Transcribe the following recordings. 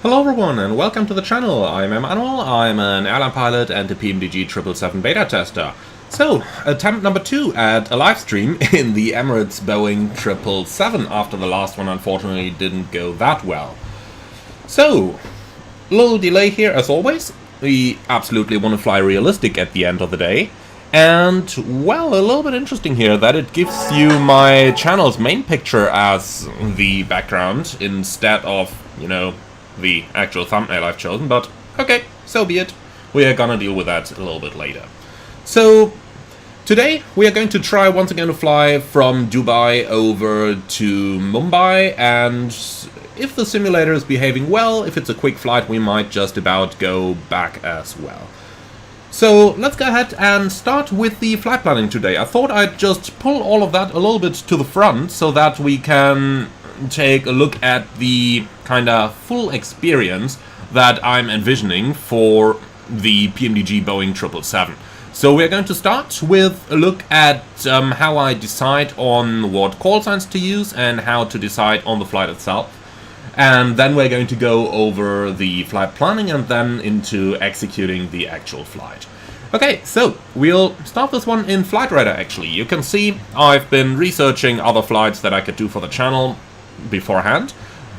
Hello everyone and welcome to the channel. I'm Emmanuel, I'm an airline pilot and a PMDG 777 beta tester. So, attempt number 2 at a live stream in the Emirates Boeing 777 after the last one unfortunately didn't go that well. So, little delay here as always. We absolutely want to fly realistic at the end of the day. And, well, a little bit interesting here that it gives you my channel's main picture as the background instead of, you know, the actual thumbnail I've chosen, but okay, so be it. We are gonna deal with that a little bit later. So, today we are going to try once again to fly from Dubai over to Mumbai, and if the simulator is behaving well, if it's a quick flight, we might just about go back as well. So, let's go ahead and start with the flight planning today. I thought I'd just pull all of that a little bit to the front so that we can take a look at the kind of full experience that I'm envisioning for the PMDG Boeing 777. So we're going to start with a look at how I decide on what call signs to use and how to decide on the flight itself. And then we're going to go over the flight planning and then into executing the actual flight. Okay, so we'll start this one in Flight Radar actually. You can see I've been researching other flights that I could do for the channel beforehand,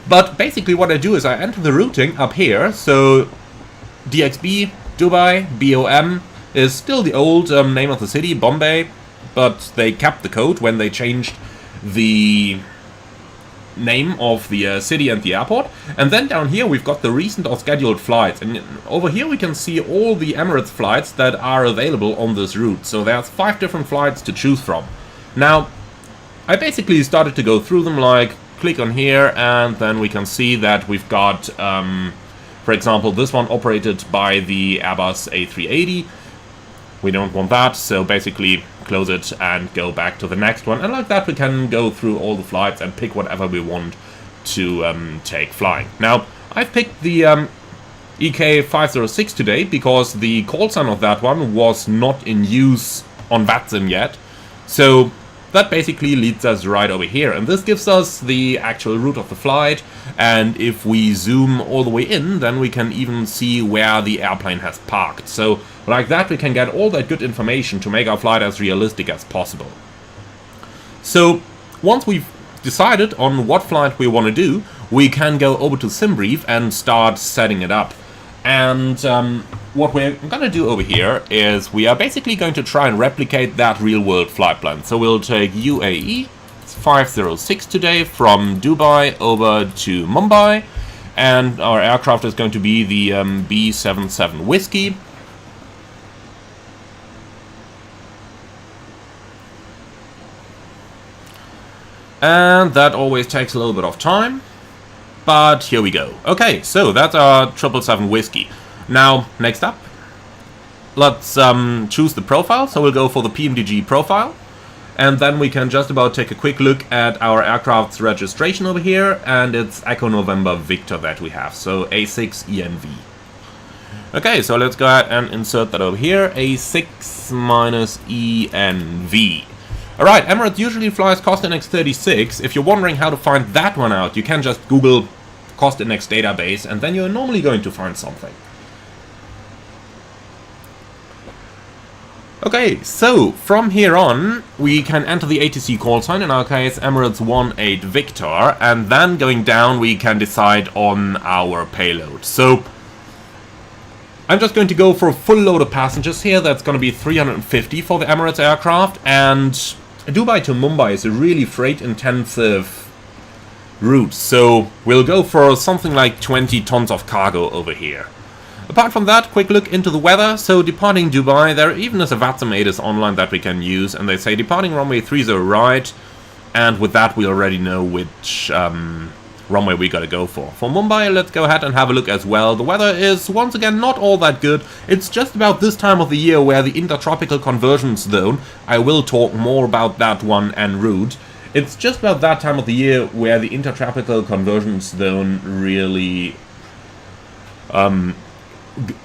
but basically what I do is I enter the routing up here. So DXB, Dubai, BOM is still the old name of the city, Bombay, but they kept the code when they changed the name of the city and the airport. And then down here we've got the recent or scheduled flights, and over here we can see all the Emirates flights that are available on this route. So there's 5 different flights to choose from. Now I basically started to go through them, like click on here and then we can see that we've got for example this one operated by the Airbus A380. We don't want that, so basically close it and go back to the next one, and like that we can go through all the flights and pick whatever we want to take flying. Now I've picked the EK506 today because the call sign of that one was not in use on VATSIM yet, so that basically leads us right over here, and this gives us the actual route of the flight, and if we zoom all the way in, then we can even see where the airplane has parked. So like that we can get all that good information to make our flight as realistic as possible. So once we've decided on what flight we want to do, we can go over to SimBrief and start setting it up. And what we're going to do over here is we are basically going to try and replicate that real-world flight plan. So we'll take UAE 506 today from Dubai over to Mumbai, and our aircraft is going to be the B77 Whiskey. And that always takes a little bit of time. But here we go. Okay, so that's our 777 Whiskey. Now, next up, let's choose the profile. So we'll go for the PMDG profile. And then we can just about take a quick look at our aircraft's registration over here. And it's Echo November Victor that we have. So A6ENV. Okay, so let's go ahead and insert that over here. A6-ENV. Alright, Emirates usually flies Cost Index 36. If you're wondering how to find that one out, you can just Google Cost Index database and then you're normally going to find something. Okay, so from here on we can enter the ATC call sign, in our case Emirates 18 Victor, and then going down we can decide on our payload. So I'm just going to go for a full load of passengers here. That's going to be 350 for the Emirates aircraft, and Dubai to Mumbai is a really freight-intensive route, so we'll go for something like 20 tons of cargo over here. Apart from that, quick look into the weather. So departing Dubai, there even is a VATSIM ATIS online that we can use, and they say departing runway 30 right, and with that we already know which runway we gotta go for. For Mumbai, let's go ahead and have a look as well. The weather is once again not all that good. It's just about this time of the year where the intertropical convergence zone, I will talk more about that one en route. It's just about that time of the year where the intertropical convergence zone really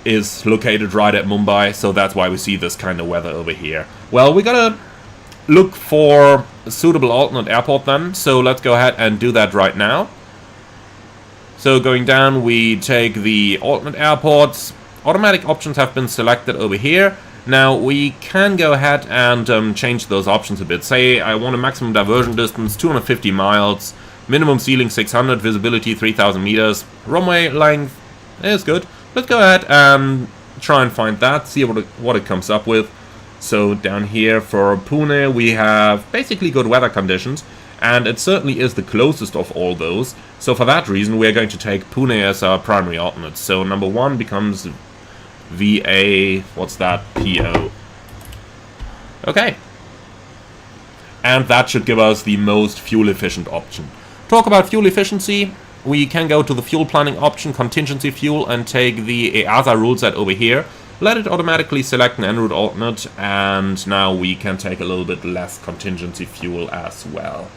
is located right at Mumbai, so that's why we see this kind of weather over here. Well, we gotta look for a suitable alternate airport then, so let's go ahead and do that right now. So going down, we take the alternate airports. Automatic options have been selected over here. Now we can go ahead and change those options a bit. Say I want a maximum diversion distance 250 miles, minimum ceiling 600, visibility 3000 meters, runway length is good. Let's go ahead and try and find that, see what it comes up with. So down here for Pune we have basically good weather conditions, and it certainly is the closest of all those. So for that reason we are going to take Pune as our primary alternate. So number 1 becomes VA, what's that, PO. Okay. And that should give us the most fuel efficient option. Talk about fuel efficiency, we can go to the fuel planning option, contingency fuel, and take the EASA rule set over here. Let it automatically select an en route alternate, and now we can take a little bit less contingency fuel as well.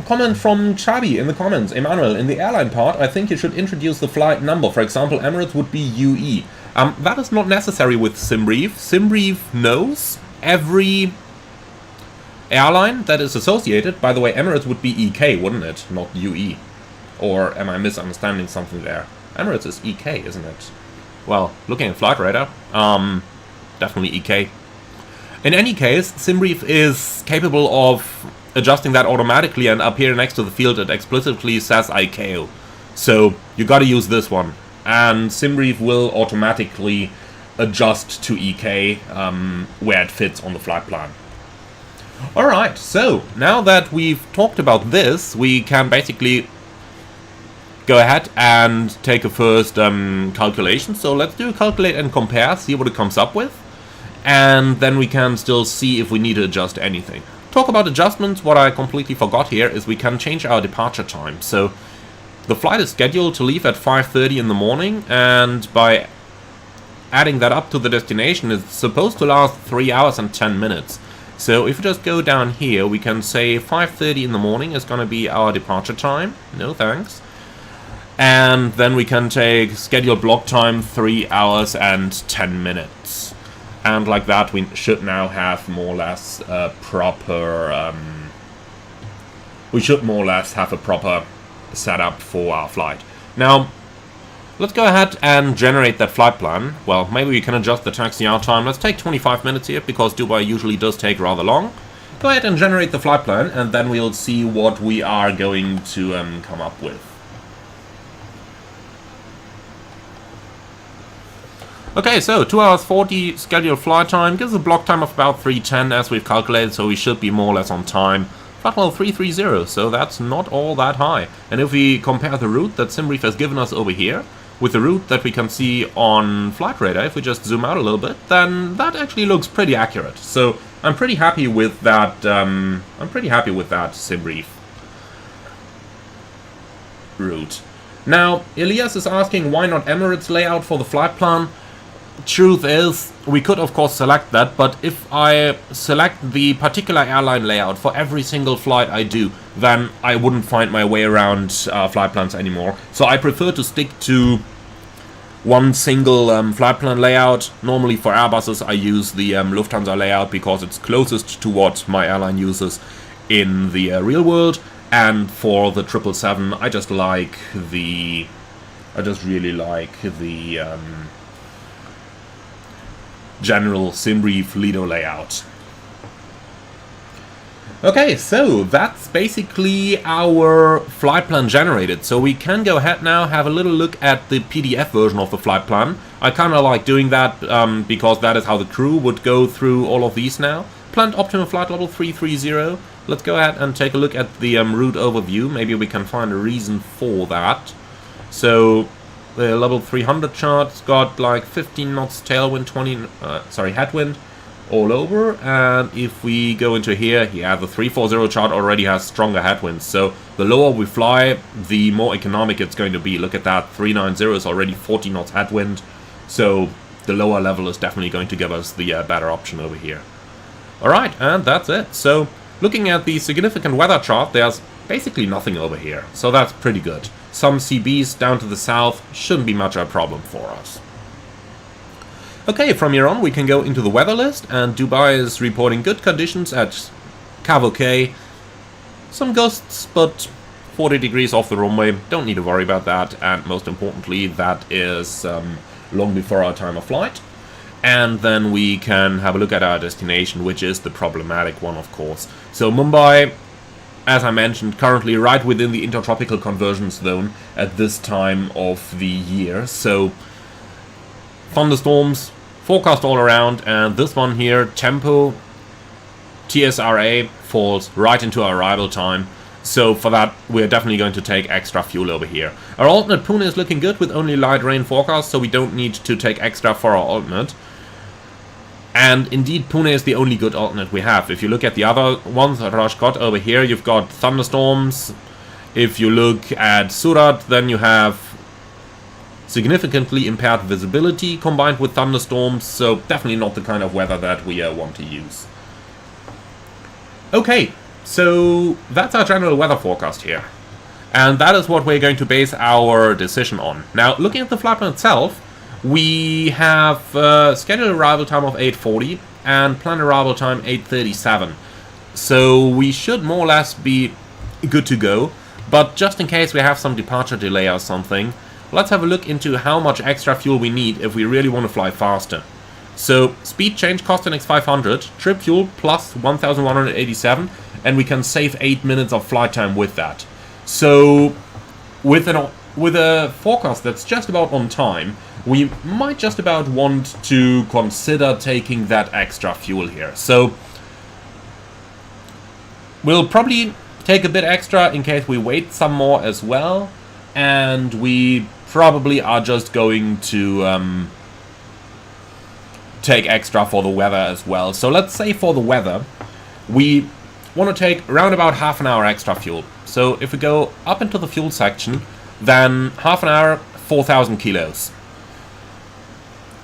Comment from Chabi in the comments. Emmanuel, in the airline part, I think you should introduce the flight number. For example, Emirates would be UE. That is not necessary with SimBrief. SimBrief knows every airline that is associated. By the way, Emirates would be EK, wouldn't it? Not UE. Or am I misunderstanding something there? Emirates is EK, isn't it? Well, looking at flight radar, definitely EK. In any case, SimBrief is capable of adjusting that automatically, and up here next to the field it explicitly says ICAO. So you gotta use this one. And SimBrief will automatically adjust to EK where it fits on the flight plan. Alright, so now that we've talked about this, we can basically go ahead and take a first calculation. So let's do a calculate and compare, see what it comes up with. And then we can still see if we need to adjust anything. Talk about adjustments, what I completely forgot here is we can change our departure time. So the flight is scheduled to leave at 5:30 in the morning, and by adding that up to the destination, it's supposed to last 3 hours and 10 minutes. So if we just go down here, we can say 5:30 in the morning is going to be our departure time. No thanks. And then we can take scheduled block time 3 hours and 10 minutes. And like that, we should now have more or less proper. We should more or less have a proper setup for our flight. Now, let's go ahead and generate that flight plan. Well, maybe we can adjust the taxi out time. Let's take 25 minutes here, because Dubai usually does take rather long. Go ahead and generate the flight plan, and then we'll see what we are going to come up with. Okay, so 2 hours 40 scheduled flight time gives a block time of about 3:10 as we've calculated, so we should be more or less on time. Flight level 330, so that's not all that high. And if we compare the route that SimBrief has given us over here with the route that we can see on flight radar, if we just zoom out a little bit, then that actually looks pretty accurate. So I'm pretty happy with that. SimBrief route. Now, Elias is asking why not Emirates layout for the flight plan. Truth is, we could of course select that, but if I select the particular airline layout for every single flight I do, then I wouldn't find my way around flight plans anymore. So I prefer to stick to one single flight plan layout. Normally for Airbuses I use the Lufthansa layout because it's closest to what my airline uses in the real world. And for the 777, I just really like the general SimBrief Lido layout. Okay, so that's basically our flight plan generated. So we can go ahead now, have a little look at the PDF version of the flight plan. I kind of like doing that because that is how the crew would go through all of these now. Planned optimal flight level 330. Let's go ahead and take a look at the route overview. Maybe we can find a reason for that. So the level 300 chart's got like 15 knots tailwind, headwind all over. And if we go into here, yeah, the 340 chart already has stronger headwinds. So the lower we fly, the more economic it's going to be. Look at that, 390 is already 40 knots headwind. So the lower level is definitely going to give us the better option over here. Alright, and that's it. So looking at the significant weather chart, there's basically nothing over here. So that's pretty good. Some CBs down to the south shouldn't be much of a problem for us. Okay, from here on we can go into the weather list, and Dubai is reporting good conditions at Cavo. Some gusts, but 40 degrees off the runway, don't need to worry about that, and most importantly, that is long before our time of flight. And then we can have a look at our destination, which is the problematic one, of course. So Mumbai, as I mentioned, currently right within the intertropical conversion zone at this time of the year. So thunderstorms forecast all around, and this one here, tempo TSRA, falls right into our arrival time. So for that, we're definitely going to take extra fuel over here. Our alternate Pune is looking good with only light rain forecast, so we don't need to take extra for our alternate. And indeed, Pune is the only good alternate we have. If you look at the other ones that Raj got over here, you've got thunderstorms. If you look at Surat, then you have significantly impaired visibility combined with thunderstorms, so definitely not the kind of weather that we want to use. Okay, so that's our general weather forecast here. And that is what we're going to base our decision on. Now, looking at the flight plan itself, we have scheduled arrival time of 8:40 and planned arrival time 8:37. So we should more or less be good to go. But just in case we have some departure delay or something, let's have a look into how much extra fuel we need if we really want to fly faster. So speed change cost NX 500, trip fuel plus 1187, and we can save 8 minutes of flight time with that. So with a forecast that's just about on time, we might just about want to consider taking that extra fuel here. So we'll probably take a bit extra in case we wait some more as well, and we probably are just going to take extra for the weather as well. So let's say for the weather, we want to take around about half an hour extra fuel. So if we go up into the fuel section, then half an hour, 4,000 kilos.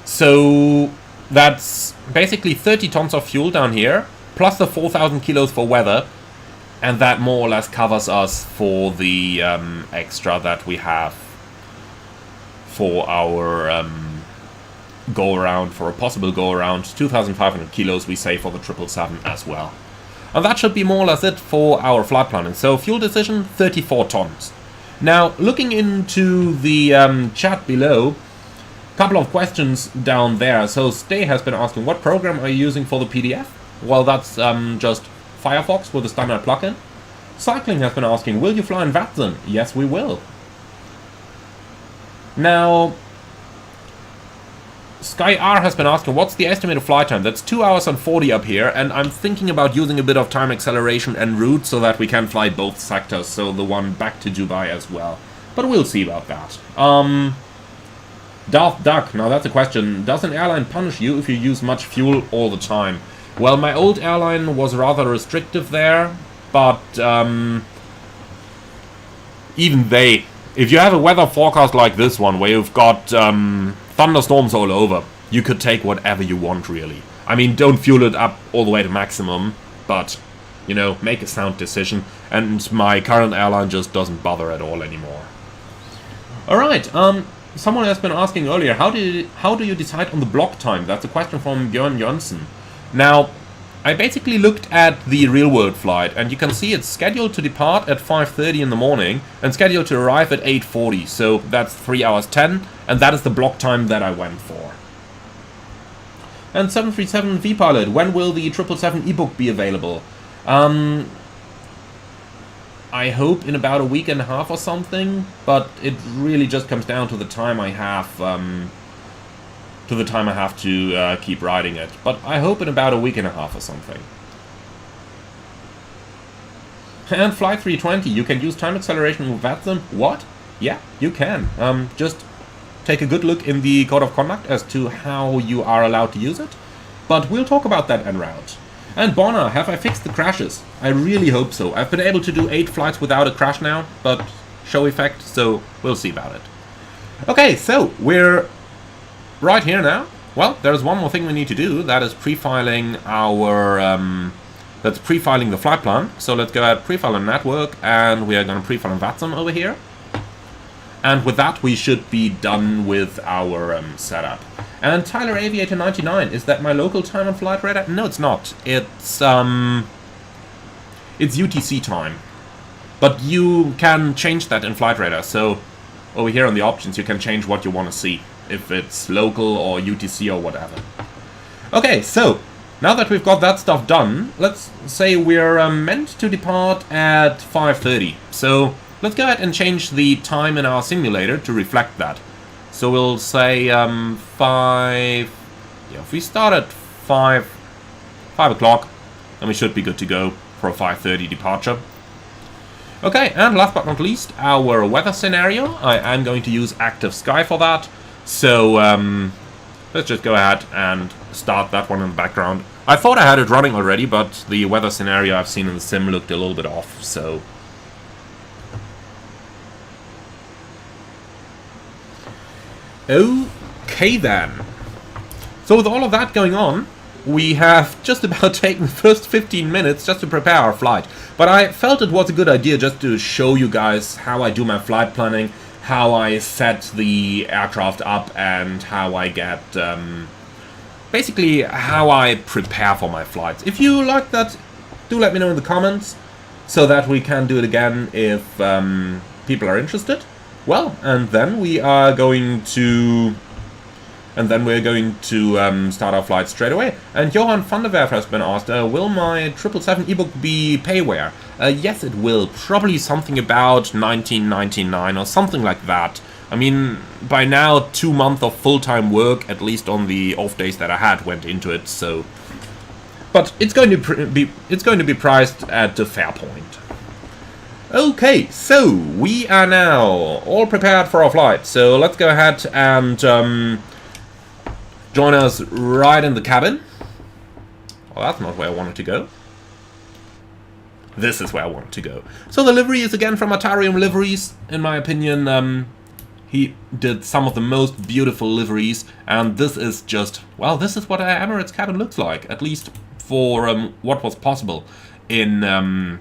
So that's basically 30 tons of fuel down here, plus the 4,000 kilos for weather, and that more or less covers us for the extra that we have for our go-around, for a possible go-around. 2,500 kilos we save for the 777 as well. And that should be more or less it for our flight planning. So fuel decision, 34 tons. Now, looking into the chat below, couple of questions down there. So Stay has been asking, what program are you using for the PDF? Well, that's just Firefox with a standard plugin. Cycling has been asking, will you fly in Watson? Yes, we will. Now, Sky R has been asking, what's the estimated flight time? That's 2 hours and 40 up here, and I'm thinking about using a bit of time acceleration en route so that we can fly both sectors, so the one back to Dubai as well. But we'll see about that. Darth Duck, now that's a question. Does an airline punish you if you use much fuel all the time? Well, my old airline was rather restrictive there, but even they, if you have a weather forecast like this one, where you've got thunderstorms all over, you could take whatever you want, really. I mean, don't fuel it up all the way to maximum, but, you know, make a sound decision, and my current airline just doesn't bother at all anymore. Alright, someone has been asking earlier, how do you decide on the block time? That's a question from Björn Jönsson. Now, I basically looked at the real-world flight, and you can see it's scheduled to depart at 5:30 in the morning and scheduled to arrive at 8:40, so that's 3 hours 10, and that is the block time that I went for. And 737 V-Pilot, when will the 777 ebook be available? I hope in about a week and a half or something, but it really just comes down to the time I have to keep riding it. But I hope in about a week and a half or something. And Flight 320, you can use time acceleration with VATSIM. What? Yeah, you can. Just take a good look in the Code of Conduct as to how you are allowed to use it. But we'll talk about that en route. And Bonner, have I fixed the crashes? I really hope so. I've been able to do 8 flights without a crash now, but show effect, so we'll see about it. Okay, so we're right here now. Well, there's one more thing we need to do. That is pre-filing our that's pre-filing the flight plan. So let's go ahead, pre-file on network, and we are going to pre-file on VATSIM over here. And with that, we should be done with our setup. And Tyler Aviator 99, is that my local time on flight radar? No, it's not. It's UTC time. But you can change that in flight radar. So over here on the options, you can change what you want to see, if it's local or UTC or whatever. Okay, so now that we've got that stuff done, let's say we're meant to depart at 5:30. So let's go ahead and change the time in our simulator to reflect that. So we'll say 5. Yeah, if we start at 5 o'clock, then we should be good to go for a 5:30 departure. Okay, and last but not least, our weather scenario. I am going to use active sky for that. So let's just go ahead and start that one in the background. I thought I had it running already, but the weather scenario I've seen in the sim looked a little bit off, so... Okay then. So with all of that going on, we have just about taken the first 15 minutes just to prepare our flight. But I felt it was a good idea just to show you guys how I do my flight planning, how I set the aircraft up, and how I get... basically, how I prepare for my flights. If you like that, do let me know in the comments, so that we can do it again if people are interested. Well, and then we are going to... And then we're going to start our flight straight away. And Johan van der Werf has been asked, will my 777 ebook be payware? Yes, it will. Probably something about $19.99 or something like that. I mean, by now, 2 months of full-time work, at least on the off days that I had, went into it. So, but it's going to be priced at a fair point. Okay, so we are now all prepared for our flight. So let's go ahead and join us right in the cabin. Well, that's not where I wanted to go. This is where I wanted to go. So the livery is again from Atarium Liveries. In my opinion, he did some of the most beautiful liveries, and this is just, well, this is what our Emirates cabin looks like, at least for what was possible in the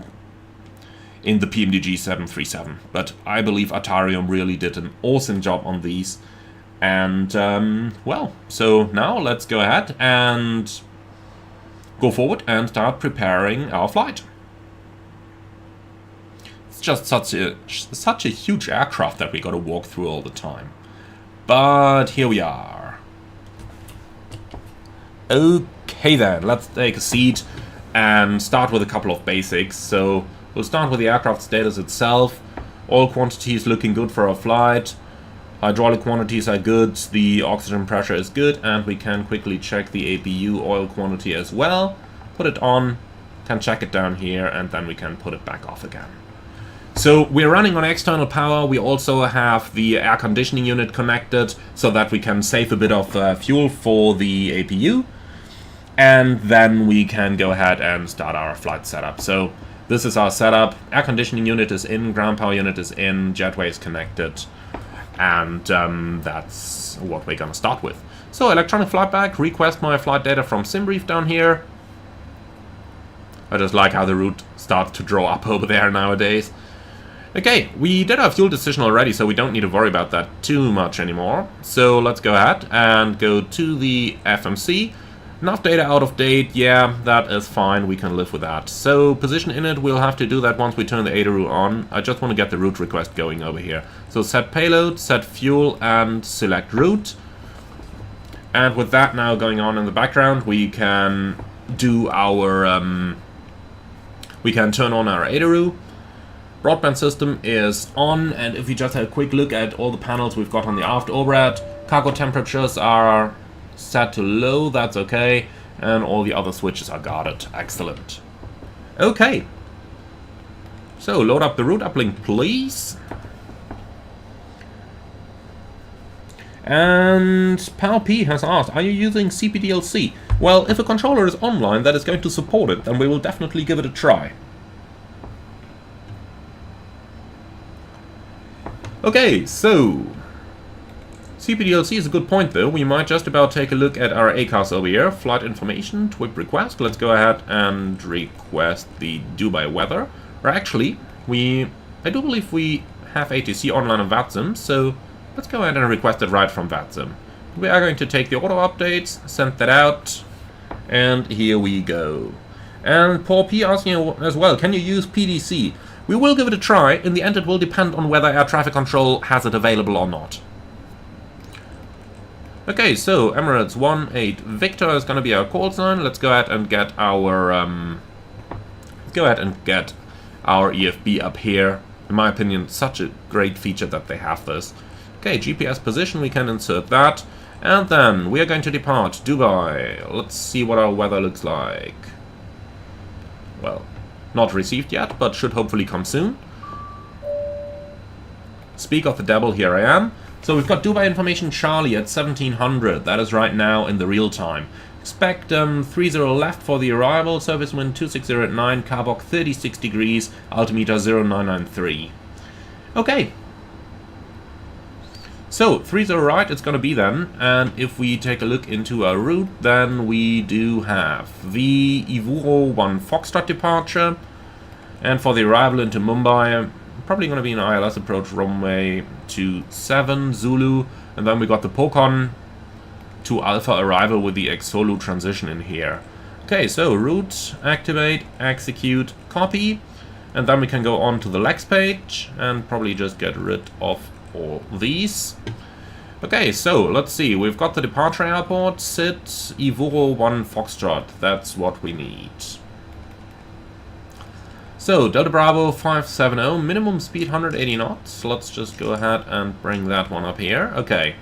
PMDG 737. But I believe Atarium really did an awesome job on these. And, well, so now let's go ahead and go forward and start preparing our flight. It's just such a huge aircraft that we got to walk through all the time. But here we are. Okay then, let's take a seat and start with a couple of basics. So we'll start with the aircraft status itself. Oil quantities looking good for our flight. Hydraulic quantities are good, the oxygen pressure is good, and we can quickly check the APU oil quantity as well. Put it on, can check it down here, and then we can put it back off again. So we're running on external power. We also have the air conditioning unit connected so that we can save a bit of fuel for the APU. And then we can go ahead and start our flight setup. So this is our setup. Air conditioning unit is in, ground power unit is in, jetway is connected. And that's what we're gonna start with. So electronic flight bag, request my flight data from SimBrief down here. I just like how the route starts to draw up over there nowadays. Okay, we did our fuel decision already, so we don't need to worry about that too much anymore. So let's go ahead and go to the FMC. Enough data out of date, yeah, that is fine, we can live with that. So position in it, we'll have to do that once we turn the ADARU on. I just want to get the route request going over here. So set payload, set fuel, and select route. And with that now going on in the background, we can do our, we can turn on our ADARU. Broadband system is on, and if we just have a quick look at all the panels we've got on the aft overhead, cargo temperatures are set to low, that's okay, and all the other switches are guarded. Excellent. Okay, so load up the route uplink, please. And PalP has asked, are you using CPDLC? Well, if a controller is online that is going to support it, then we will definitely give it a try. Okay, so CPDLC is a good point though. We might just about take a look at our ACARS over here. Flight information, TWIP request. Let's go ahead and request the Dubai weather. Or actually, I do believe we have ATC online on VATSIM, so let's go ahead and request a ride from VATSIM. We are going to take the auto updates, send that out, and here we go. And Paul P asking as well, can you use PDC? We will give it a try. In the end, it will depend on whether air traffic control has it available or not. Okay, so Emirates 18 Victor is going to be our call sign. Let's go ahead and get our EFB up here. In my opinion, such a great feature that they have this. Okay, GPS position, we can insert that. And then we are going to depart Dubai. Let's see what our weather looks like. Well, not received yet, but should hopefully come soon. Speak of the devil, here I am. So we've got Dubai information Charlie at 1700. That is right now in the real time. Expect 30 left for the arrival. Surface wind 260 at 9. Carbok 36 degrees. Altimeter 0993. Okay. So 30 right, it's going to be then. And if we take a look into our route, then we do have the Ivuro 1 Foxtrot departure. And for the arrival into Mumbai, probably going to be an ILS approach runway 27 Zulu. And then we got the Pokon to Alpha arrival with the Xolu transition in here. Okay, so route, activate, execute, copy. And then we can go on to the Lex page and probably just get rid of all these. Okay, so let's see. We've got the departure airport, SIT, Ivuro 1 Foxtrot. That's what we need. So, Delta Bravo 570, minimum speed 180 knots. Let's just go ahead and bring that one up here. Okay.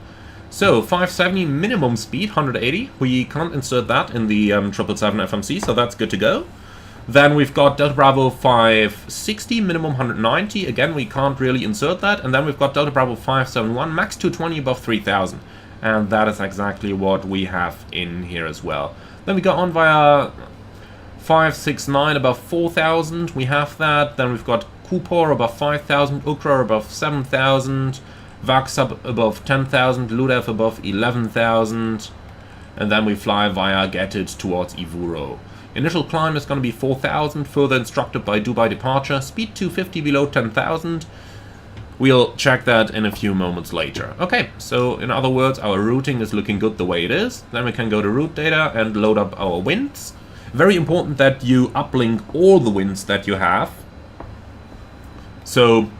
So, 570 minimum speed, 180. We can't insert that in the 777 FMC, so that's good to go. Then we've got Delta Bravo 560, minimum 190. Again, we can't really insert that. And then we've got Delta Bravo 571, max 220 above 3000. And that is exactly what we have in here as well. Then we go on via 569 above 4000. We have that. Then we've got Kupor above 5000, Ukra above 7000, Vaxab above 10,000, Ludev above 11,000. And then we fly via Getit towards Ivuro. Initial climb is going to be 4,000, further instructed by Dubai departure. Speed 250 below 10,000. We'll check that in a few moments later. Okay, so in other words, our routing is looking good the way it is. Then we can go to route data and load up our winds. Very important that you uplink all the winds that you have. So,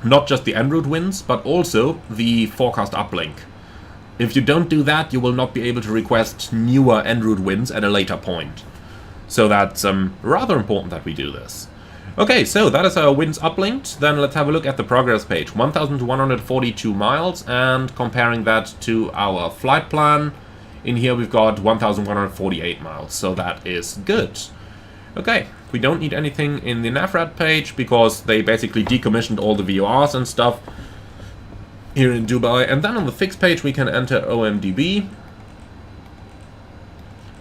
not just the en route winds, but also the forecast uplink. If you don't do that, you will not be able to request newer en route winds at a later point. So that's rather important that we do this. Okay, so that is our winds uplinked. Then let's have a look at the progress page. 1,142 miles, and comparing that to our flight plan, in here we've got 1,148 miles, so that is good. Okay, we don't need anything in the NAVRAD page because they basically decommissioned all the VORs and stuff here in Dubai. And then on the fixed page we can enter OMDB.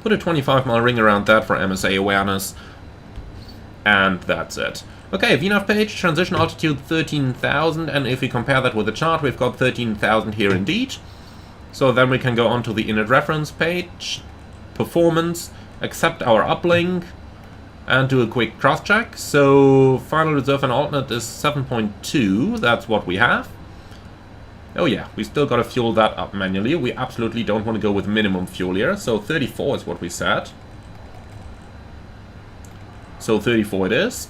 Put a 25-mile ring around that for MSA awareness. And that's it. Okay, VNAV page, transition altitude 13,000, and if we compare that with the chart, we've got 13,000 here indeed. So then we can go on to the init reference page, performance, accept our uplink, and do a quick cross-check. So final reserve and alternate is 7.2, that's what we have. Oh yeah, we still gotta fuel that up manually. We absolutely don't want to go with minimum fuel here, so 34 is what we said. So 34 it is.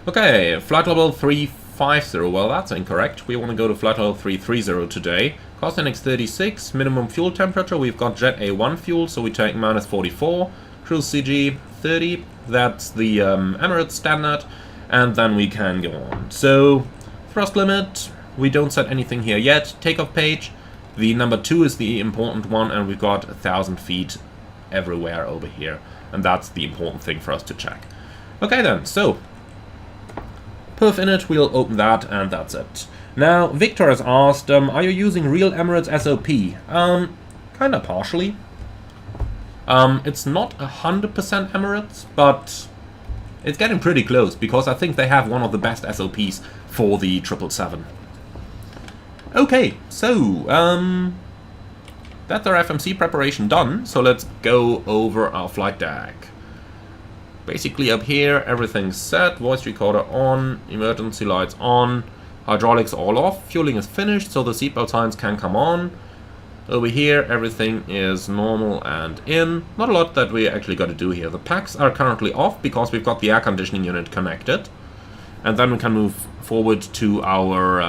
Okay, flight level 350, well that's incorrect. We want to go to flight level 330 today. Cost NX 36, minimum fuel temperature, we've got Jet A1 fuel, so we take minus 44. Cruise CG 30, that's the Emirates standard. And then we can go on. So, thrust limit, we don't set anything here yet. Takeoff page, the number 2 is the important one, and we've got 1,000 feet everywhere over here. And that's the important thing for us to check. Okay then, so perf init, we'll open that, and that's it. Now, Victor has asked, are you using real Emirates SOP? Kinda partially. It's not 100% Emirates, but it's getting pretty close, because I think they have one of the best SOPs for the 777. Okay, so, that's our FMC preparation done, so let's go over our flight deck. basically up here, everything's set, voice recorder on, emergency lights on, hydraulics all off, fueling is finished, so the seatbelt signs can come on. Over here, everything is normal and in. Not a lot that we actually got to do here. The packs are currently off because we've got the air conditioning unit connected. And then we can move forward to our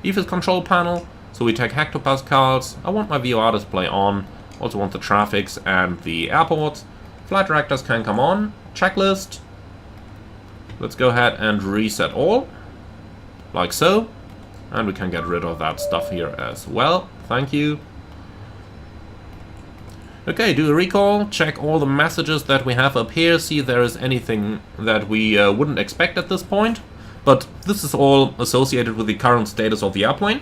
EFIS control panel. So we take hectopascals. I want my VOR display on. Also want the traffics and the airports. Flight directors can come on. Checklist. Let's go ahead and reset all. Like so. And we can get rid of that stuff here as well. Thank you. Okay, do a recall. Check all the messages that we have up here. See if there is anything that we wouldn't expect at this point. But this is all associated with the current status of the airplane.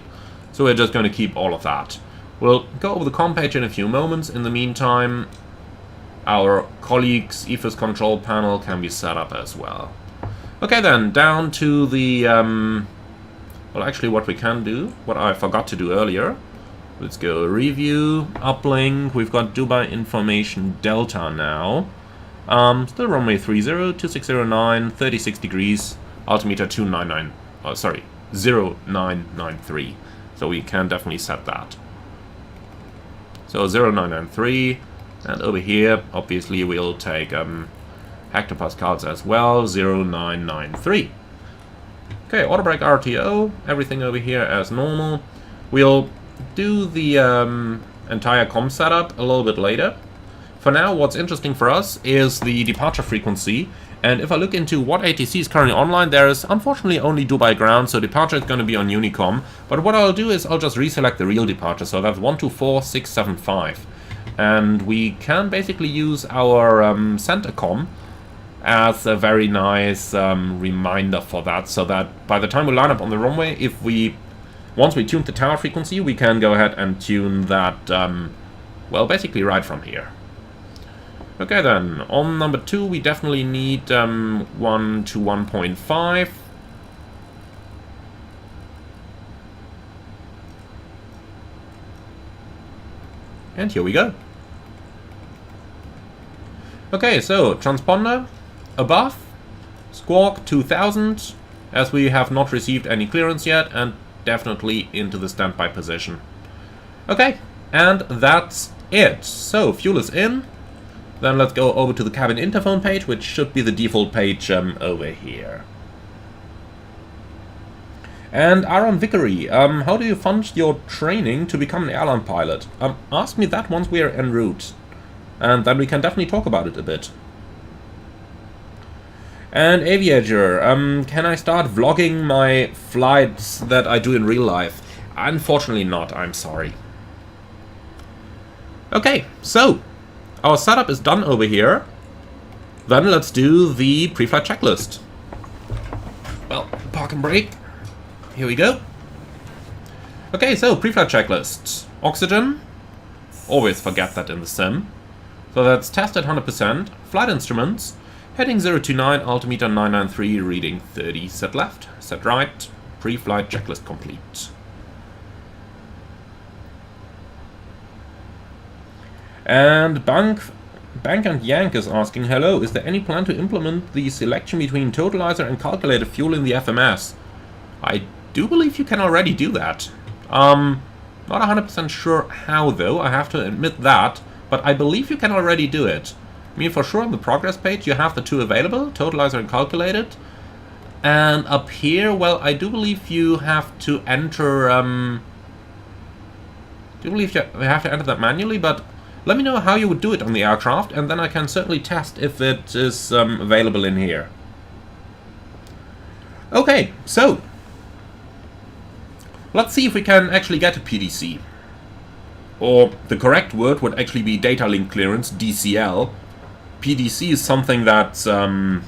So we're just going to keep all of that. We'll go over the comm page in a few moments. In the meantime, our colleagues' EFIS control panel can be set up as well. Okay then, down to the... well, actually what we can do, what I forgot to do earlier. Let's go review, uplink. We've got Dubai Information Delta now. Still runway 30, 2609, 36 degrees, altimeter 299, sorry, 0993. So we can definitely set that. So 0993, and over here, obviously we'll take hectopascals as well, 0993. Okay, auto brake RTO, everything over here as normal. We'll do the entire comm setup a little bit later. For now, what's interesting for us is the departure frequency. And if I look into what ATC is currently online, there is unfortunately only Dubai ground, so departure is going to be on Unicom. But what I'll do is I'll just reselect the real departure, so that's 124675. And we can basically use our center comm as a very nice reminder for that, so that by the time we line up on the runway, once we tune the tower frequency, we can go ahead and tune that, well, basically right from here. Okay then, on number 2 we definitely need 1 to 1.5. And here we go. Okay, so transponder above, squawk 2000, as we have not received any clearance yet, and definitely into the standby position. Okay, and that's it. So fuel is in. Then let's go over to the cabin interphone page, which should be the default page over here. And Aaron Vickery, how do you fund your training to become an airline pilot? Ask me that once we are en route, and then we can definitely talk about it a bit. And Aviator, can I start vlogging my flights that I do in real life? Unfortunately not, I'm sorry. Okay, so our setup is done over here. Then let's do the pre-flight checklist. Well, park and brake. Here we go. Okay, so pre-flight checklist. Oxygen. Always forget that in the sim. So that's tested 100%. Flight instruments. Heading 029, altimeter 993, reading 30. Set left, set right. Pre-flight checklist complete. And Bank and Yank is asking, hello, is there any plan to implement the selection between totalizer and calculated fuel in the FMS? I do believe you can already do that. Not 100% sure how though, I have to admit that, but I believe you can already do it. I mean, for sure on the progress page you have the two available, totalizer and calculated. And up here, well, I do believe you have to enter, you have to enter that manually, but let me know how you would do it on the aircraft, and then I can certainly test if it is available in here. Okay, so let's see if we can actually get a PDC. Or the correct word would actually be data link clearance, DCL. PDC is something that's, well,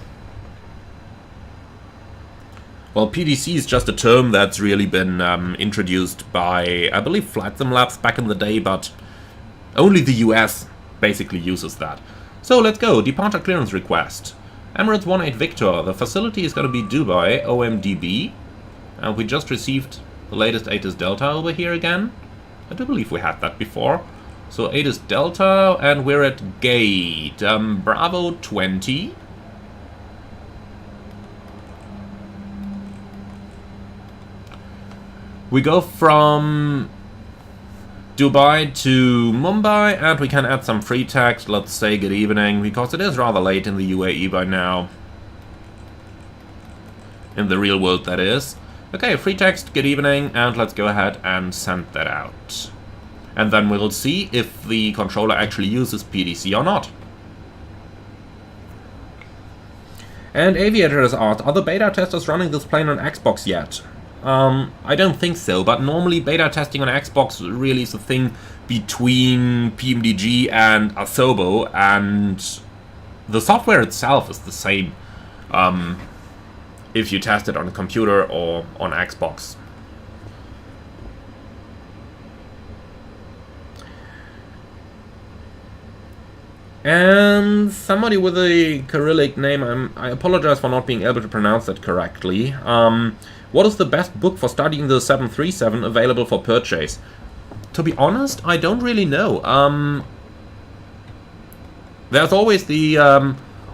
PDC is just a term that's really been introduced by, I believe, Flight Sim Labs back in the day, but only the US basically uses that. So let's go, departure clearance request. Emirates 18 Victor, the facility is going to be Dubai, OMDB, and we just received the latest ATIS Delta over here again. I do believe we had that before. So 8 is Delta, and we're at gate. Bravo 20. We go from Dubai to Mumbai, and we can add some free text. Let's say good evening, because it is rather late in the UAE by now. In the real world, that is. Okay, free text, good evening, and let's go ahead and send that out. And then we'll see if the controller actually uses PDC or not. And Aviator has asked, are the beta testers running this plane on Xbox yet? I don't think so, but normally beta testing on Xbox really is a thing between PMDG and Asobo, and the software itself is the same if you test it on a computer or on Xbox. And somebody with a Cyrillic name, I apologize for not being able to pronounce that correctly. What is the best book for studying the 737 available for purchase? To be honest, I don't really know. There's always the,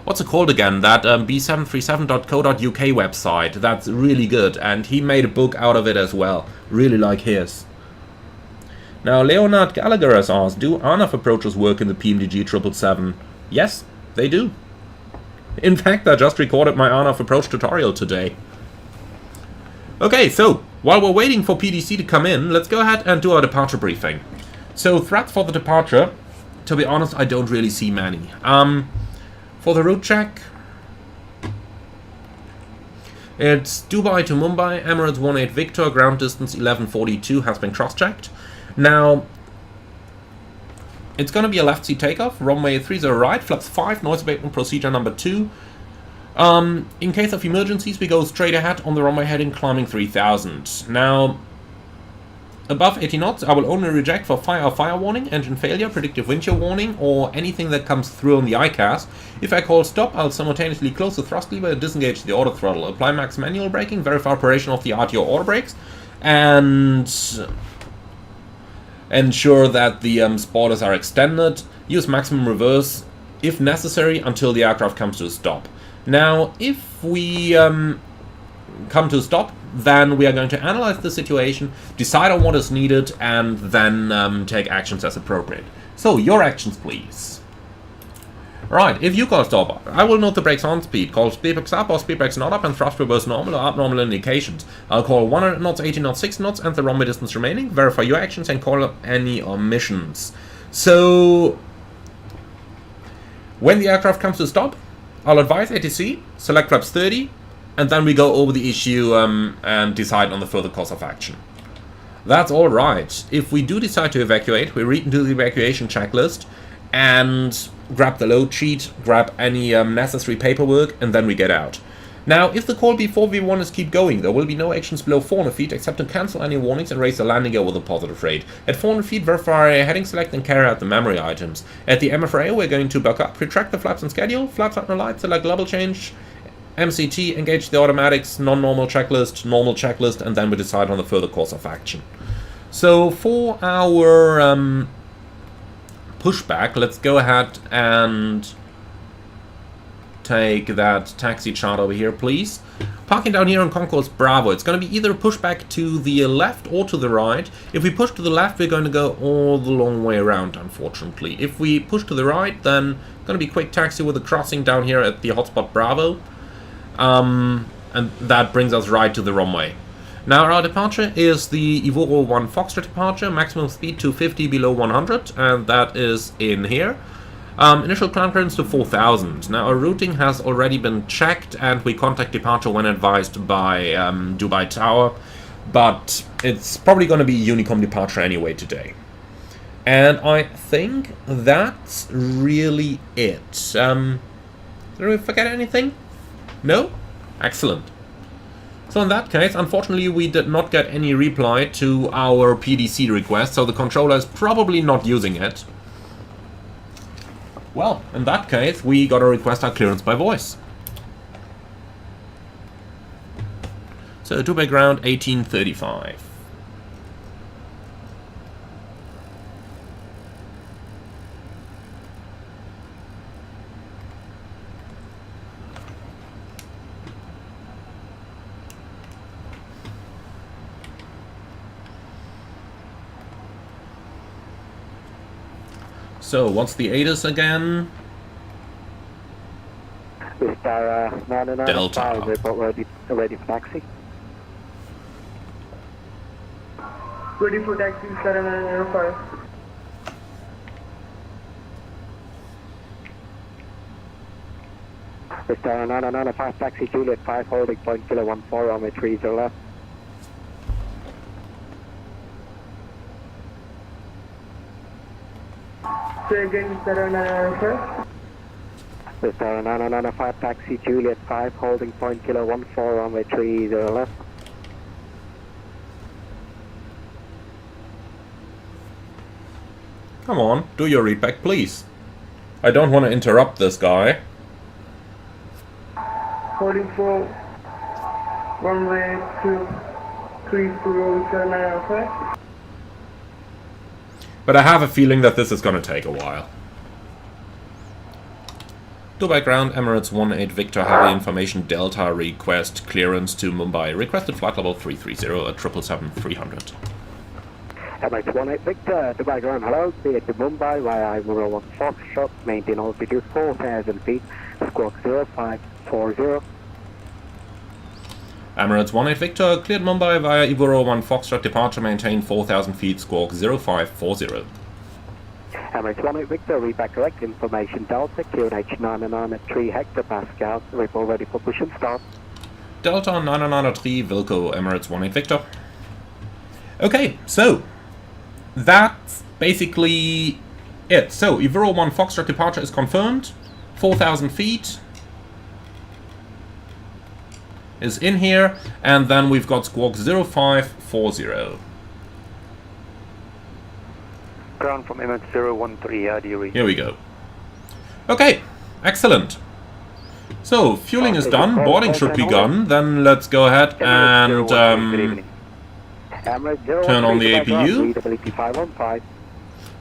what's it called again? That b737.co.uk website. That's really good, and he made a book out of it as well. Really like his. Now, Leonard Gallagher has asked, do RNAV approaches work in the PMDG 777? Yes, they do. In fact, I just recorded my RNAV approach tutorial today. Okay, so, while we're waiting for PDC to come in, let's go ahead and do our departure briefing. So, threats for the departure, to be honest, I don't really see many. For the route check, it's Dubai to Mumbai, Emirates 18 Victor, ground distance 1142 has been cross-checked. Now, it's going to be a left seat takeoff, runway 30 right, flaps 5, noise abatement procedure number 2. In case of emergencies, we go straight ahead on the runway heading, climbing 3000. Now, above 80 knots, I will only reject for fire warning, engine failure, predictive wind chill warning, or anything that comes through on the ICAS. If I call stop, I'll simultaneously close the thrust lever and disengage the auto throttle, apply max manual braking, verify operation of the RTO auto brakes, and ensure that the spoilers are extended, use maximum reverse if necessary until the aircraft comes to a stop. Now, if we come to a stop, then we are going to analyze the situation, decide on what is needed, and then take actions as appropriate. So, your actions, please. Right, if you call stop, I will note the brakes on speed, call speed brakes up or speed brakes not up, and thrust reverse normal or abnormal indications. I'll call 100 knots, 80 knots, 6 knots, and the runway distance remaining, verify your actions, and call up any omissions. So, when the aircraft comes to a stop, I'll advise ATC, select flaps 30, and then we go over the issue and decide on the further course of action. That's all right. If we do decide to evacuate, we read into the evacuation checklist and grab the load sheet, grab any necessary paperwork, and then we get out. Now, if the call before V1 is keep going, there will be no actions below 400 feet except to cancel any warnings and raise the landing gear with a positive rate. At 400 feet, verify heading select and carry out the memory items. At the MFRA, we're going to buck up, retract the flaps and schedule, flaps up and light, select level change, MCT, engage the automatics, non-normal checklist, and then we decide on the further course of action. So for our pushback, let's go ahead and take that taxi chart over here, please. Parking down here on Concourse Bravo. It's going to be either pushback to the left or to the right. If we push to the left, we're going to go all the long way around, unfortunately. If we push to the right, then going to be quick taxi with a crossing down here at the hotspot Bravo. And that brings us right to the runway. Now our departure is the Ivoro 1 Foxtrot departure, maximum speed 250 below 100, and that is in here. Initial climb clearance to 4000. Now our routing has already been checked and we contact departure when advised by Dubai Tower, but it's probably going to be Honeycomb departure anyway today. And I think that's really it. Did we forget anything? No? Excellent. So in that case, unfortunately, we did not get any reply to our PDC request, so the controller is probably not using it. Well, in that case, we got to request our clearance by voice. So Dubai ground 1835. So, what's the ATIS again? Delta. Report ready for taxi. Ready for taxi, 7905. Mr. 995 taxi, Juliet 5, holding point kilo 14, runway 30 left. Say again, 7905. Mr. 995 taxi, Juliet 5, holding point kilo 14, runway 30 left. Come on, do your readback, please. I don't want to interrupt this guy. Holding for runway 230, 7905. But I have a feeling that this is going to take a while. Dubai ground, Emirates 18 Victor, heavy information, Delta, request clearance to Mumbai. Requested flight level 330 at 777-300. Emirates 18 Victor, Dubai ground, hello, clear to Mumbai via I-1 Foxtrot, maintain altitude 4,000 feet, squawk 0540. Emirates 18 Victor, cleared Mumbai via Ivoro 1 Foxtrot, departure, maintain 4,000 feet, squawk 0540. Emirates 18 Victor, readback correct information, Delta, QNH 999 at 3 hectopascals, report ready for push and start. Delta 993 Vilco, Emirates 18 Victor. Okay, so that's basically it. So Ivoro 1 Foxtrot departure is confirmed, 4,000 feet. Is in here, and then we've got squawk 0540. Ground from Emirates 013, how do you read? Here we go. Okay, excellent. So, fueling is done, boarding should begun, then let's go ahead and turn on the APU.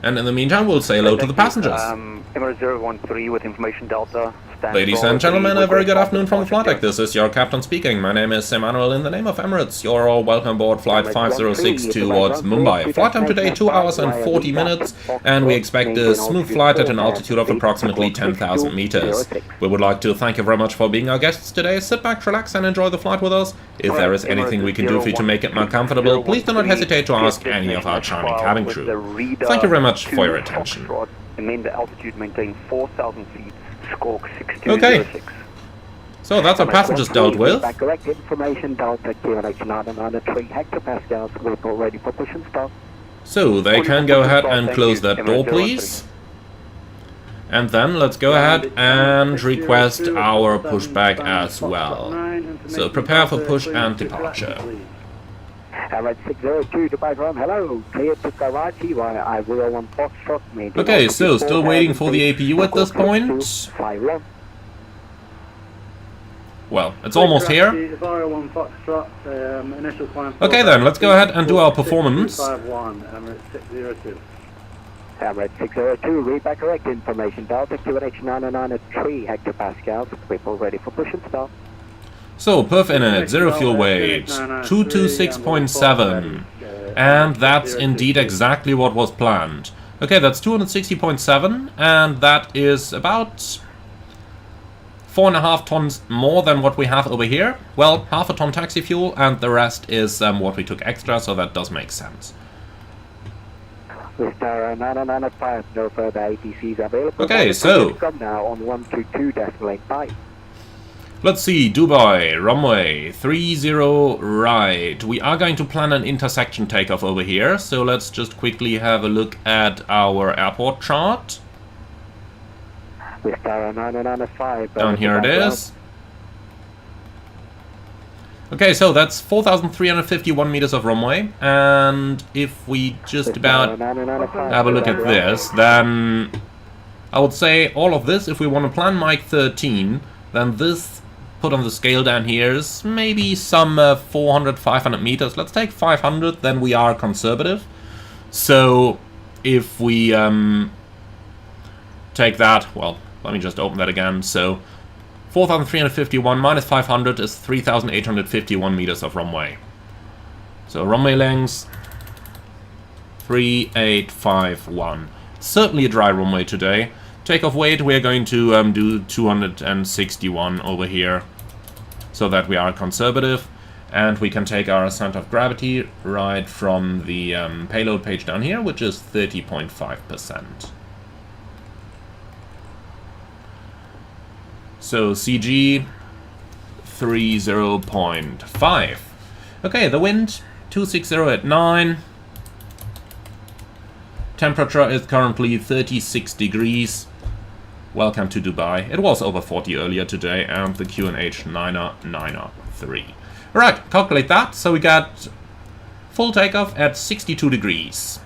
And in the meantime, we'll say hello to the passengers. Emirates 013 with information Delta. Ladies and gentlemen, a very good afternoon from the flight deck. This is your captain speaking. My name is Emmanuel. In the name of Emirates, you're all welcome aboard flight 506 towards Mumbai. Flight time today 2 hours and 40 minutes, and we expect a smooth flight at an altitude of approximately 10,000 meters. We would like to thank you very much for being our guests today. Sit back, relax, and enjoy the flight with us. If there is anything we can do for you to make it more comfortable, please do not hesitate to ask any of our charming cabin crew. Thank you very much for your attention. The altitude maintain 4,000 feet. Okay, so that's our passengers dealt with. Correct information, Delta, QNH 993 hectopascals, report ready for push and start. So they can go ahead and close that door, please. And then let's go ahead and request our pushback as well. So prepare for push and departure. Emirates 602 Dubai ground, hello, cleared to Karachi via I-1 Foxtrot. Okay, so still waiting for the APU at this point. Well, it's almost here. Okay then, let's go ahead and do our performance. Emirates 602, readback correct information, Delta, QNH 999 at 3 hectopascals, report ready for push and start. So, perf init, 0 fuel weight, 226.7, and that's indeed exactly what was planned. Okay, that's 260.7, and that is about 4.5 tons more than what we have over here. Well, half a ton taxi fuel, and the rest is what we took extra, so that does make sense. Mr. 995, no further ATCs available. Okay, so come now on 122.5. Let's see, Dubai, runway 30 right. We are going to plan an intersection takeoff over here, so let's just quickly have a look at our airport chart. Down here it is. Okay, so that's 4,351 meters of runway, and if we just about have a look at this, then I would say all of this, if we want to plan Mike 13, then this put on the scale down here is maybe some 400, 500 meters. Let's take 500, then we are conservative. So if we take that, well, let me just open that again. So 4,351 minus 500 is 3,851 meters of runway. So runway length 3851. certainly a dry runway today. Takeoff weight, we are going to do 261 over here, so that we are conservative. And we can take our center of gravity right from the payload page down here, which is 30.5%. So CG 30.5. Okay, the wind 260 at 9. Temperature is currently 36 degrees. Welcome to Dubai. It was over 40 earlier today, and the QNH 993. Alright, calculate that. So we got full takeoff at 62 degrees.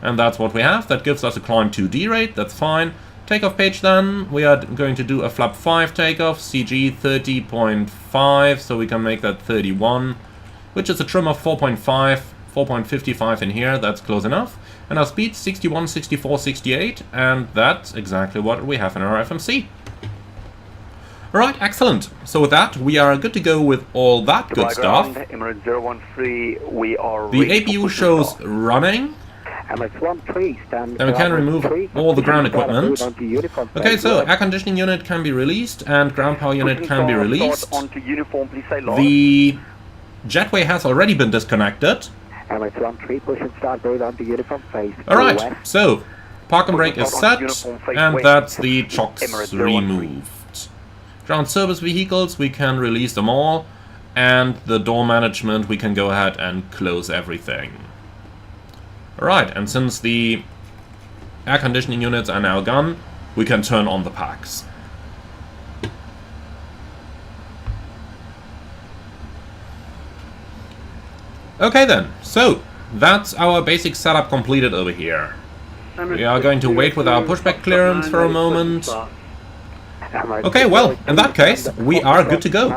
And that's what we have. That gives us a climb 2D rate. That's fine. Takeoff page then. We are going to do a flap 5 takeoff. CG 30.5. So we can make that 31. Which is a trim of 4.5. 4.55 in here. That's close enough. And our speed 61, 64, 68. And that's exactly what we have in our FMC. Alright, excellent. So with that, we are good to go with all that good stuff. Emirates 013, we are the APU shows running. Emirates 13, stand. Then we can remove all the ground equipment. Okay, so air conditioning unit can be released and ground power unit can be released. The jetway has already been disconnected. Emirates 13, push and start brake onto uniform phase. Alright, so park and brake is set, and that's the chocks removed. Ground service vehicles, we can release them all, and the door management, we can go ahead and close everything. Alright, and since the air conditioning units are now gone, we can turn on the packs. Okay then, so that's our basic setup completed over here. We are going to wait with our pushback clearance for a moment. Okay, well, in that case, we are good to go.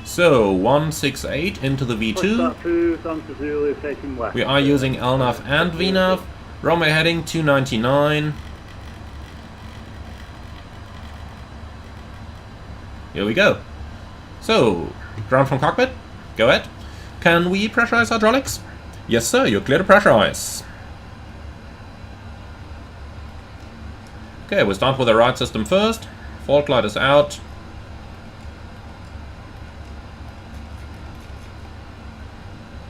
So, 168 into the V2. We are using LNAV and VNAV. Runway heading 299. Here we go. So, ground from cockpit. Go ahead. Can we pressurize hydraulics? Yes, sir, you're clear to pressurize. Okay, we'll start with the right system first. Fault light is out.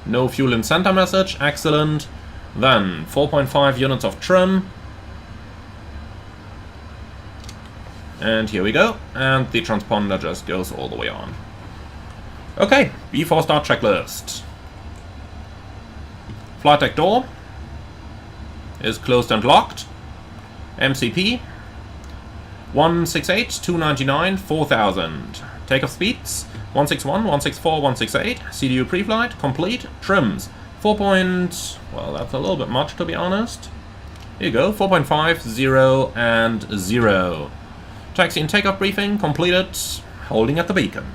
No fuel in center message, excellent. Then 4.5 units of trim. And here we go. And the transponder just goes all the way on. Okay, before start checklist. Flight deck door is closed and locked. MCP 168, 299, 4000. Takeoff speeds 161, 164, 168. CDU pre-flight complete. Trims 4. Well, that's a little bit much to be honest. Here you go, 4.5, 0 and 0. Taxi and takeoff briefing completed. Holding at the beacon.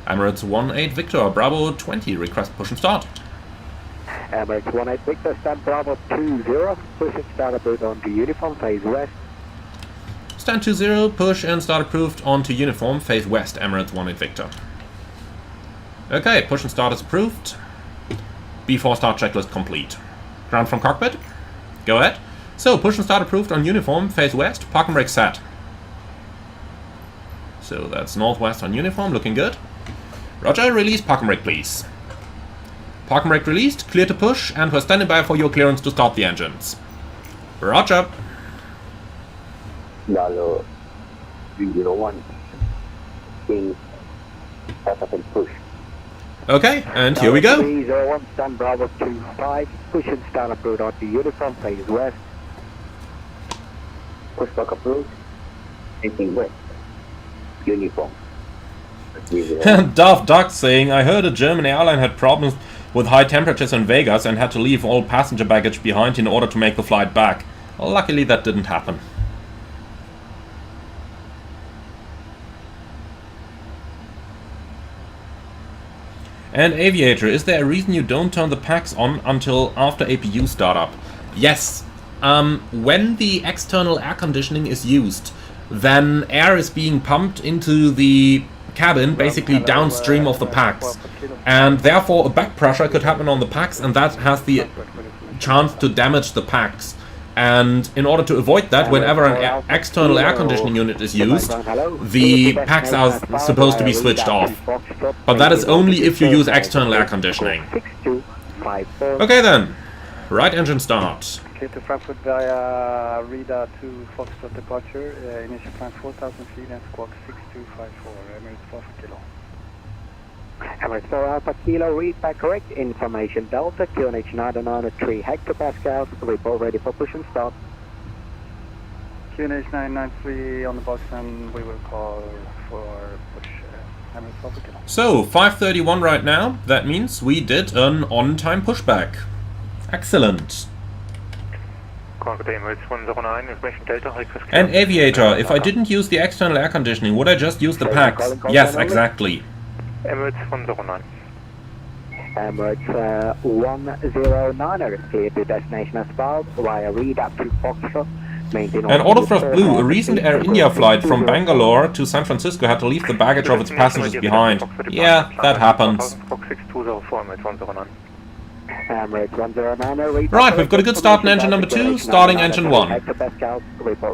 Emirates 18 Victor Bravo 20 request push and start. Emirates 18 Victor, stand Bravo 20, push and start approved onto uniform, phase west. Stand 20, push and start approved onto uniform, phase west, Emirates 18 Victor. Okay, push and start is approved. Before start checklist complete. Ground from cockpit, go ahead. So, push and start approved on uniform, phase west, park and brake set. So that's northwest on uniform, looking good. Roger, release park and brake please. Park and brake released, clear to push, and we're standing by for your clearance to start the engines. Roger. Lalo 301. King, start and push. Okay, and here we go. 301, stand Bravo 25, push and start approved onto uniform, phase west. Pushback approved, facing west, uniform. Daft Duck saying, I heard a German airline had problems with high temperatures in Vegas and had to leave all passenger baggage behind in order to make the flight back. Well, luckily that didn't happen. And Aviator, is there a reason you don't turn the packs on until after APU startup? Yes. When the external air conditioning is used, then air is being pumped into the cabin, basically downstream of the packs. And therefore a back pressure could happen on the packs, and that has the chance to damage the packs. And in order to avoid that, whenever an external air conditioning unit is used, the packs are supposed to be switched off. But that is only if you use external air conditioning. Okay then, right engine start. Clear to Frankfurt via radar to Foxtrot departure, initial climb 4,000 feet and squawk 6254, Emirates 4 for kilo. Emirates 4 Alpha Kilo, read back correct information Delta, QNH 993 hectopascals, report ready for push and start. QNH 993 on the box and we will call for push, Emirates 4 for kilo. So, 5:31 right now, that means we did an on-time pushback. Excellent. And Aviator, if I didn't use the external air conditioning, would I just use the packs? Yes, exactly. Emirates 109. Emirates 109 is cleared to destination as filed via read up to Foxtrot. And Autothrust Blue, a recent Air India flight from Bangalore to San Francisco had to leave the baggage of its passengers behind. Yeah, that happens. Right, we've got a good start in engine number 2, starting engine 1.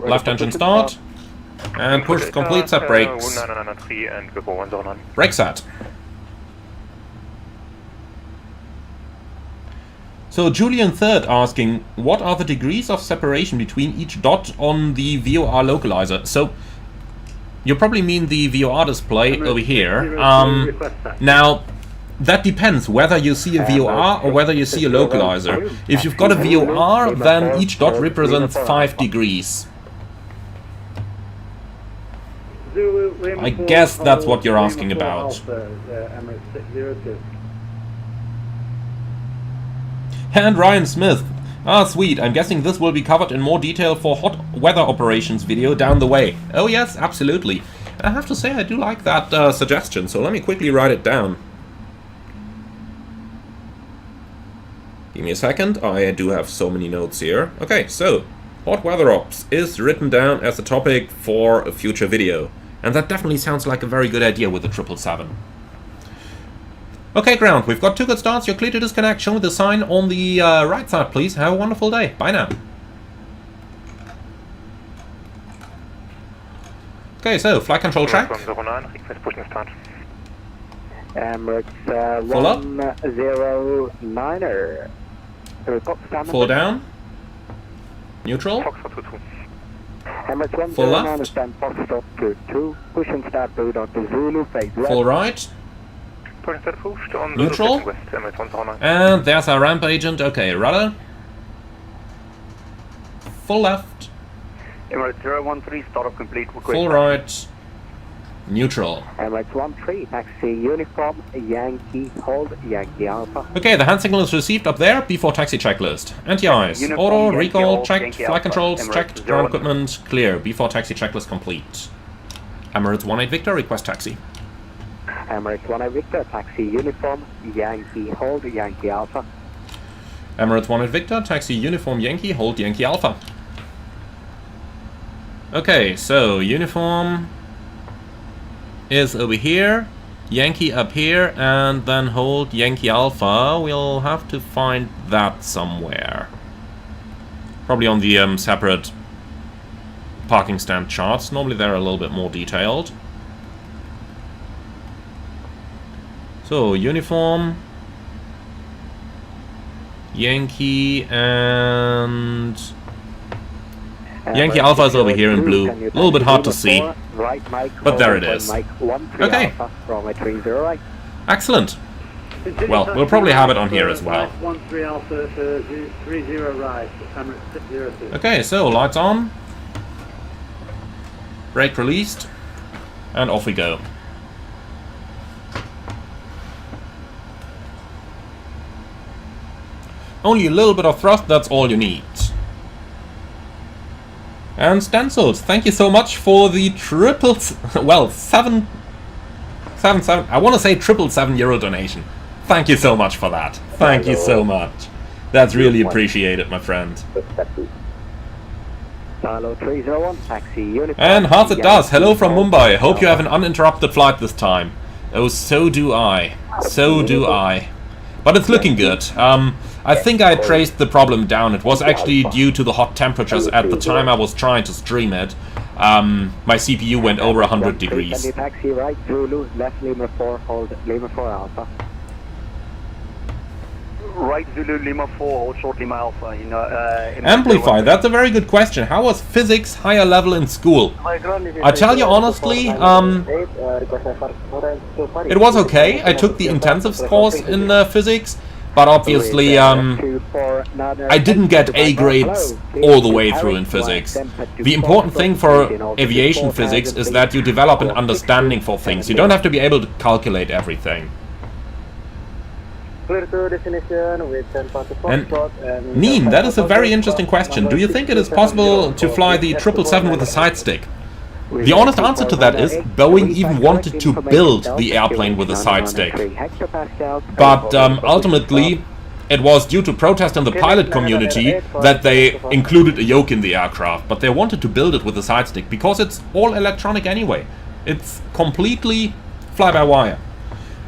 Left engine start. And push complete set brakes. Brake set. So Julian Third asking, what are the degrees of separation between each dot on the VOR localizer? So you probably mean the VOR display over here. Now that depends whether you see a VOR or whether you see a localizer. If you've got a VOR, then each dot represents 5 degrees. I guess that's what you're asking about. And Ryan Smith. Ah, sweet. I'm guessing this will be covered in more detail for hot weather operations video down the way. Oh yes, absolutely. I have to say I do like that suggestion, so let me quickly write it down. Give me a second, I do have so many notes here. Okay, so, hot weather ops is written down as a topic for a future video. And that definitely sounds like a very good idea with the 777. Okay, ground, we've got 2 good starts, you're clear to disconnect. Show me the sign on the right side, please. Have a wonderful day. Bye now. Okay, so, flight control track. Emirates Full up. 109er. Full down. Neutral. Emirates Full 109 left. stand Foxtrot to 2. Push and start build on to Zulu, phase left. Full right. Neutral. And there's our ramp agent. Okay, rudder. Full left. Emirates 013, startup complete. Full right. Neutral. Emirates 13, taxi uniform, Yankee, hold, Yankee Alpha. Okay, the hand signal is received up there. Before taxi checklist. Anti-ice. Auto, recall, checked. Flight controls, checked. Ground equipment, clear. Before taxi checklist complete. Emirates 18 Victor, request taxi. Emirates 18 Victor, taxi uniform, Yankee, hold, Yankee Alpha. Emirates 18 Victor, taxi uniform, Yankee, hold, Yankee Alpha. Okay, so uniform is over here, Yankee up here, and then hold Yankee Alpha. We'll have to find that somewhere. Probably on the separate parking stand charts. Normally they're a little bit more detailed. So, uniform, Yankee, and Yankee Alpha is over here in blue. A little bit hard to see, but there it is. Okay. Excellent. Well, we'll probably have it on here as well. Okay, so lights on, brake released, and off we go. Only a little bit of thrust, that's all you need. And stencils, thank you so much for the seven, I want to say €777 donation. Thank you so much for that. Thank you so much. That's really appreciated, my friend. Hello 301, taxi uniform. And half it does. Hello from Mumbai. Hope you have an uninterrupted flight this time. Oh, so do I. So do I. But it's looking good. I think I traced the problem down. It was actually due to the hot temperatures at the time I was trying to stream it. My CPU went over 100 degrees. Can you taxi right, Zulu, left Lima 4, hold Lima 4 Alpha. Right Zulu Lima 4, hold short Lima Alpha. Amplify, that's a very good question. How was physics higher level in school? I tell you honestly, it was okay. I took the intensives course in physics, but obviously I didn't get A grades all the way through in physics. The important thing for aviation physics is that you develop an understanding for things. You don't have to be able to calculate everything. Clear to destination with 10 And Neem, that is a very interesting question. Do you think it is possible to fly the 777 with a side stick? The honest answer to that is Boeing even wanted to build the airplane with a side stick. But ultimately, it was due to protest in the pilot community that they included a yoke in the aircraft. But they wanted to build it with a side stick because it's all electronic anyway. It's completely fly-by-wire.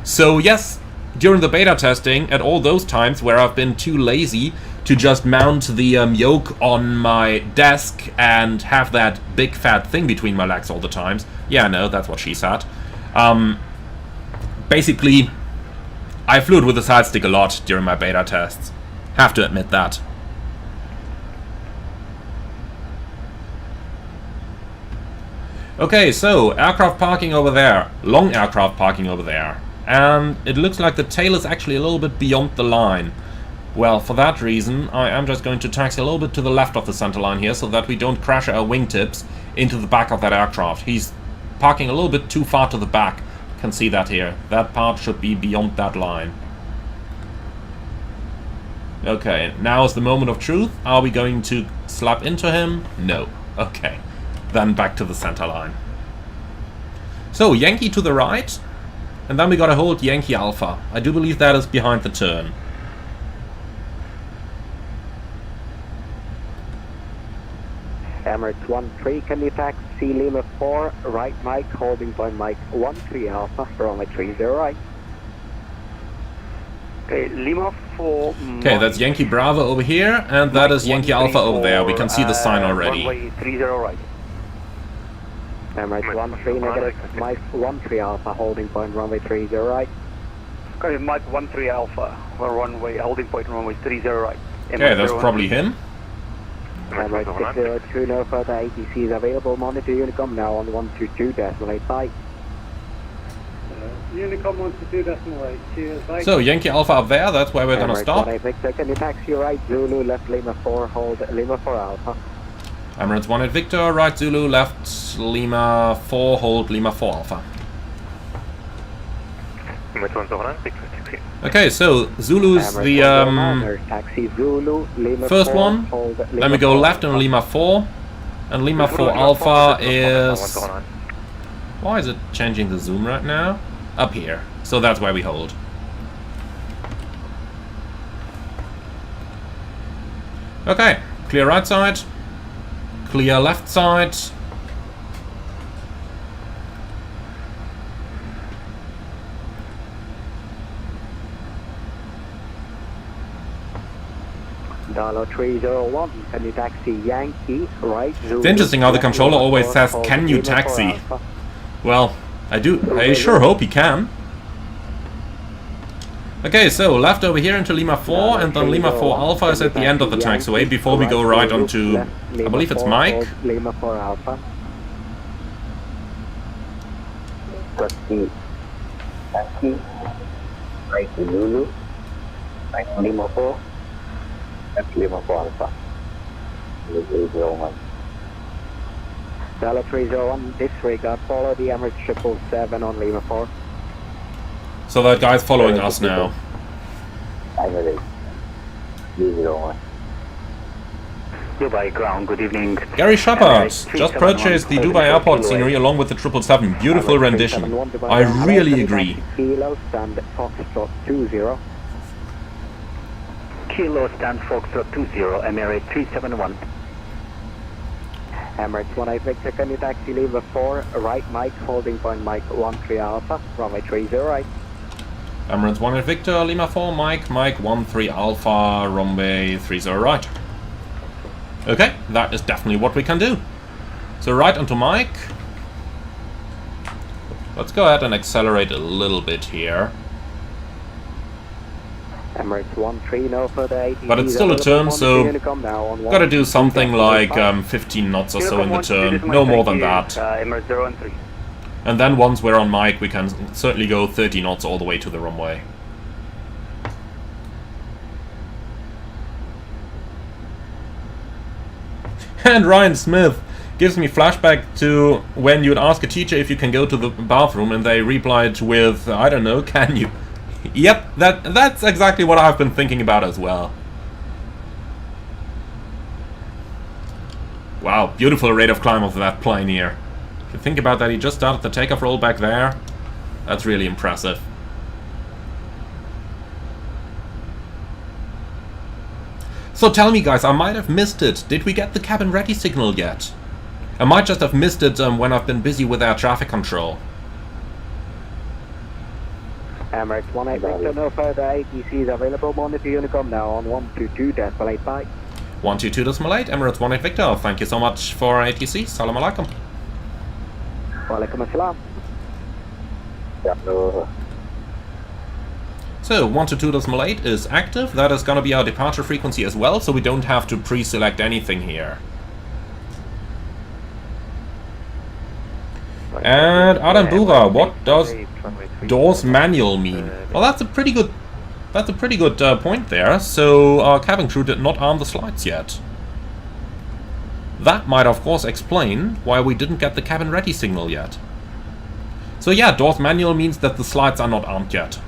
So yes, during the beta testing, at all those times where I've been too lazy to just mount the yoke on my desk and have that big fat thing between my legs all the times. Yeah, no, that's what she said. Basically, I flew it with the side stick a lot during my beta tests. Have to admit that. Okay, so aircraft parking over there. Long aircraft parking over there. And it looks like the tail is actually a little bit beyond the line. Well, for that reason, I am just going to taxi a little bit to the left of the center line here so that we don't crash our wingtips into the back of that aircraft. He's parking a little bit too far to the back. You can see that here. That part should be beyond that line. Okay, now is the moment of truth. Are we going to slap into him? No. Okay. Then back to the center line. So, Yankee to the right. And then we gotta hold Yankee Alpha. I do believe that is behind the turn. Emirates 1-3, can you taxi Lima 4, right Mike, holding point Mike 1-3 Alpha, runway 30 right. Okay, Lima 4... Okay, that's Yankee Bravo over here, and that is Yankee Alpha over there. We can see the sign already. Runway 30 right. Emirates 1-3, negative, Mike 1-3 Alpha, holding point runway 30 right. Okay, Mike 1-3 Alpha, runway, holding point runway 30 right. Okay, that's probably him. Emirates 602, no further ATCs available, monitor Unicom now on 122.85. Unicom 122.8, cheers, bye. So, Yankee Alpha up there, that's where we're gonna stop. Victor, can you taxi right, Zulu, left Lima 4, hold Lima 4 Alpha. Emirates 1 at Victor, right Zulu, left Lima 4, hold Lima 4 Alpha. Okay, so Zulu's the first one. Then we go left on Lima 4, and Lima 4 Alpha is... Why is it changing the zoom right now? Up here. So that's where we hold. Okay, clear right side. Clear left side. $301, can you taxi Yankee, right? It's interesting how the controller always says, "Can you taxi?" Well, I sure hope he can. Okay, so left over here into Lima 4, and then Lima 4 Alpha is at the end of the taxiway before we go right onto, I believe it's Mike. Lima 4 Alpha. Taxi, right to Lulu, right to Lima 4, that's Lima 4 Alpha. 301. Dollar 301, disregard, follow the Emirates 777 on Lima 4. So that guy's following us now. Emirates 301. Dubai ground, good evening. Gary Shepard just purchased the Dubai airport scenery along with the 777. Beautiful rendition. I really agree. Kilo stand Foxtrot 20. Kilo stand Foxtrot 20, Emirates 371. Emirates 18 Victor, can you taxi lever 4, right Mike, holding point Mike 13 Alpha, runway 30 right. Emirates 18 Victor, Lima 4, Mike 13 Alpha, runway 30 right. Okay, that is definitely what we can do. So right onto Mike. Let's go ahead and accelerate a little bit here. Emirates 13, no further ATC. But it's still a turn, so gotta do something like 15 knots or so in the turn, no more than that. Emirates 013. And then once we're on Mike, we can certainly go 30 knots all the way to the runway. And Ryan Smith gives me flashback to when you'd ask a teacher if you can go to the bathroom and they replied with, I don't know, can you? Yep, that's exactly what I've been thinking about as well. Wow, beautiful rate of climb of that plane here. If you think about that, he just started the takeoff roll back there. That's really impressive. So tell me guys, I might have missed it. Did we get the cabin ready signal yet? I might just have missed it when I've been busy with our traffic control. Emirates 18 Victor, no further ATCs available. Monitor Unicom now on 122.85. 122.8, Emirates 18 Victor. Thank you so much for ATC. Salam alaikum. Walaikum assalam. So 122.8 is active. That is going to be our departure frequency as well, so we don't have to pre-select anything here. And Adam Bura, what does doors manual mean? Well, that's a pretty good point there. So our cabin crew did not arm the slides yet. That might of course explain why we didn't get the cabin ready signal yet. So yeah, doors manual means that the slides are not armed yet.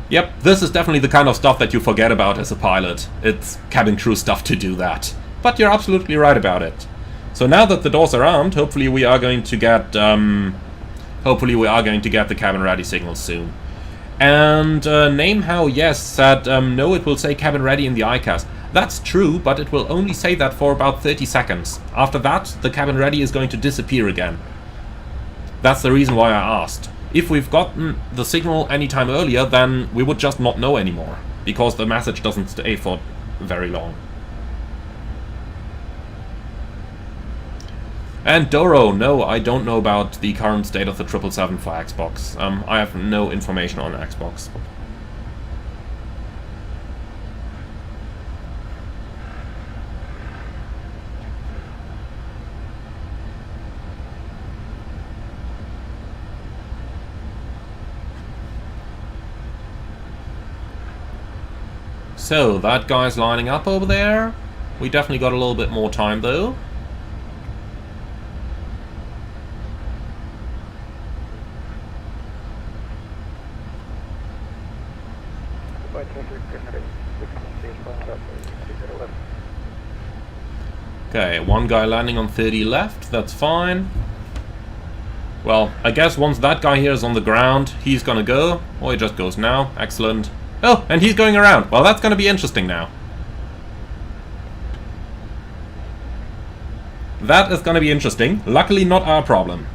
Yep, this is definitely the kind of stuff that you forget about as a pilot. It's cabin crew stuff to do that. But you're absolutely right about it. So now that the doors are armed, hopefully we are going to get the cabin ready signal soon. And Namehow, yes, said no, it will say cabin ready in the iCast. That's true, but it will only say that for about 30 seconds. After that, the cabin ready is going to disappear again. That's the reason why I asked. If we've gotten the signal anytime earlier, then we would just not know anymore, because the message doesn't stay for very long. And Doro, no, I don't know about the current state of the 777 for Xbox. I have no information on Xbox. So, that guy's lining up over there. We definitely got a little bit more time though. Okay, one guy landing on 30 left, that's fine. Well, I guess once that guy here is on the ground, he's gonna go. Or he just goes now, excellent. Oh, and he's going around. Well, that's gonna be interesting now. That is gonna be interesting. Luckily not our problem.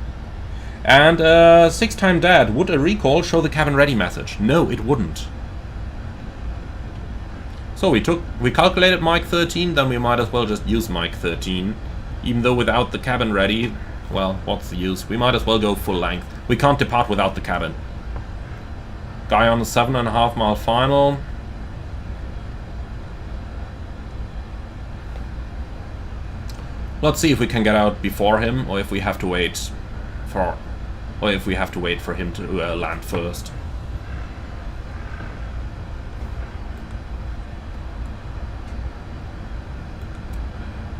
And 6-time dad, would a recall show the cabin ready message? No, it wouldn't. So we calculated Mike 13, then we might as well just use Mike 13. Even though without the cabin ready, well, what's the use? We might as well go full length. We can't depart without the cabin. Guy on the 7.5 mile final. Let's see if we can get out before him, or if we have to wait for him to land first.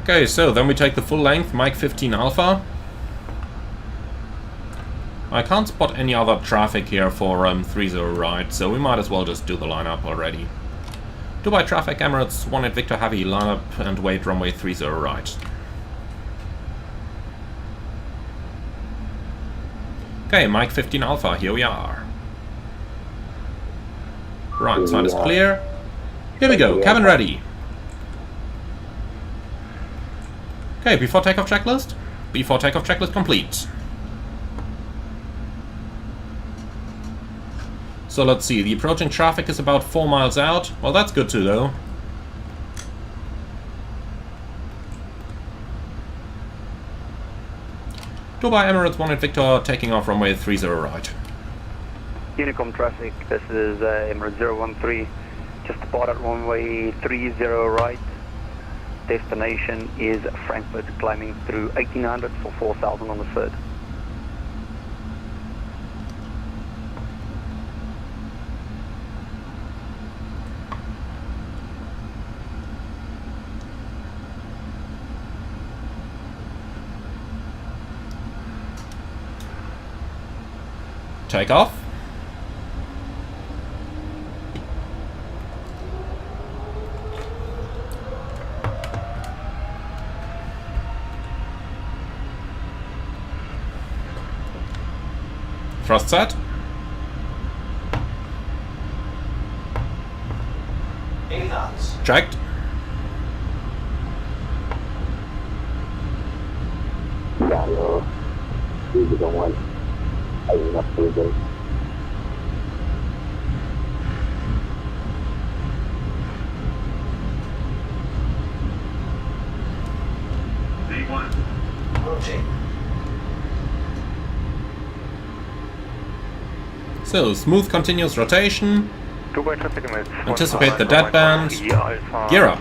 Okay, so then we take the full length, Mike 15 Alpha. I can't spot any other traffic here for 30 right, so we might as well just do the lineup already. Dubai traffic, Emirates 18 Victor Heavy, lineup and wait runway 30 right. Okay, Mike 15 Alpha, here we are. Right side is clear. Here we go, cabin ready. Okay, before takeoff checklist. Before takeoff checklist complete. So let's see, the approaching traffic is about 4 miles out. Well, that's good too, though. Dubai Emirates 1 Victor, taking off runway 30 right. Honeycomb traffic, this is Emirates 013, just departed runway 30 right. Destination is Frankfurt, climbing through 1800 for 4000 on the third. Takeoff. Thrust set. Checked. So, smooth continuous rotation. Anticipate the deadband. Gear up.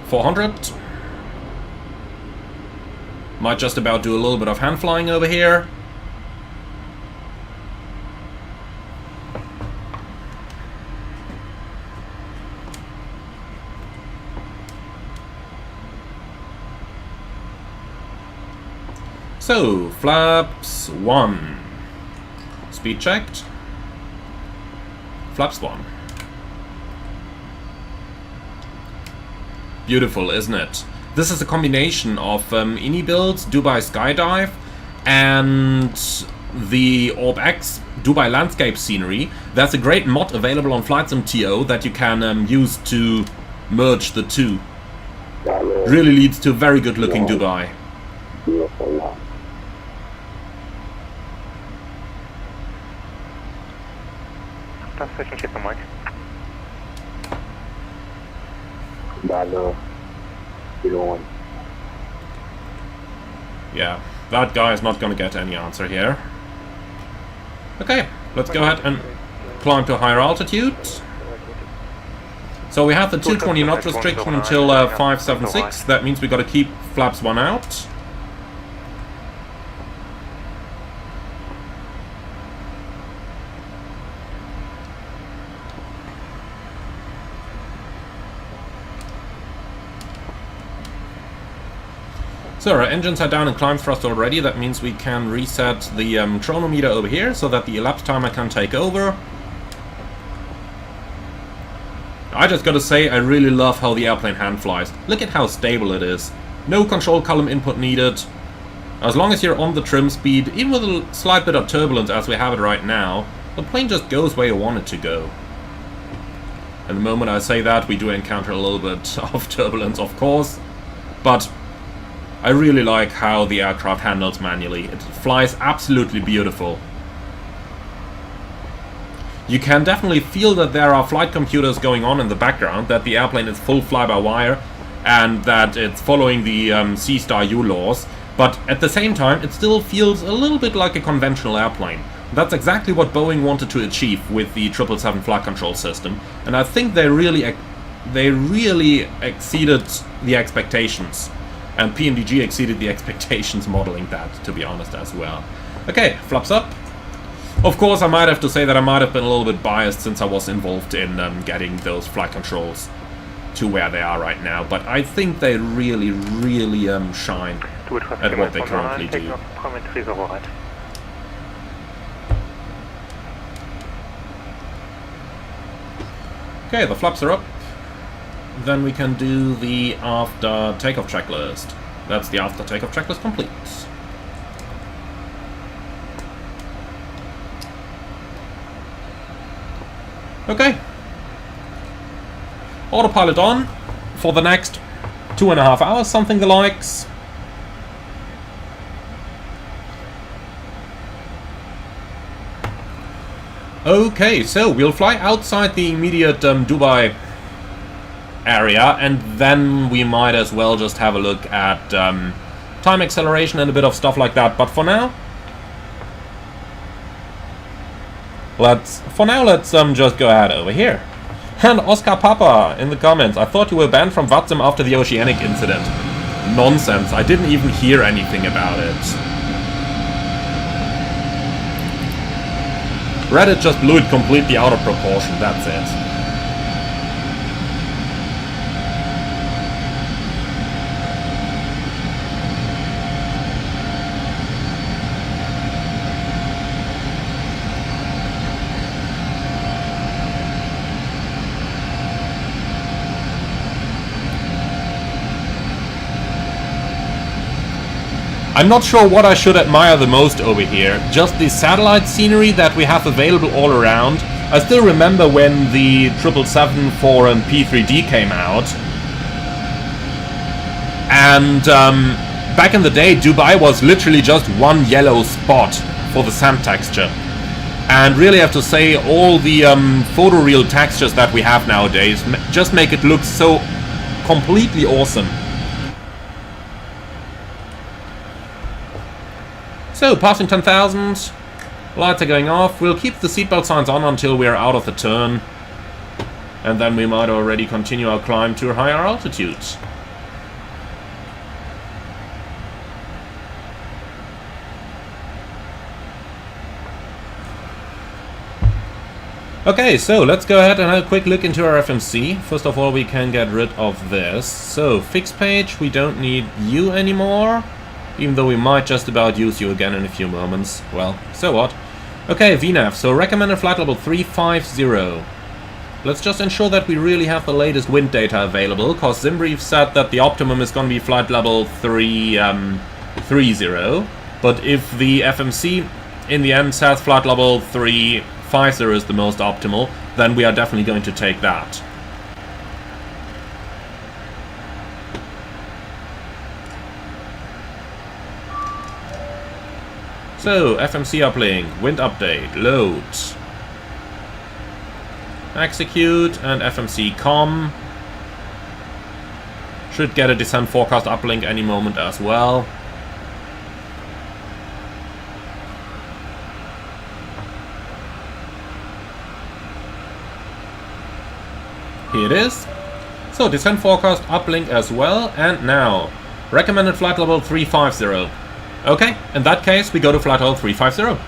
400. Might just about do a little bit of hand flying over here. So, flaps 1. Speed checked. Flaps 1. Beautiful, isn't it? This is a combination of INI builds, Dubai Skydive, and the Orb X Dubai landscape scenery. There's a great mod available on Flight Sim TO that you can use to merge the two. Really leads to a very good looking Dubai. Yeah, that guy is not going to get any answer here. Okay, let's go ahead and climb to a higher altitude. So we have the 220 knot restriction until 576. That means we got to keep flaps 1 out. So our engines are down in climb thrust already. That means we can reset the chronometer over here so that the elapsed timer can take over. I just gotta say, I really love how the airplane hand flies. Look at how stable it is. No control column input needed. As long as you're on the trim speed, even with a slight bit of turbulence as we have it right now, the plane just goes where you want it to go. And the moment I say that, we do encounter a little bit of turbulence, of course. But I really like how the aircraft handles manually. It flies absolutely beautiful. You can definitely feel that there are flight computers going on in the background, that the airplane is full fly-by-wire, and that it's following the C-Star U laws. But at the same time, it still feels a little bit like a conventional airplane. That's exactly what Boeing wanted to achieve with the 777 flight control system, and I think they really exceeded the expectations. And PMDG exceeded the expectations modeling that, to be honest, as well. Okay, flaps up. Of course, I might have to say that I might have been a little bit biased since I was involved in getting those flight controls to where they are right now. But I think they really, really shine at what they currently do. Okay, the flaps are up. Then we can do the after takeoff checklist. That's the after takeoff checklist complete. Okay. Autopilot on for the next 2.5 hours, something the likes. Okay, so we'll fly outside the immediate Dubai area, and then we might as well just have a look at time acceleration and a bit of stuff like that. But for now, let's just go ahead over here. And Oscar Papa in the comments, I thought you were banned from VATSIM after the Oceanic incident. Nonsense, I didn't even hear anything about it. Reddit just blew it completely out of proportion, that's it. I'm not sure what I should admire the most over here. Just the satellite scenery that we have available all around. I still remember when the 777 for P3D came out. And back in the day, Dubai was literally just one yellow spot for the sand texture. And really have to say, all the photoreal textures that we have nowadays just make it look so completely awesome. So, passing 10,000, lights are going off. We'll keep the seatbelt signs on until we're out of the turn. And then we might already continue our climb to higher altitudes. Okay, so let's go ahead and have a quick look into our FMC. First of all, we can get rid of this. So, fixed page, we don't need you anymore. Even though we might just about use you again in a few moments. Well, so what? Okay, VNAV, so recommended flight level 350. Let's just ensure that we really have the latest wind data available, because Zimbrief said that the optimum is going to be flight level 330. But if the FMC in the end says flight level 350 is the most optimal, then we are definitely going to take that. So, FMC uplink, wind update, load, execute, and FMC com. Should get a descent forecast uplink any moment as well. Here it is. So, descent forecast uplink as well, and now, recommended flight level 350. Okay, in that case, we go to flight level 350.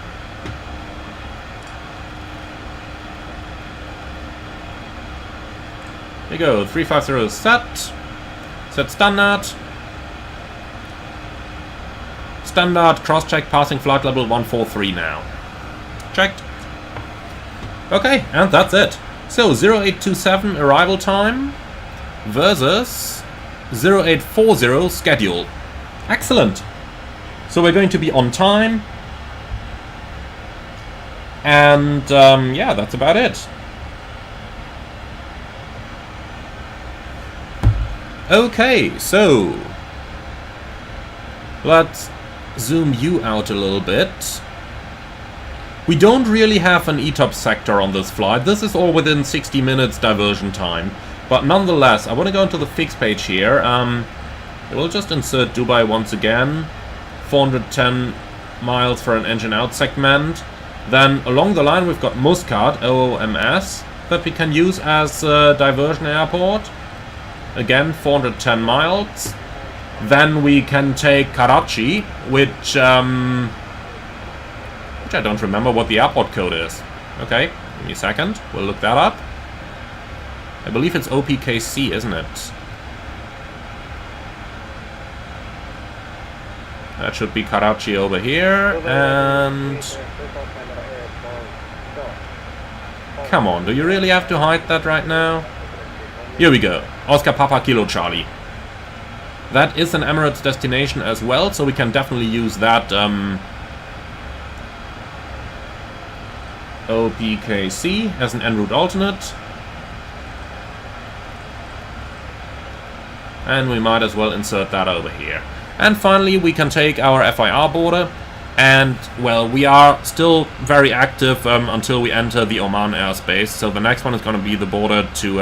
There you go, 350 is set. Set standard. Standard cross-check passing flight level 143 now. Checked. Okay, and that's it. So, 0827 arrival time versus 0840 schedule. Excellent. So we're going to be on time, and yeah, that's about it. Okay, so let's zoom you out a little bit. We don't really have an ETOP sector on this flight. This is all within 60 minutes diversion time, but nonetheless, I want to go into the fixed page here. We'll just insert Dubai once again. 410 miles for an engine out segment. Then along the line we've got Muscat, OOMS, that we can use as a diversion airport. Again, 410 miles. Then we can take Karachi, which I don't remember what the airport code is. Okay, give me a second, we'll look that up. I believe it's OPKC, isn't it? That should be Karachi over here, and... Come on, do you really have to hide that right now? Here we go. Oscar Papa Kilo Charlie. That is an Emirates destination as well, so we can definitely use that OPKC as an en route alternate. And we might as well insert that over here. And finally, we can take our FIR border. And, well, we are still very active until we enter the Oman airspace. So the next one is going to be the border to...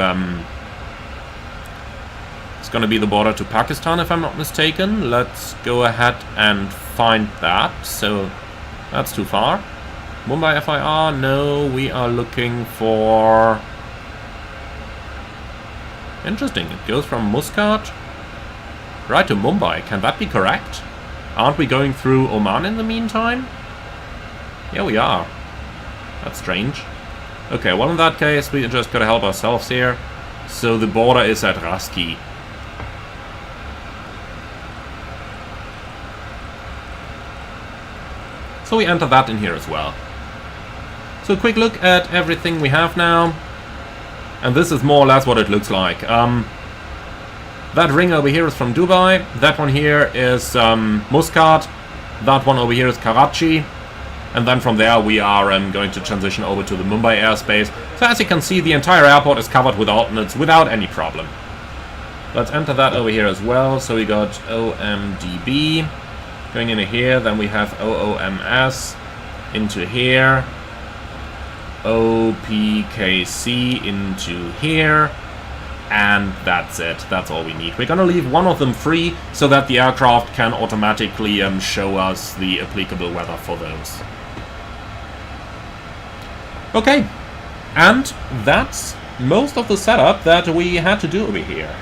it's going to be the border to Pakistan, if I'm not mistaken. Let's go ahead and find that. So, that's too far. Mumbai FIR? No, we are looking for... Interesting, it goes from Muscat right to Mumbai. Can that be correct? Aren't we going through Oman in the meantime? Yeah, we are. That's strange. Okay, well in that case, we just gotta help ourselves here. So the border is at Raski. So we enter that in here as well. So a quick look at everything we have now. And this is more or less what it looks like. That ring over here is from Dubai. That one here is Muscat. That one over here is Karachi. And then from there we are going to transition over to the Mumbai airspace. So as you can see, the entire airport is covered with alternates without any problem. Let's enter that over here as well. So we got OMDB going into here. Then we have OOMS into here. OPKC into here. And that's it. That's all we need. We're gonna leave one of them free so that the aircraft can automatically show us the applicable weather for those. Okay, and that's most of the setup that we had to do over here.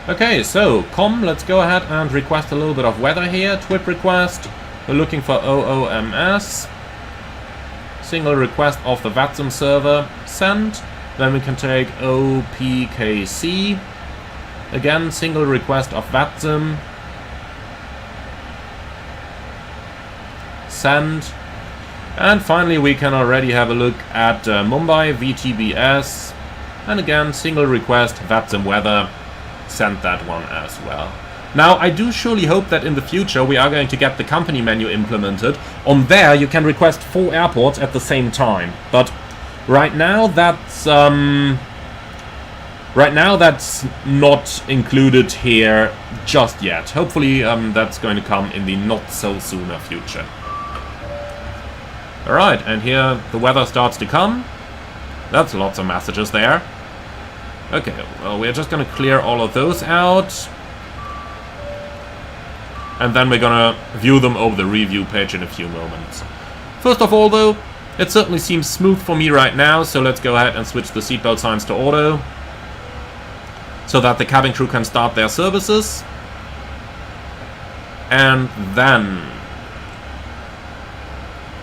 Okay, so let's go ahead and request a little bit of weather here. TWIP request. We're looking for OOMS. Single request of the VATSIM server. Send. Then we can take OPKC. Again, single request of VATSIM. Send. And finally we can already have a look at Mumbai, VTBS. And again, single request, VATSIM weather. Send that one as well. Now, I do surely hope that in the future we are going to get the company menu implemented. On there, you can request 4 airports at the same time. But right now, that's not included here just yet. Hopefully, that's going to come in the not so sooner future. All right, and here the weather starts to come. That's lots of messages there. Okay, well, we're just going to clear all of those out. And then we're gonna view them over the review page in a few moments. First of all though, it certainly seems smooth for me right now, so let's go ahead and switch the seatbelt signs to auto. So that the cabin crew can start their services. And then...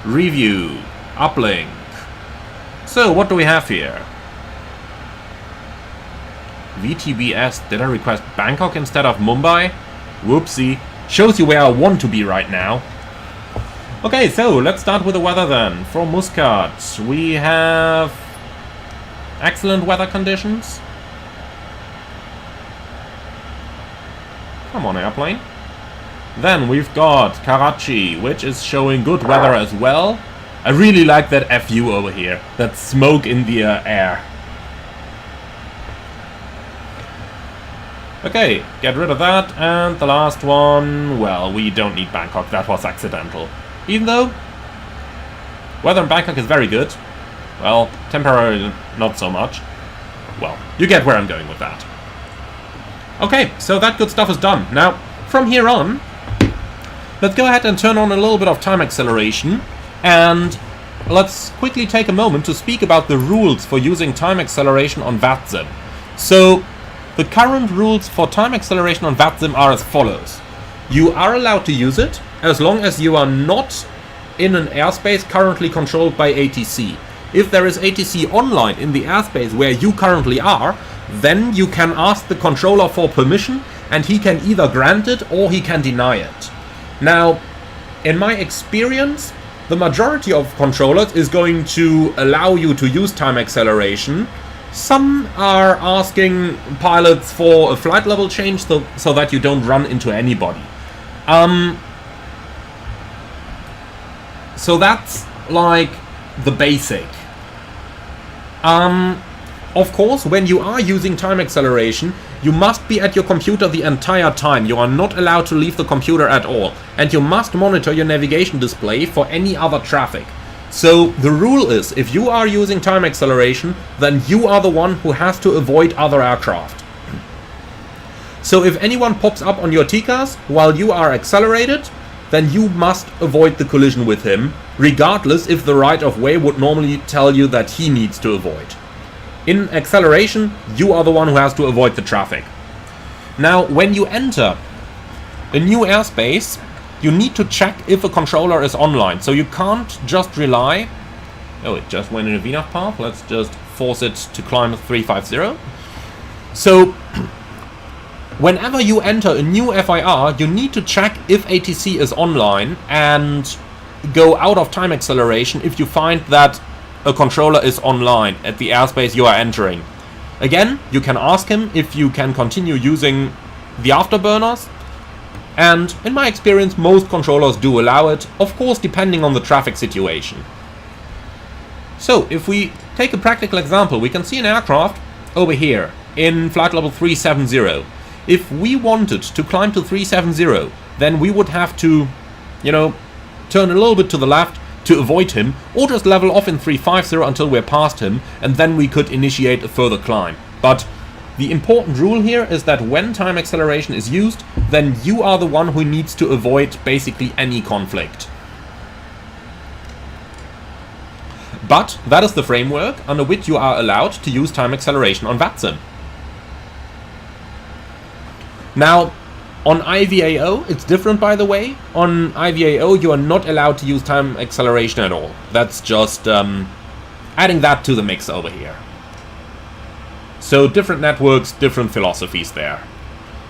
review. Uplink. So, what do we have here? VTBS, did I request Bangkok instead of Mumbai? Whoopsie. Shows you where I want to be right now. Okay, so let's start with the weather then. From Muscat, we have excellent weather conditions. Come on, airplane. Then we've got Karachi, which is showing good weather as well. I really like that FU over here. That smoke in the air. Okay, get rid of that, and the last one, well, we don't need Bangkok, that was accidental. Even though, weather in Bangkok is very good. Well, temporarily not so much. Well, you get where I'm going with that. Okay, so that good stuff is done. Now, from here on, let's go ahead and turn on a little bit of time acceleration, and let's quickly take a moment to speak about the rules for using time acceleration on VATSIM. So, the current rules for time acceleration on VATSIM are as follows. You are allowed to use it as long as you are not in an airspace currently controlled by ATC. If there is ATC online in the airspace where you currently are, then you can ask the controller for permission and he can either grant it or he can deny it. Now, in my experience, the majority of controllers is going to allow you to use time acceleration. Some are asking pilots for a flight level change so that you don't run into anybody. So that's like the basic. Of course, when you are using time acceleration, you must be at your computer the entire time. You are not allowed to leave the computer at all. And you must monitor your navigation display for any other traffic. So the rule is, if you are using time acceleration, then you are the one who has to avoid other aircraft. So if anyone pops up on your TCAS while you are accelerated, then you must avoid the collision with him, regardless if the right of way would normally tell you that he needs to avoid. In acceleration, you are the one who has to avoid the traffic. Now, when you enter a new airspace, you need to check if a controller is online. So you can't just rely... Oh, it just went in a VNAV path. Let's just force it to climb 350. So, whenever you enter a new FIR, you need to check if ATC is online and go out of time acceleration if you find that a controller is online at the airspace you are entering. Again, you can ask him if you can continue using the afterburners, and in my experience most controllers do allow it, of course depending on the traffic situation. So if we take a practical example, we can see an aircraft over here in flight level 370. If we wanted to climb to 370, then we would have to, turn a little bit to the left to avoid him, or just level off in 350 until we're past him, and then we could initiate a further climb. But the important rule here is that when time acceleration is used, then you are the one who needs to avoid basically any conflict. But that is the framework under which you are allowed to use time acceleration on VATSIM. Now, on IVAO, it's different, by the way. On IVAO, you are not allowed to use time acceleration at all. That's just adding that to the mix over here. So different networks, different philosophies there.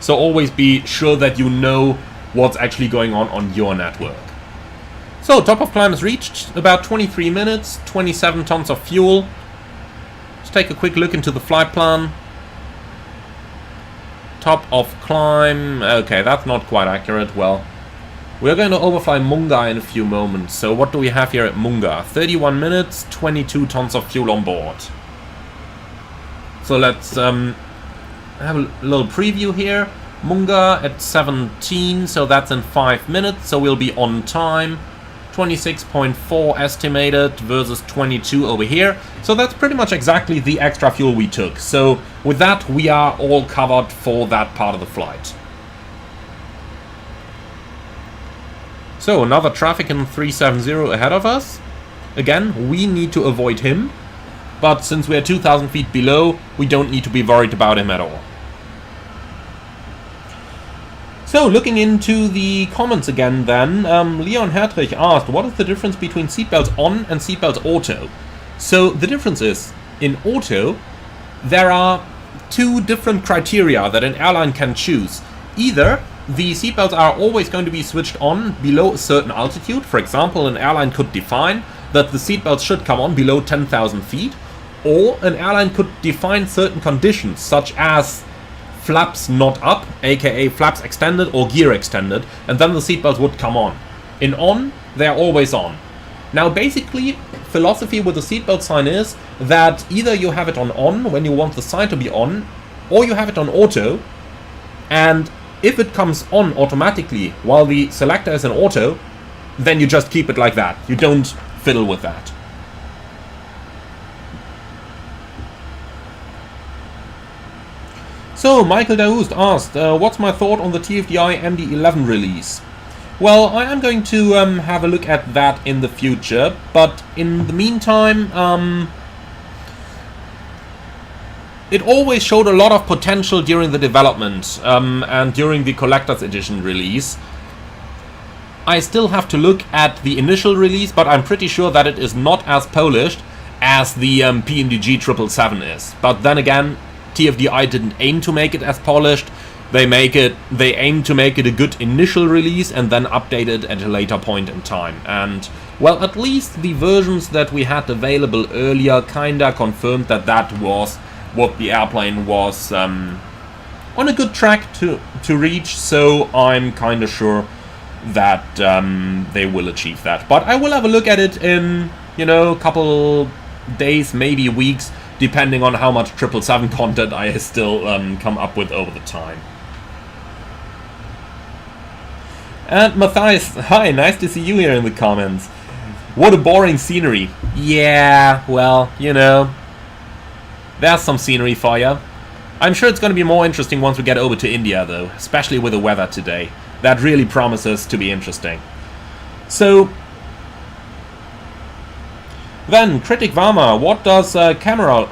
So always be sure that you know what's actually going on your network. So top of climb is reached, about 23 minutes, 27 tons of fuel. Let's take a quick look into the flight plan. Top of climb, okay, that's not quite accurate. Well, we're going to overfly Mumbai in a few moments. So what do we have here at Mumbai? 31 minutes, 22 tons of fuel on board. So let's have a little preview here. Mumbai at 17, so that's in 5 minutes, so we'll be on time. 26.4 estimated versus 22 over here. So that's pretty much exactly the extra fuel we took. So with that, we are all covered for that part of the flight. So another traffic in 370 ahead of us. Again, we need to avoid him. But since we're 2,000 feet below, we don't need to be worried about him at all. So, looking into the comments again then, Leon Hertrich asked, what is the difference between seatbelts on and seatbelts auto? So, the difference is, in auto, there are two different criteria that an airline can choose. Either the seatbelts are always going to be switched on below a certain altitude. For example, an airline could define that the seatbelts should come on below 10,000 feet. Or an airline could define certain conditions, such as flaps not up, aka flaps extended or gear extended, and then the seatbelts would come on. In on, they are always on. Now basically, philosophy with the seatbelt sign is that either you have it on when you want the sign to be on, or you have it on auto, and if it comes on automatically while the selector is in auto, then you just keep it like that. You don't fiddle with that. So, Michael Daoust asked, what's my thought on the TFDI MD-11 release? Well, I am going to have a look at that in the future, but in the meantime, it always showed a lot of potential during the development and during the Collector's Edition release. I still have to look at the initial release, but I'm pretty sure that it is not as polished as the PMDG 777 is. But then again, TFDI didn't aim to make it as polished. They aim to make it a good initial release and then update it at a later point in time. And Well, at least the versions that we had available earlier kinda confirmed that that was what the airplane was on a good track to reach, so I'm kinda sure that they will achieve that. But I will have a look at it in, you know, a couple days, maybe weeks, depending on how much 777 content I still come up with over the time. And Matthias, hi, nice to see you here in the comments. What a boring scenery. Yeah, well, you know, there's some scenery for you. I'm sure it's going to be more interesting once we get over to India, though, especially with the weather today. That really promises to be interesting. So, then, Critic Varma, what does camera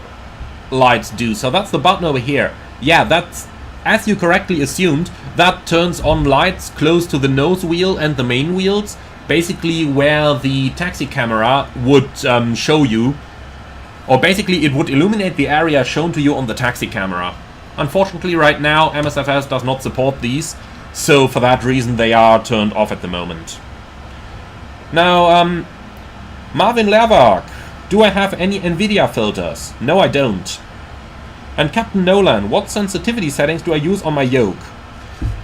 lights do? So that's the button over here. Yeah, that's, as you correctly assumed, that turns on lights close to the nose wheel and the main wheels, basically where the taxi camera would show you, or basically it would illuminate the area shown to you on the taxi camera. Unfortunately, right now, MSFS does not support these, so for that reason they are turned off at the moment. Now, Marvin Lerwag, do I have any NVIDIA filters? No, I don't. And Captain Nolan, what sensitivity settings do I use on my Yoke?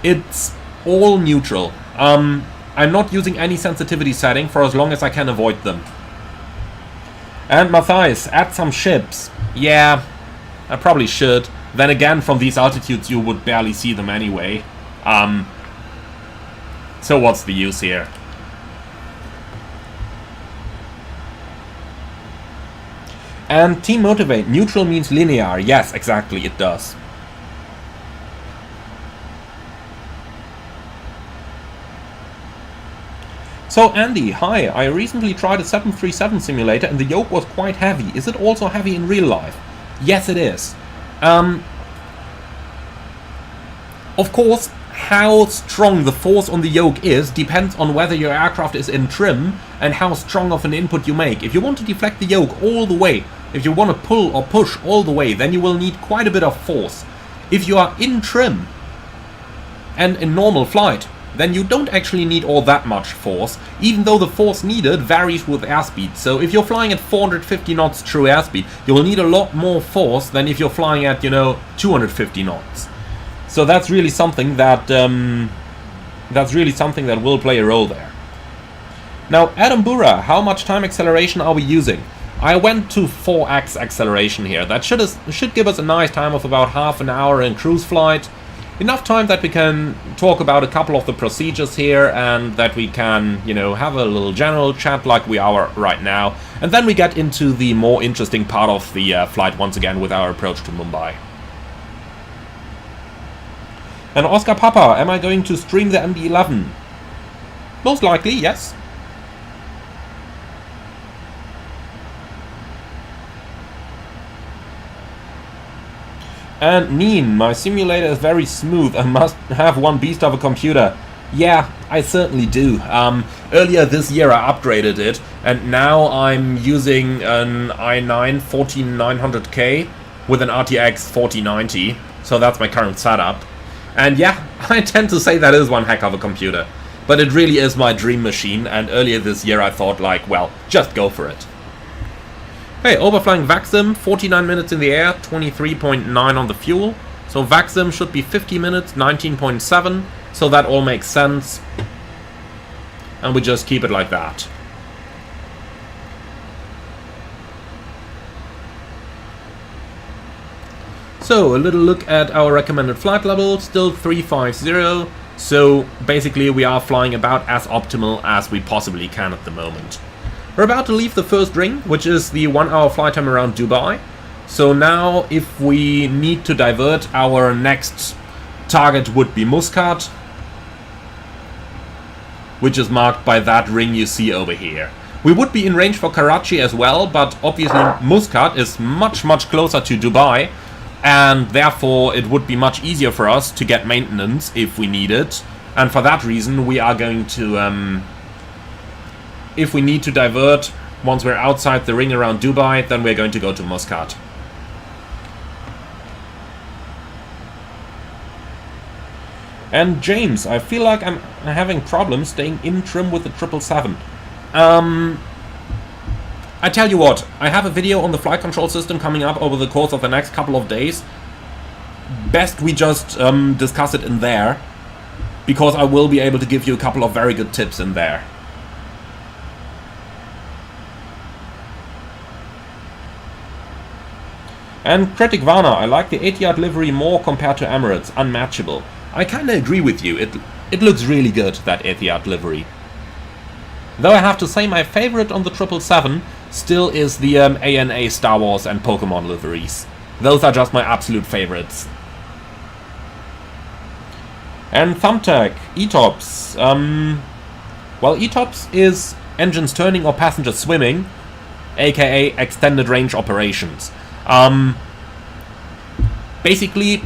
It's all neutral. I'm not using any sensitivity setting for as long as I can avoid them. And Matthias, add some ships. Yeah, I probably should. Then again, from these altitudes you would barely see them anyway. So what's the use here? And Team Motivate, neutral means linear. Yes, exactly, it does. So Andy, hi, I recently tried a 737 simulator and the Yoke was quite heavy. Is it also heavy in real life? Yes, it is. Of course, how strong the force on the Yoke is depends on whether your aircraft is in trim and how strong of an input you make. If you want to deflect the Yoke all the way, if you want to pull or push all the way, then you will need quite a bit of force. If you are in trim and in normal flight, then you don't actually need all that much force, even though the force needed varies with airspeed. So if you're flying at 450 knots true airspeed, you will need a lot more force than if you're flying at, you know, 250 knots. So that's really something that will play a role there. Now, Adam Bura, how much time acceleration are we using? I went to 4x acceleration here. That should give us a nice time of about half an hour in cruise flight. Enough time that we can talk about a couple of the procedures here and that we can, you know, have a little general chat like we are right now. And then we get into the more interesting part of the flight once again with our approach to Mumbai. And Oscar Papa, am I going to stream the MD-11? Most likely, yes. And Neen, my simulator is very smooth and must have one beast of a computer. Yeah, I certainly do. Earlier this year I upgraded it, and now I'm using an i9 14900K with an RTX 4090, so that's my current setup. And yeah, I tend to say that is one heck of a computer. But it really is my dream machine, and earlier this year I thought, like, well, just go for it. Hey, overflying Vaxim, 49 minutes in the air, 23.9 on the fuel. So Vaxim should be 50 minutes, 19.7, so that all makes sense. And we just keep it like that. So, a little look at our recommended flight level, still 350, so basically we are flying about as optimal as we possibly can at the moment. We're about to leave the first ring, which is the 1 hour flight time around Dubai. So now, if we need to divert, our next target would be Muscat, which is marked by that ring you see over here. We would be in range for Karachi as well, but obviously Muscat is much closer to Dubai, and therefore it would be much easier for us to get maintenance if we need it. And for that reason we are going to, if we need to divert once we're outside the ring around Dubai, then we're going to go to Muscat. And James, I feel like I'm having problems staying in trim with the 777. I tell you what, I have a video on the flight control system coming up over the course of the next couple of days. Best we just discuss it in there, because I will be able to give you a couple of very good tips in there. And Critic Varna, I like the Etihad livery more compared to Emirates, unmatchable. I kinda agree with you, it looks really good, that Etihad livery. Though I have to say my favorite on the 777 still is the ANA Star Wars and Pokemon liveries. Those are just my absolute favorites. And Thumbtack, ETOPS. Well, ETOPS is engines turning or passengers swimming, aka extended range operations. Basically,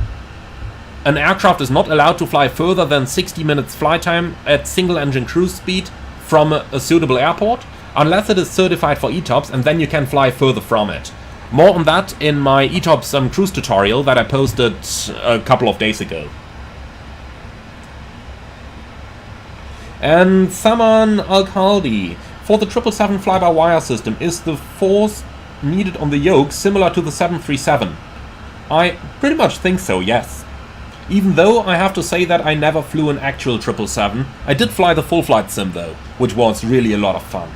an aircraft is not allowed to fly further than 60 minutes flight time at single engine cruise speed from a suitable airport, unless it is certified for ETOPS, and then you can fly further from it. More on that in my ETOPS cruise tutorial that I posted a couple of days ago. And Saman Al-Khaldi, for the 777 fly-by-wire system, is the force needed on the yoke similar to the 737? I pretty much think so, yes. Even though I have to say that I never flew an actual 777, I did fly the full flight sim though, which was really a lot of fun.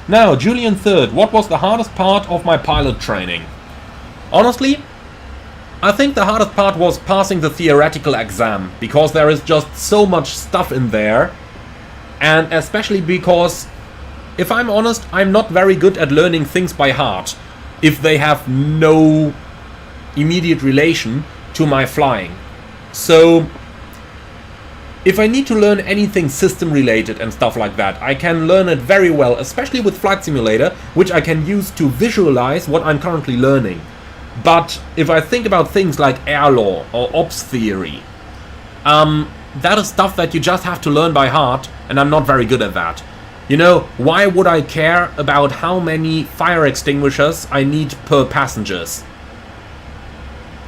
Now, Julian Third, what was the hardest part of my pilot training? Honestly, I think the hardest part was passing the theoretical exam, because there is just so much stuff in there, and especially because, if I'm honest, I'm not very good at learning things by heart, if they have no immediate relation to my flying. So, if I need to learn anything system related and stuff like that, I can learn it very well, especially with Flight Simulator, which I can use to visualize what I'm currently learning. But if I think about things like air law or ops theory, that is stuff that you just have to learn by heart, and I'm not very good at that. You know, why would I care about how many fire extinguishers I need per passengers?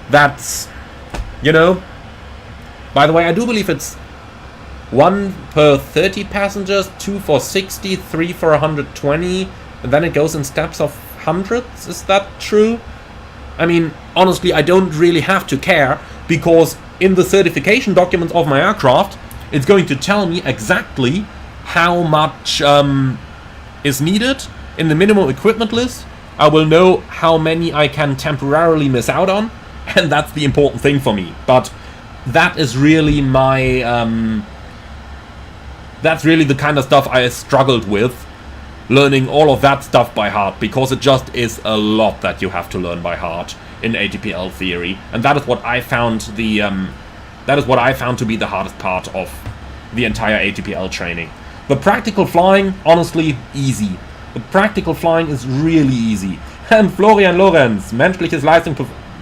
That's, you know. By the way, I do believe it's 1 per 30 passengers, 2 for 60, 3 for 120, and then it goes in steps of hundreds. Is that true? I mean, honestly, I don't really have to care, because in the certification documents of my aircraft, it's going to tell me exactly how much is needed in the minimum equipment list. I will know how many I can temporarily miss out on, and that's the important thing for me. But that is really my that's really the kind of stuff I struggled with, learning all of that stuff by heart, because it just is a lot that you have to learn by heart in ATPL theory, and that is what I found to be the hardest part of the entire ATPL training. The practical flying, honestly, easy. The practical flying is really easy. And Florian Lorenz, menschliches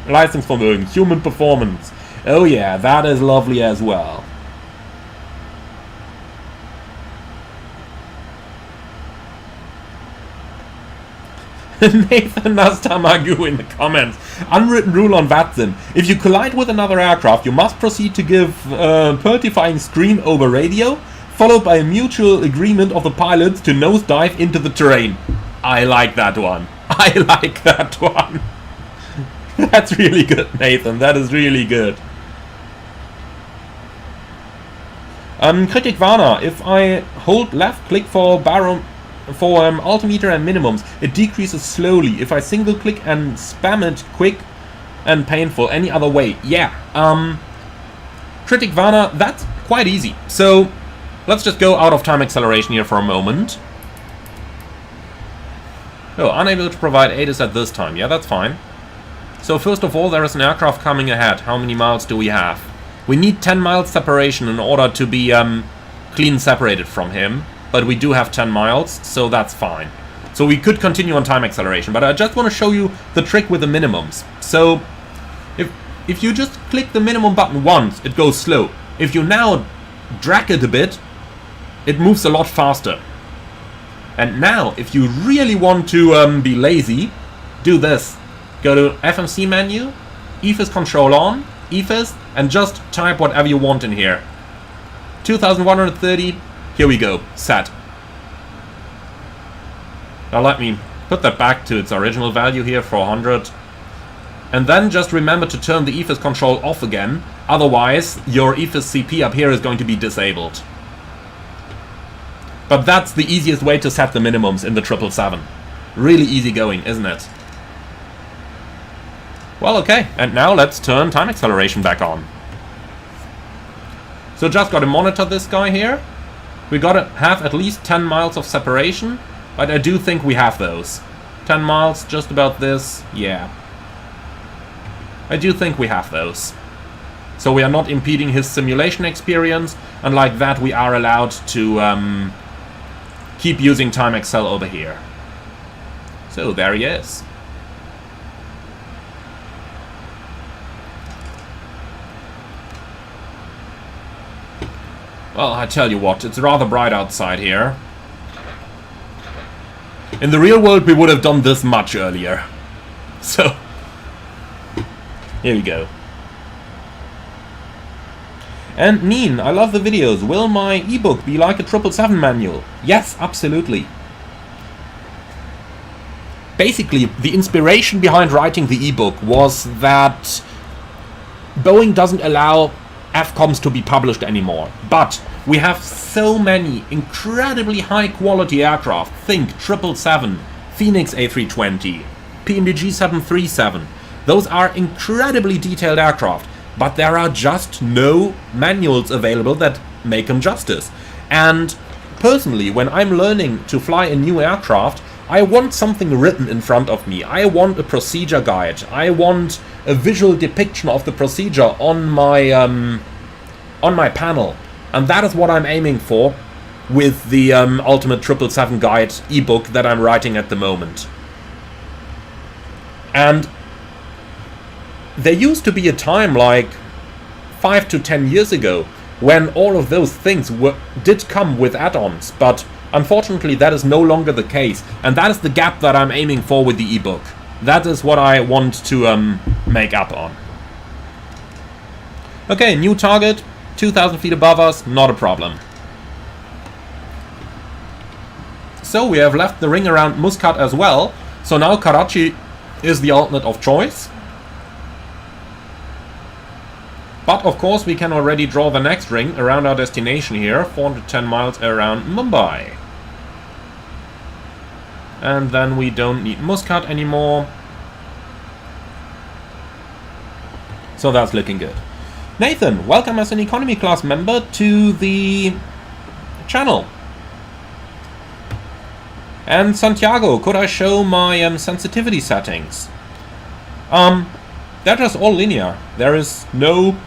Leistungsvermögen, human performance. Oh yeah, that is lovely as well. Nathan Nastamagu in the comments. Unwritten rule on VATSIM. If you collide with another aircraft, you must proceed to give pertifying scream over radio, followed by a mutual agreement of the pilots to nosedive into the terrain. I like that one. I like that one. That's really good, Nathan. That is really good. Critic Varna. If I hold left click for altimeter and minimums, it decreases slowly. If I single click and spam it, quick and painful. Any other way? Yeah. Critic Varna, that's quite easy. So let's just go out of time acceleration here for a moment. Oh, unable to provide ATIS at this time. Yeah, that's fine. So first of all, there is an aircraft coming ahead. How many miles do we have? We need 10 miles separation in order to be clean separated from him. But we do have 10 miles, so that's fine. So we could continue on time acceleration, but I just want to show you the trick with the minimums. So if you just click the minimum button once, it goes slow. If you now drag it a bit, it moves a lot faster. And now, if you really want to be lazy, do this. Go to FMC menu, EFIS control on, EFIS and just type whatever you want in here. 2130, here we go, set. Now let me put that back to its original value here, 400. And then just remember to turn the EFIS control off again, otherwise your EFIS CP up here is going to be disabled. But that's the easiest way to set the minimums in the 777. Really easy going, isn't it? Well, okay, and now let's turn time acceleration back on. So just got to monitor this guy here. We got to have at least 10 miles of separation, but I do think we have those. 10 miles, just about this, yeah. I do think we have those. So we are not impeding his simulation experience, and like that we are allowed to keep using time accel over here. So there he is. Well, I tell you what, it's rather bright outside here. In the real world, we would have done this much earlier. So, here we go. And Neen, I love the videos. Will my ebook be like a 777 manual? Yes, absolutely. Basically, the inspiration behind writing the ebook was that Boeing doesn't allow FCOMs to be published anymore. But we have so many incredibly high quality aircraft. Think 777, Phoenix A320, PMDG 737. Those are incredibly detailed aircraft, but there are just no manuals available that make them justice. And personally, when I'm learning to fly a new aircraft, I want something written in front of me. I want a procedure guide. I want a visual depiction of the procedure on my panel. And that is what I'm aiming for with the Ultimate 777 Guide ebook that I'm writing at the moment. And there used to be a time like 5 to 10 years ago when all of those things did come with add-ons, but unfortunately that is no longer the case, and that is the gap that I'm aiming for with the ebook. That is what I want to make up on. Okay, new target, 2,000 feet above us, not a problem. So we have left the ring around Muscat as well, so now Karachi is the alternate of choice. But of course we can already draw the next ring around our destination here, 410 miles around Mumbai. And then we don't need Muscat anymore. So that's looking good. Nathan, welcome as an economy class member to the channel. And Santiago, could I show my sensitivity settings? They're just all linear. There is no...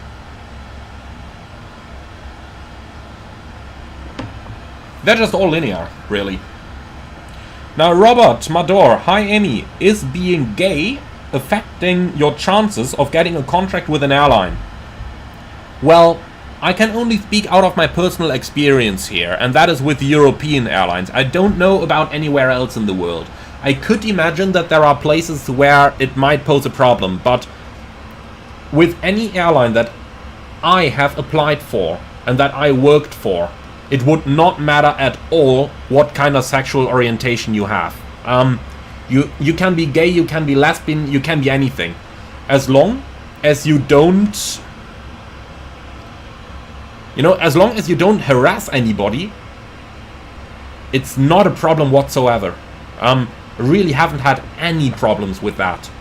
They're just all linear, really. Now, Robert Mador, hi Amy, is being gay affecting your chances of getting a contract with an airline? Well, I can only speak out of my personal experience here, and that is with European airlines. I don't know about anywhere else in the world. I could imagine that there are places where it might pose a problem, but with any airline that I have applied for and that I worked for, it would not matter at all what kind of sexual orientation you have. You can be gay, you can be lesbian, you can be anything. As long as you don't... as long as you don't harass anybody, it's not a problem whatsoever. Really haven't had any problems with that.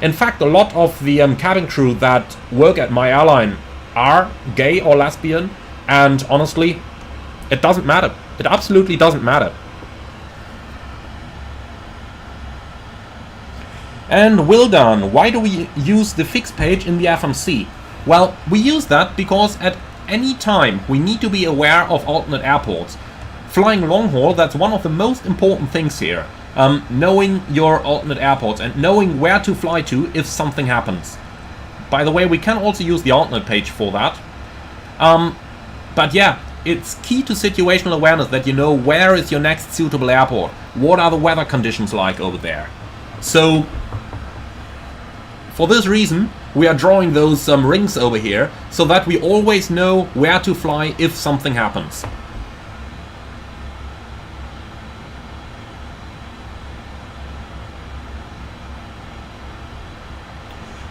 In fact, a lot of the cabin crew that work at my airline are gay or lesbian, and honestly, it doesn't matter. It absolutely doesn't matter. And Wildan, why do we use the fixed page in the FMC? Well, we use that because at any time we need to be aware of alternate airports. Flying long haul, that's one of the most important things here. Knowing your alternate airports and knowing where to fly to if something happens. By the way, we can also use the alternate page for that. But yeah, it's key to situational awareness that you know where is your next suitable airport. What are the weather conditions like over there? So, for this reason, we are drawing those rings over here so that we always know where to fly if something happens.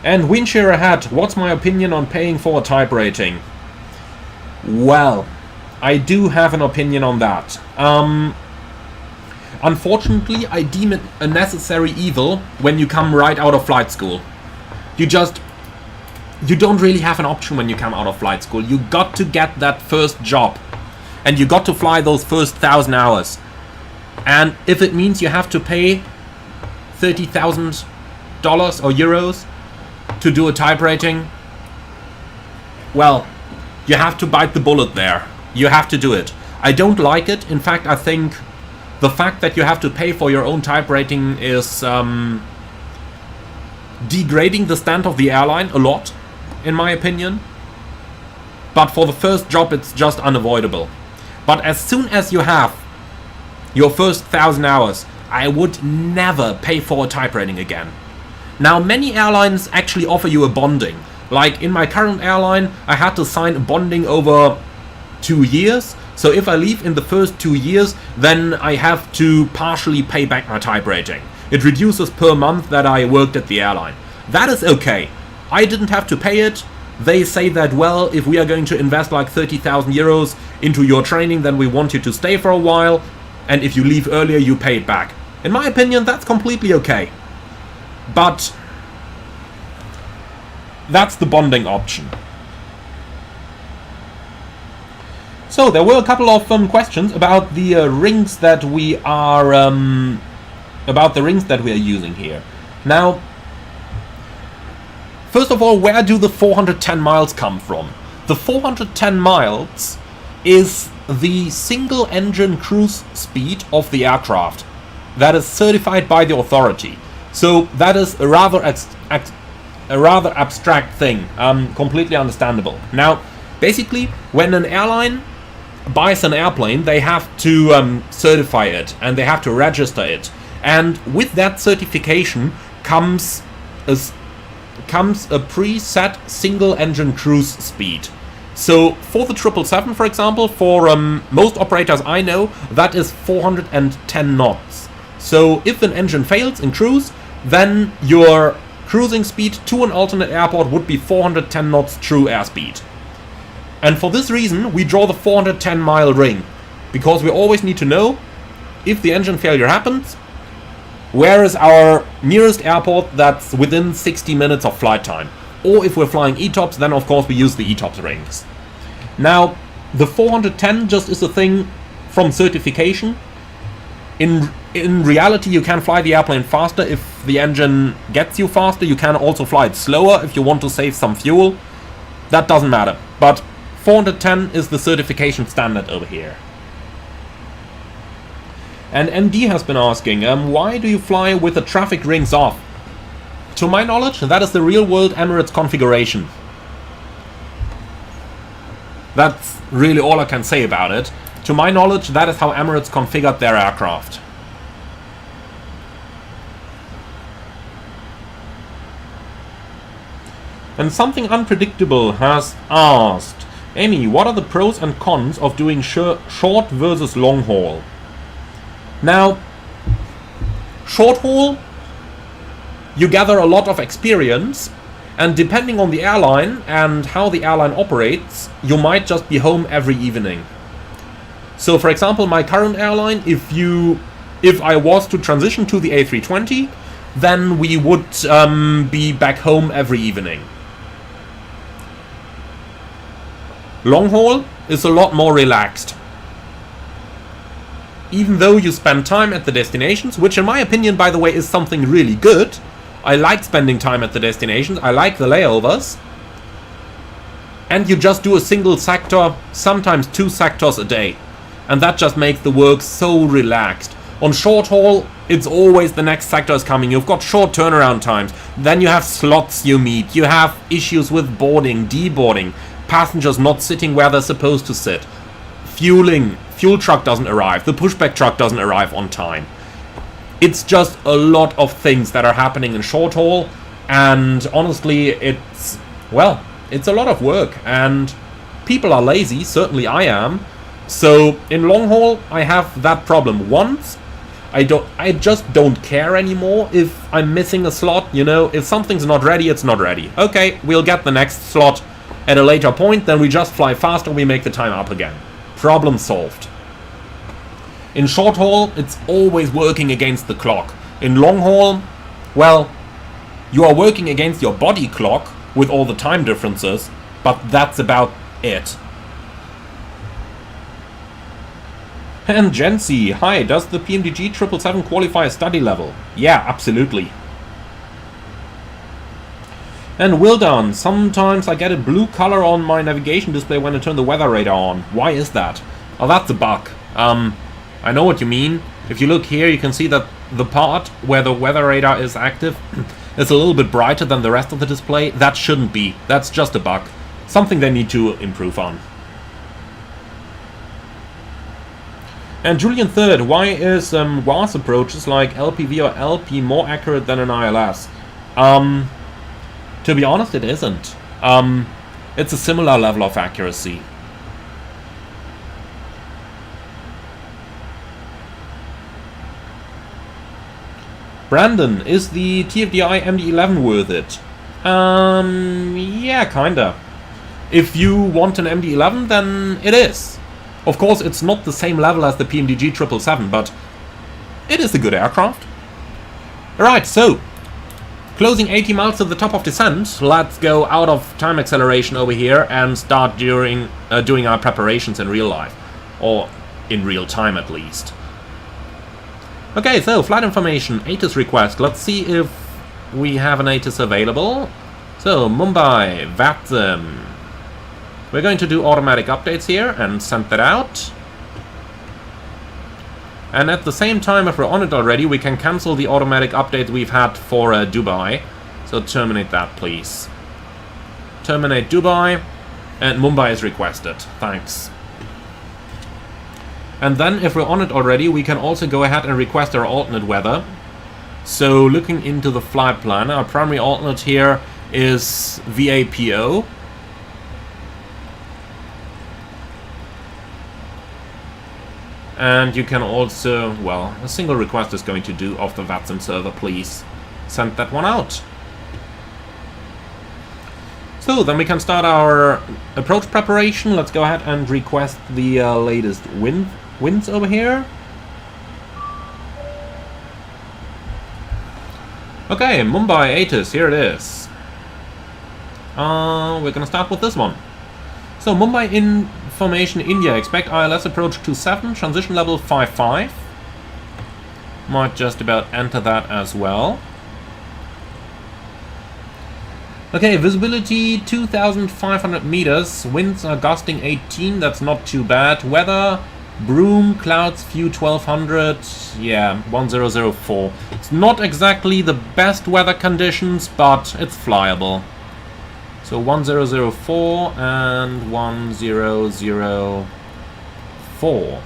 And Windshear ahead, what's my opinion on paying for a type rating? Well, I do have an opinion on that. Unfortunately, I deem it a necessary evil when you come right out of flight school. You don't really have an option when you come out of flight school. You got to get that first job. And you got to fly those first 1,000 hours. And if it means you have to pay $30,000 or euros to do a type rating, well, you have to bite the bullet there. You have to do it. I don't like it. In fact, I think the fact that you have to pay for your own type rating is degrading the stand of the airline a lot, in my opinion. But for the first job, it's just unavoidable. But as soon as you have your first 1,000 hours, I would never pay for a type rating again. Now, many airlines actually offer you a bonding. Like in my current airline, I had to sign a bonding over 2 years. So if I leave in the first 2 years, then I have to partially pay back my type rating. It reduces per month that I worked at the airline. That is okay. I didn't have to pay it. They say that, well, if we are going to invest like 30,000 euros into your training, then we want you to stay for a while. And if you leave earlier, you pay it back. In my opinion, that's completely okay. But that's the bonding option. So there were a couple of questions about the rings that we are using here. Now, first of all, where do the 410 miles come from? The 410 miles is the single engine cruise speed of the aircraft that is certified by the authority. So that is a rather abstract thing, completely understandable. Now, basically, when an airline buys an airplane, they have to certify it and they have to register it. And with that certification comes a preset single engine cruise speed. So for the 777, for example, for most operators I know, that is 410 knots. So if an engine fails in cruise, then your cruising speed to an alternate airport would be 410 knots true airspeed. And for this reason, we draw the 410 mile ring, because we always need to know, if the engine failure happens, where is our nearest airport that's within 60 minutes of flight time. Or if we're flying ETOPS, then of course we use the ETOPS rings. Now, the 410 just is a thing from certification. In reality, you can fly the airplane faster if the engine gets you faster. You can also fly it slower if you want to save some fuel. That doesn't matter. But 410 is the certification standard over here. And MD has been asking, why do you fly with the traffic rings off? To my knowledge, that is the real-world Emirates configuration. That's really all I can say about it. To my knowledge, that is how Emirates configured their aircraft. And something unpredictable has asked, Amy, what are the pros and cons of doing short versus long haul? Now, short haul, you gather a lot of experience, and depending on the airline and how the airline operates, you might just be home every evening. So for example, my current airline, if I was to transition to the A320, then we would be back home every evening. Long haul is a lot more relaxed. Even though you spend time at the destinations, which in my opinion, by the way, is something really good. I like spending time at the destinations, I like the layovers. And you just do a single sector, sometimes 2 sectors a day. And that just makes the work so relaxed. On short haul, it's always the next sector is coming. You've got short turnaround times. Then you have slots you meet. You have issues with boarding, deboarding. Passengers not sitting where they're supposed to sit. Fueling. Fuel truck doesn't arrive. The pushback truck doesn't arrive on time. It's just a lot of things that are happening in short haul. And honestly, it's a lot of work, and people are lazy, certainly I am. So in long haul, I have that problem. Once, I just don't care anymore if I'm missing a slot, you know. If something's not ready, it's not ready. Okay, we'll get the next slot at a later point, then we just fly faster, we make the time up again. Problem solved. In short haul, it's always working against the clock. In long haul, well, you are working against your body clock with all the time differences, but that's about it. And Jency, hi, does the PMDG 777 qualify a study level? Yeah, absolutely. And Wildan, sometimes I get a blue color on my navigation display when I turn the weather radar on. Why is that? Oh, that's a bug. I know what you mean. If you look here, you can see that the part where the weather radar is active is a little bit brighter than the rest of the display. That shouldn't be. That's just a bug. Something they need to improve on. And Julian Third, why is WAS approaches like LPV or LP more accurate than an ILS? To be honest, it isn't. It's a similar level of accuracy. Brandon, is the TFDI MD-11 worth it? Yeah, kinda. If you want an MD-11, then it is. Of course, it's not the same level as the PMDG 777, but it is a good aircraft. Alright, so, closing 80 miles to the top of descent, let's go out of time acceleration over here and start doing our preparations in real life. Or in real time, at least. Okay, so flight information, ATIS request. Let's see if we have an ATIS available. So, Mumbai, VATSIM. We're going to do automatic updates here and send that out. And at the same time, if we're on it already, we can cancel the automatic update we've had for Dubai. So terminate that, please. Terminate Dubai, and Mumbai is requested. Thanks. And then, if we're on it already, we can also go ahead and request our alternate weather. So, looking into the flight plan, our primary alternate here is VAPO. And you can also, well, a single request is going to do off the VATSIM server, please. Send that one out. So, then we can start our approach preparation. Let's go ahead and request the latest winds over here. Okay, Mumbai ATIS, here it is. We're gonna start with this one. So, Mumbai information India, expect ILS approach 27, transition level 55. Might just about enter that as well. Okay, visibility 2,500 meters, winds are gusting 18, that's not too bad. Weather, Broom, clouds, few 1200, yeah, 1004. It's not exactly the best weather conditions, but it's flyable. So 1004 and 1004.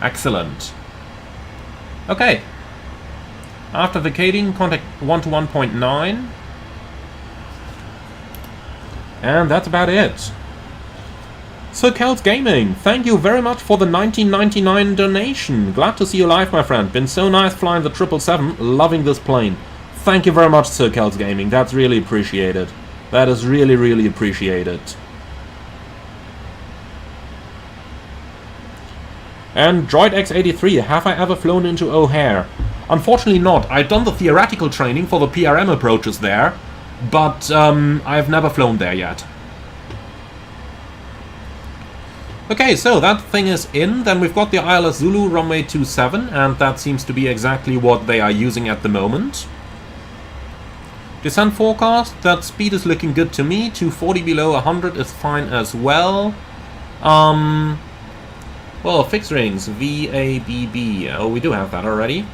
Excellent. Okay. After vacating, contact 121.9. And that's about it. Sir Kel's Gaming, thank you very much for the 1999 donation. Glad to see you live, my friend. Been so nice flying the 777. Loving this plane. Thank you very much, Sir Kel's Gaming. That's really appreciated. That is really, really appreciated. And Droid X83, have I ever flown into O'Hare? Unfortunately not. I've done the theoretical training for the PRM approaches there, but I've never flown there yet. Okay, so that thing is in. Then we've got the ILS Zulu runway 27, and that seems to be exactly what they are using at the moment. Descent forecast, that speed is looking good to me. 240 below 100 is fine as well. Well, fixed rings, VABB. Oh, we do have that already.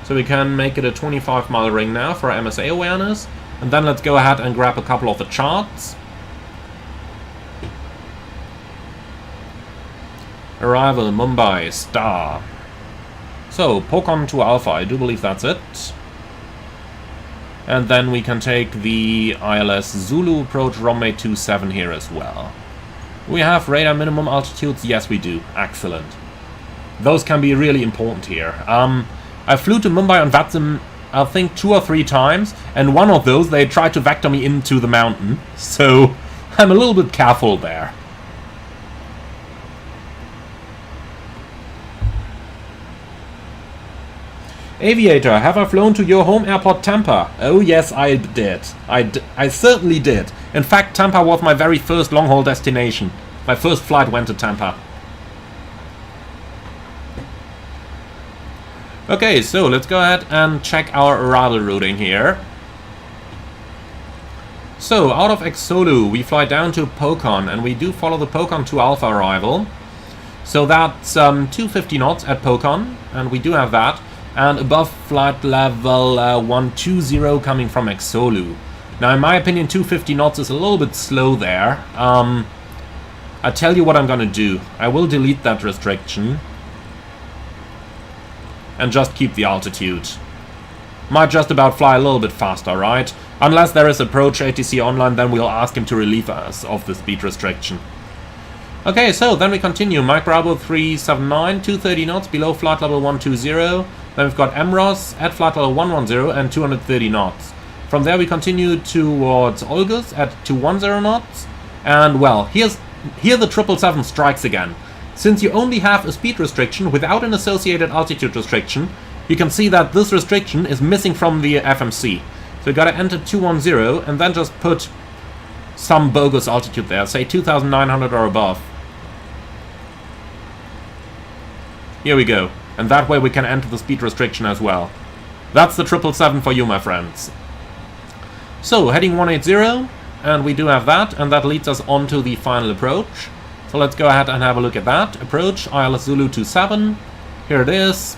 So we can make it a 25-mile ring now for MSA awareness. And then let's go ahead and grab a couple of the charts. Arrival Mumbai, star. So, Pokon to Alpha, I do believe that's it. And then we can take the ILS Zulu approach runway 27 here as well. We have radar minimum altitudes? Yes, we do. Excellent. Those can be really important here. I flew to Mumbai on VATSIM, I think 2 or 3 times, and one of those they tried to vector me into the mountain, so I'm a little bit careful there. Aviator, have I flown to your home airport, Tampa? Oh yes, I did. I certainly did. In fact, Tampa was my very first long-haul destination. My first flight went to Tampa. Okay, so let's go ahead and check our arrival routing here. So, out of Exolu, we fly down to Pokon, and we do follow the Pokon 2 Alpha arrival. So that's 250 knots at Pokon, and we do have that. And above flight level 120 coming from Exolu. Now, in my opinion, 250 knots is a little bit slow there. I tell you what I'm gonna do. I will delete that restriction. And just keep the altitude. Might just about fly a little bit faster, right? Unless there is approach ATC online, then we'll ask him to relieve us of the speed restriction. Okay, so then we continue. Mike Bravo 379, 230 knots below flight level 120. Then we've got Emirates at flight level 110 and 230 knots. From there we continue towards Olgus at 210 knots. And well, here the 777 strikes again. Since you only have a speed restriction without an associated altitude restriction, you can see that this restriction is missing from the FMC. So you gotta enter 210 and then just put some bogus altitude there, say 2,900 or above. Here we go. And that way we can enter the speed restriction as well. That's the 777 for you, my friends. So, heading 180, and we do have that, and that leads us on to the final approach. So let's go ahead and have a look at that. Approach, ILS Zulu 27. Here it is.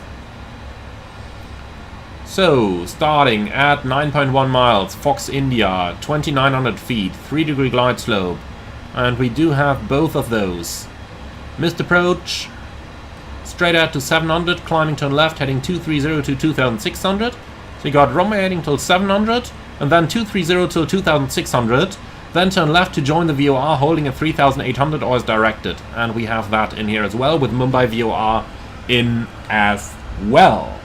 So, starting at 9.1 miles, Fox India, 2,900 feet, 3-degree glide slope. And we do have both of those. Missed approach. Straight out to 700, climbing turn left, heading 230 to 2,600. So you got runway heading till 700, and then 230 till 2,600. Then turn left to join the VOR, holding at 3,800 or as directed. And we have that in here as well, with Mumbai VOR in as well.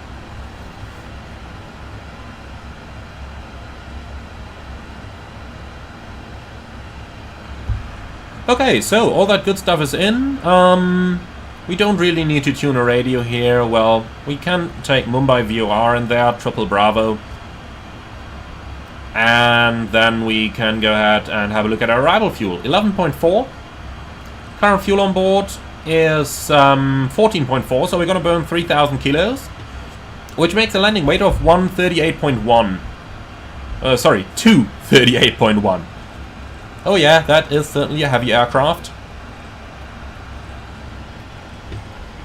Okay, so all that good stuff is in. We don't really need to tune a radio here. Well, we can take Mumbai VOR in there, Triple Bravo. And then we can go ahead and have a look at our arrival fuel. 11.4. Current fuel on board is 14.4, so we're going to burn 3,000 kilos. Which makes a landing weight of 138.1. Sorry, 238.1. Oh yeah, that is certainly a heavy aircraft.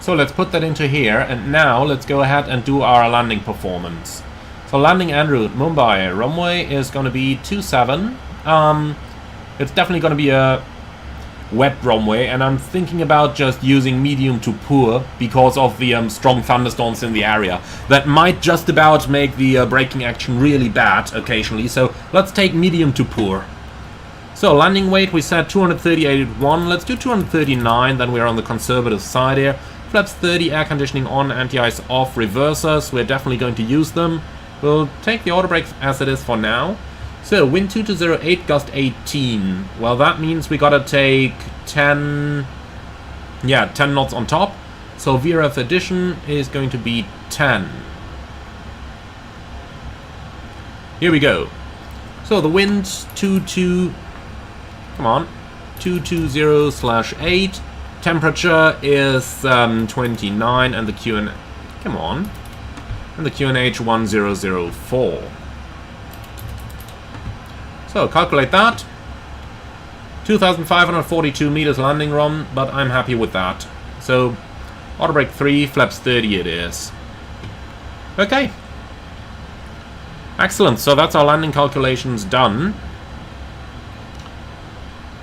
So let's put that into here, and now let's go ahead and do our landing performance. So landing en route, Mumbai, runway is going to be 27. It's definitely going to be a wet runway, and I'm thinking about just using medium to poor because of the strong thunderstorms in the area. That might just about make the braking action really bad occasionally, so let's take medium to poor. So landing weight, we said 238.1, let's do 239, then we're on the conservative side here. Flaps 30, air conditioning on, anti-ice off, reversers, we're definitely going to use them. We'll take the auto brakes as it is for now. So, wind 2208, gust 18. Well, that means we gotta take 10 knots on top. So, VRF addition is going to be 10. Here we go. So, the wind 220/8. Temperature is 29, and the and the QNH 1004. So calculate that. 2,542 meters landing run, but I'm happy with that. So auto brake 3, flaps 30 it is. Okay. Excellent, so that's our landing calculations done.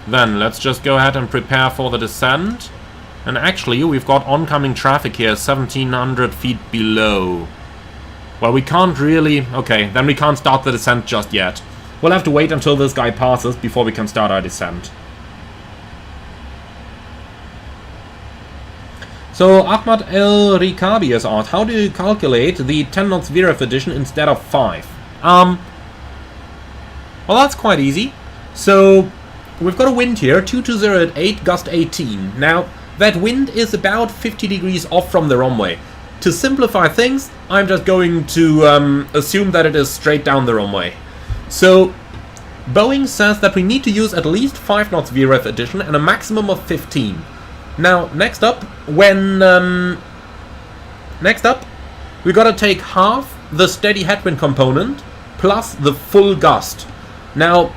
Then let's just go ahead and prepare for the descent. And actually, we've got oncoming traffic here, 1,700 feet below. Well, we can't really... Okay, then we can't start the descent just yet. We'll have to wait until this guy passes before we can start our descent. So, Ahmad El Rikabi has asked, how do you calculate the 10 knots VREF edition instead of 5? Well, that's quite easy. So, we've got a wind here, 220 at 8, gust 18. Now, that wind is about 50 degrees off from the runway. To simplify things, I'm just going to assume that it is straight down the runway. So, Boeing says that we need to use at least 5 knots VREF edition and a maximum of 15. Now, next up, we gotta take half the steady headwind component plus the full gust. Now,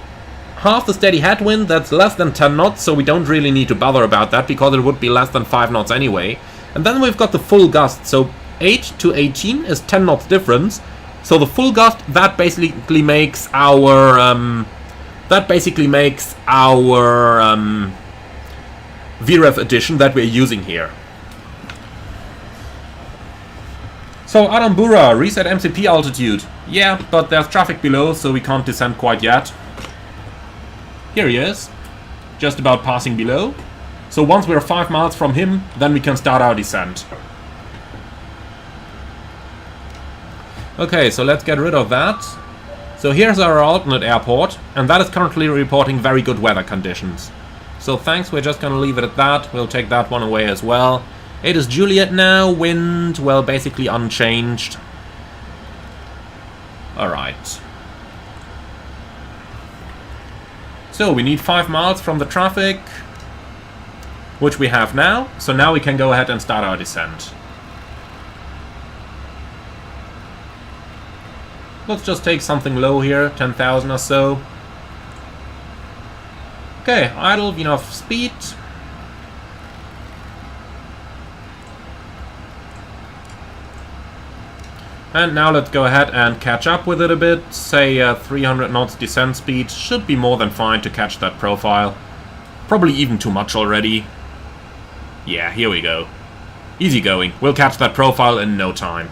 half the steady headwind, that's less than 10 knots, so we don't really need to bother about that because it would be less than 5 knots anyway. And then we've got the full gust, so 8 to 18 is 10 knots difference. So the full gust, that basically makes our VREF edition that we're using here. So Arambura, reset MCP altitude. Yeah, but there's traffic below, so we can't descend quite yet. Here he is, just about passing below. So once we're 5 miles from him, then we can start our descent. Okay, so let's get rid of that. So here's our alternate airport, and that is currently reporting very good weather conditions. So thanks, we're just gonna leave it at that. We'll take that one away as well. It is Juliet now, wind, well, basically unchanged. Alright. So we need 5 miles from the traffic, which we have now. So now we can go ahead and start our descent. Let's just take something low here, 10,000 or so. Okay, idle, enough speed. And now let's go ahead and catch up with it a bit. Say 300 knots descent speed should be more than fine to catch that profile. Probably even too much already. Yeah, here we go. Easy going. We'll catch that profile in no time.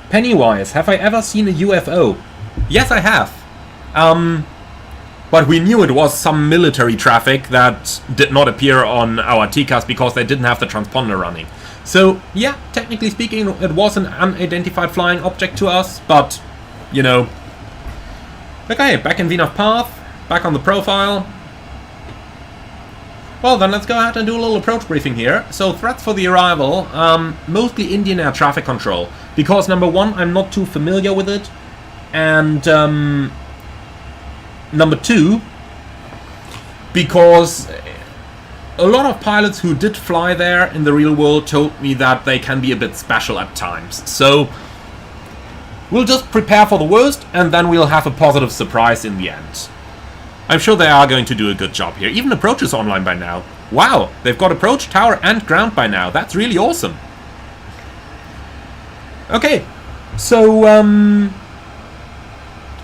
Pennywise, have I ever seen a UFO? Yes, I have. But we knew it was some military traffic that did not appear on our TCAS because they didn't have the transponder running. So, yeah, technically speaking, it was an unidentified flying object to us, but, you know. Okay, back in VNAV path, back on the profile. Well, then let's go ahead and do a little approach briefing here. So, threats for the arrival, mostly Indian air traffic control. Because, number one, I'm not too familiar with it. And, number two, because a lot of pilots who did fly there in the real world told me that they can be a bit special at times. So, we'll just prepare for the worst, and then we'll have a positive surprise in the end. I'm sure they are going to do a good job here. Even approach is online by now. Wow, they've got approach, tower, and ground by now. That's really awesome. Okay, so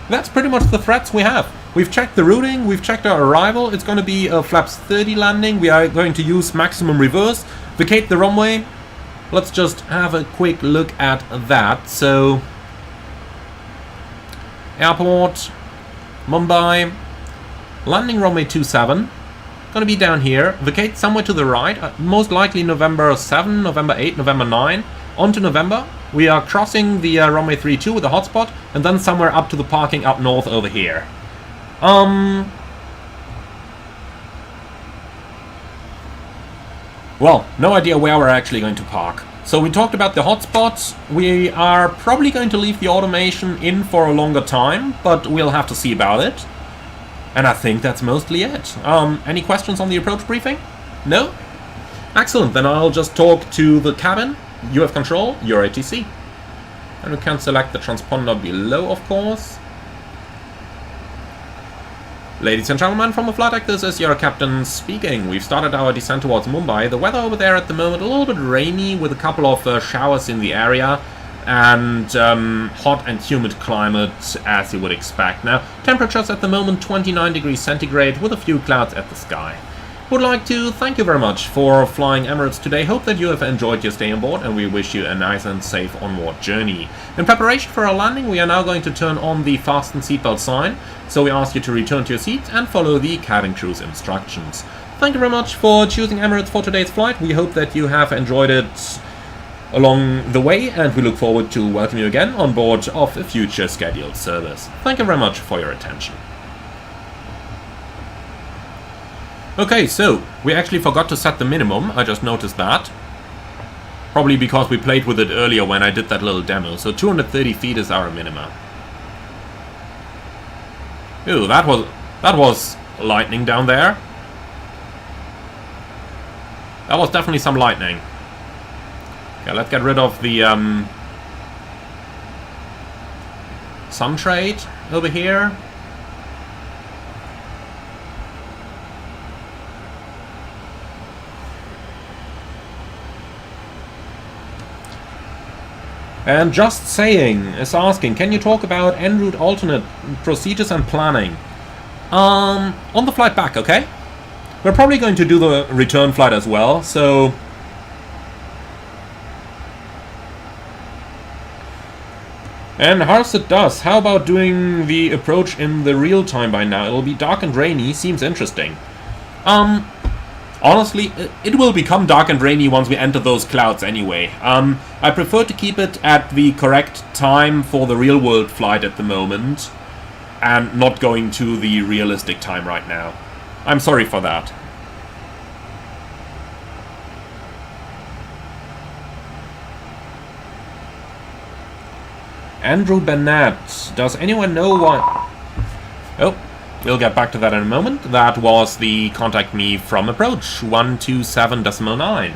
that's pretty much the threats we have. We've checked the routing, we've checked our arrival. It's going to be a flaps 30 landing. We are going to use maximum reverse, vacate the runway. Let's just have a quick look at that. So, airport, Mumbai, landing runway 27. Going to be down here, vacate somewhere to the right, most likely November 7, November 8, November 9. On to November. We are crossing the runway 32 with a hotspot, and then somewhere up to the parking up north over here. Well, no idea where we're actually going to park. So we talked about the hotspots. We are probably going to leave the automation in for a longer time, but we'll have to see about it. And I think that's mostly it. Any questions on the approach briefing? No? Excellent, then I'll just talk to the cabin. You have control, your ATC. And we can select the transponder below, of course. Ladies and gentlemen, from the flight deck, this is your captain speaking. We've started our descent towards Mumbai. The weather over there at the moment, a little bit rainy with a couple of showers in the area. and hot and humid climate as you would expect. Now, temperatures at the moment 29 degrees centigrade with a few clouds at the sky. Would like to thank you very much for flying Emirates today. Hope that you have enjoyed your stay on board, and we wish you a nice and safe onward journey. In preparation for our landing, we are now going to turn on the fasten seatbelt sign, so we ask you to return to your seats and follow the cabin crew's instructions. Thank you very much for choosing Emirates for today's flight. We hope that you have enjoyed it along the way, and we look forward to welcome you again on board of a future scheduled service. Thank you very much for your attention. Okay, so we actually forgot to set the minimum. I just noticed that. Probably because we played with it earlier when I did that little demo. So 230 feet is our minimum. Ooh, that was lightning down there. That was definitely some lightning. Okay, let's get rid of the sun trade over here. And Just Saying is asking, can you talk about en route alternate procedures and planning? On the flight back, okay? We're probably going to do the return flight as well, so... And Harset does. How about doing the approach in the real time by now? It'll be dark and rainy, seems interesting. Honestly, it will become dark and rainy once we enter those clouds anyway. I prefer to keep it at the correct time for the real-world flight at the moment, and not going to the realistic time right now. I'm sorry for that. Andrew Bennett, does anyone know why... Oh. We'll get back to that in a moment. That was the contact me from approach 127.9.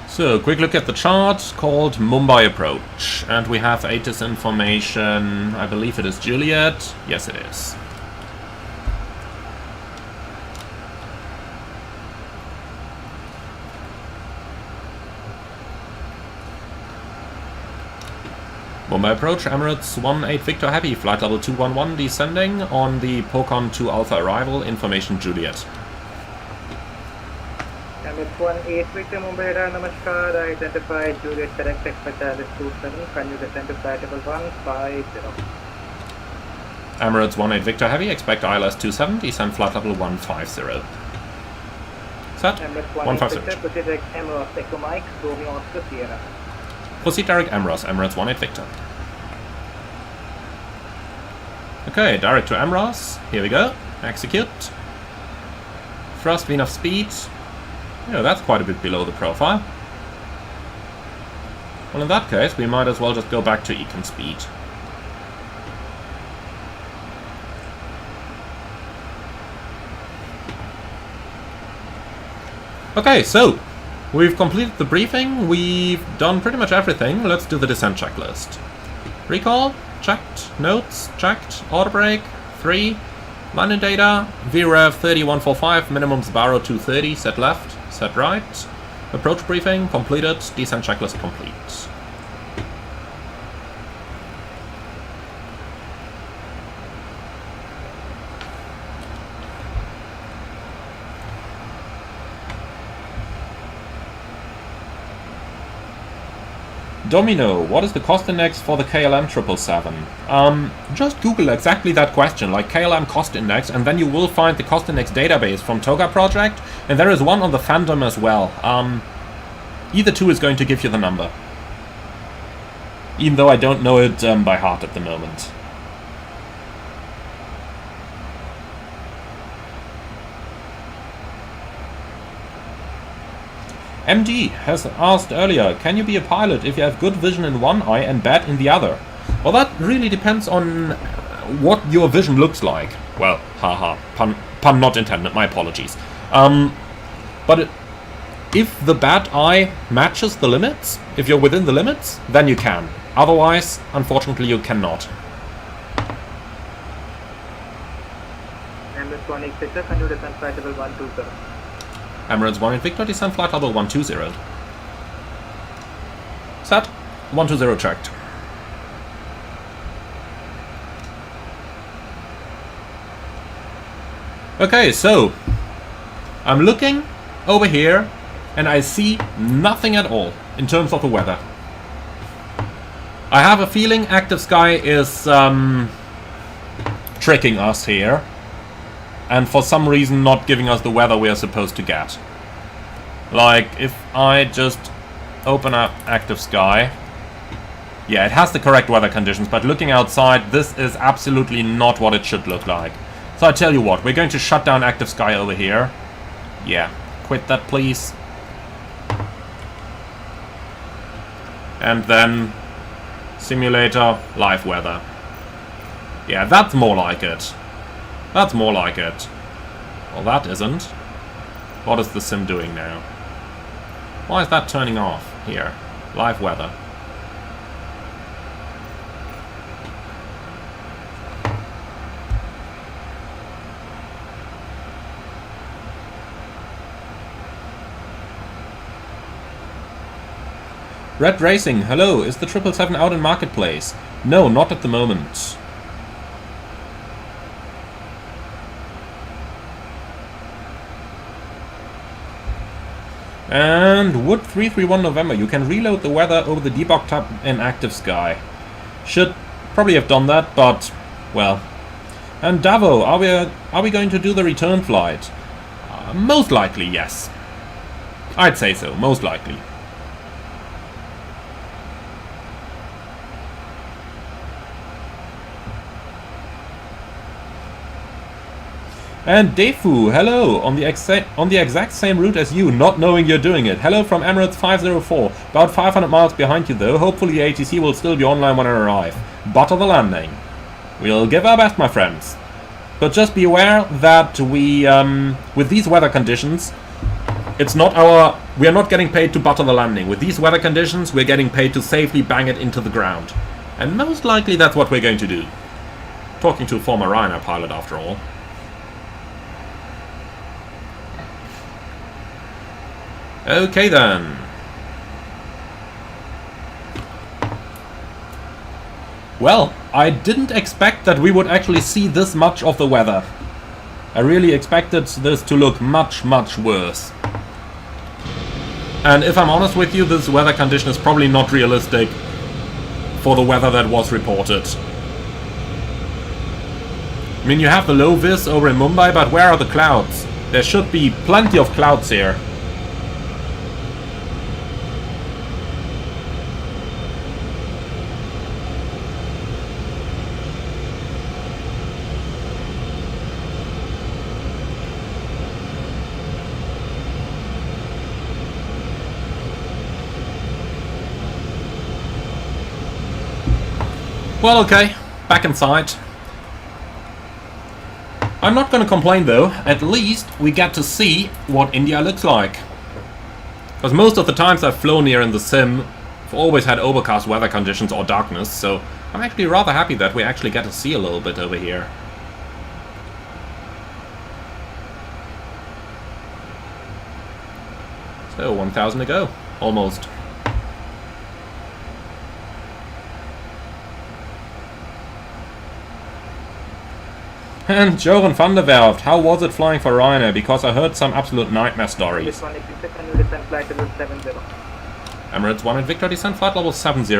So, quick look at the chart called Mumbai approach. And we have ATIS information. I believe it is Juliet. Yes, it is. Mumbai approach, Emirates 18 Victor Heavy, flight level 211 descending on the Pocon 2 Alpha arrival, information Juliet. Emirates 18 Victor Mumbai radar, namaskar, identified Juliet correct, expect Alice 27, can you descend to flight level 150? Emirates 18 Victor Heavy, expect ILS 27, descend flight level 150. Set? Emirates 150. Victor, proceed direct Emirates Echo Mike, Romeo Oscar Sierra. Proceed direct Emirates, Emirates 18 Victor. Okay, direct to Emirates. Here we go. Execute. Thrust V enough speed. Yeah, that's quite a bit below the profile. Well, in that case, we might as well just go back to econ speed. Okay, so we've completed the briefing, we've done pretty much everything. Let's do the descent checklist. Recall, checked. Notes, checked. Auto brake, 3. Landing data, VREV 3145, minimum Sbarro 230, set left, set right. Approach briefing, completed. Descent checklist complete. Domino, what is the cost index for the KLM 777? Just Google exactly that question, like KLM cost index, and then you will find the cost index database from Toga Project, and there is one on the fandom as well. Either two is going to give you the number. Even though I don't know it by heart at the moment. MD has asked earlier, can you be a pilot if you have good vision in one eye and bad in the other? Well, that really depends on what your vision looks like. Well, haha, pun not intended, my apologies. But if the bad eye matches the limits, if you're within the limits, then you can. Otherwise, unfortunately, you cannot. Emirates 1 Victor, can you descend flight level 120? Emirates 1 Victor, descend flight level 120. Set. 120 checked. Okay, so I'm looking over here and I see nothing at all in terms of the weather. I have a feeling Active Sky is tricking us here and for some reason not giving us the weather we are supposed to get. Like, if I just open up Active Sky, yeah, it has the correct weather conditions, but looking outside, this is absolutely not what it should look like. So I tell you what, we're going to shut down Active Sky over here. Yeah, quit that please. And then simulator live weather. Yeah, that's more like it. That's more like it. Well, that isn't. What is the sim doing now? Why is that turning off here? Live weather. Red Racing, hello, is the 777 out in marketplace? No, not at the moment. And Wood 331 November, you can reload the weather over the debug tab in Active Sky. Should probably have done that, but, well. And Davo, are we going to do the return flight? Most likely, yes. I'd say so, most likely. And Defu, hello, on the exact same route as you, not knowing you're doing it. Hello from Emirates 504, about 500 miles behind you though. Hopefully the ATC will still be online when I arrive. Butter the landing. We'll give our best, my friends. But just be aware that we, with these weather conditions, it's not we are not getting paid to butter the landing. With these weather conditions, we're getting paid to safely bang it into the ground. And most likely that's what we're going to do. Talking to a former Ryanair pilot after all. Okay then. Well, I didn't expect that we would actually see this much of the weather. I really expected this to look much, much worse. And if I'm honest with you, this weather condition is probably not realistic for the weather that was reported. I mean, you have the low vis over in Mumbai, but where are the clouds? There should be plenty of clouds here. Well, okay, back inside. I'm not gonna complain though, at least we get to see what India looks like. Because most of the times I've flown here in the sim, I've always had overcast weather conditions or darkness, so I'm actually rather happy that we actually get to see a little bit over here. So, 1,000 to go, almost. And Joran van der Werft, how was it flying for Ryanair? Because I heard some absolute nightmare stories. Emirates 1 and Victor, descent flight level 70.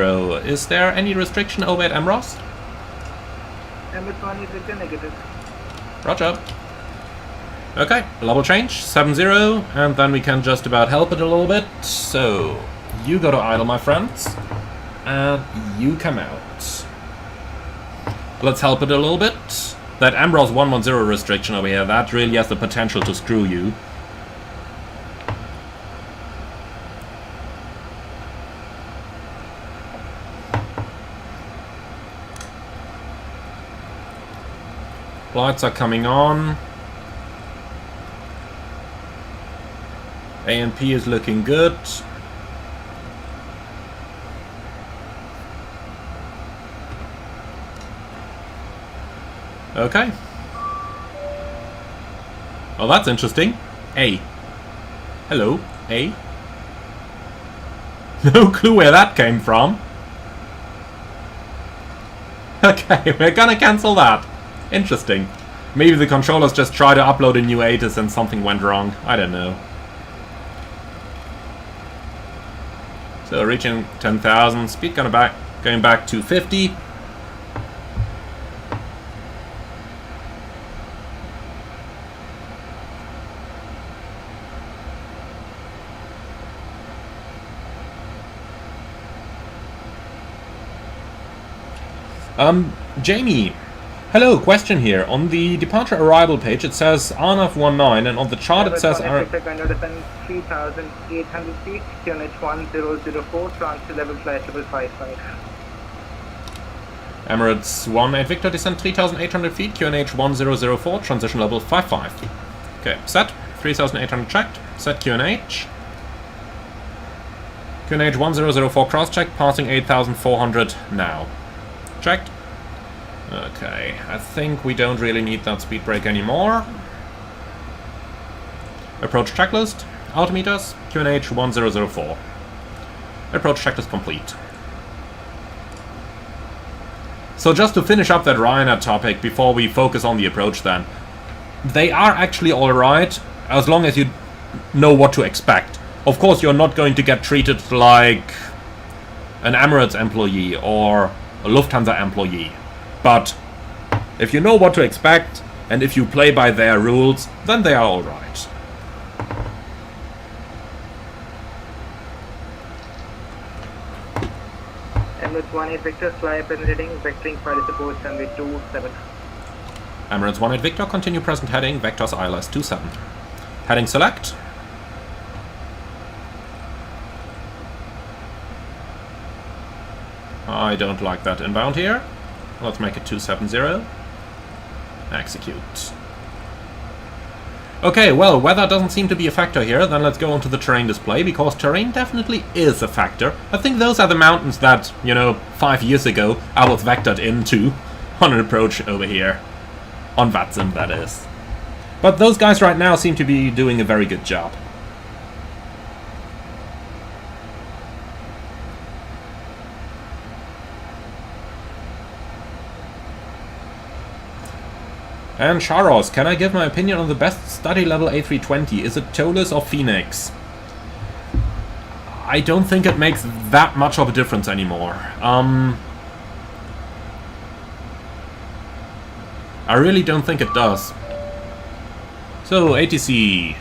Is there any restriction over at Emirates? Emirates 1 is Victor, negative. Roger. Okay, level change, 70, and then we can just about help it a little bit. So, you go to idle, my friends, and you come out. Let's help it a little bit. That Ambrose 110 restriction over here, that really has the potential to screw you. Lights are coming on. A&P is looking good. Okay. Well, that's interesting. A. Hello, A. No clue where that came from. Okay, we're gonna cancel that. Interesting. Maybe the controllers just tried to upload a new ATIS and something went wrong. I don't know. So reaching 10,000. Speed going back to 50. Jamie, hello, question here. On the departure arrival page it says RNAV 19 and on the chart it says... 3,800 feet, QNH 1004, transfer level flight 555. Emirates 18 Victor, descent 3,800 feet, QNH 1004, transition level 55. Okay, set, 3,800 checked, set QNH. QNH 1004 cross-check, passing 8,400 now. Checked. Okay, I think we don't really need that speed brake anymore. Approach checklist, altimeters, QNH 1004. Approach checklist complete. So just to finish up that Ryanair topic before we focus on the approach then. They are actually alright, as long as you know what to expect. Of course you're not going to get treated like an Emirates employee or a Lufthansa employee. But if you know what to expect, and if you play by their rules, then they are alright. Emirates 18 Victor, fly present heading, vectoring pilot support, runway 27. Emirates 18 Victor, continue present heading, vectors ILS 27. Heading select. I don't like that inbound here. Let's make it 270. Execute. Okay, well, weather doesn't seem to be a factor here. Then let's go on to the terrain display, because terrain definitely is a factor. I think those are the mountains that, you know, 5 years ago I was vectored into on an approach over here. On VATSIM, that is. But those guys right now seem to be doing a very good job. And Charos, can I give my opinion on the best study level A320? Is it Tolus or Phoenix? I don't think it makes that much of a difference anymore. I really don't think it does. So, ATC.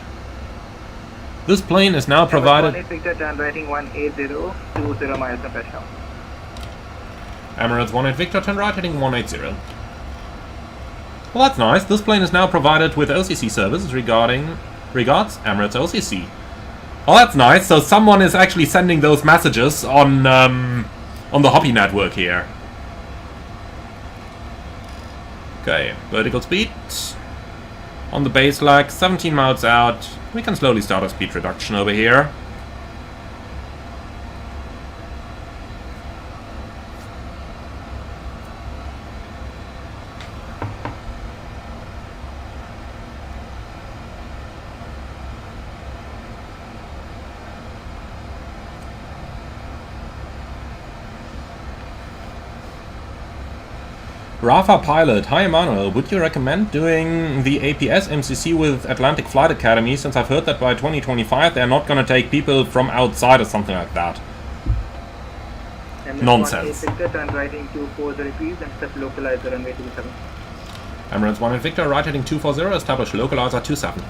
This plane is now provided... Emirates 18 Victor, turn right heading 180. Well, that's nice. This plane is now provided with OCC services regards Emirates OCC. Well, that's nice. So someone is actually sending those messages on the Hobby network here. Okay, vertical speed. On the base lag, 17 miles out. We can slowly start a speed reduction over here. Rafa Pilot, hi Emmanuel, would you recommend doing the APS MCC with Atlantic Flight Academy, since I've heard that by 2025 they're not going to take people from outside or something like that? Nonsense. Emirates 1 Victor, right heading 240, establish localizer 27.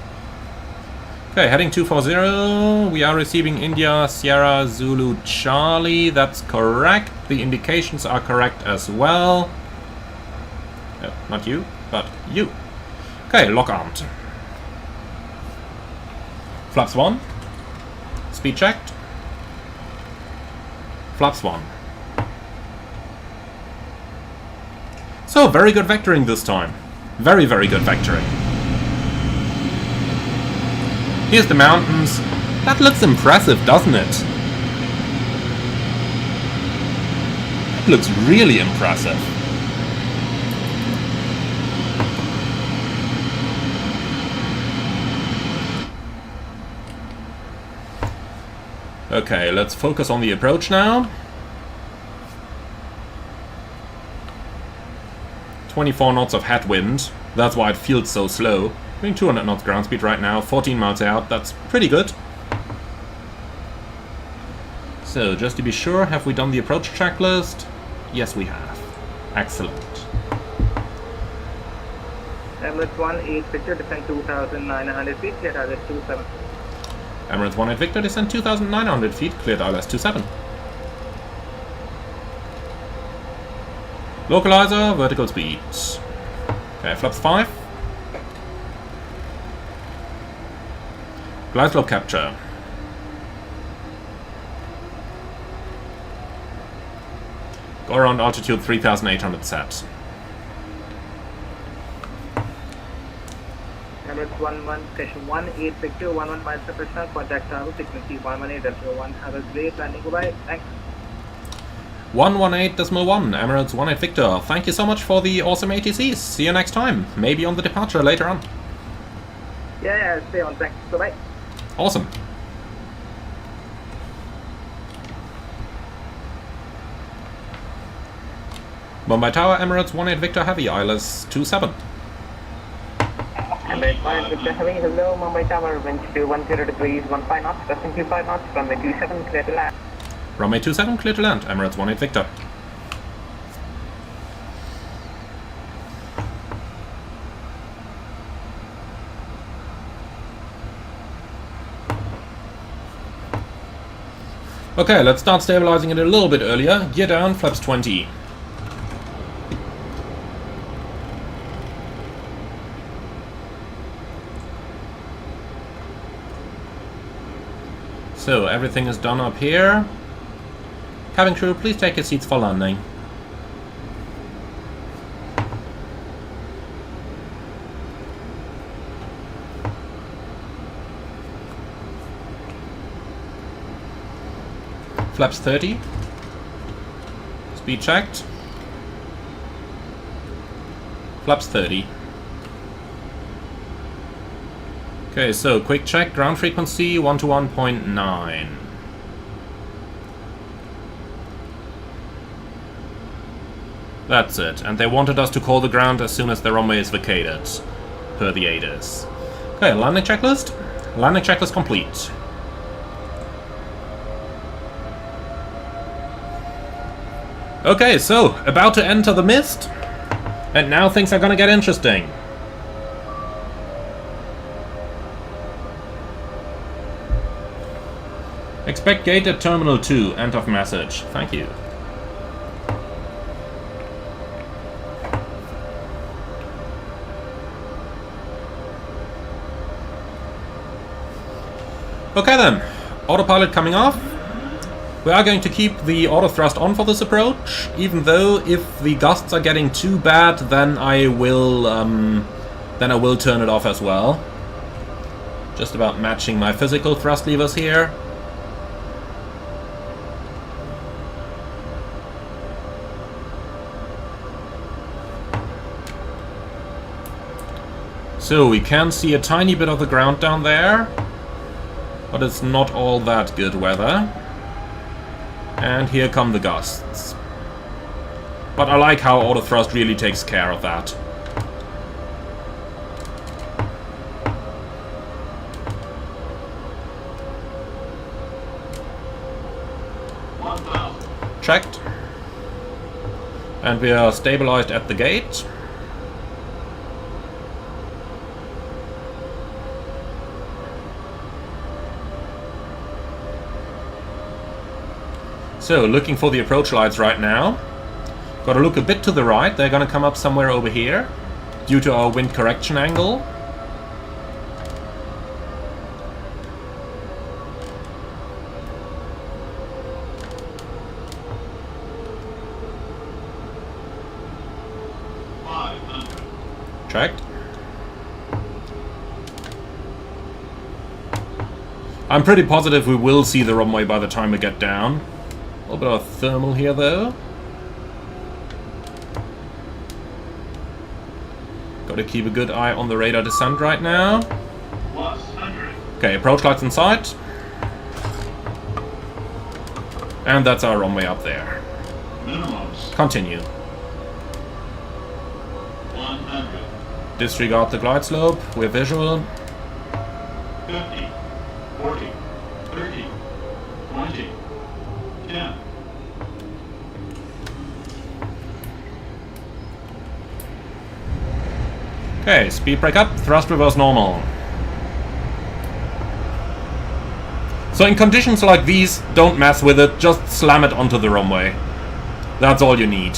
Okay, heading 240, we are receiving India Sierra Zulu Charlie, that's correct. The indications are correct as well. Not you, but you. Okay, lock armed. Flaps 1. Speed checked. Flaps 1. So, very good vectoring this time. Very, very good vectoring. Here's the mountains. That looks impressive, doesn't it? It looks really impressive. Okay, let's focus on the approach now. 24 knots of headwind. That's why it feels so slow. Doing 200 knots ground speed right now, 14 miles out. That's pretty good. So, just to be sure, have we done the approach checklist? Yes, we have. Excellent. Emirates 1-8 Victor, descend 2,900 feet, cleared ILS 27. Emirates 1-8 Victor, descend 2,900 feet, cleared ILS 27. Localizer, vertical speed. Okay, flaps 5. Glide slope capture. Go around altitude 3,800 set. Emirates 11 station 1-8 Victor, 11 miles per hour, contact tower, frequency 118.1, have a great landing, goodbye, thanks. 118.1, Emirates 1-8 Victor. Thank you so much for the awesome ATCs. See you next time. Maybe on the departure later on. Yeah, stay on, thanks, goodbye. Awesome. Mumbai Tower, Emirates 1-8 Victor Heavy, ILS 27. Emirates 1 Victor Heavy, hello, Mumbai Tower, winds to 10 degrees, 15 knots, cresting 25 knots, runway 27, clear to land. Runway 27, clear to land, Emirates 1-8 Victor. Okay, let's start stabilizing it a little bit earlier. Gear down, flaps 20. So, everything is done up here. Cabin crew, please take your seats for landing. Flaps 30. Speed checked. Flaps 30. Okay, so quick check, ground frequency 121.9. That's it, and they wanted us to call the ground as soon as the runway is vacated, per the ADAS. Okay, landing checklist. Landing checklist complete. Okay, so, about to enter the mist, and now things are gonna get interesting. Expect gate at Terminal 2, end of message. Thank you. Okay then, autopilot coming off. We are going to keep the auto thrust on for this approach, even though if the gusts are getting too bad, then I will turn it off as well. Just about matching my physical thrust levers here. So we can see a tiny bit of the ground down there, but it's not all that good weather. And here come the gusts. But I like how auto thrust really takes care of that. Checked. And we are stabilized at the gate. So, looking for the approach lights right now. Gotta look a bit to the right, they're gonna come up somewhere over here, due to our wind correction angle. Checked. I'm pretty positive we will see the runway by the time we get down. A little bit of thermal here though. Gotta keep a good eye on the radar descent right now. Okay, approach lights in sight. And that's our runway up there. Continue. 100. Disregard the glide slope, we're visual. 50, 40, 30, 20, 10. Okay, speed brake up, thrust reverse normal. So in conditions like these, don't mess with it, just slam it onto the runway. That's all you need.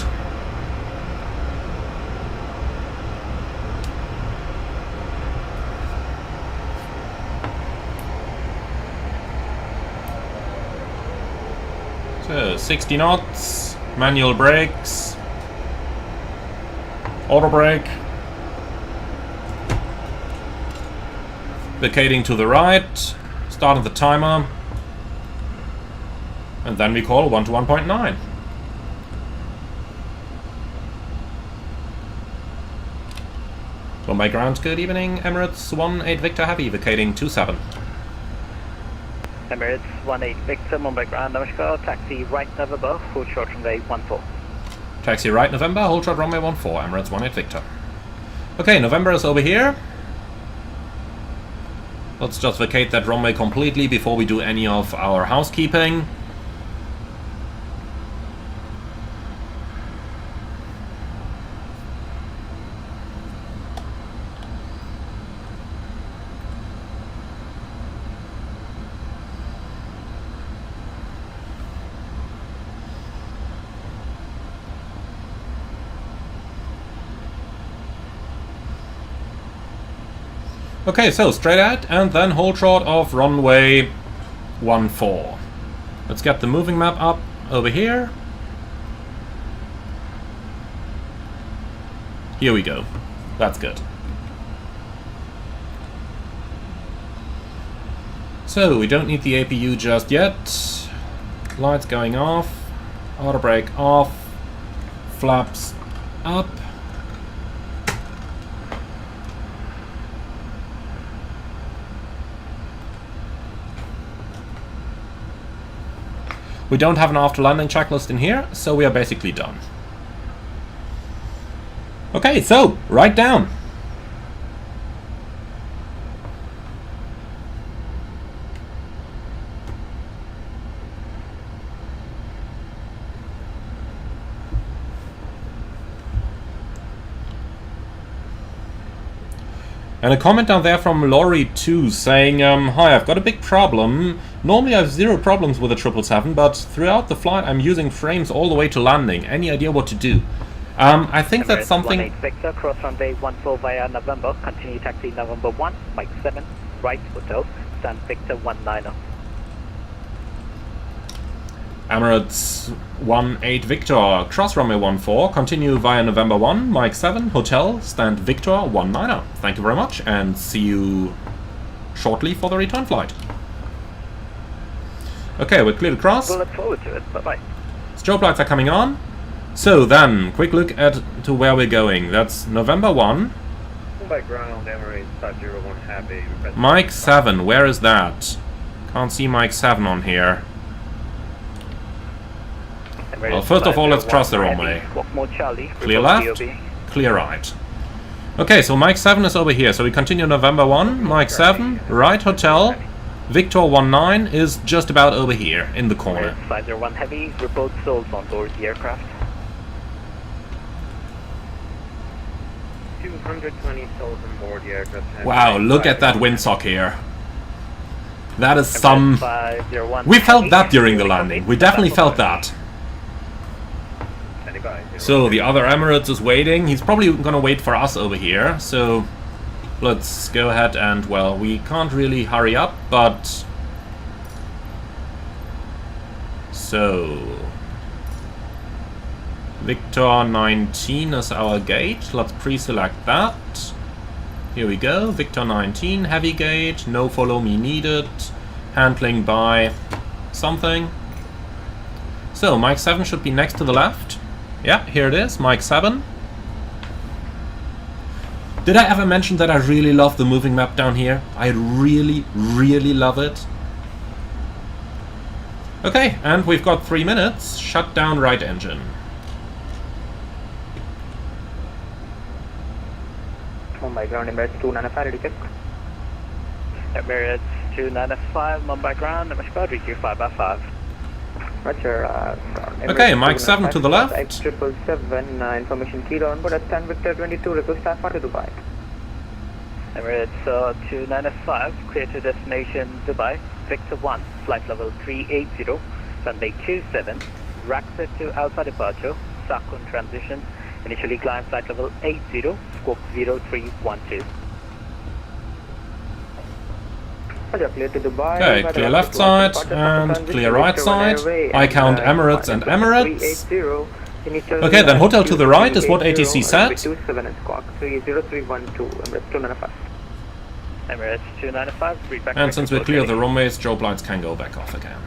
So, 60 knots, manual brakes, auto brake, vacating to the right, starting the timer, and then we call 1 to 1.9. Mumbai ground, good evening, Emirates 1-8 Victor Heavy, vacating 27. Emirates 1-8 Victor, Mumbai ground, namaskar, taxi right November, hold short runway 14. Taxi right November, hold short runway 14, Emirates 1-8 Victor. Okay, November is over here. Let's just vacate that runway completely before we do any of our housekeeping. Okay, so straight ahead and then hold short of runway 14. Let's get the moving map up over here. Here we go. That's good. So we don't need the APU just yet. Lights going off. Auto brake off. Flaps up. We don't have an after landing checklist in here, so we are basically done. Okay, so, right down. And a comment down there from Laurie2 saying, hi, I've got a big problem. Normally I have zero problems with the 777, but throughout the flight I'm using frames all the way to landing. Any idea what to do? I think that's something... 1-8 Victor, cross runway 14 via November, continue taxi November 1, Mike 7, right hotel, stand Victor 19er. Emirates 1-8 Victor, cross runway 14, continue via November 1, Mike 7, hotel, stand Victor 19er. Thank you very much, and see you shortly for the return flight. Okay, we're clear to cross. We'll look forward to it, bye-bye. Strobe lights are coming on. So then, quick look at to where we're going. That's November 1. By ground, Emirates 501 Happy. Mike 7, where is that? Can't see Mike 7 on here. Well, first of all, let's cross the runway. Clear left, clear right. Okay, so Mike 7 is over here. So we continue November 1, Mike 7, right hotel. Victor 19 is just about over here, in the corner. 501 Heavy, report souls on board the aircraft. 220 souls on board the aircraft. Wow, look at that windsock here. That is some... We felt that during the landing. We definitely felt that. So the other Emirates is waiting. He's probably gonna wait for us over here. So let's go ahead and, well, we can't really hurry up, but... So... Victor 19 is our gate. Let's pre-select that. Here we go. Victor 19, heavy gate. No follow me needed. handling by something. So, Mike 7 should be next to the left. Yeah, here it is, Mike 7. Did I ever mention that I really love the moving map down here? I really, really love it. Okay, and we've got 3 minutes. Shut down right engine. Mumbai ground, Emirates 295, ready check. Emirates 295, Mumbai ground, Namaskar, RQ 5x5. Roger, Okay, Mike 7 to the left. X777, information keyed on board at Stan Victor 22, request staff to Dubai. Emirates 295, clear to destination Dubai, Victor 1, flight level 380, runway 27, rack set to Alpha departure, Sakun transition, initially climb flight level 80, scope 0312. Clear to Dubai. Okay, clear left side and clear right side. I count Emirates and Emirates. Okay, then hotel to the right is what ATC said. Emirates 295, briefing. And since we're clear of the runways, strobe lights can go back off again.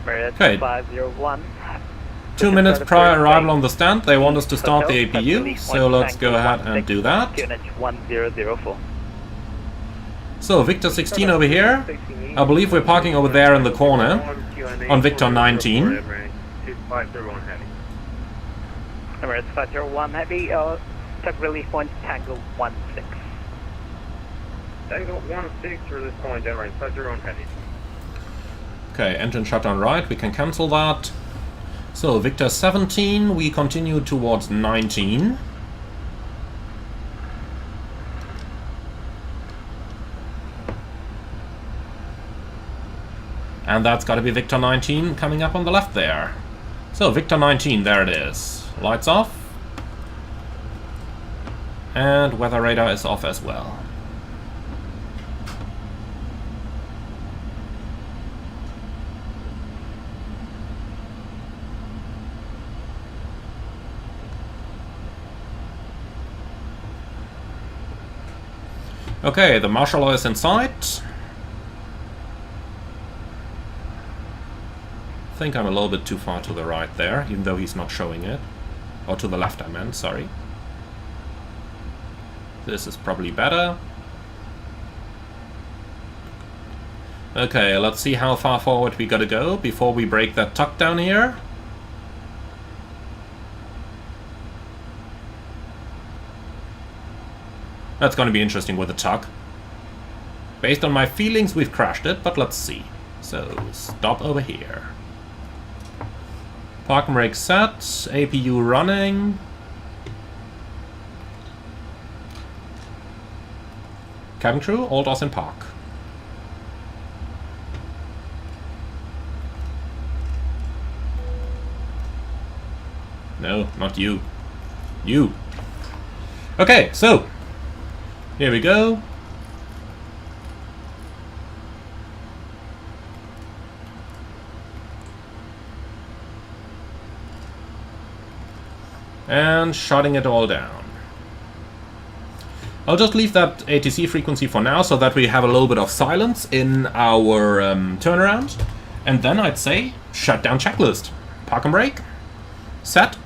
Emirates Okay. 501. 2 minutes prior arrival on the stand, they want us to start the APU, so let's go ahead and do that. QNH 1004. So, Victor 16 over here. I believe we're parking over there in the corner on Victor 19. Emirates 501 heavy, tug relief point Tango 16. Tango 16 for this point, Emirates 501 heavy. Okay, engine shutdown right, we can cancel that. So, Victor 17, we continue towards 19. And that's got to be Victor 19 coming up on the left there. So, Victor 19, there it is. Lights off. And weather radar is off as well. Okay, the marshal is in sight. I think I'm a little bit too far to the right there, even though he's not showing it. Or to the left, I meant, sorry. This is probably better. Okay, let's see how far forward we gotta go before we break that tuck down here. That's gonna be interesting with the tuck. Based on my feelings, we've crashed it, but let's see. So, stop over here. Park and brake set, APU running. Cabin crew, all doors in park. No, not you. You. Okay, so here we go. And shutting it all down. I'll just leave that ATC frequency for now so that we have a little bit of silence in our turnaround. And then I'd say shutdown checklist. Park and brake. Set.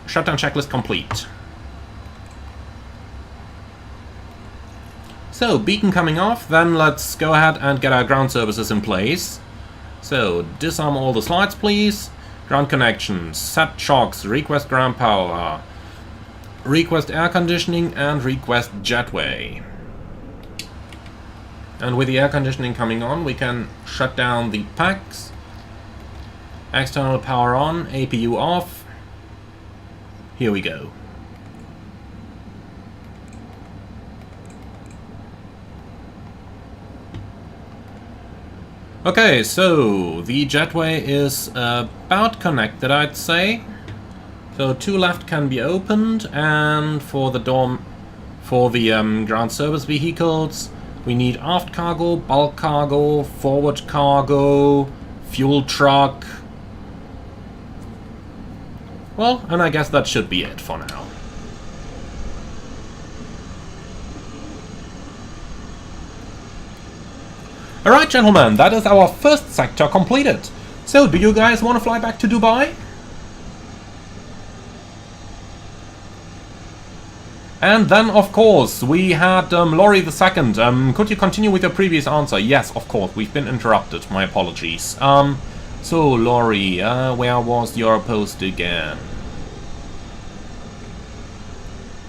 Shutdown checklist complete. So, beacon coming off, then let's go ahead and get our ground services in place. So, disarm all the slides, please. Ground connections, set shocks, request ground power, request air conditioning, and request jetway. And with the air conditioning coming on, we can shut down the packs. External power on, APU off. Here we go. Okay, so the jetway is about connected, I'd say. So 2 left can be opened, and for the dorm, for the ground service vehicles, we need aft cargo, bulk cargo, forward cargo, fuel truck. Well, and I guess that should be it for now. Alright, gentlemen, that is our first sector completed. So, do you guys want to fly back to Dubai? And then, of course, we had Laurie the second. Could you continue with your previous answer? Yes, of course, we've been interrupted. My apologies. So, Laurie, where was your post again?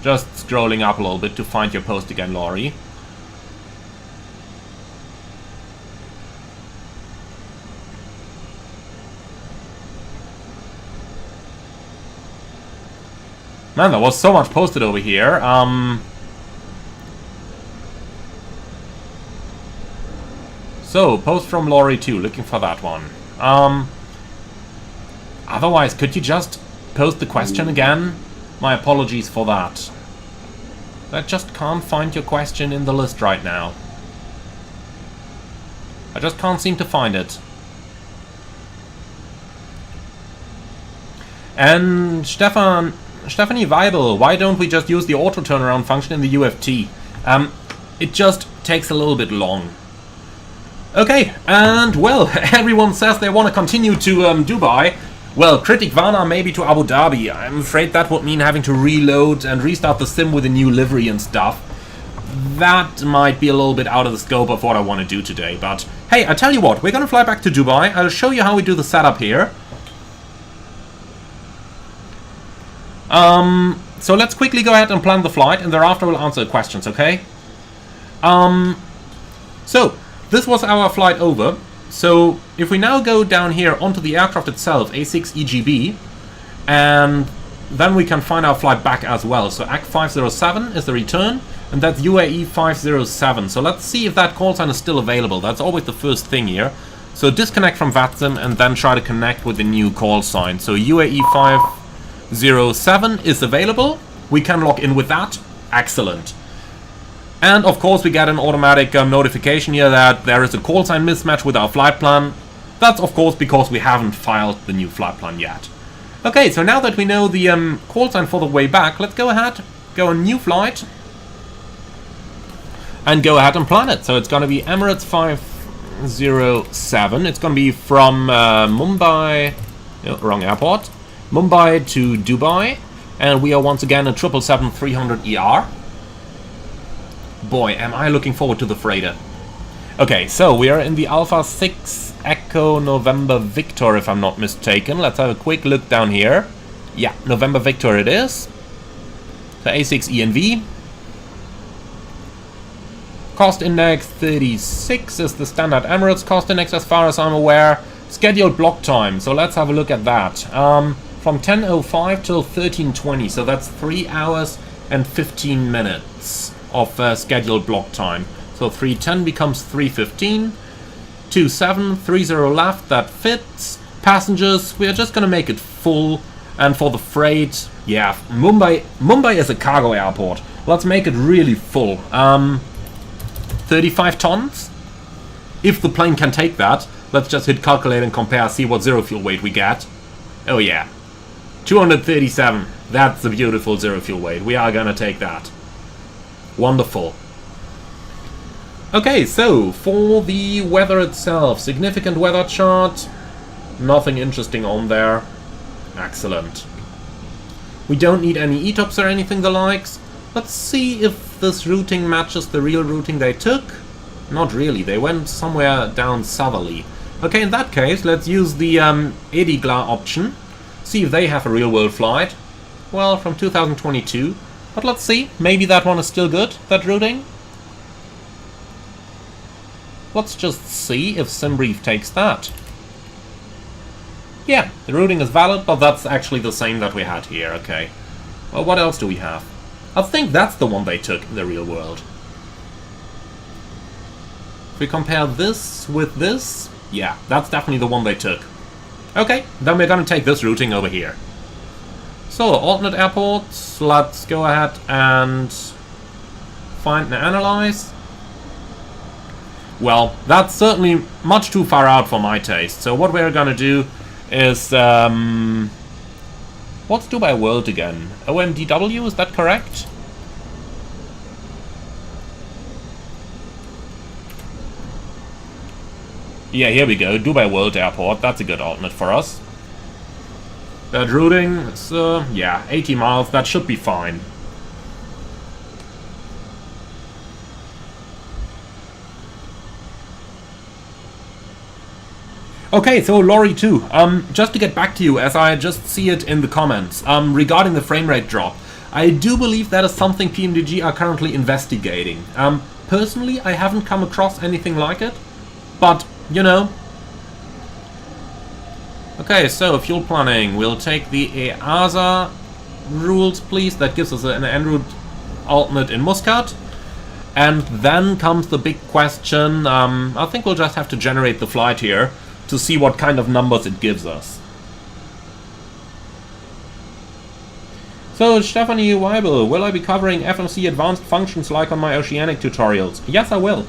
Just scrolling up a little bit to find your post again, Laurie. Man, there was so much posted over here. So, post from Laurie 2, looking for that one. Otherwise, could you just post the question again? My apologies for that. I just can't find your question in the list right now. I just can't seem to find it. And Stephanie Weibel, why don't we just use the auto turnaround function in the UFT? It just takes a little bit long. Okay, and well, everyone says they want to continue to Dubai. Well, Kritik Vana maybe to Abu Dhabi. I'm afraid that would mean having to reload and restart the sim with a new livery and stuff. That might be a little bit out of the scope of what I want to do today, but hey, I tell you what, we're gonna fly back to Dubai. I'll show you how we do the setup here. So let's quickly go ahead and plan the flight, and thereafter we'll answer questions, okay? So, this was our flight over. So, if we now go down here onto the aircraft itself, A6 EGB, and then we can find our flight back as well. So, AC 507 is the return, and that's UAE 507. So, let's see if that call sign is still available. That's always the first thing here. So, disconnect from VATSIM and then try to connect with the new call sign. So, UAE 507 is available. We can log in with that. Excellent. And of course we get an automatic notification here that there is a call sign mismatch with our flight plan. That's of course because we haven't filed the new flight plan yet. Okay, so now that we know the call sign for the way back, let's go ahead, go on new flight, and go ahead and plan it. So it's going to be Emirates 507. It's going to be from Mumbai, no, wrong airport, Mumbai to Dubai, and we are once again a 777-300ER. Boy, am I looking forward to the freighter. Okay, so we are in the Alpha 6 Echo November Victor, if I'm not mistaken. Let's have a quick look down here. Yeah, November Victor it is. So A6 ENV. Cost index 36 is the standard Emirates cost index as far as I'm aware. Scheduled block time, so let's have a look at that. From 10:05 till 13:20, so that's 3 hours and 15 minutes of scheduled block time. So 3:10 becomes 3:15. 2730 left, that fits. Passengers, we are just gonna make it full. And for the freight, yeah, Mumbai is a cargo airport. Let's make it really full. 35 tons. If the plane can take that, let's just hit calculate and compare, see what zero fuel weight we get. Oh yeah, 237. That's a beautiful zero fuel weight. We are gonna take that. Wonderful. Okay, so for the weather itself, significant weather chart. Nothing interesting on there. Excellent. We don't need any ETOPS or anything the likes. Let's see if this routing matches the real routing they took. Not really, they went somewhere down southerly. Okay, in that case, let's use the Edigla option. See if they have a real-world flight. Well, from 2022. But let's see, maybe that one is still good, that routing. Let's just see if SimBrief takes that. Yeah, the routing is valid, but that's actually the same that we had here, okay. Well, what else do we have? I think that's the one they took in the real world. If we compare this with this, yeah, that's definitely the one they took. Okay, then we're gonna take this routing over here. So, alternate airports, let's go ahead and find and analyze. Well, that's certainly much too far out for my taste. So what we're gonna do is, what's Dubai World again? OMDW, is that correct? Yeah, here we go. Dubai World Airport. That's a good alternate for us. That routing is, yeah, 80 miles. That should be fine. Okay, so Lorry 2, just to get back to you, as I just see it in the comments, regarding the frame rate drop, I do believe that is something PMDG are currently investigating. Personally, I haven't come across anything like it, but, you know. Okay, so fuel planning, we'll take the EASA rules, please, that gives us an en route alternate in Muscat. And then comes the big question, I think we'll just have to generate the flight here, to see what kind of numbers it gives us. So, Stephanie Weibel, will I be covering FMC advanced functions like on my Oceanic tutorials? Yes, I will.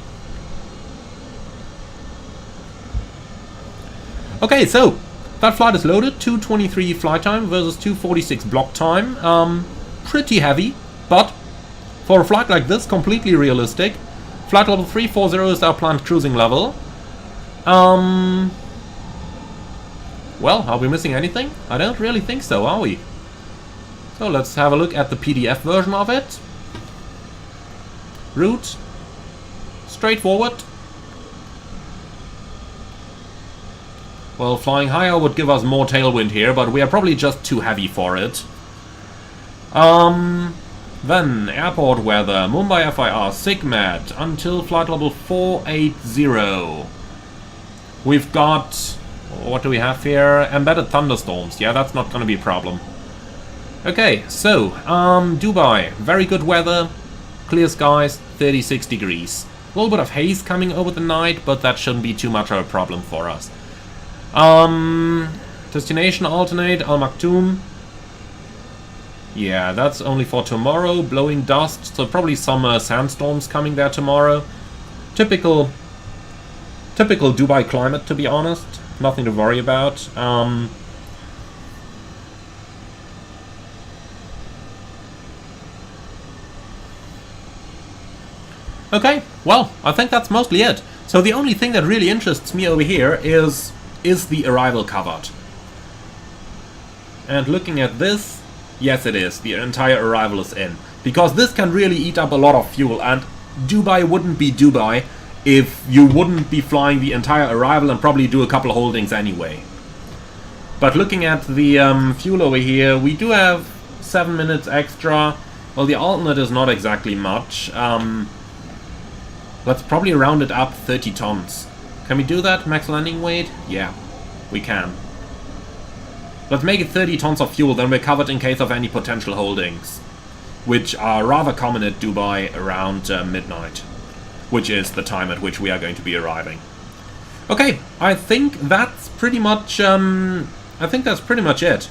Okay, so, that flight is loaded, 2:23 flight time versus 2:46 block time. Pretty heavy, but for a flight like this, completely realistic. Flight level 340 is our planned cruising level. Well, are we missing anything? I don't really think so, are we? So let's have a look at the PDF version of it. Route. Straightforward. Well, flying higher would give us more tailwind here, but we are probably just too heavy for it. Then, airport weather. Mumbai FIR, SIGMAT, until flight level 480. We've got... what do we have here? Embedded thunderstorms. Yeah, that's not gonna be a problem. Okay, so, Dubai. Very good weather. Clear skies, 36 degrees. A little bit of haze coming over the night, but that shouldn't be too much of a problem for us. Destination alternate, Al Maktoum. Yeah, that's only for tomorrow. Blowing dust, so probably some sandstorms coming there tomorrow. Typical Dubai climate, to be honest. Nothing to worry about. Okay, well, I think that's mostly it. So the only thing that really interests me over here is the arrival covered? And looking at this, yes it is. The entire arrival is in. Because this can really eat up a lot of fuel, and Dubai wouldn't be Dubai if you wouldn't be flying the entire arrival and probably do a couple of holdings anyway. But looking at the fuel over here, we do have 7 minutes extra. Well, the alternate is not exactly much. Let's probably round it up 30 tons. Can we do that? Max landing weight? Yeah, we can. Let's make it 30 tons of fuel, then we're covered in case of any potential holdings, which are rather common at Dubai around midnight, which is the time at which we are going to be arriving. Okay, I think that's pretty much it.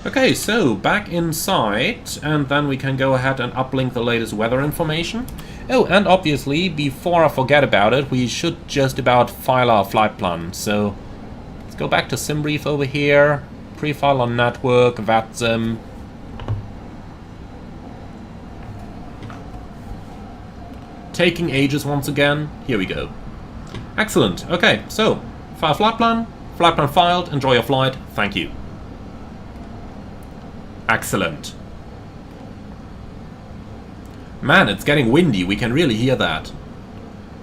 Okay, so back inside, and then we can go ahead and uplink the latest weather information. Oh, and obviously, before I forget about it, we should just about file our flight plan. So, let's go back to SimBrief over here, pre-file on network, VATSIM. Taking ages once again. Here we go. Excellent. Okay, so, file flight plan filed, enjoy your flight, thank you. Excellent. Man, it's getting windy. We can really hear that.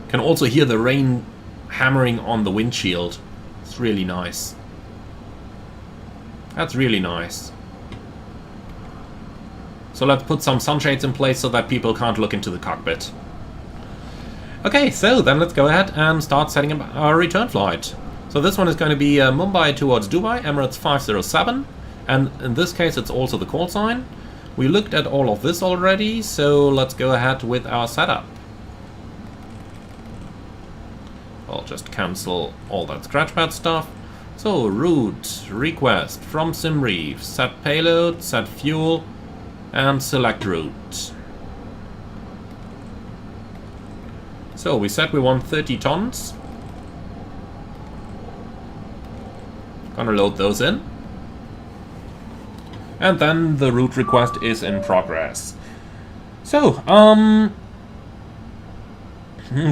Can also hear the rain hammering on the windshield. It's really nice. That's really nice. So let's put some sunshades in place so that people can't look into the cockpit. Okay, so then let's go ahead and start setting up our return flight. So this one is going to be Mumbai towards Dubai, Emirates 507. And in this case, it's also the call sign. We looked at all of this already, so let's go ahead with our setup. I'll just cancel all that scratchpad stuff. So, route, request from SimBrief, set payload, set fuel, and select route. So, we said we want 30 tons. Gonna load those in. And then the route request is in progress. So,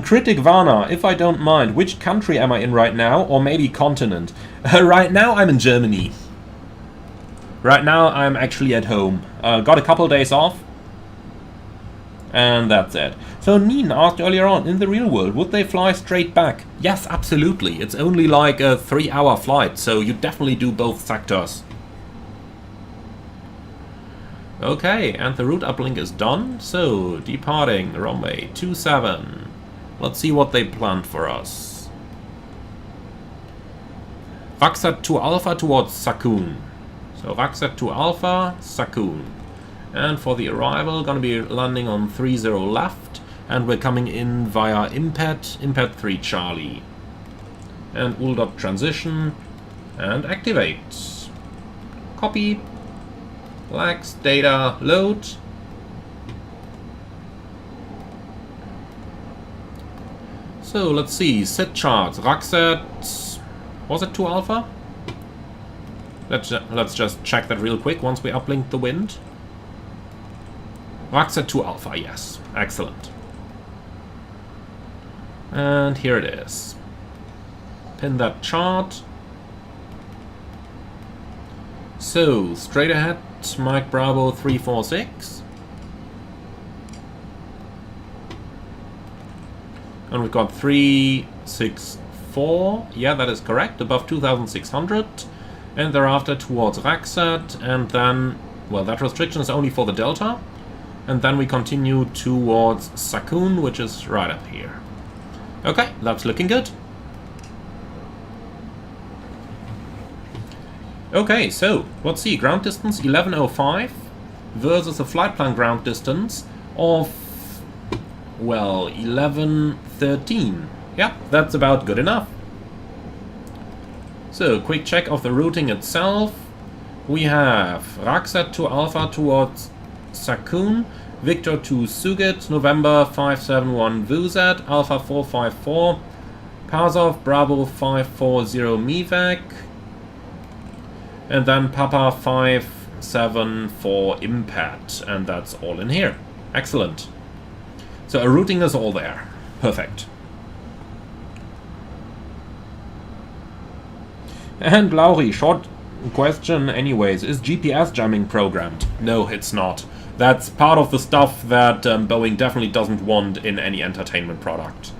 Critic Varna, if I don't mind, which country am I in right now? Or maybe continent? Right now I'm in Germany. Right now I'm actually at home. Got a couple days off. And that's it. So Neen asked earlier on, in the real world, would they fly straight back? Yes, absolutely. It's only like a 3-hour flight, so you definitely do both sectors. Okay, and the route uplink is done. So, departing runway 27. Let's see what they planned for us. Raksat 2 Alpha towards Sakun. So, Raksat 2 Alpha, Sakun. And for the arrival, gonna be landing on 30 left. And we're coming in via Impet 3 Charlie. And ULDOT transition. And activate. Copy. Lax data load. So let's see, set charts. Raksat, was it 2 Alpha? Let's just check that real quick once we uplink the wind. Raksat 2 Alpha, yes, excellent. And here it is. Pin that chart. So straight ahead. Mike Bravo 346. And we've got 364. Yeah, that is correct. Above 2600. And thereafter towards Raksat. And then, well, that restriction is only for the Delta. And then we continue towards Sakun, which is right up here. Okay, that's looking good. Okay, so, let's see, ground distance 1105 versus a flight plan ground distance of, well, 1113. Yeah, that's about good enough. So, quick check of the routing itself. We have Raksat to Alpha towards Sakun, Victor to Suget, November 571 VUZAT, Alpha 454, Pazov, Bravo 540 MIVAC, and then Papa 574 Impat, and that's all in here. Excellent. So a routing is all there. Perfect. And Lauri, short question anyways, is GPS jamming programmed? No, it's not. That's part of the stuff that Boeing definitely doesn't want in any entertainment product.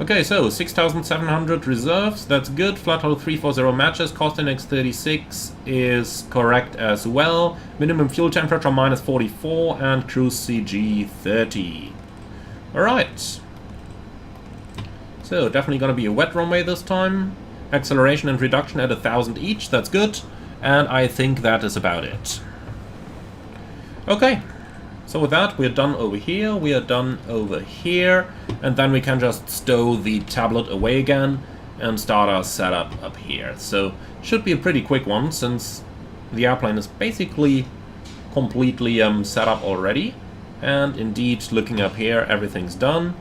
Okay, so 6,700 reserves, that's good. Flight Hole 340 matches, cost index 36 is correct as well. Minimum fuel temperature minus 44 and cruise CG 30. Alright. So definitely gonna be a wet runway this time. Acceleration and reduction at 1,000 each, that's good. And I think that is about it. Okay. So with that, we're done over here, we are done over here, and then we can just stow the tablet away again and start our setup up here. So, should be a pretty quick one, since the airplane is basically completely set up already. And indeed, looking up here, everything's done.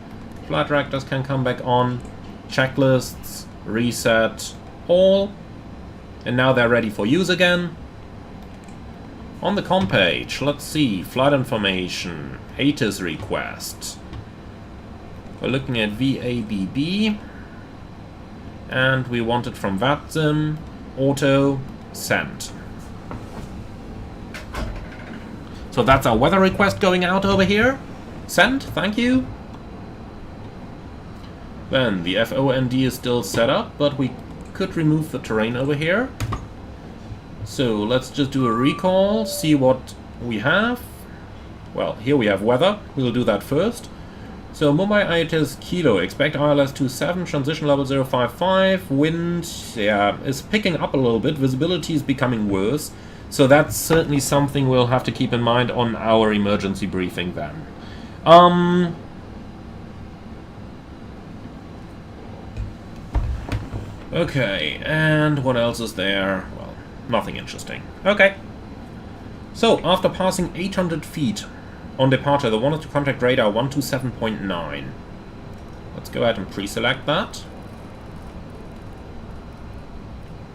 Flight directors can come back on, checklists, reset, all. And now they're ready for use again. On the comm page, let's see, flight information, ATIS request. We're looking at VABB, and we want it from VATSIM, auto, send. So that's our weather request going out over here. Send, thank you. Then the FOND is still set up, but we could remove the terrain over here. So let's just do a recall, see what we have. Well, here we have weather. We'll do that first. So Mumbai IATIS Kilo, expect ILS 27, transition level 055, wind, yeah, is picking up a little bit, visibility is becoming worse. So that's certainly something we'll have to keep in mind on our emergency briefing then. Okay, and what else is there? Well, nothing interesting. Okay. So, after passing 800 feet on departure, they wanted to contact radar 127.9. Let's go ahead and pre-select that.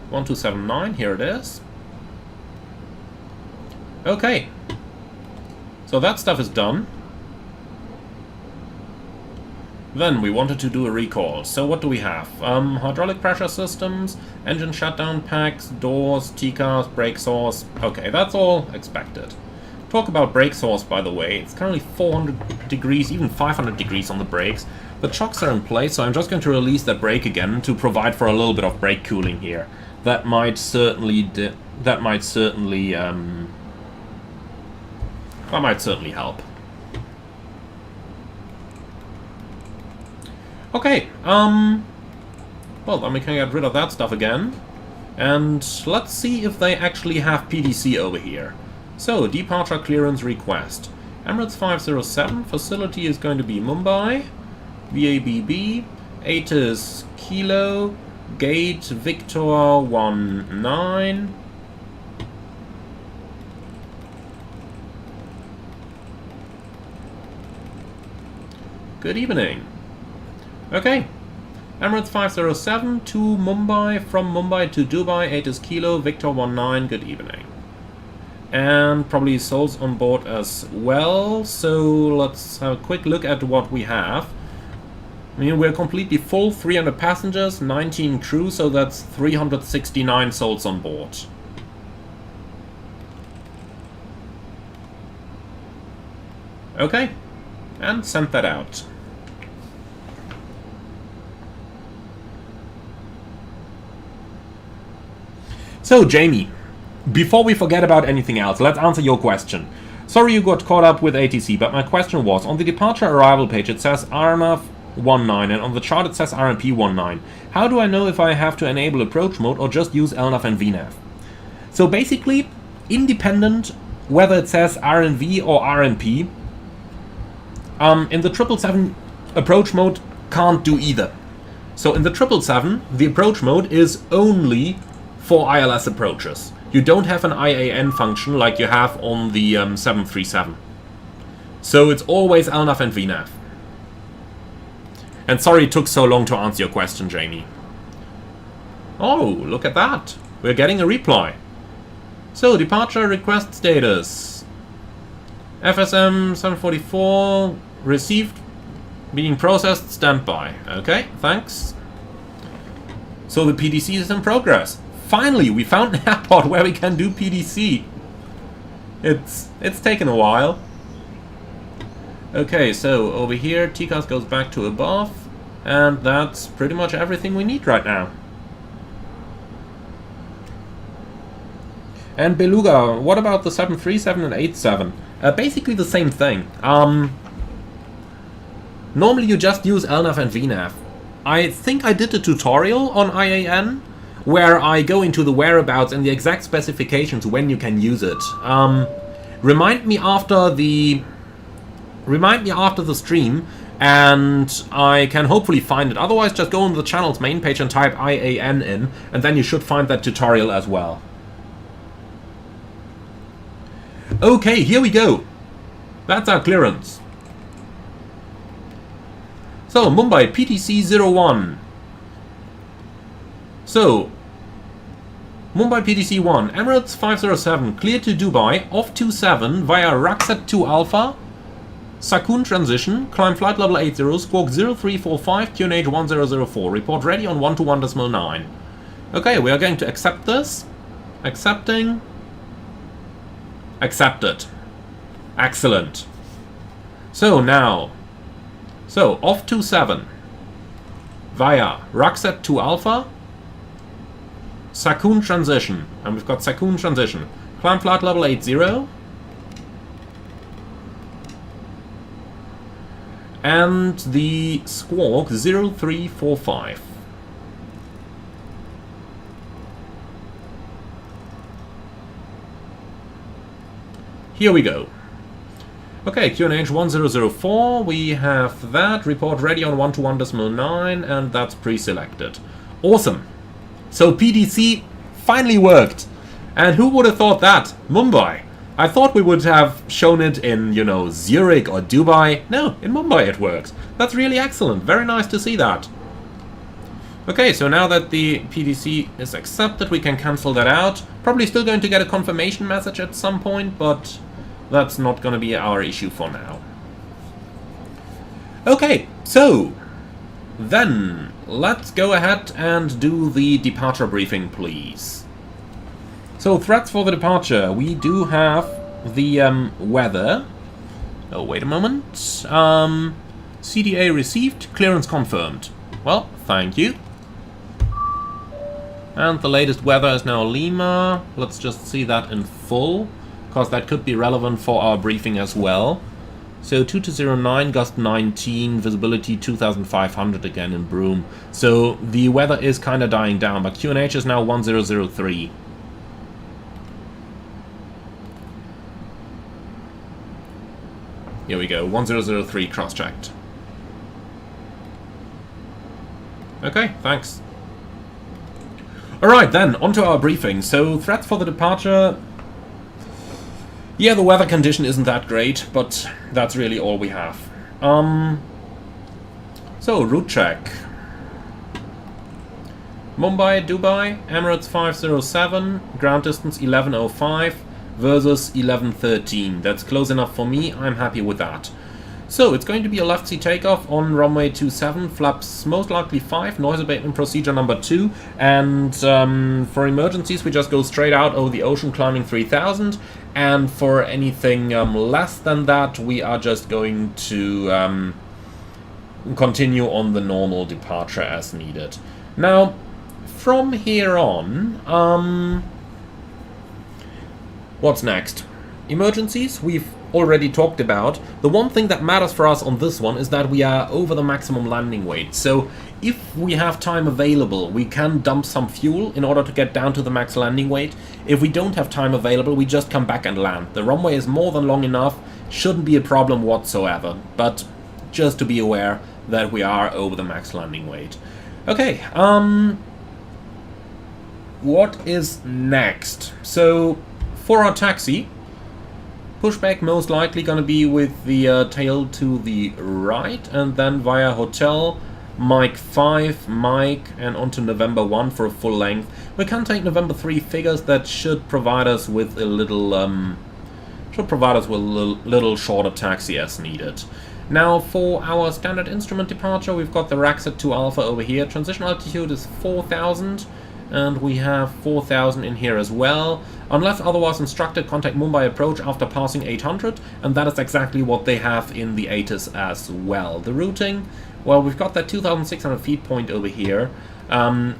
1279, here it is. Okay. So that stuff is done. Then we wanted to do a recall. So what do we have? Hydraulic pressure systems, engine shutdown packs, doors, TCAS, brake source. Okay, that's all expected. Talk about brake source, by the way. It's currently 400 degrees, even 500 degrees on the brakes. The chocks are in place, so I'm just going to release that brake again to provide for a little bit of brake cooling here. That might certainly help. Okay, well, then we can get rid of that stuff again. And let's see if they actually have PDC over here. So, departure clearance request. Emirates 507, facility is going to be Mumbai. VABB, Atus Kilo, Gate Victor 19. Good evening. Okay, Emirates 507 to Mumbai, from Mumbai to Dubai, Atus Kilo, Victor 19, good evening. And probably souls on board as well, so let's have a quick look at what we have. I mean, we're completely full, 300 passengers, 19 crew, so that's 369 souls on board. Okay, and send that out. So, Jamie, before we forget about anything else, let's answer your question. Sorry you got caught up with ATC, but my question was, on the departure arrival page it says RNAV 19, and on the chart it says RNP 19. How do I know if I have to enable approach mode or just use LNAV and VNAV? So basically, independent whether it says RNV or RNP, in the 777 approach mode can't do either. So in the 777, the approach mode is only for ILS approaches. You don't have an IAN function like you have on the 737. So it's always LNAV and VNAV. And sorry it took so long to answer your question, Jamie. Oh, look at that. We're getting a reply. So, departure request status. FSM 744 received, being processed, standby. Okay, thanks. So the PDC is in progress. Finally, we found an airport where we can do PDC. It's taken a while. Okay, so over here, TCAS goes back to above, and that's pretty much everything we need right now. And Beluga, what about the 737 and 87? Basically the same thing. Normally you just use LNAV and VNAV. I think I did a tutorial on IAN, where I go into the whereabouts and the exact specifications when you can use it. Remind me after the stream, and I can hopefully find it. Otherwise, just go on the channel's main page and type IAN in, and then you should find that tutorial as well. Okay, here we go. That's our clearance. So, Mumbai, PTC 01. So, Mumbai PTC 1, Emirates 507, cleared to Dubai, off 27 via Rakset 2 Alpha, Sakun transition, climb flight level 80, squawk 0345, QNH 1004, report ready on 121.9. Okay, we are going to accept this. Accepting. Accepted. Excellent. So now, off 27 via Rakset 2 Alpha, Sakun transition, and we've got Sakun transition. Climb flight level 80. And the squawk 0345. Here we go. Okay, QNH 1004, we have that. Report ready on 121.9, and that's pre-selected. Awesome. So PDC finally worked. And who would have thought that? Mumbai. I thought we would have shown it in, you know, Zurich or Dubai. No, in Mumbai it works. That's really excellent. Very nice to see that. Okay, so now that the PDC is accepted, we can cancel that out. Probably still going to get a confirmation message at some point, but that's not going to be our issue for now. Okay, so then let's go ahead and do the departure briefing, please. So threats for the departure. We do have the weather. Oh, wait a moment. CDA received, clearance confirmed. Well, thank you. And the latest weather is now Lima. Let's just see that in full, because that could be relevant for our briefing as well. So 2209, gust 19, visibility 2500 again in Broome. So the weather is kind of dying down, but QNH is now 1003. Here we go, 1003 cross-checked. Okay, thanks. Alright then, onto our briefing. So, threats for the departure. Yeah, the weather condition isn't that great, but that's really all we have. So, route check. Mumbai, Dubai, Emirates 507, ground distance 1105 versus 1113. That's close enough for me, I'm happy with that. So, it's going to be a left sea takeoff on runway 27, flaps most likely 5, noise abatement procedure number 2, and for emergencies we just go straight out over the ocean climbing 3000, and for anything less than that we are just going to continue on the normal departure as needed. Now, from here on, what's next? Emergencies, we've already talked about. The one thing that matters for us on this one is that we are over the maximum landing weight. So if we have time available, we can dump some fuel in order to get down to the max landing weight. If we don't have time available, we just come back and land. The runway is more than long enough, shouldn't be a problem whatsoever. But just to be aware that we are over the max landing weight. Okay, what is next? So for our taxi, Pushback most likely going to be with the tail to the right, and then via hotel, Mike 5, Mike, and onto November 1 for a full length. We can take November 3 figures. That should provide us with a little, little shorter taxi as needed. Now for our standard instrument departure, we've got the Raxet 2 Alpha over here. Transition altitude is 4000. And we have 4000 in here as well. Unless otherwise instructed, contact Mumbai approach after passing 800, and that is exactly what they have in the ATIS as well. The routing, well, we've got that 2600 feet point over here,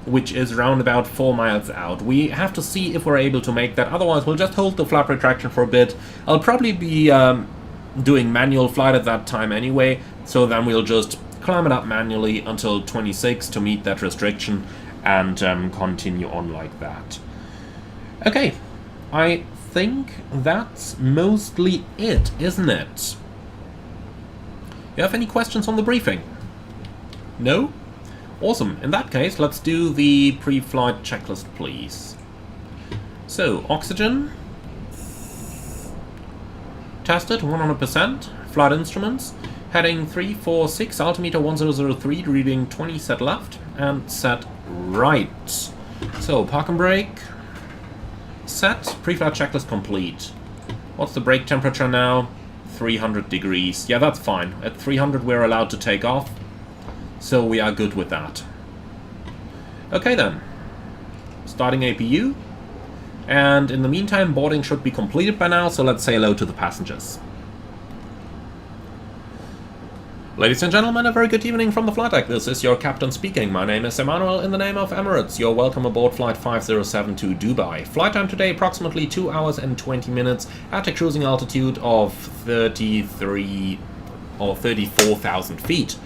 which is around about 4 miles out. We have to see if we're able to make that, otherwise we'll just hold the flap retraction for a bit. I'll probably be doing manual flight at that time anyway, so then we'll just climb it up manually until 26 to meet that restriction, and continue on like that. Okay, I think that's mostly it, isn't it? You have any questions on the briefing? No? Awesome. In that case, let's do the pre-flight checklist, please. So, oxygen. Tested, 100%. Flight instruments. Heading 346, altimeter 1003, reading 20, set left, and set right. So, park and brake. Set. Pre-flight checklist complete. What's the brake temperature now? 300 degrees. Yeah, that's fine. At 300 we're allowed to take off. So we are good with that. Okay then. Starting APU. And in the meantime, boarding should be completed by now, so let's say hello to the passengers. Ladies and gentlemen, a very good evening from the flight deck. This is your captain speaking. My name is Emmanuel in the name of Emirates. You're welcome aboard Flight 507 to Dubai. Flight time today approximately 2 hours and 20 minutes at a cruising altitude of 33 or 34,000 feet.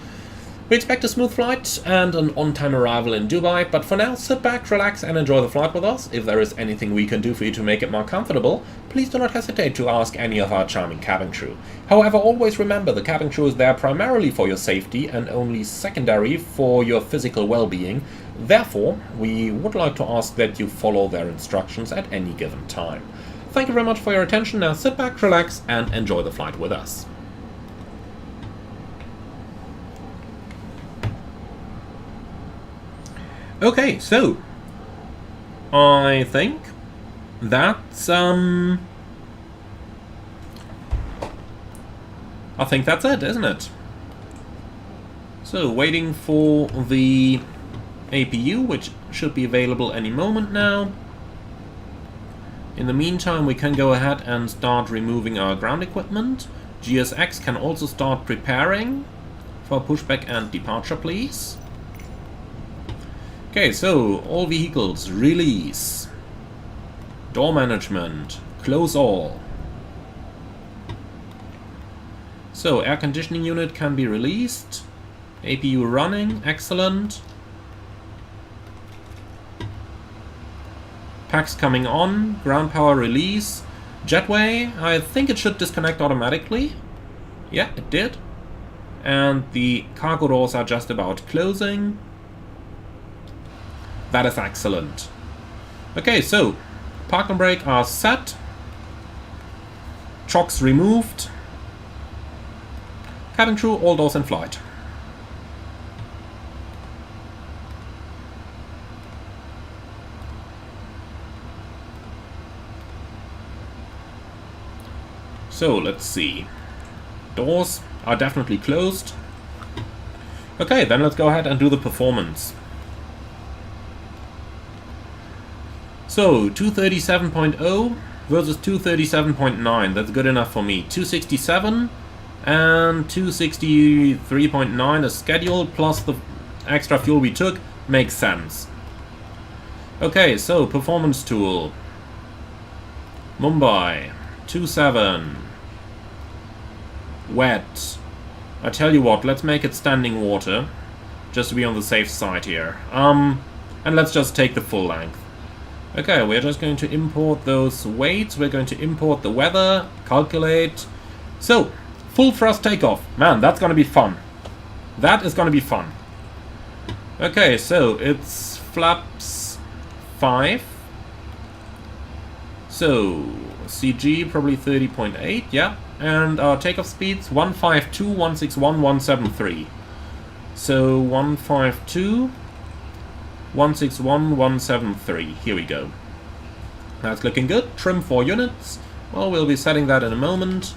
We expect a smooth flight and an on-time arrival in Dubai, but for now, sit back, relax, and enjoy the flight with us. If there is anything we can do for you to make it more comfortable, please do not hesitate to ask any of our charming cabin crew. However, always remember the cabin crew is there primarily for your safety and only secondary for your physical well-being. Therefore, we would like to ask that you follow their instructions at any given time. Thank you very much for your attention. Now sit back, relax, and enjoy the flight with us. Okay, so I think that's I think that's it, isn't it? So waiting for the APU, which should be available any moment now. In the meantime, we can go ahead and start removing our ground equipment. GSX can also start preparing for pushback and departure, please. Okay, so all vehicles, release. Door management, close all. So air conditioning unit can be released. APU running, excellent. Packs coming on, ground power release. Jetway, I think it should disconnect automatically. Yeah, it did. And the cargo doors are just about closing. That is excellent. Okay, so park and brake are set. Chocks removed. Cabin crew, all doors in flight. So let's see. Doors are definitely closed. Okay, then let's go ahead and do the performance. So 237.0 versus 237.9. That's good enough for me. 267 and 263.9 is scheduled, plus the extra fuel we took makes sense. Okay, so performance tool. Mumbai 27. Wet. I tell you what, let's make it standing water, just to be on the safe side here. And let's just take the full length. Okay, we're just going to import those weights, we're going to import the weather, calculate. So, full thrust takeoff. Man, that's gonna be fun. That is gonna be fun. Okay, so it's flaps 5. So, CG probably 30.8, yeah. And our takeoff speeds 152, 161, 173. So 152, 161, 173. Here we go. That's looking good. Trim 4 units. Well, we'll be setting that in a moment.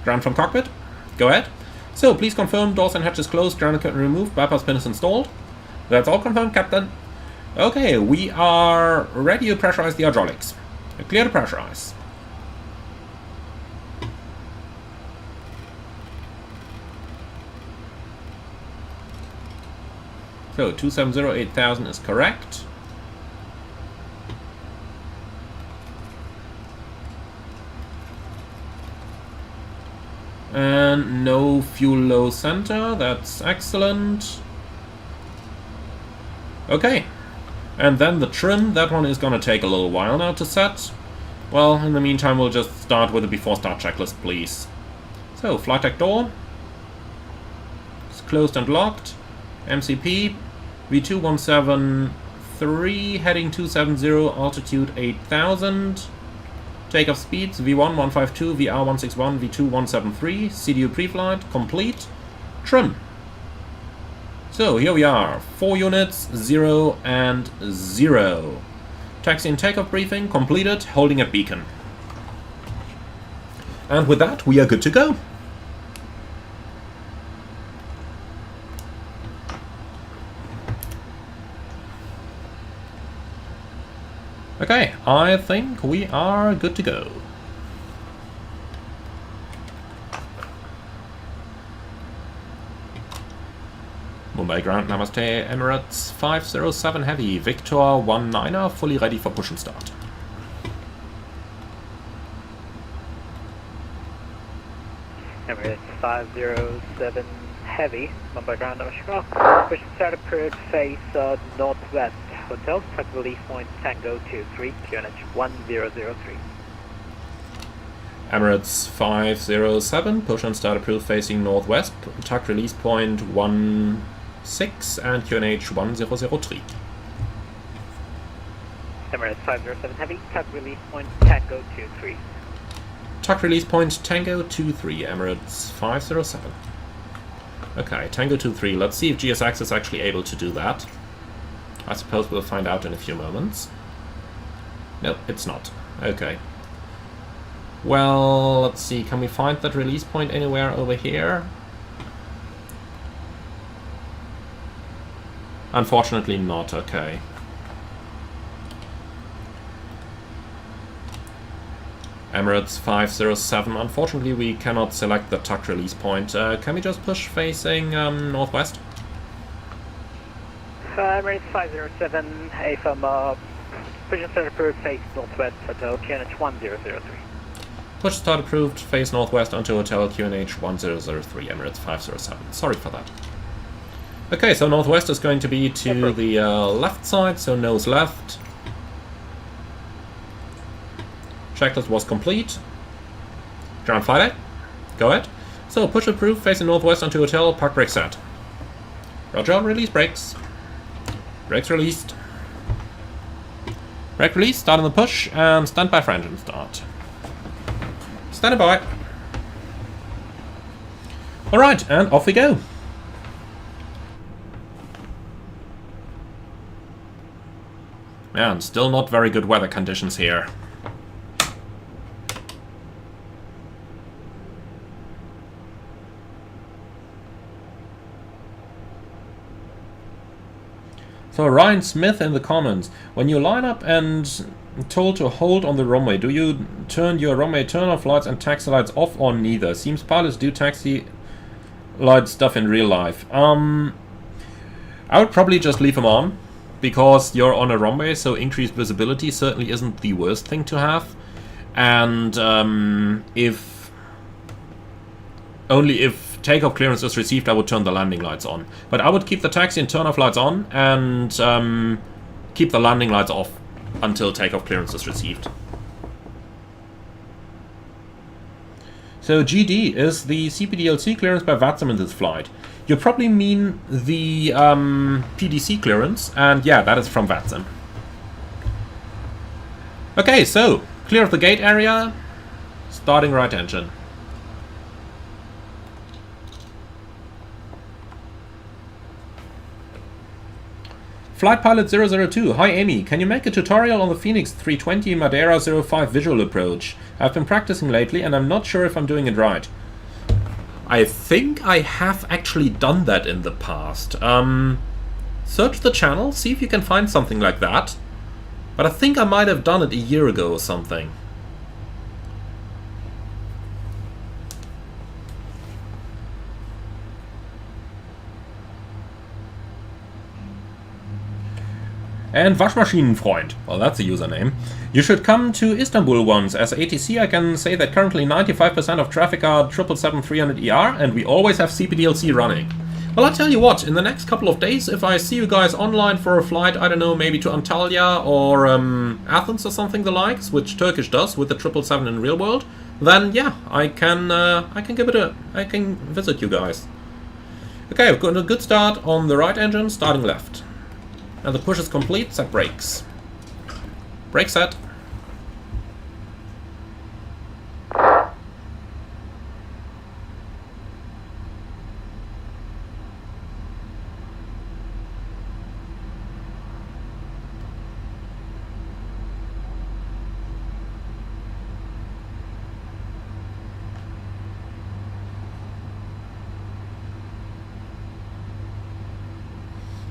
Ground from cockpit. Go ahead. So please confirm doors and hatches closed, ground equipment removed, bypass pin is installed. That's all confirmed, Captain. Okay, we are ready to pressurize the hydraulics. Clear to pressurize. So 270-8000 is correct. And no fuel low center, that's excellent. Okay. And then the trim, that one is going to take a little while now to set. Well, in the meantime, we'll just start with the before start checklist, please. So, flight deck door. It's closed and locked. MCP, V2173, heading 270, altitude 8000. Takeoff speeds, V1 152, VR 161, V2 173. CDU pre-flight, complete. Trim. So here we are, 4 units, 0 and 0. Taxi and takeoff briefing completed, holding at beacon. And with that, we are good to go. Okay, I think we are good to go. Mumbai ground, namaste, Emirates 507 Heavy, Victor 19er, fully ready for push and start. Emirates 507 Heavy, Mumbai ground, namaskar. Push and start approved, face northwest. Hotel, truck release point Tango 23, QNH 1003. Emirates 507, push and start approved facing northwest, tuck release point 16 and QNH 1003. Emirates 507 Heavy, tuck release point Tango 23. Tuck release point Tango 23, Emirates 507. Okay, Tango 2-3. Let's see if GSX is actually able to do that. I suppose we'll find out in a few moments. Nope, it's not. Okay. Well, let's see. Can we find that release point anywhere over here? Unfortunately not. Okay. Emirates 507. Unfortunately, we cannot select the tuck release point. Can we just push facing northwest? Emirates 507, AFM, push start approved, face northwest, hotel QNH 1003. Push start approved, face northwest onto hotel QNH 1003, Emirates 507. Sorry for that. Okay, so northwest is going to be to the left side, so nose left. Checklist was complete. Ground flight, go ahead. So push approved, facing northwest onto hotel, park brake set. Roger, release brakes. Brakes released. Brake release, start on the push, and stand by for engine start. Stand by. Alright, and off we go. Man, still not very good weather conditions here. So Ryan Smith in the comments, when you line up and told to hold on the runway, do you turn your runway turn-off lights and taxi lights off or neither? Seems pilots do taxi light stuff in real life. I would probably just leave them on, because you're on a runway, so increased visibility certainly isn't the worst thing to have. And only if takeoff clearance is received, I would turn the landing lights on. But I would keep the taxi and turn-off lights on, and keep the landing lights off until takeoff clearance is received. So GD is the CPDLC clearance by VATSIM in this flight. You probably mean the PDC clearance, and yeah, that is from VATSIM. Okay, so clear of the gate area, starting right engine. Flight Pilot 002, hi Amy, can you make a tutorial on the Phoenix 320 Madeira 05 visual approach? I've been practicing lately and I'm not sure if I'm doing it right. I think I have actually done that in the past. Search the channel, see if you can find something like that. But I think I might have done it a year ago or something. And Waschmaschinenfreund, well that's a username. You should come to Istanbul once. As ATC I can say that currently 95% of traffic are 777-300ER and we always have CPDLC running. Well, I'll tell you what, in the next couple of days, if I see you guys online for a flight, I don't know, maybe to Antalya or Athens or something the likes, which Turkish does with the 777 in real world, then yeah, I can visit you guys. Okay, we've got a good start on the right engine, starting left. And the push is complete, set brakes. Brake set.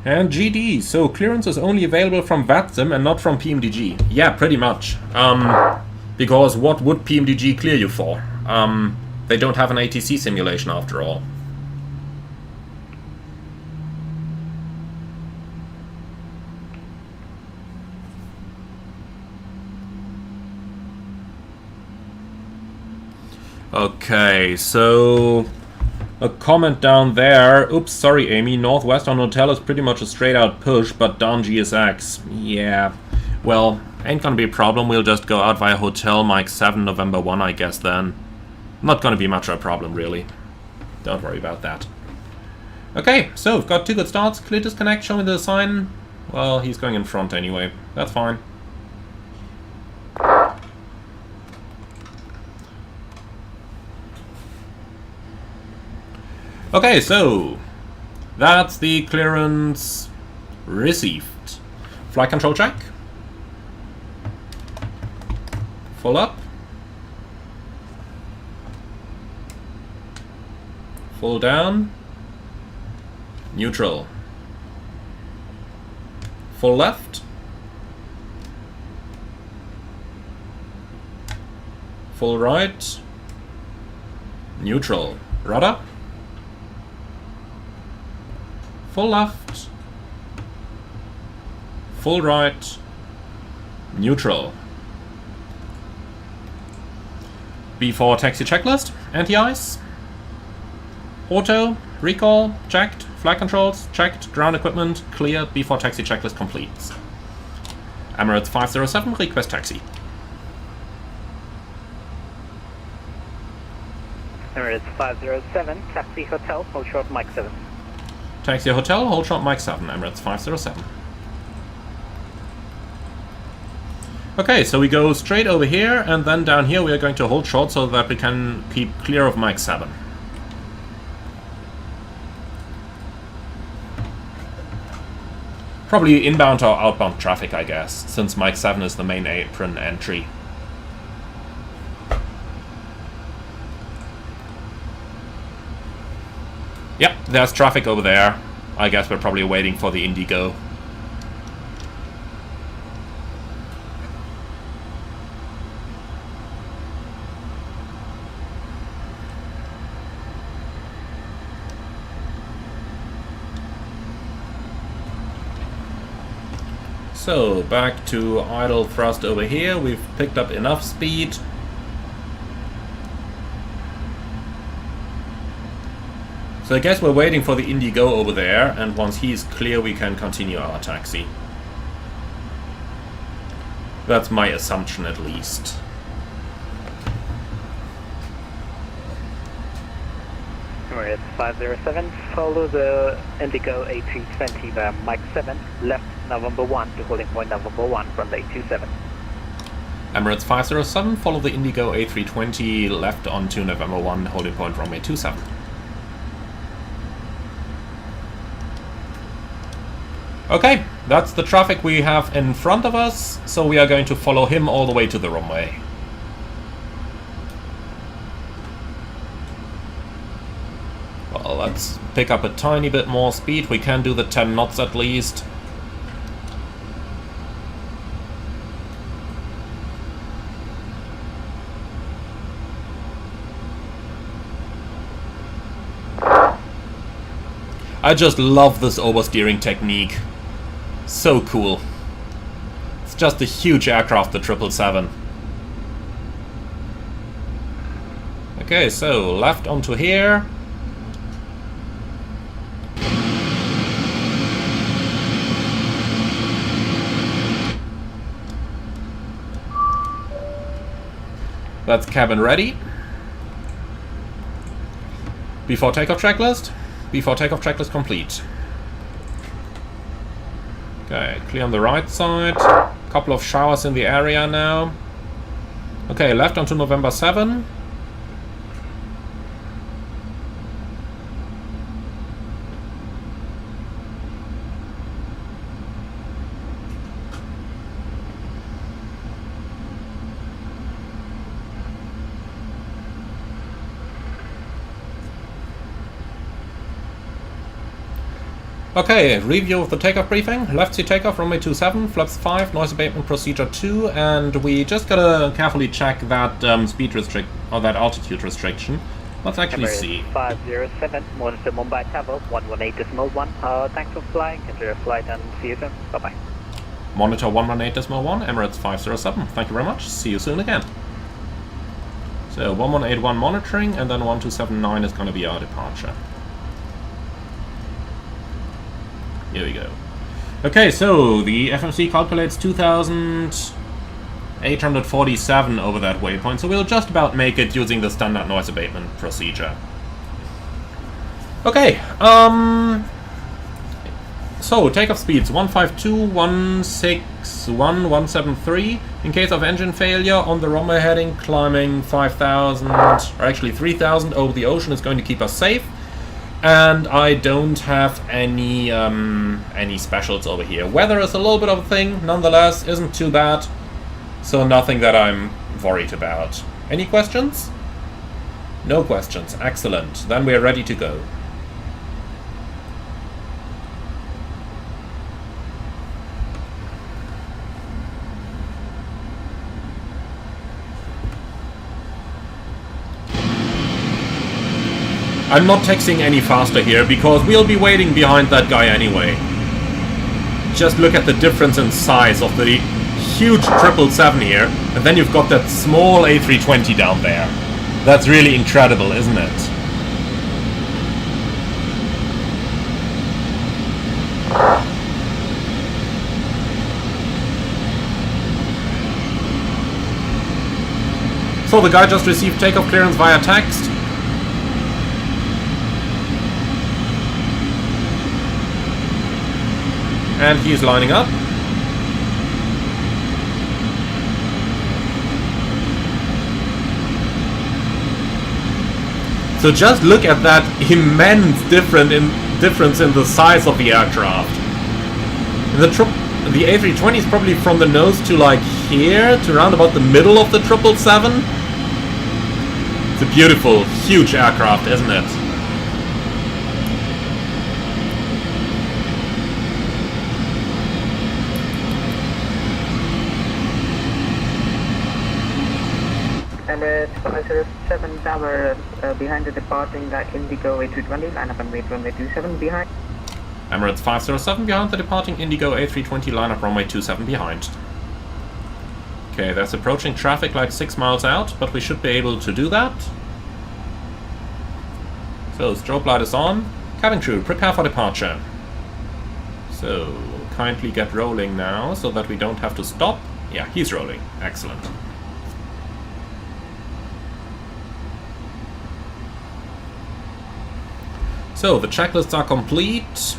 And GD, so clearance is only available from VATSIM and not from PMDG. Yeah, pretty much. Because what would PMDG clear you for? They don't have an ATC simulation after all. Okay, so a comment down there. Oops, sorry Amy, northwest on hotel is pretty much a straight out push, but down GSX. Yeah, well, ain't gonna be a problem. We'll just go out via hotel Mike 7 November 1, I guess then. Not gonna be much of a problem, really. Don't worry about that. Okay, so we've got two good starts. Clear disconnect, show me the sign. Well, he's going in front anyway. That's fine. Okay, so that's the clearance received. Flight control check. Full up. Full down. Neutral. Full left. Full right. Neutral. Rudder. Full left. Full right. Neutral. B4 taxi checklist. Anti-ice. Auto. Recall. Checked. Flight controls. Checked. Ground equipment. Clear. B4 taxi checklist completes. Emirates 507. Request taxi. Emirates 507, taxi hotel, hold short Mike 7. Taxi hotel, hold short Mike 7, Emirates 507. Okay, so we go straight over here, and then down here we are going to hold short so that we can keep clear of Mike 7. Probably inbound or outbound traffic, I guess, since Mike 7 is the main apron entry. Yep, there's traffic over there. I guess we're probably waiting for the Indigo. So, back to idle thrust over here. We've picked up enough speed. So I guess we're waiting for the Indigo over there, and once he's clear we can continue our taxi. That's my assumption at least. Emirates 507, follow the Indigo A320 via Mike 7, left November 1 to holding point November 1, runway 27. Emirates 507, follow the Indigo A320 left onto November 1, holding point runway 27. Okay, that's the traffic we have in front of us, so we are going to follow him all the way to the runway. Well, let's pick up a tiny bit more speed. We can do the 10 knots at least. I just love this oversteering technique. So cool. It's just a huge aircraft, the 777. Okay, so left onto here. That's cabin ready. Before takeoff checklist. Before takeoff checklist complete. Okay, clear on the right side. Couple of showers in the area now. Okay, left onto November 7. Okay, review of the takeoff briefing. Left seat takeoff, runway 27, flaps 5, noise abatement procedure 2, and we just gotta carefully check that that altitude restriction. Let's actually see. 507, monitor Mumbai Tower, 118.1. Thanks for flying, enjoy your flight and see you soon. Bye bye. Monitor 118.1, Emirates 507. Thank you very much. See you soon again. So 1181 monitoring, and then 1279 is gonna be our departure. Here we go. Okay, so the FMC calculates 2,847 over that waypoint, so we'll just about make it using the standard noise abatement procedure. Okay, so takeoff speeds 152, 161, 173. In case of engine failure on the runway heading, climbing 5,000, or actually 3,000 over the ocean is going to keep us safe. And I don't have any specials over here. Weather is a little bit of a thing, nonetheless, isn't too bad. So nothing that I'm worried about. Any questions? No questions. Excellent. Then we're ready to go. I'm not taxiing any faster here because we'll be waiting behind that guy anyway. Just look at the difference in size of the huge 777 here, and then you've got that small A320 down there. That's really incredible, isn't it? So the guy just received takeoff clearance via text. And he's lining up. So just look at that immense difference in the size of the aircraft. The A320 is probably from the nose to like here, to around about the middle of the 777. It's a beautiful, huge aircraft, isn't it? Emirates 507 Tower behind the departing Indigo A320, line up and wait runway 27 behind. Emirates 507 behind the departing Indigo A320, line up runway 27 behind. Okay, that's approaching traffic like 6 miles out, but we should be able to do that. So, strobe light is on. Cabin crew, prepare for departure. So, kindly get rolling now, so that we don't have to stop. Yeah, he's rolling. Excellent. So, the checklists are complete.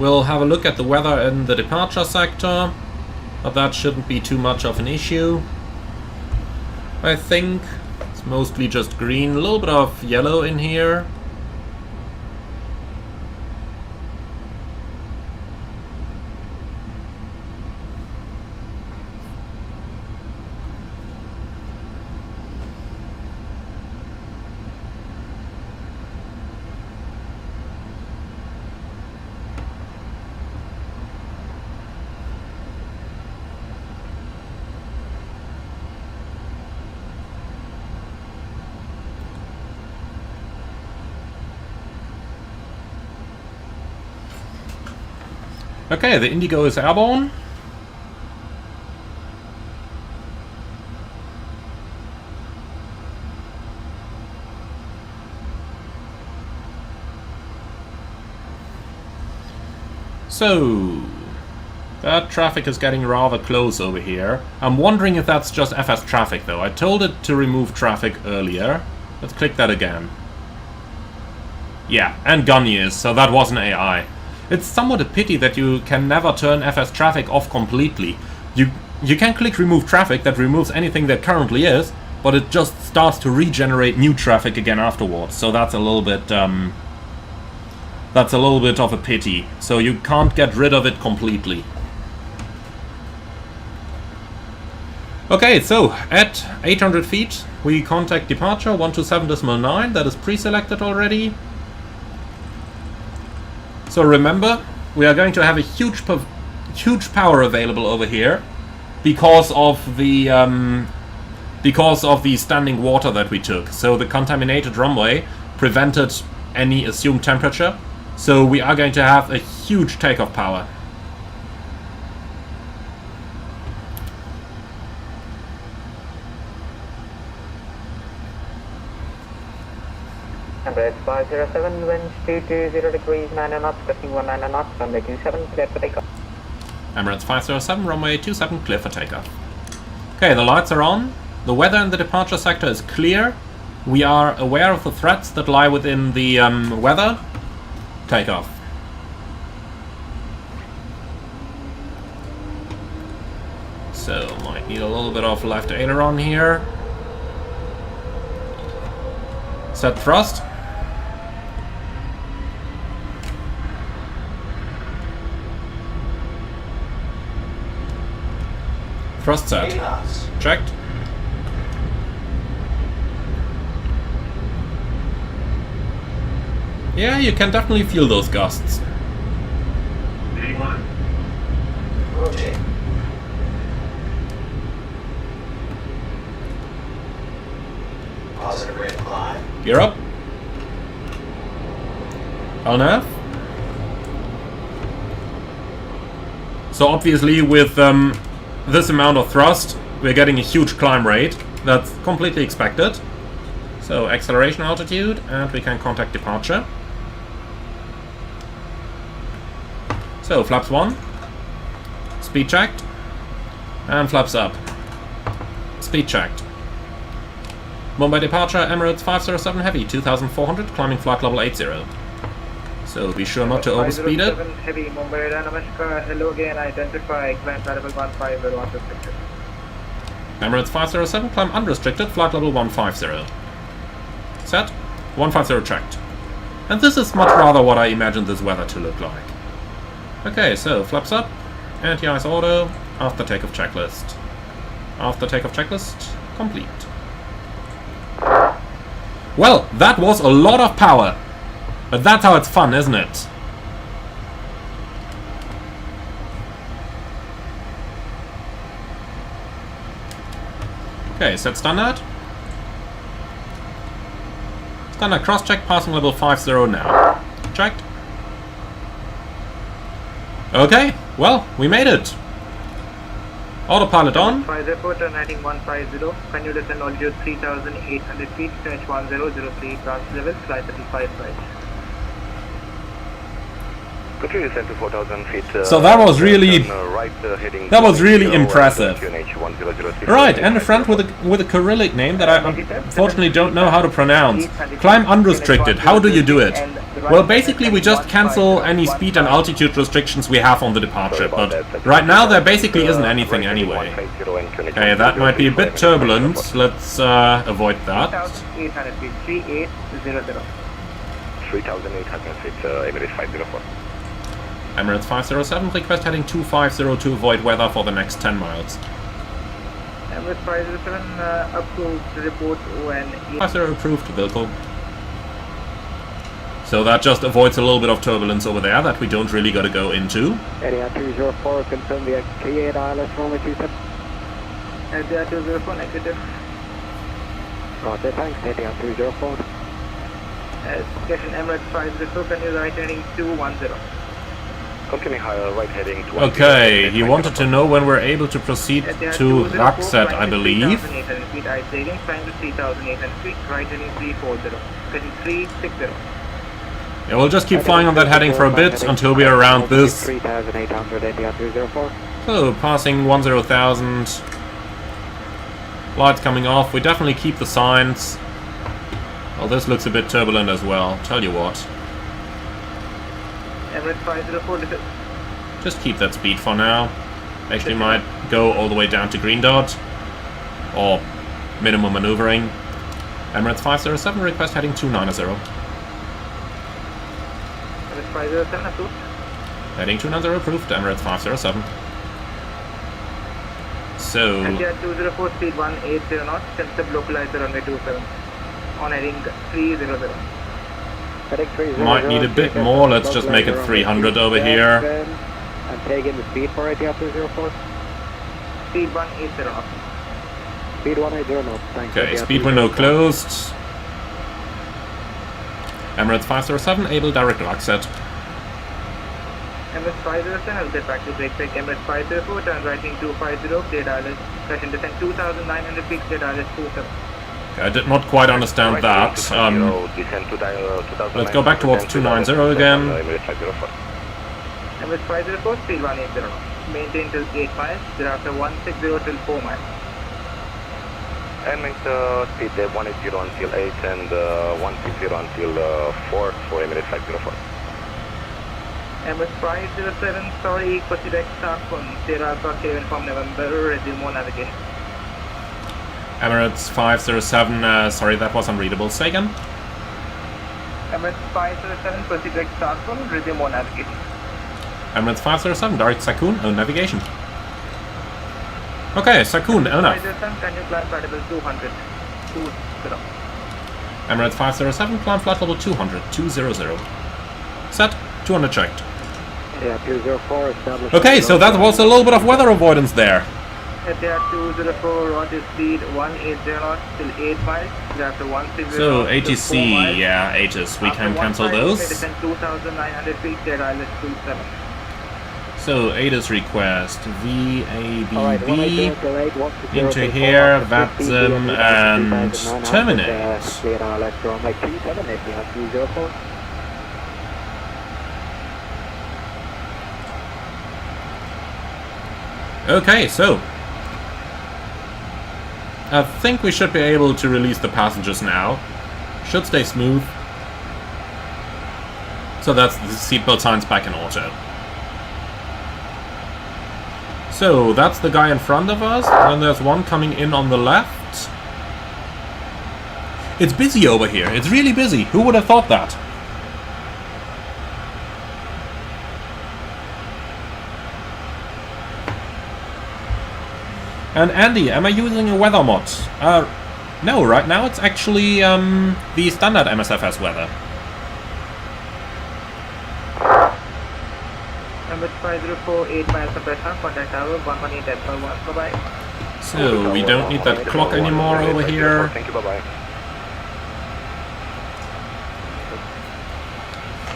We'll have a look at the weather in the departure sector, but that shouldn't be too much of an issue. I think it's mostly just green, a little bit of yellow in here. Okay, the Indigo is airborne. So, that traffic is getting rather close over here. I'm wondering if that's just FS traffic though. I told it to remove traffic earlier. Let's click that again. Yeah, and Gunny is, so that was an AI. It's somewhat a pity that you can never turn FS traffic off completely. You can click remove traffic, that removes anything that currently is, but it just starts to regenerate new traffic again afterwards. So that's a little bit of a pity. So you can't get rid of it completely. Okay, so at 800 feet we contact departure 127.9. That is pre-selected already. So remember, we are going to have a huge power available over here because of the standing water that we took. So the contaminated runway prevented any assumed temperature. So we are going to have a huge takeoff power. Emirates 507, winds 220 degrees, 9 knots, lifting 19 knots, runway 27, clear for takeoff. Emirates 507, runway 27, clear for takeoff. Okay, the lights are on. The weather in the departure sector is clear. We are aware of the threats that lie within the weather. Takeoff. So, might need a little bit of left aileron here. Set thrust. Thrust set. Checked. Yeah, you can definitely feel those gusts. V1. Rotate. Positive rate of climb. Gear up. LNAV. So obviously with this amount of thrust, we're getting a huge climb rate. That's completely expected. So acceleration altitude, and we can contact departure. So flaps 1. Speed checked. And flaps up. Speed checked. Mumbai departure, Emirates 507 Heavy, 2400, climbing flight level 80. So be sure not to overspeed it. 507 Heavy, Mumbai, Namaskar, hello again, identify, climb flight level 150, unrestricted. Emirates 507, climb unrestricted, flight level 150. Set, 150 checked. And this is much rather what I imagined this weather to look like. Okay, so flaps up, anti-ice auto, after takeoff checklist. After takeoff checklist, complete. Well, that was a lot of power. But that's how it's fun, isn't it? Okay, set standard. Standard cross-check, passing level 50 now. Checked. Okay, well, we made it. Autopilot on. 504, turn heading 150, can you descend altitude 3,800 feet, finish 1003, trans level, flight level 55. Could you descend to 4,000 feet? So that was really, heading that was really impressive. Right, and a friend with a Cyrillic name that I unfortunately don't know how to pronounce. Climb unrestricted. How do you do it? Well, basically we just cancel any speed and altitude restrictions we have on the departure, but right now there basically isn't anything anyway. Okay, that might be a bit turbulent. Let's avoid that. 3,800 feet, 3800. 3,800 feet, Emirates 504. Emirates 507, request heading 250 to avoid weather for the next 10 miles. Emirates 507, approved, report ON. 50 approved, Wilco. So that just avoids a little bit of turbulence over there that we don't really got to go into. Area 204, confirm the K8 ILS runway 27. Area 204, negative. Roger, thanks, Area 204. Station Emirates 504, can you right heading 210. Continue higher, right heading to Okay, he wanted to know when we're able to proceed to Rakset, I believe. 3,800 feet, ice sailing, climb to 3,800 feet, right heading 340, heading 360. Yeah, we'll just keep flying on that heading for a bit until we are around this. 3,800, Area 204. So, passing 10,000. Lights coming off. We definitely keep the signs. Well, this looks a bit turbulent as well. Tell you what. Emirates 504, Just keep that speed for now. Actually might go all the way down to green dot. Or minimum maneuvering. Emirates 507, request heading 290. Emirates 507 approved. Heading 290 approved, Emirates 507. So... India 204, speed 180 knots, sensor localizer runway 27. On heading 300. Might need a bit more, let's just make it 300 over here. And take in the speed for Area 204. Speed 180 knots. Speed 180 knots, thanks. Okay, speed window closed. Emirates 507, able direct Rakset. Emirates 507, I'll get back to brake check. Emirates 504, turn right in 250, clear ILS, crash and descend 2,900 feet, clear ILS 27. Okay, I did not quite understand that. Let's go back towards 290 again. Emirates 504, speed 180 knots. Maintain till 8 miles, thereafter 160 till 4 miles. And speed 180 until 8 and 160 until 4 for Emirates 504. Emirates 507, sorry, Pushback start from Sierra Crosshaven from November, resume on navigation. Emirates 507, sorry, that was unreadable. Say again? Emirates 507, Pushback start from resume on navigation. Emirates 507, direct Sakun, on navigation. Okay, Sakun, enough. Can you climb flight level 200? 20. Emirates 507, climb flight level 200, 200. Set, 200 checked. Yeah, 204 established. Okay, so that was a little bit of weather avoidance there. ATR 204, roger speed 180 knots till 8 miles. After 160. So ATC, yeah, Aegis, we can cancel those. Descend 2,900 feet, there ILS 27. So Aegis request, Alright, VABB into here, VATSIM, and terminate. Clear ILS from like 27 if you have 204. Okay, so I think we should be able to release the passengers now. Should stay smooth. So that's the seatbelt signs back in auto. So that's the guy in front of us, and there's one coming in on the left. It's busy over here, it's really busy. Who would have thought that? And Andy, am I using a weather mod? No, right now it's actually the standard MSFS weather. Number 504, 8 miles of pressure, contact tower 118.1, bye-bye. So we don't need that clock anymore over here. Thank you, bye-bye.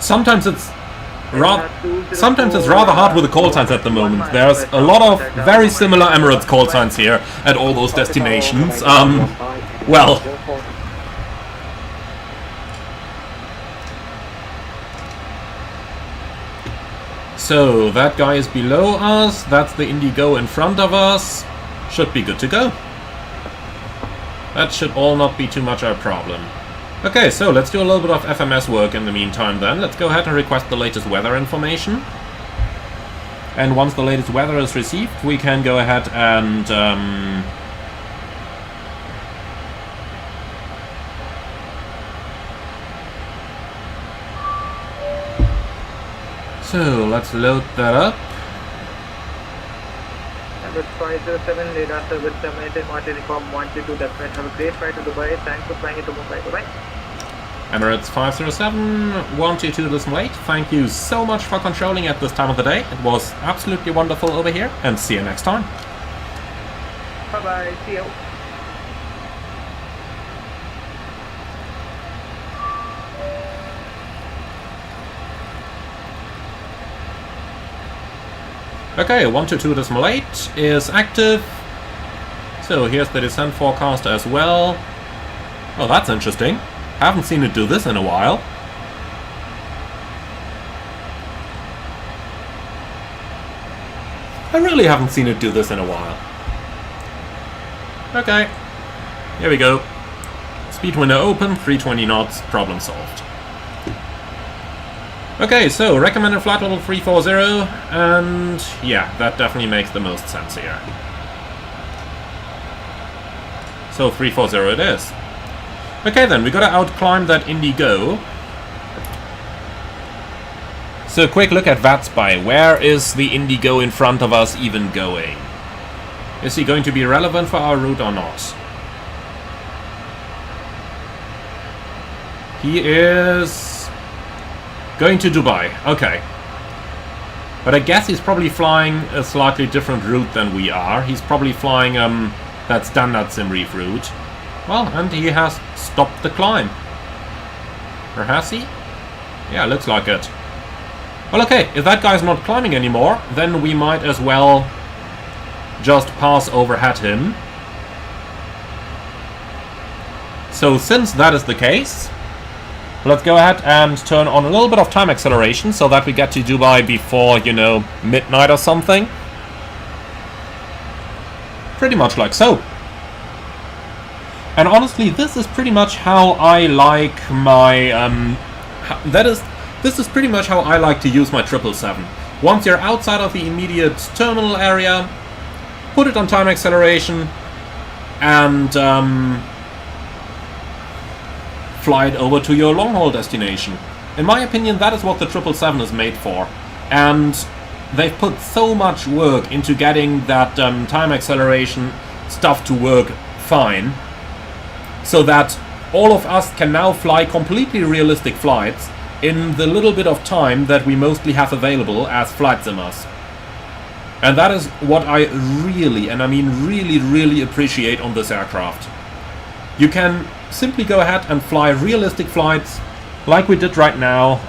Sometimes it's rather hard with the call signs at the moment. There's a lot of very similar Emirates call signs here at all those destinations. Well, so that guy is below us, that's the Indigo in front of us. Should be good to go. That should all not be too much of a problem. Okay, so let's do a little bit of FMS work in the meantime then. Let's go ahead and request the latest weather information. And once the latest weather is received, we can go ahead and so let's load that up. Number 507, radar service terminated, Honeycomb 122, that's right. Have a great flight to Dubai. Thanks for flying into Mumbai. Bye-bye. Emirates 507, 122 decimal 8. Thank you so much for controlling at this time of the day. It was absolutely wonderful over here, and see you next time. Bye-bye. See you. Okay, 122 decimal 8 is active. So here's the descent forecast as well. Oh, that's interesting. Haven't seen it do this in a while. I really haven't seen it do this in a while. Okay, here we go. Speed window open, 320 knots, problem solved. Okay, so recommended flight level 340, and yeah, that definitely makes the most sense here. So 340 it is. Okay then, we gotta outclimb that Indigo. So quick look at VATSPY. Where is the Indigo in front of us even going? Is he going to be relevant for our route or not? He is going to Dubai. Okay. But I guess he's probably flying a slightly different route than we are. He's probably flying that standard SimReef route. Well, and he has stopped the climb. Or has he? Yeah, looks like it. Well, okay, if that guy's not climbing anymore, then we might as well just pass over at him. So since that is the case, let's go ahead and turn on a little bit of time acceleration so that we get to Dubai before, you know, midnight or something. Pretty much like so. And honestly, this is pretty much how I like my, this is pretty much how I like to use my 777. Once you're outside of the immediate terminal area, put it on time acceleration, and fly it over to your long-haul destination. In my opinion, that is what the 777 is made for. And they've put so much work into getting that time acceleration stuff to work fine, so that all of us can now fly completely realistic flights in the little bit of time that we mostly have available as flight simmers. And that is what I really, and I mean really appreciate on this aircraft. You can simply go ahead and fly realistic flights like we did right now.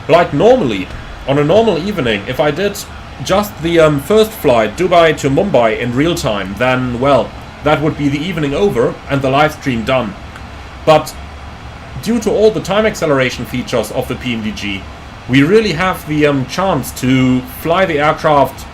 Like normally, on a normal evening, if I did just the first flight, Dubai to Mumbai in real time, then, well, that would be the evening over and the live stream done. But due to all the time acceleration features of the PMDG, we really have the chance to fly the aircraft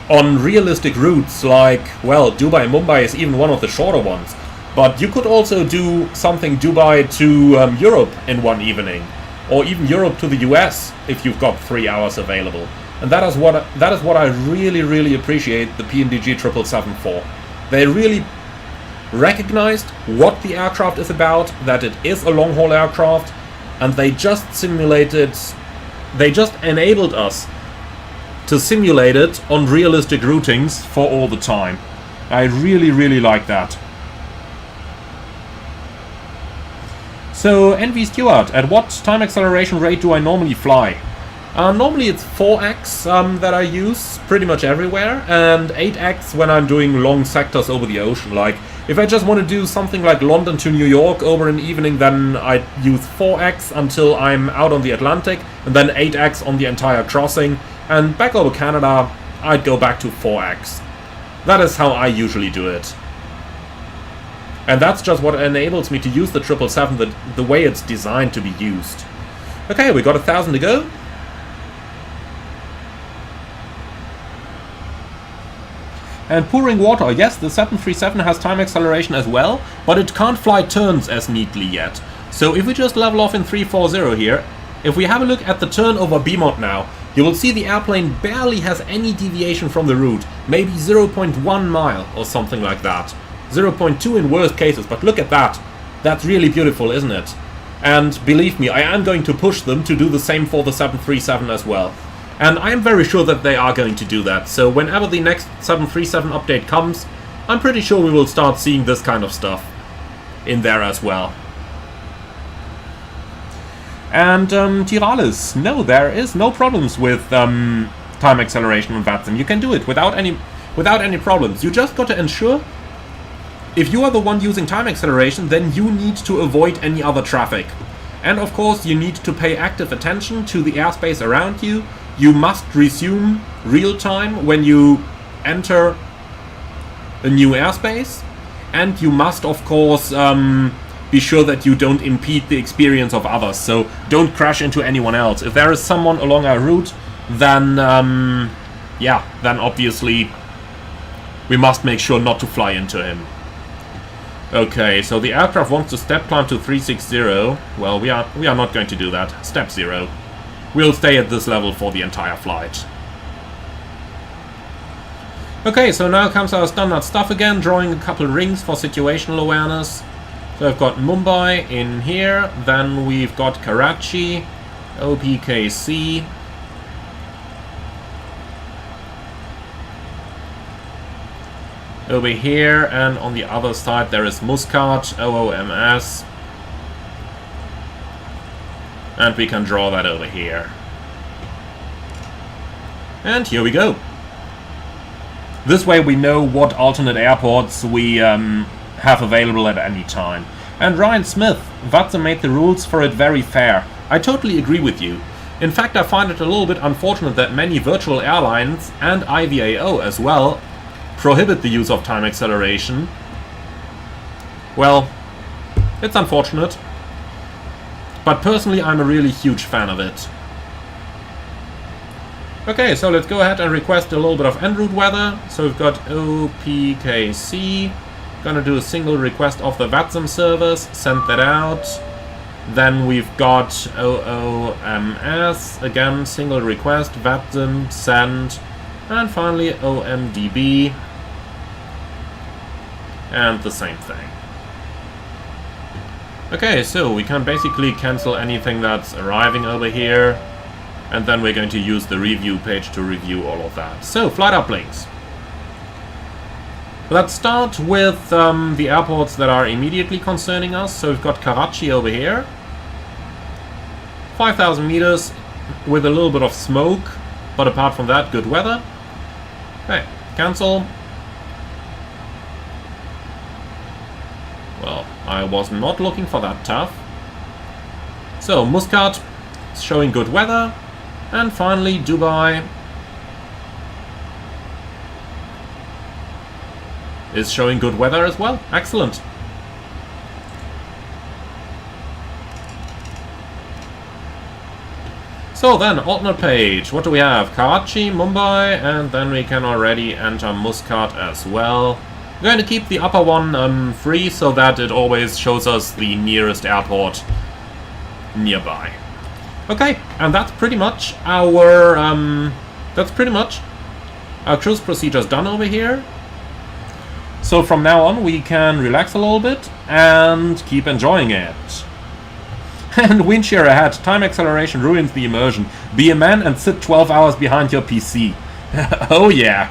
on realistic routes like, well, Dubai-Mumbai is even one of the shorter ones. But you could also do something Dubai to Europe in one evening, or even Europe to the US if you've got 3 hours available. And that is what I really appreciate the PMDG 777 for. They really recognized what the aircraft is about, that it is a long-haul aircraft, and they just enabled us to simulate it on realistic routings for all the time. I really like that. So, NV Stewart, at what time acceleration rate do I normally fly? Normally it's 4x that I use pretty much everywhere, and 8x when I'm doing long sectors over the ocean. Like, if I just want to do something like London to New York over an evening, then I use 4x until I'm out on the Atlantic, and then 8x on the entire crossing, and back over Canada, I'd go back to 4x. That is how I usually do it. And that's just what enables me to use the 777 the way it's designed to be used. Okay, we got 1,000 to go. And pouring water, yes, the 737 has time acceleration as well, but it can't fly turns as neatly yet. So if we just level off in 340 here, if we have a look at the turn over BMOD now, you will see the airplane barely has any deviation from the route, maybe 0.1 mile or something like that. 0.2 in worst cases, but look at that. That's really beautiful, isn't it? And believe me, I am going to push them to do the same for the 737 as well. And I am very sure that they are going to do that. So whenever the next 737 update comes, I'm pretty sure we will start seeing this kind of stuff in there as well. And Tiralis, no, there is no problems with time acceleration on VATSIM. You can do it without any problems. You just got to ensure, if you are the one using time acceleration, then you need to avoid any other traffic. And of course, you need to pay active attention to the airspace around you. You must resume real time when you enter a new airspace. And you must, of course, be sure that you don't impede the experience of others. So don't crash into anyone else. If there is someone along our route, then, yeah, then obviously we must make sure not to fly into him. Okay, so the aircraft wants to step climb to 360. Well, we are not going to do that. Step 0. We'll stay at this level for the entire flight. Okay, so now comes our standard stuff again, drawing a couple rings for situational awareness. So I've got Mumbai in here, then we've got Karachi, OPKC, over here, and on the other side there is Muscat, OOMS. And we can draw that over here. And here we go. This way we know what alternate airports we have available at any time. And Ryan Smith, VATSIM made the rules for it very fair. I totally agree with you. In fact, I find it a little bit unfortunate that many virtual airlines, and IVAO as well, prohibit the use of time acceleration. Well, it's unfortunate. But personally, I'm a really huge fan of it. Okay, so let's go ahead and request a little bit of en route weather. So we've got OPKC. Gonna do a single request of the VATSIM servers, send that out. Then we've got OOMS, again, single request, VATSIM, send. And finally OMDB. And the same thing. Okay, so we can basically cancel anything that's arriving over here, and then we're going to use the review page to review all of that. So, flight uplinks. Let's start with the airports that are immediately concerning us. So we've got Karachi over here. 5,000 meters with a little bit of smoke, but apart from that, good weather. Okay, cancel. Well, I was not looking for that tough. So, Muscat is showing good weather. And finally, Dubai is showing good weather as well. Excellent. So then, alternate page. What do we have? Karachi, Mumbai, and then we can already enter Muscat as well. I'm going to keep the upper one free so that it always shows us the nearest airport nearby. Okay, and that's pretty much our cruise procedures done over here. So from now on we can relax a little bit and keep enjoying it. And wind shear ahead. Time acceleration ruins the immersion. Be a man and sit 12 hours behind your PC. Oh yeah.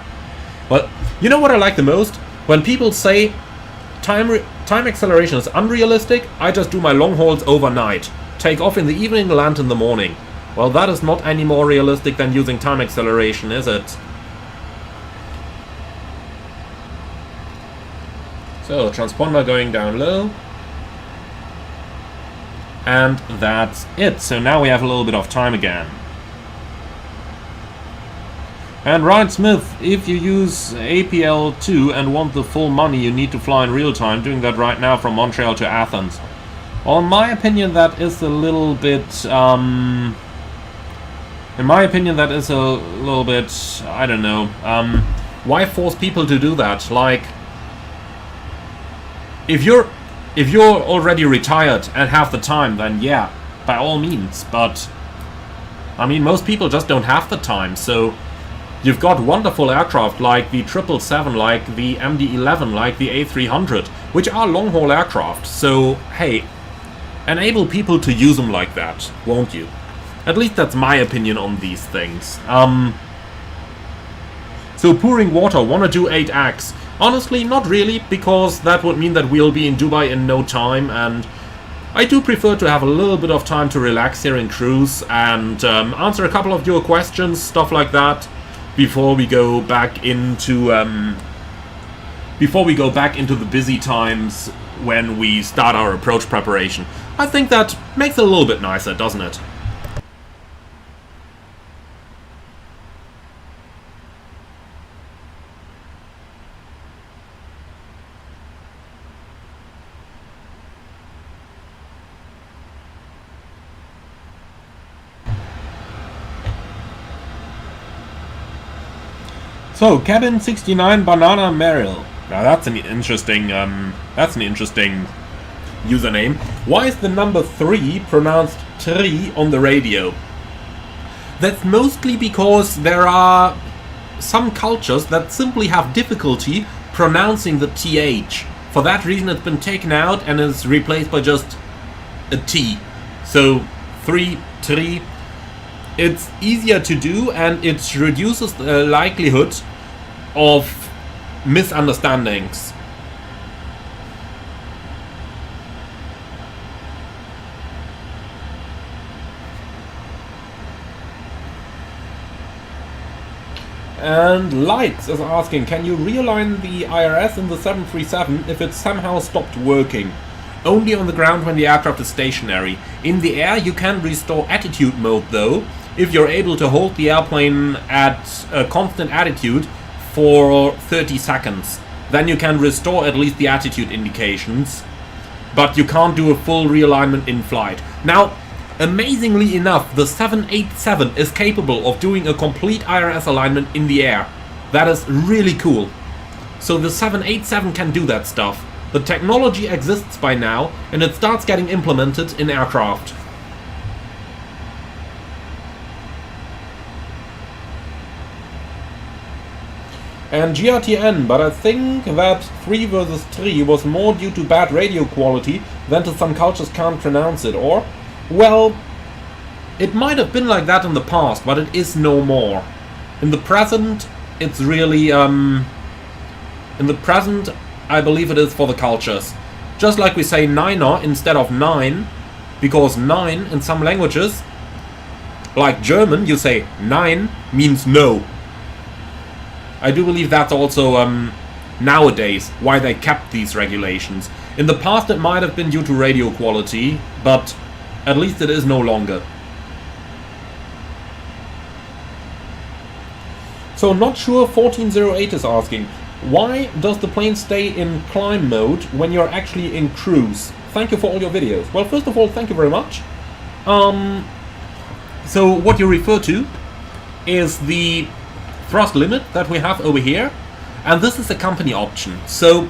Well, you know what I like the most? When people say time acceleration is unrealistic, I just do my long hauls overnight. Take off in the evening, land in the morning. Well, that is not any more realistic than using time acceleration, is it? So, transponder going down low. And that's it. So now we have a little bit of time again. And Ryan Smith, if you use APL2 and want the full money, you need to fly in real time, doing that right now from Montreal to Athens. Well, in my opinion, that is a little bit, I don't know, why force people to do that? Like, if you're already retired and have the time, then yeah, by all means, but, I mean, most people just don't have the time, so you've got wonderful aircraft like the 777, like the MD-11, like the A300, which are long-haul aircraft, so, hey, enable people to use them like that, won't you? At least that's my opinion on these things. So pouring water, wanna do 8X? Honestly, not really, because that would mean that we'll be in Dubai in no time, and I do prefer to have a little bit of time to relax here in cruise and answer a couple of your questions, stuff like that, before we go back into the busy times when we start our approach preparation. I think that makes it a little bit nicer, doesn't it? So, Cabin 69 Banana Merrill. Now that's an interesting username. Why is the number 3 pronounced 3 on the radio? That's mostly because there are some cultures that simply have difficulty pronouncing the TH. For that reason it's been taken out and is replaced by just a T. So, 3. It's easier to do and it reduces the likelihood of misunderstandings. And Lights is asking, can you realign the IRS in the 737 if it somehow stopped working? Only on the ground when the aircraft is stationary. In the air you can restore attitude mode though, if you're able to hold the airplane at a constant attitude for 30 seconds. Then you can restore at least the attitude indications, but you can't do a full realignment in flight. Now, amazingly enough, the 787 is capable of doing a complete IRS alignment in the air. That is really cool. So the 787 can do that stuff. The technology exists by now, and it starts getting implemented in aircraft. and GRTN, but I think that 3 versus 3 was more due to bad radio quality than to some cultures can't pronounce it, or, well, it might have been like that in the past, but it is no more. In the present, it's really, in the present, I believe it is for the cultures. Just like we say niner instead of nine, because nine in some languages, like German, you say nein means no. I do believe that's also nowadays why they kept these regulations. In the past it might have been due to radio quality, but at least it is no longer. So not sure 1408 is asking, why does the plane stay in climb mode when you're actually in cruise? Thank you for all your videos. Well, first of all, thank you very much. So what you refer to is the thrust limit that we have over here, and this is a company option. So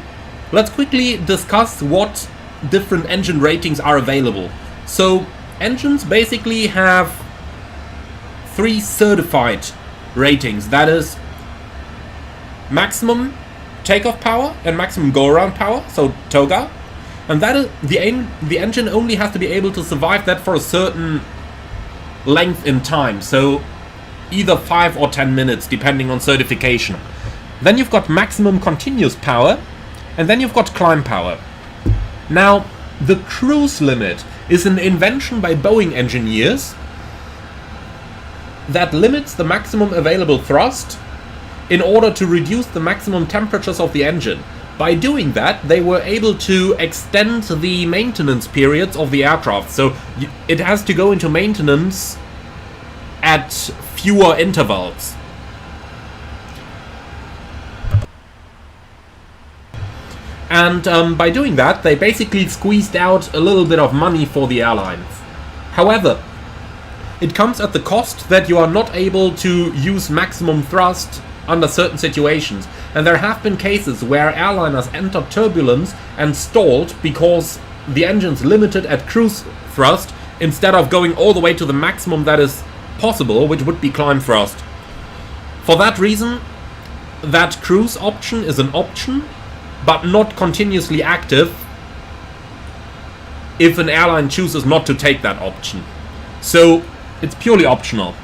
let's quickly discuss what different engine ratings are available. So engines basically have 3 certified ratings, that is maximum takeoff power and maximum go-around power, so TOGA, and that is the engine only has to be able to survive that for a certain length in time, so either 5 or 10 minutes depending on certification. Then you've got maximum continuous power, and then you've got climb power. Now the cruise limit is an invention by Boeing engineers that limits the maximum available thrust in order to reduce the maximum temperatures of the engine. By doing that, they were able to extend the maintenance periods of the aircraft, so it has to go into maintenance at fewer intervals. And by doing that, they basically squeezed out a little bit of money for the airlines. However, it comes at the cost that you are not able to use maximum thrust under certain situations, and there have been cases where airliners entered turbulence and stalled because the engine's limited at cruise thrust instead of going all the way to the maximum that is possible, which would be climb thrust. For that reason, that cruise option is an option, but not continuously active if an airline chooses not to take that option. So it's purely optional.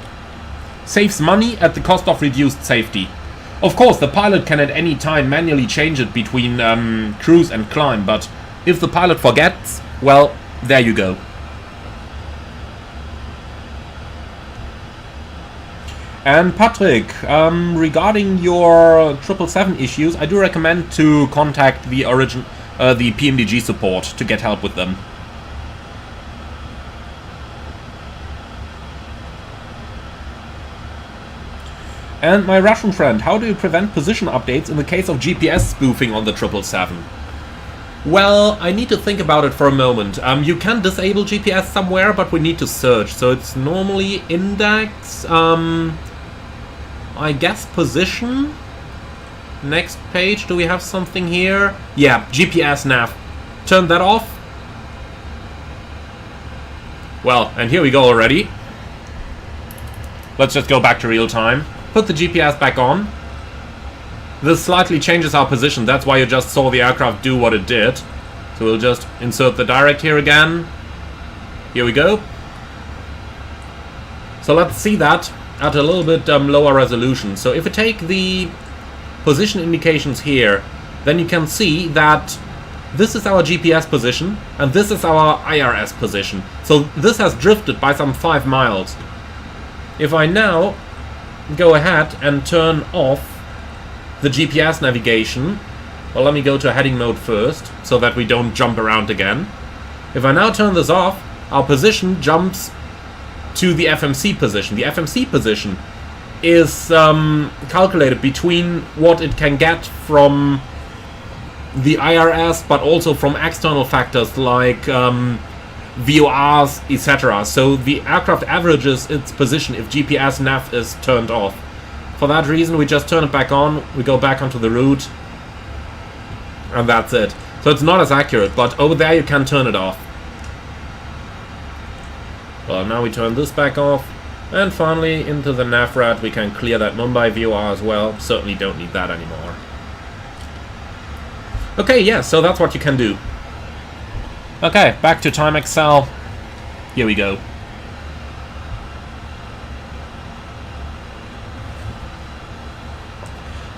Saves money at the cost of reduced safety. Of course, the pilot can at any time manually change it between cruise and climb, but if the pilot forgets, well, there you go. And Patrick, regarding your 777 issues, I do recommend to contact the PMDG support to get help with them. And my Russian friend, how do you prevent position updates in the case of GPS spoofing on the 777? Well, I need to think about it for a moment. You can disable GPS somewhere, but we need to search. So it's normally index, I guess position. Next page, do we have something here? Yeah, GPS nav. Turn that off. Well, and here we go already. Let's just go back to real time. Put the GPS back on. This slightly changes our position, that's why you just saw the aircraft do what it did. So we'll just insert the direct here again. Here we go. So let's see that at a little bit lower resolution. So if we take the position indications here, then you can see that this is our GPS position and this is our IRS position. So this has drifted by some 5 miles. If I now go ahead and turn off the GPS navigation, well, let me go to heading mode first so that we don't jump around again. If I now turn this off, our position jumps to the FMC position. The FMC position is calculated between what it can get from the IRS, but also from external factors like VORs, etc. So the aircraft averages its position if GPS nav is turned off. For that reason, we just turn it back on, we go back onto the route, and that's it. So it's not as accurate, but over there you can turn it off. Well, now we turn this back off. And finally, into the navrat, we can clear that Mumbai VOR as well. Certainly don't need that anymore. Okay, yeah, so that's what you can do. Okay, back to Time Excel. Here we go.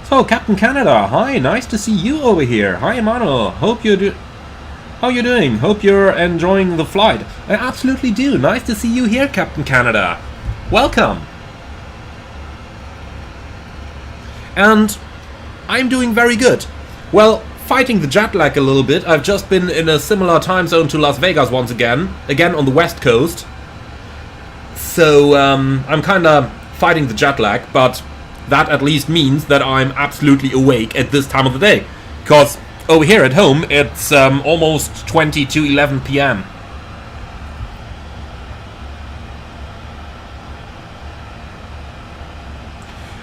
So, Captain Canada, hi, nice to see you over here. Hi, Emmanuel. Hope you How you doing? Hope you're enjoying the flight. I absolutely do. Nice to see you here, Captain Canada. Welcome. And I'm doing very good. Well, fighting the jet lag a little bit. I've just been in a similar time zone to Las Vegas once again on the West Coast. So I'm kind of fighting the jet lag, but that at least means that I'm absolutely awake at this time of the day. Because over here at home, it's almost 20 to 11 p.m.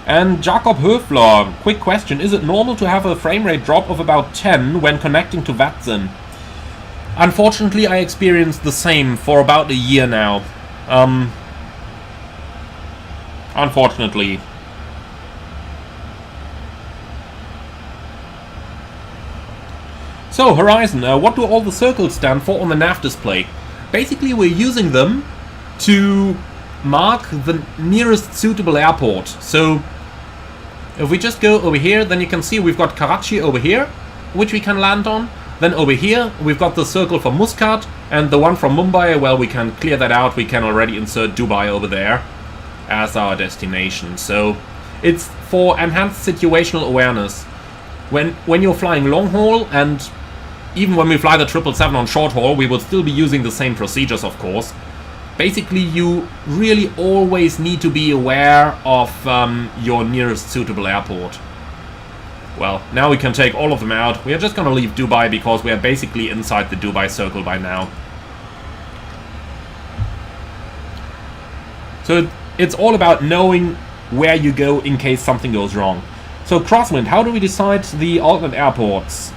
And Jakob Höfler, quick question, is it normal to have a frame rate drop of about 10 when connecting to VATSIM? Unfortunately, I experienced the same for about a year now. Unfortunately. So, Horizon, what do all the circles stand for on the nav display? Basically, we're using them to mark the nearest suitable airport. So, if we just go over here, then you can see we've got Karachi over here, which we can land on. Then over here, we've got the circle for Muscat, and the one from Mumbai, well, we can clear that out. We can already insert Dubai over there as our destination. So, it's for enhanced situational awareness. When you're flying long haul, and even when we fly the 777 on short haul, we will still be using the same procedures, of course. Basically, you really always need to be aware of your nearest suitable airport. Well, now we can take all of them out. We are just going to leave Dubai because we are basically inside the Dubai circle by now. So it's all about knowing where you go in case something goes wrong. So Crosswind, how do we decide the alternate airports?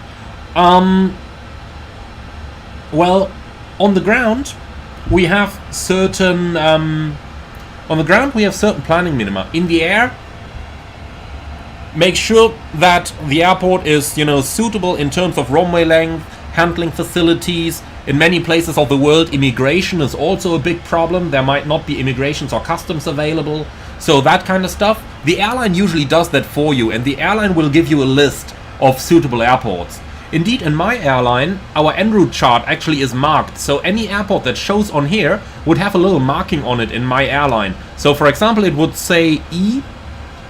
Well, on the ground we have certain planning minima. In the air, make sure that the airport is, suitable in terms of runway length, handling facilities. In many places of the world, immigration is also a big problem. There might not be immigrations or customs available. So that kind of stuff. The airline usually does that for you, and the airline will give you a list of suitable airports. Indeed, in my airline, our en route chart actually is marked, so any airport that shows on here would have a little marking on it in my airline. So for example, it would say E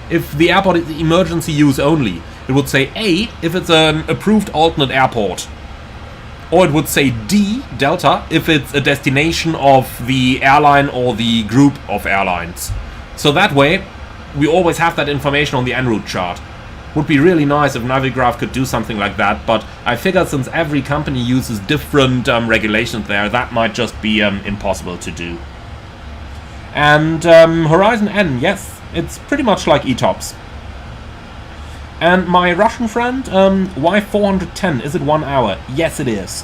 if the airport is emergency use only. It would say A if it's an approved alternate airport. Or it would say D, Delta, if it's a destination of the airline or the group of airlines. So that way, we always have that information on the en route chart. Would be really nice if Navigraph could do something like that, but I figure since every company uses different regulations there, that might just be impossible to do. And Horizon N, yes, it's pretty much like ETOPS. And my Russian friend, why 410? Is it 1 hour? Yes, it is.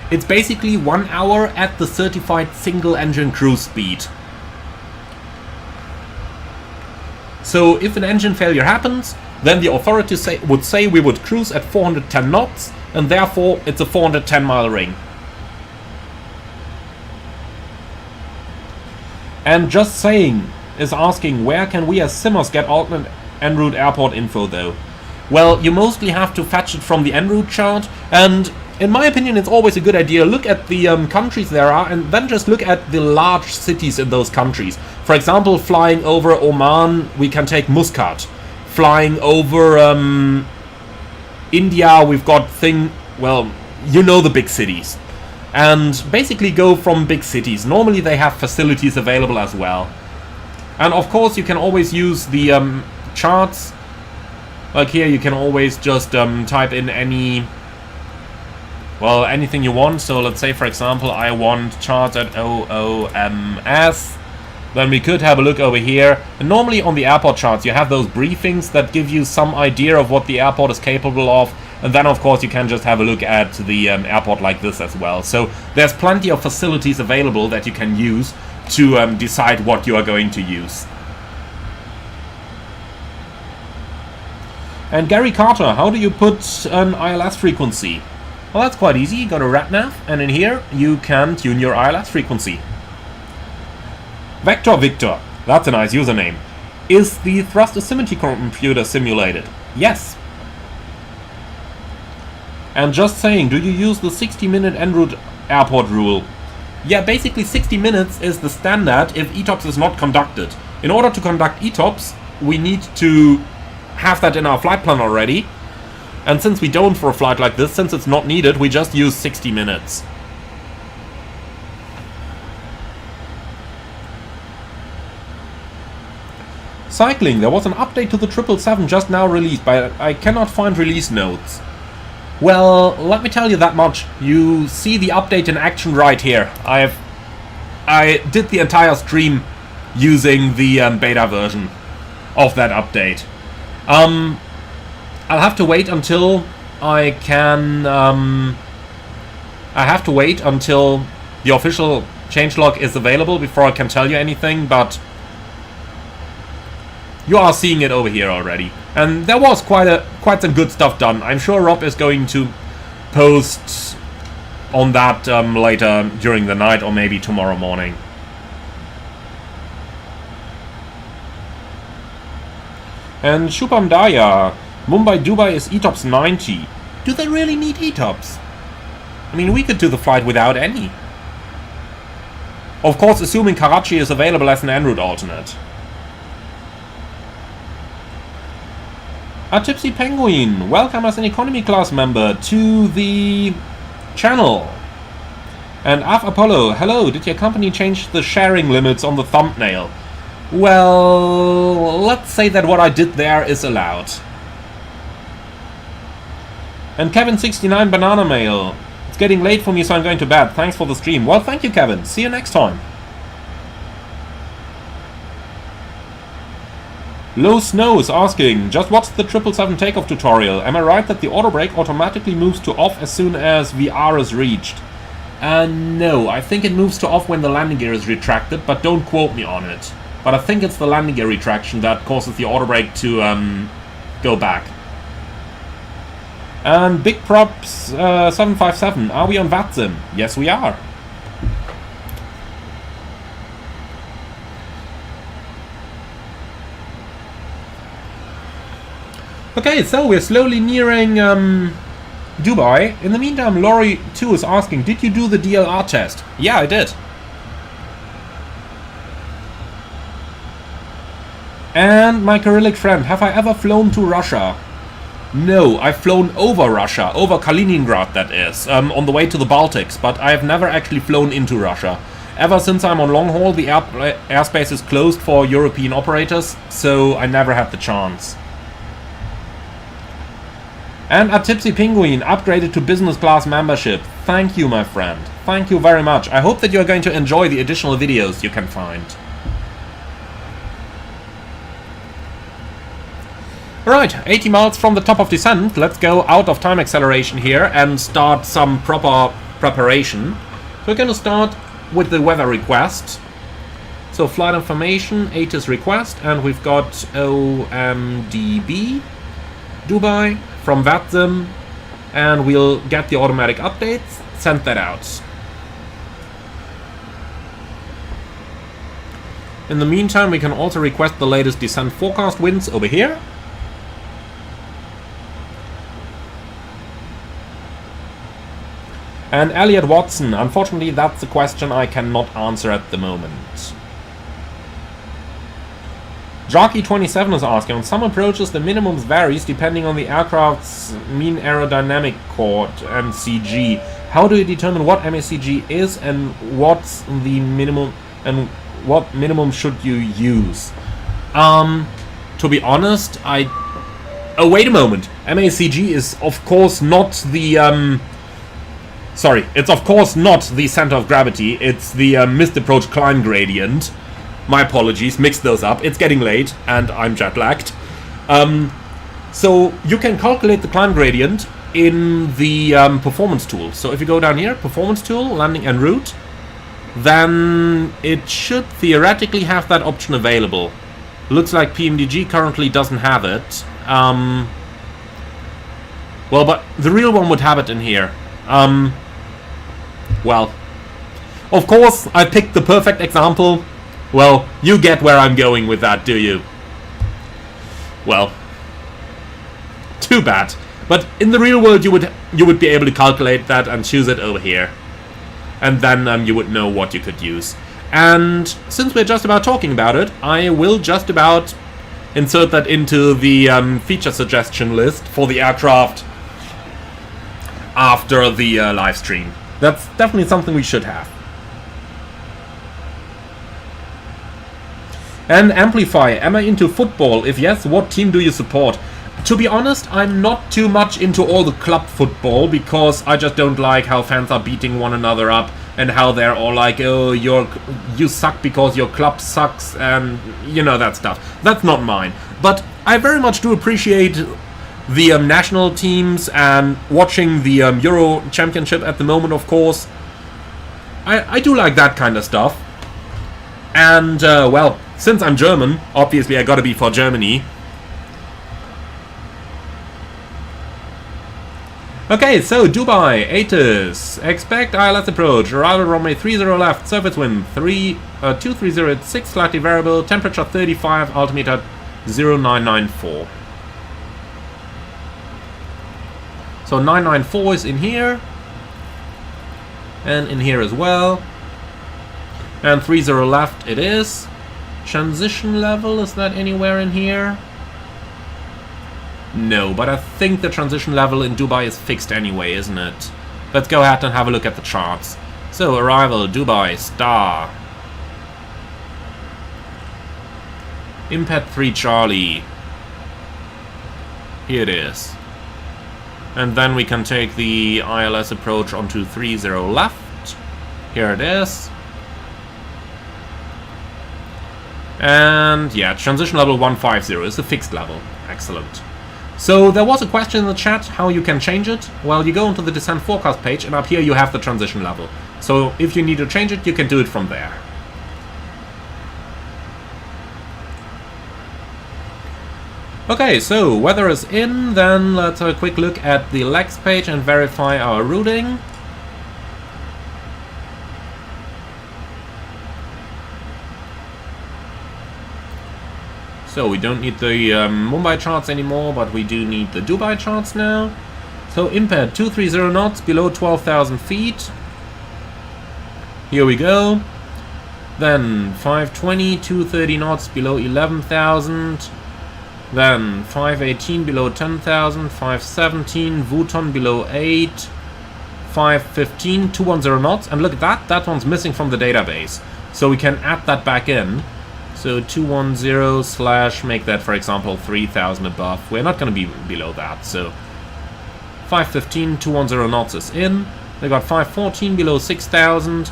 It's basically 1 hour at the certified single engine cruise speed. So if an engine failure happens, then the authorities would say we would cruise at 410 knots, and therefore it's a 410-mile ring. And Just Saying is asking, where can we as simmers get alternate en route airport info though? Well, you mostly have to fetch it from the en route chart, and in my opinion it's always a good idea, look at the countries there are, and then just look at the large cities in those countries. For example, flying over Oman, we can take Muscat. Flying over India, we've got the big cities. And basically go from big cities. Normally they have facilities available as well. And of course you can always use the charts. Like here you can always just type in anything you want. So let's say for example I want charts at OOMS. Then we could have a look over here. And normally on the airport charts you have those briefings that give you some idea of what the airport is capable of. And then of course you can just have a look at the airport like this as well. So there's plenty of facilities available that you can use to decide what you are going to use. And Gary Carter, how do you put an ILS frequency? Well, that's quite easy. You go to RadNav, and in here you can tune your ILS frequency. Vector Victor, that's a nice username. Is the thrust asymmetry computer simulated? Yes. And just saying, do you use the 60-minute en route airport rule? Yeah, basically 60 minutes is the standard if ETOPS is not conducted. In order to conduct ETOPS, we need to have that in our flight plan already. And since we don't for a flight like this, since it's not needed, we just use 60 minutes. Cycling, there was an update to the 777 just now released, but I cannot find release notes. Well, let me tell you that much. You see the update in action right here. I did the entire stream using the beta version of that update. I'll have to wait until I can... I have to wait until the official changelog is available before I can tell you anything, but you are seeing it over here already. And there was quite some good stuff done. I'm sure Rob is going to post on that later during the night or maybe tomorrow morning. And Shubham Daya, Mumbai Dubai is ETOPS 90. Do they really need ETOPS? I mean, we could do the flight without any. Of course, assuming Karachi is available as an en route alternate. A Tipsy Penguin, welcome as an economy class member to the channel. And Af Apollo, hello, did your company change the sharing limits on the thumbnail? Well, let's say that what I did there is allowed. And Kevin69 Banana Mail, it's getting late for me so I'm going to bed, thanks for the stream. Well, thank you Kevin, see you next time. Low Snow is asking, just watched the 777 takeoff tutorial. Am I right that the auto brake automatically moves to off as soon as VR is reached? No, I think it moves to off when the landing gear is retracted, but don't quote me on it. But I think it's the landing gear retraction that causes the auto brake to go back. And Big Props 757, are we on VATSIM? Yes, we are. Okay, so we're slowly nearing Dubai. In the meantime, Laurie2 is asking, did you do the DLR test? Yeah, I did. And my Cyrillic friend, have I ever flown to Russia? No, I've flown over Russia, over Kaliningrad that is, on the way to the Baltics, but I have never actually flown into Russia. Ever since I'm on long haul, the airspace is closed for European operators, so I never had the chance. And a Tipsy Penguin upgraded to business class membership. Thank you, my friend. Thank you very much. I hope that you're going to enjoy the additional videos you can find. Right, 80 miles from the top of descent. Let's go out of time acceleration here and start some proper preparation. So we're going to start with the weather request. So flight information, ATIS request, and we've got OMDB, Dubai, from VATSIM, and we'll get the automatic updates, send that out. In the meantime, we can also request the latest descent forecast winds over here. And Elliot Watson, unfortunately that's a question I cannot answer at the moment. Jockey27 is asking, on some approaches the minimums varies depending on the aircraft's mean aerodynamic chord, MCG. How do you determine what MACG is and what's the minimum and what minimum should you use? To be honest, oh, wait a moment. MACG is of course not the sorry, it's of course not the center of gravity, it's the missed approach climb gradient. My apologies, mixed those up. It's getting late and I'm jet lagged. So you can calculate the climb gradient in the performance tool. So if you go down here, performance tool, landing en route, then it should theoretically have that option available. Looks like PMDG currently doesn't have it. Well, but the real one would have it in here. Well, of course, I picked the perfect example. Well, you get where I'm going with that, do you? Well, too bad. But in the real world, you would be able to calculate that and choose it over here, and then you would know what you could use. And since we're just about talking about it, I will just about insert that into the feature suggestion list for the aircraft after the live stream. That's definitely something we should have. And Amplify, am I into football? If yes, what team do you support? To be honest, I'm not too much into all the club football, because I just don't like how fans are beating one another up and how they're all like, oh, you suck because your club sucks, and you know, that stuff. That's not mine. But I very much do appreciate the national teams and watching the Euro Championship at the moment, of course. I do like that kind of stuff. And, well, since I'm German, obviously I gotta be for Germany. Okay, so Dubai, Atis, expect ILS approach, arrival runway 30 left, surface wind 230 at 6, slightly variable, temperature 35, altimeter 0994. So 994 is in here, and in here as well, and 30 left it is. Transition level, is that anywhere in here? No, but I think the transition level in Dubai is fixed anyway, isn't it? Let's go ahead and have a look at the charts. So, arrival, Dubai, star. Impact 3 Charlie. Here it is. And then we can take the ILS approach onto 30 left. Here it is. And yeah, transition level 150 is the fixed level. Excellent. So there was a question in the chat how you can change it. Well, you go into the descent forecast page, and up here you have the transition level. So if you need to change it, you can do it from there. Okay, so weather is in. Then let's have a quick look at the legs page and verify our routing. So we don't need the Mumbai charts anymore, but we do need the Dubai charts now. So impaired 230 knots below 12,000 feet. Here we go. Then 520, 230 knots below 11,000. Then 518 below 10,000, 517, Vuitton below 8, 515, 210 knots. And look at that, that one's missing from the database. So we can add that back in. So 210 slash, make that, for example, 3,000 above. We're not going to be below that. So 515, 210 knots is in. They got 514 below 6,000.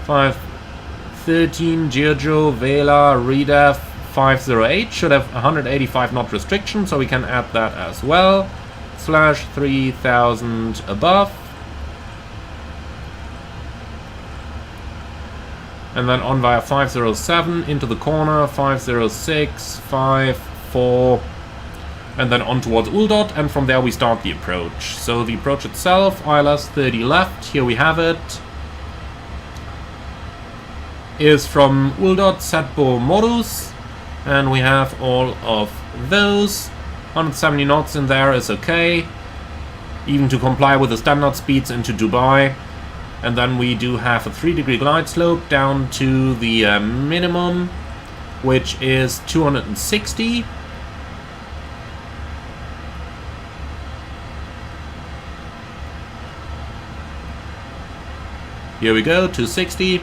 513, Giorgio, Vela, Redef, 508 should have 185 knot restriction, so we can add that as well. Slash 3,000 above. And then on via 507 into the corner, 506, 54, and then on towards Uldot, and from there we start the approach. So the approach itself, ILS 30 left, here we have it, is from Uldot Setbo Modus, and we have all of those. 170 knots in there is okay, even to comply with the standard speeds into Dubai. And then we do have a 3-degree glide slope down to the minimum, which is 260. Here we go, 260.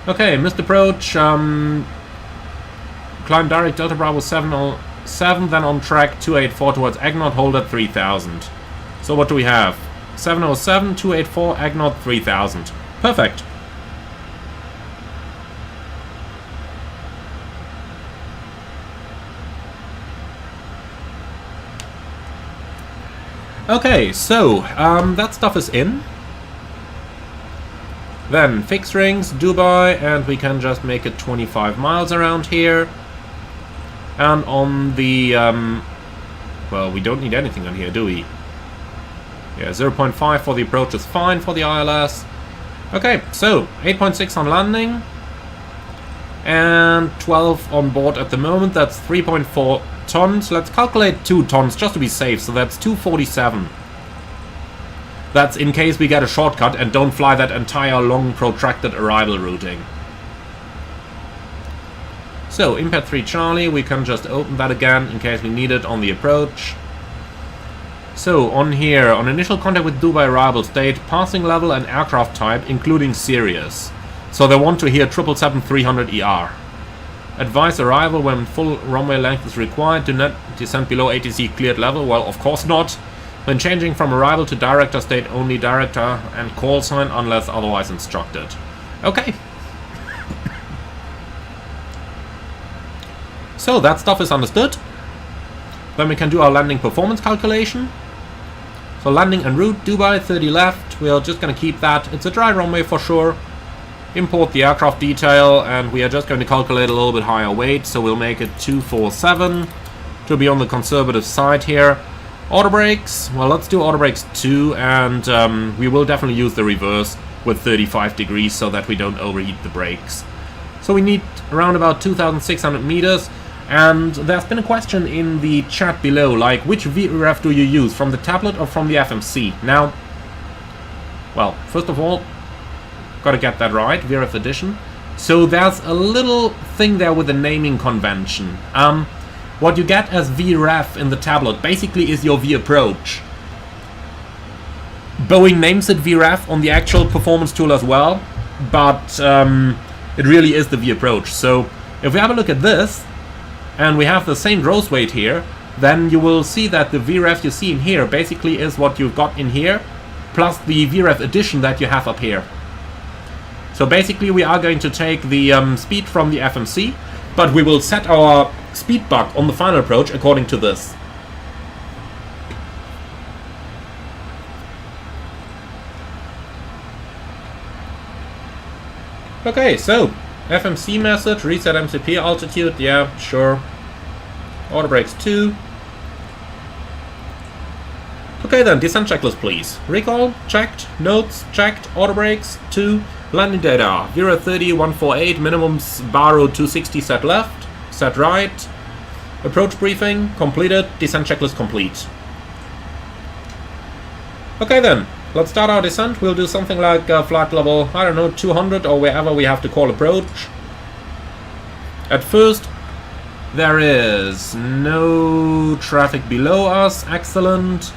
Okay, missed approach. Climb direct Delta Bravo 707, then on track 284 towards Agnot, hold at 3000. So what do we have? 707, 284, Agnot 3000. Perfect. Okay, so that stuff is in. Then fixed rings, Dubai, and we can just make it 25 miles around here. And on the, well, we don't need anything on here, do we? Yeah, 0.5 for the approach is fine for the ILS. Okay, so 8.6 on landing. And 12 on board at the moment, that's 3.4 tons. Let's calculate 2 tons just to be safe, so that's 247. That's in case we get a shortcut and don't fly that entire long protracted arrival routing. So, Impact 3 Charlie, we can just open that again in case we need it on the approach. So, on here, on initial contact with Dubai arrival state, passing level and aircraft type, including Sirius. So they want to hear 777-300ER. Advise arrival when full runway length is required. Do not descend below ATC cleared level. Well, of course not. When changing from arrival to director state, only director and call sign unless otherwise instructed. Okay. So that stuff is understood. Then we can do our landing performance calculation. So landing en route, Dubai 30 left. We are just going to keep that. It's a dry runway for sure. Import the aircraft detail, and we are just going to calculate a little bit higher weight, so we'll make it 247 to be on the conservative side here. Auto brakes, well, let's do auto brakes 2, and we will definitely use the reverse with 35 degrees so that we don't overheat the brakes. So we need around about 2,600 meters, and there's been a question in the chat below, like, which VREF do you use, from the tablet or from the FMC? Now, well, first of all, gotta get that right, VREF edition. So there's a little thing there with the naming convention. What you get as VREF in the tablet basically is your V approach. Boeing names it VREF on the actual performance tool as well, but it really is the V approach. So if we have a look at this, and we have the same gross weight here, then you will see that the VREF you see in here basically is what you've got in here, plus the VREF edition that you have up here. So basically we are going to take the speed from the FMC, but we will set our speed buck on the final approach according to this. Okay, so FMC message, reset MCP altitude, yeah, sure. Auto brakes 2. Okay then, descent checklist please. Recall, checked. Notes, checked. Auto brakes 2. Landing data, 030, 148, minimums Baro 260 set left, set right. Approach briefing, completed, descent checklist complete. Okay then, let's start our descent. We'll do something like flight level, I don't know, 200 or wherever we have to call approach. At first, there is no traffic below us, excellent.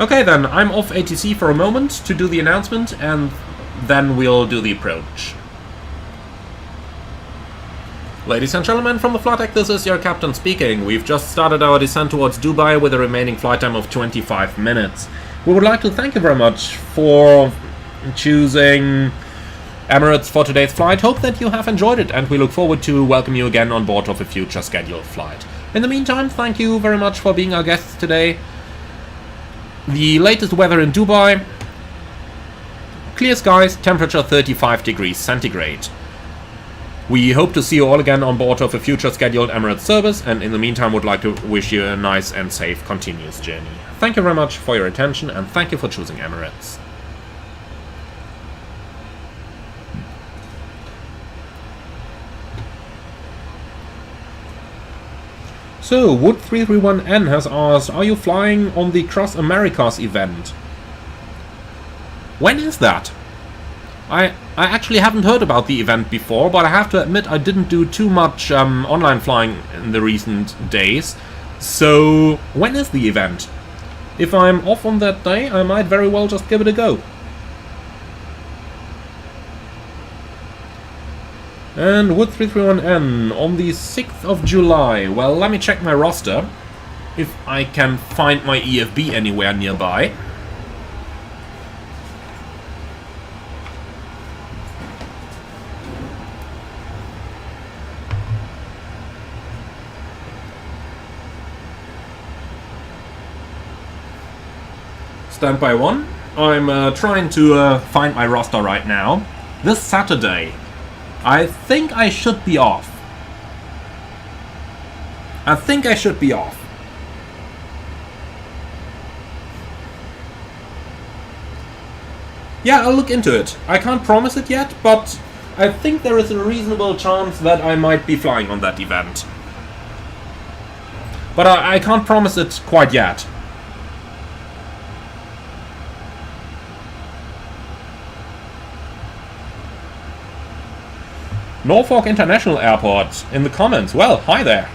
Okay then, I'm off ATC for a moment to do the announcement, and then we'll do the approach. Ladies and gentlemen, from the flight deck, this is your captain speaking. We've just started our descent towards Dubai with a remaining flight time of 25 minutes. We would like to thank you very much for choosing Emirates for today's flight. Hope that you have enjoyed it, and we look forward to welcome you again on board of a future scheduled flight. In the meantime, thank you very much for being our guests today. The latest weather in Dubai: clear skies, temperature 35 degrees centigrade. We hope to see you all again on board of a future scheduled Emirates service, and in the meantime would like to wish you a nice and safe continuous journey. Thank you very much for your attention, and thank you for choosing Emirates. So, Wood331N has asked, are you flying on the Cross Americas event? When is that? I actually haven't heard about the event before, but I have to admit I didn't do too much online flying in the recent days. So, when is the event? If I'm off on that day, I might very well just give it a go. And Wood331N on the 6th of July. Well, let me check my roster, if I can find my EFB anywhere nearby. Standby 1. I'm trying to find my roster right now. This Saturday, I think I should be off. Yeah, I'll look into it. I can't promise it yet, but I think there is a reasonable chance that I might be flying on that event. But I can't promise it quite yet. Norfolk International Airport in the comments. Well, hi there.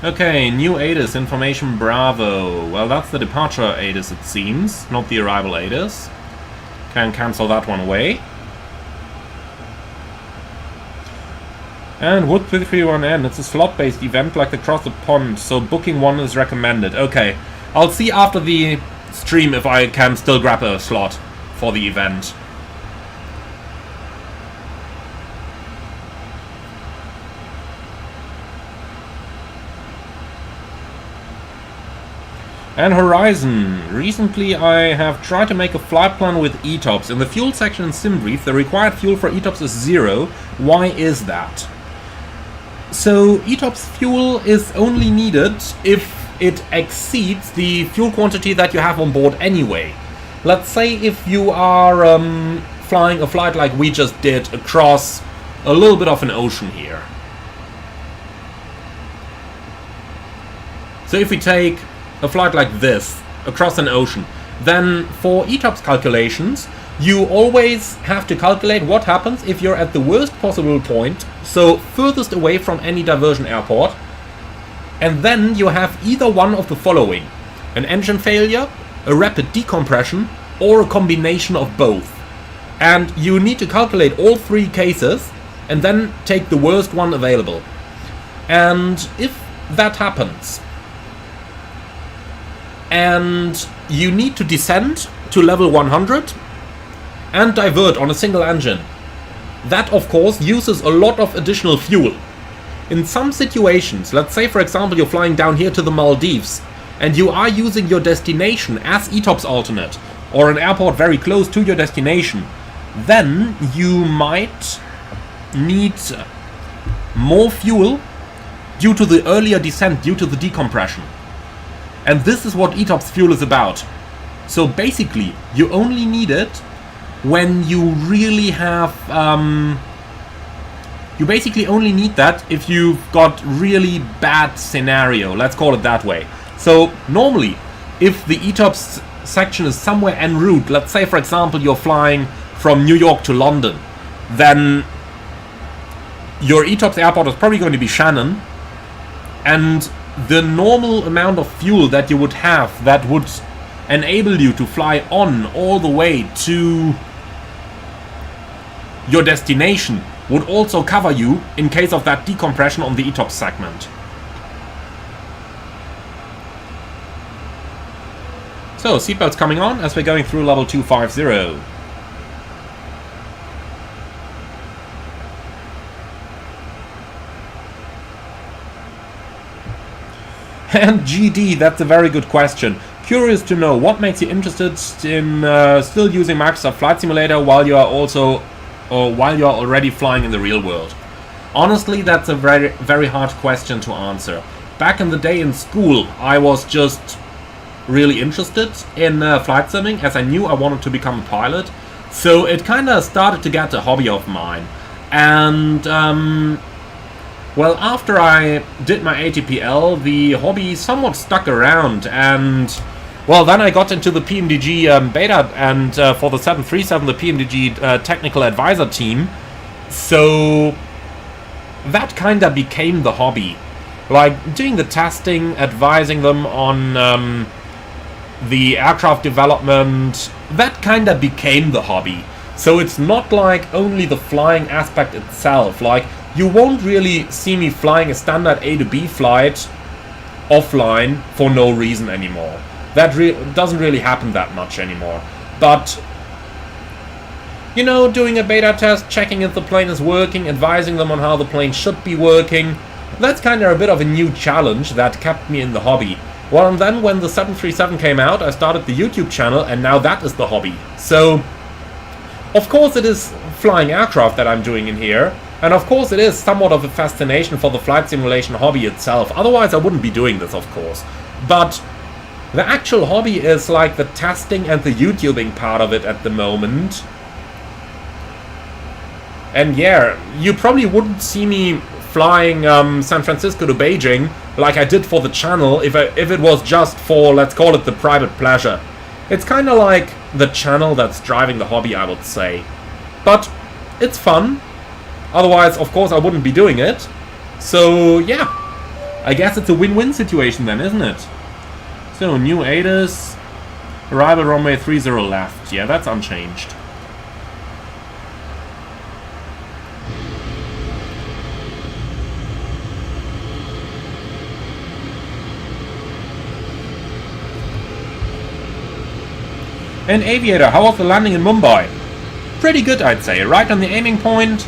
Okay, new ATIS, information Bravo. Well, that's the departure ATIS it seems, not the arrival ATIS. Can cancel that one away. And Wood 331N, it's a slot-based event like the Cross the Pond, so booking one is recommended. Okay, I'll see after the stream if I can still grab a slot for the event. And Horizon. Recently I have tried to make a flight plan with ETOPS. In the fuel section in SimBrief, the required fuel for ETOPS is 0. Why is that? So ETOPS fuel is only needed if it exceeds the fuel quantity that you have on board anyway. Let's say if you are flying a flight like we just did across a little bit of an ocean here. So if we take a flight like this across an ocean, then for ETOPS calculations you always have to calculate what happens if you're at the worst possible point, so furthest away from any diversion airport, and then you have either one of the following: an engine failure, a rapid decompression, or a combination of both. And you need to calculate all three cases and then take the worst one available. And if that happens, and you need to descend to level 100 and divert on a single engine, that of course uses a lot of additional fuel. In some situations, let's say for example you're flying down here to the Maldives and you are using your destination as ETOPS alternate or an airport very close to your destination, then you might need more fuel due to the earlier descent, due to the decompression. And this is what ETOPS fuel is about. So basically, you only need it when you really have... you basically only need that if you've got really bad scenario, let's call it that way. So normally, if the ETOPS section is somewhere en route, let's say for example you're flying from New York to London, then your ETOPS airport is probably going to be Shannon, and the normal amount of fuel that you would have that would enable you to fly on all the way to your destination would also cover you in case of that decompression on the ETOPS segment. So, seatbelts coming on as we're going through level 250. And GD, that's a very good question. Curious to know what makes you interested in still using Microsoft Flight Simulator while you are already flying in the real world. Honestly, that's a very hard question to answer. Back in the day in school, I was just really interested in flight simming, as I knew I wanted to become a pilot. So it kind of started to get a hobby of mine. And well, after I did my ATPL, the hobby somewhat stuck around, and well, then I got into the PMDG beta, and for the 737, the PMDG technical advisor team. So that kind of became the hobby, like doing the testing, advising them on the aircraft development. That kind of became the hobby. So it's not like only the flying aspect itself. Like, you won't really see me flying a standard A to B flight offline for no reason anymore. That doesn't really happen that much anymore. But, you know, doing a beta test, checking if the plane is working, advising them on how the plane should be working, that's kind of a bit of a new challenge that kept me in the hobby. Well, and then when the 737 came out, I started the YouTube channel, and now that is the hobby. So, of course it is flying aircraft that I'm doing in here, and of course it is somewhat of a fascination for the flight simulation hobby itself. Otherwise I wouldn't be doing this, of course. But the actual hobby is like the testing and the YouTubing part of it at the moment. And yeah, you probably wouldn't see me flying San Francisco to Beijing like I did for the channel if it was just for, let's call it, the private pleasure. It's kind of like the channel that's driving the hobby, I would say. But it's fun. Otherwise, of course, I wouldn't be doing it. So yeah, I guess it's a win-win situation then, isn't it? So, new ATIS, arrival runway 30 left. Yeah, that's unchanged. And Aviator, how was the landing in Mumbai? Pretty good, I'd say. Right on the aiming point.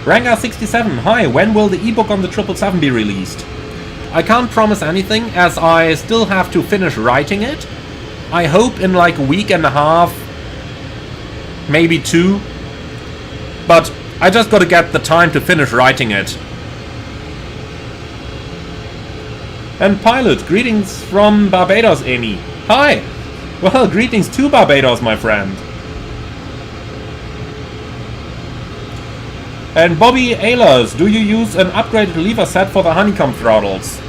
Rangar 67, hi, when will the ebook on the 777 be released? I can't promise anything, as I still have to finish writing it. I hope in like a week and a half, maybe 2. But I just gotta get the time to finish writing it. And Pilot, greetings from Barbados, Amy. Hi! Well, greetings to Barbados, my friend. And Bobby Ehlers, do you use an upgraded lever set for the Honeycomb throttles?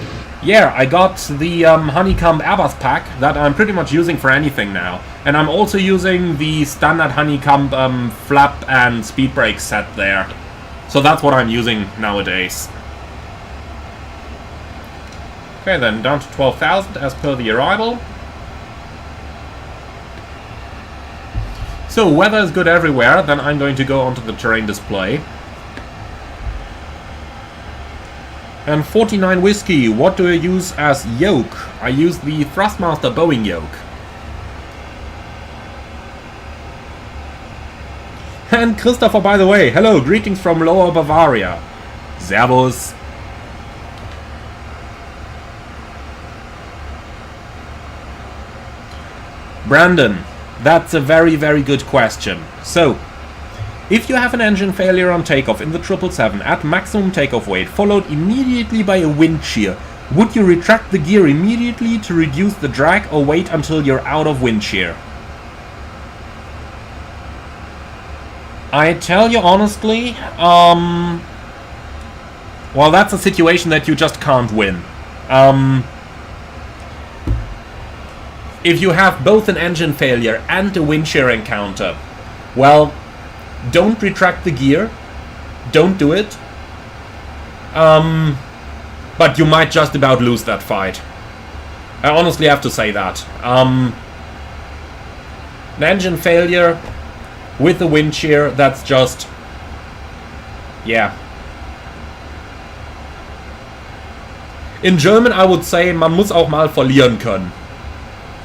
Yeah, I got the Honeycomb Airbus pack that I'm pretty much using for anything now. And I'm also using the standard Honeycomb flap and speed brake set there. So that's what I'm using nowadays. Okay, then down to 12,000 as per the arrival. So weather is good everywhere, then I'm going to go onto the terrain display. And 49 Whiskey, what do I use as yoke? I use the Thrustmaster Boeing yoke. And Christopher, by the way, hello, greetings from Lower Bavaria. Servus. Brandon, that's a very, very good question. So, if you have an engine failure on takeoff in the 777 at maximum takeoff weight, followed immediately by a wind shear, would you retract the gear immediately to reduce the drag or wait until you're out of wind shear? I tell you honestly, well, that's a situation that you just can't win. If you have both an engine failure and a wind shear encounter, well, don't retract the gear. Don't do it. But you might just about lose that fight. I honestly have to say that. An engine failure with a wind shear, that's just... yeah. In German I would say, man muss auch mal verlieren können.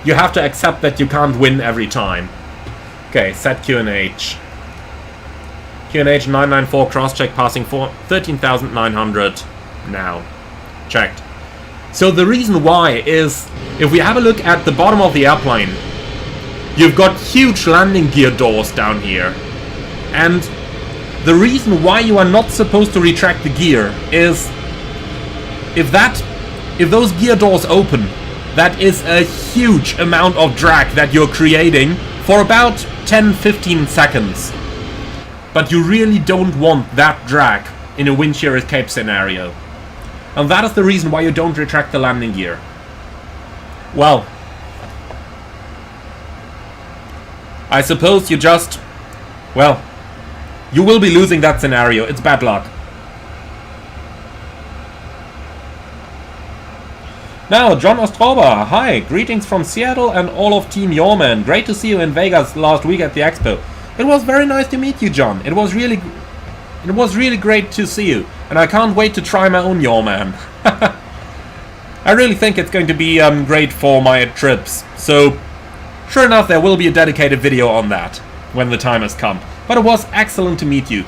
You have to accept that you can't win every time. Okay, set QNH. QNH 994 cross-check passing for 13,900 now. Checked. So the reason why is, if we have a look at the bottom of the airplane, you've got huge landing gear doors down here. And the reason why you are not supposed to retract the gear is, if those gear doors open, that is a huge amount of drag that you're creating for about 10-15 seconds. But you really don't want that drag in a wind shear escape scenario. And that is the reason why you don't retract the landing gear. Well, I suppose you just... well, you will be losing that scenario. It's bad luck. Now, John Ostroba, hi, greetings from Seattle and all of Team Yoreman. Great to see you in Vegas last week at the expo. It was very nice to meet you, John. It was really great to see you, and I can't wait to try my own Yoreman. I really think it's going to be great for my trips. So, sure enough, there will be a dedicated video on that when the time has come. But it was excellent to meet you.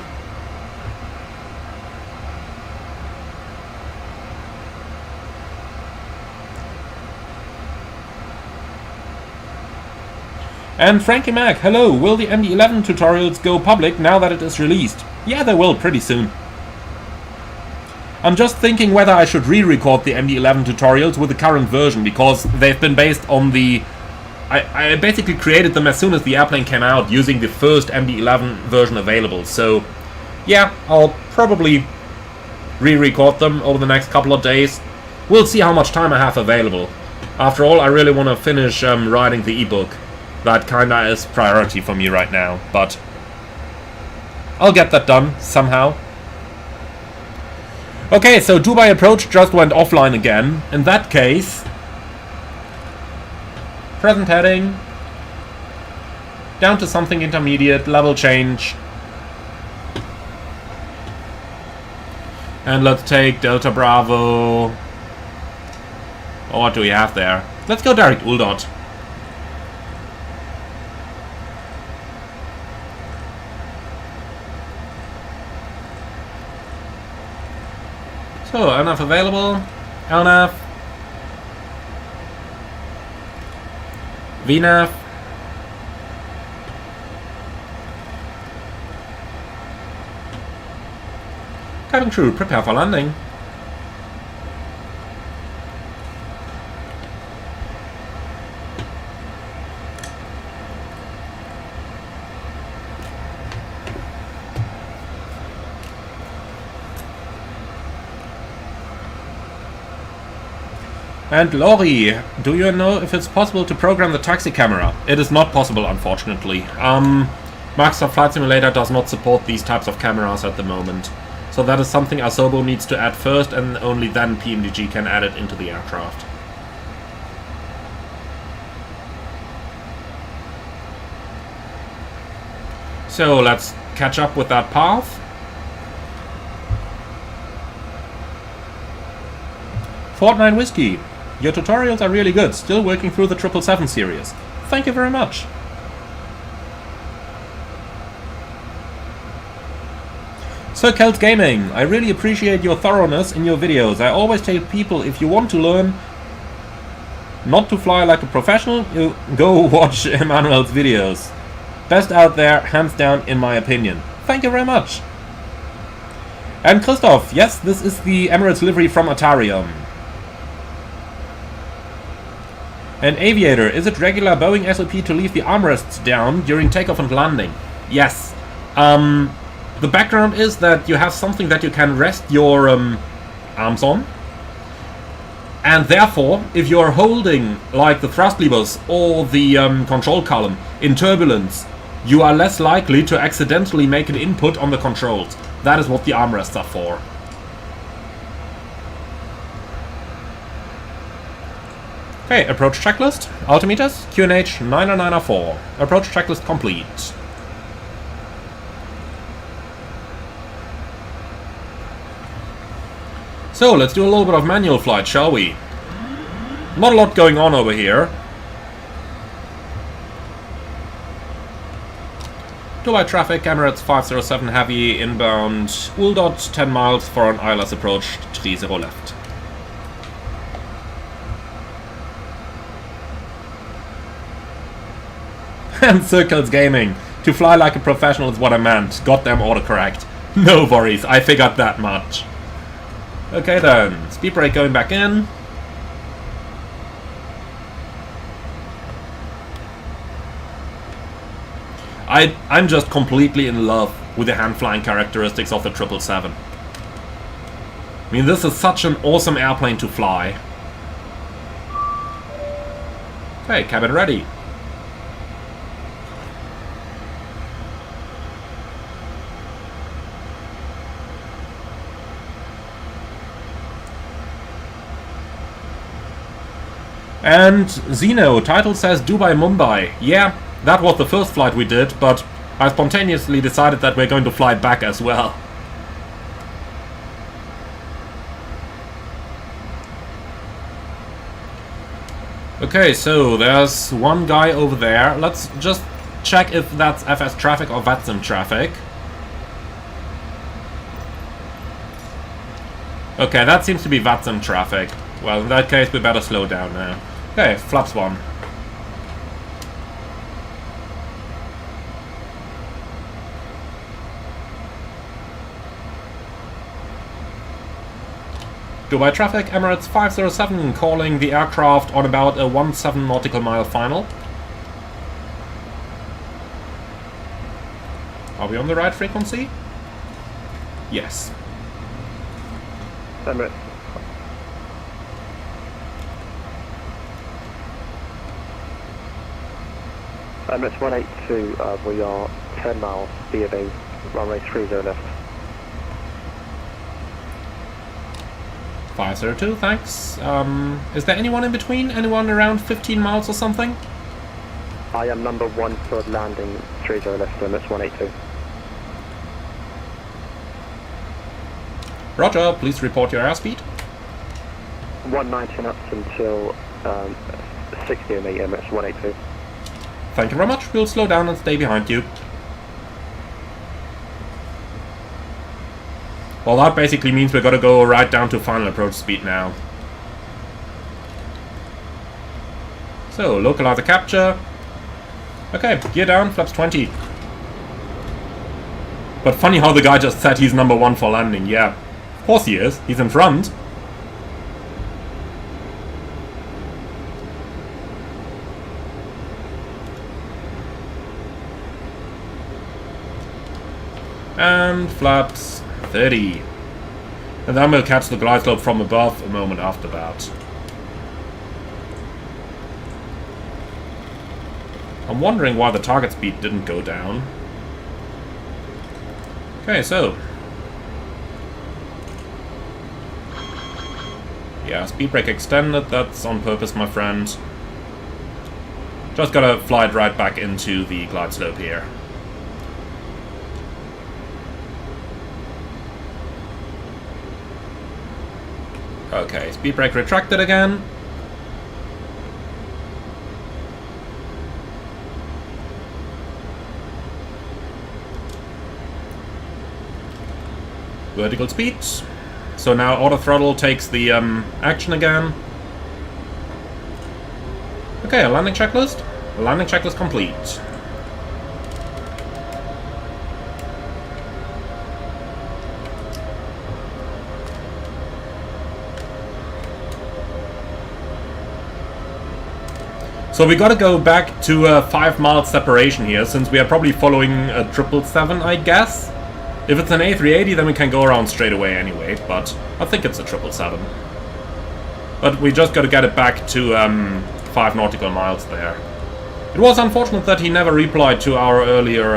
And Frankie Mac, hello, will the MD-11 tutorials go public now that it is released? Yeah, they will pretty soon. I'm just thinking whether I should re-record the MD-11 tutorials with the current version, because they've been based on the... I basically created them as soon as the airplane came out using the first MD-11 version available, so yeah, I'll probably re-record them over the next couple of days. We'll see how much time I have available. After all, I really want to finish writing the ebook. That kinda is priority for me right now, but I'll get that done somehow. Okay, so Dubai Approach just went offline again. In that case, present heading, down to something intermediate, level change. And let's take Delta Bravo. Oh, what do we have there? Let's go direct Uldot. So, LNAV available. LNAV. VNAV. Cabin crew, prepare for landing. And Lori, do you know if it's possible to program the taxi camera? It is not possible, unfortunately. Microsoft Flight Simulator does not support these types of cameras at the moment. So that is something Asobo needs to add first, and only then PMDG can add it into the aircraft. So let's catch up with that path. Fort 9 Whiskey. Your tutorials are really good, still working through the 777 series. Thank you very much. Sir Kelt Gaming, I really appreciate your thoroughness in your videos. I always tell people, if you want to learn not to fly like a professional, you go watch Emmanuel's videos. Best out there, hands down, in my opinion. Thank you very much. And Christoph, yes, this is the Emirates livery from Atarium. And Aviator, is it regular Boeing SOP to leave the armrests down during takeoff and landing? Yes. The background is that you have something that you can rest your arms on. And therefore, if you're holding like the thrust levers or the control column in turbulence, you are less likely to accidentally make an input on the controls. That is what the armrests are for. Okay, approach checklist, altimeters, QNH 90904. Approach checklist complete. So, let's do a little bit of manual flight, shall we? Not a lot going on over here. Dubai traffic, Emirates 507 heavy, inbound, Uldot 10 miles for an ILS approach, 30 left. And Circles Gaming. To fly like a professional is what I meant. Goddamn autocorrect. No worries, I figured that much. Okay then, speed brake going back in. I'm just completely in love with the hand flying characteristics of the 777. I mean, this is such an awesome airplane to fly. Okay, cabin ready. And Zeno, title says Dubai Mumbai. Yeah, that was the first flight we did, but I spontaneously decided that we're going to fly back as well. Okay, so there's one guy over there. Let's just check if that's FS traffic or VATSIM traffic. Okay, that seems to be VATSIM traffic. Well, in that case, we better slow down now. Okay, flaps 1. Dubai traffic, Emirates 507 calling the aircraft on about a 17 nautical mile final. Are we on the right frequency? Yes. Emirates. Emirates 182, we are 10 miles, BA, runway 30 left. 502, thanks. Is there anyone in between? Anyone around 15 miles or something? I am number 1 for landing 30 left, Emirates 182. Roger, please report your airspeed. 190 knots until 60 me, Emirates 182. Thank you very much, we'll slow down and stay behind you. Well, that basically means we're gonna go right down to final approach speed now. So, localizer capture. Okay, gear down, flaps 20. But funny how the guy just said he's number 1 for landing, yeah. Of course he is, he's in front. And flaps 30. And then we'll catch the glide slope from above a moment after that. I'm wondering why the target speed didn't go down. Okay, so. Yeah, speed brake extended, that's on purpose, my friend. Just gotta fly it right back into the glide slope here. Okay, speed brake retracted again. Vertical speed. So now auto throttle takes the action again. Okay, a landing checklist. A landing checklist complete. So we gotta go back to a 5 mile separation here, since we are probably following a 777, I guess. If it's an A380, then we can go around straight away anyway, but I think it's a 777. But we just gotta get it back to 5 nautical miles there. It was unfortunate that he never replied to our earlier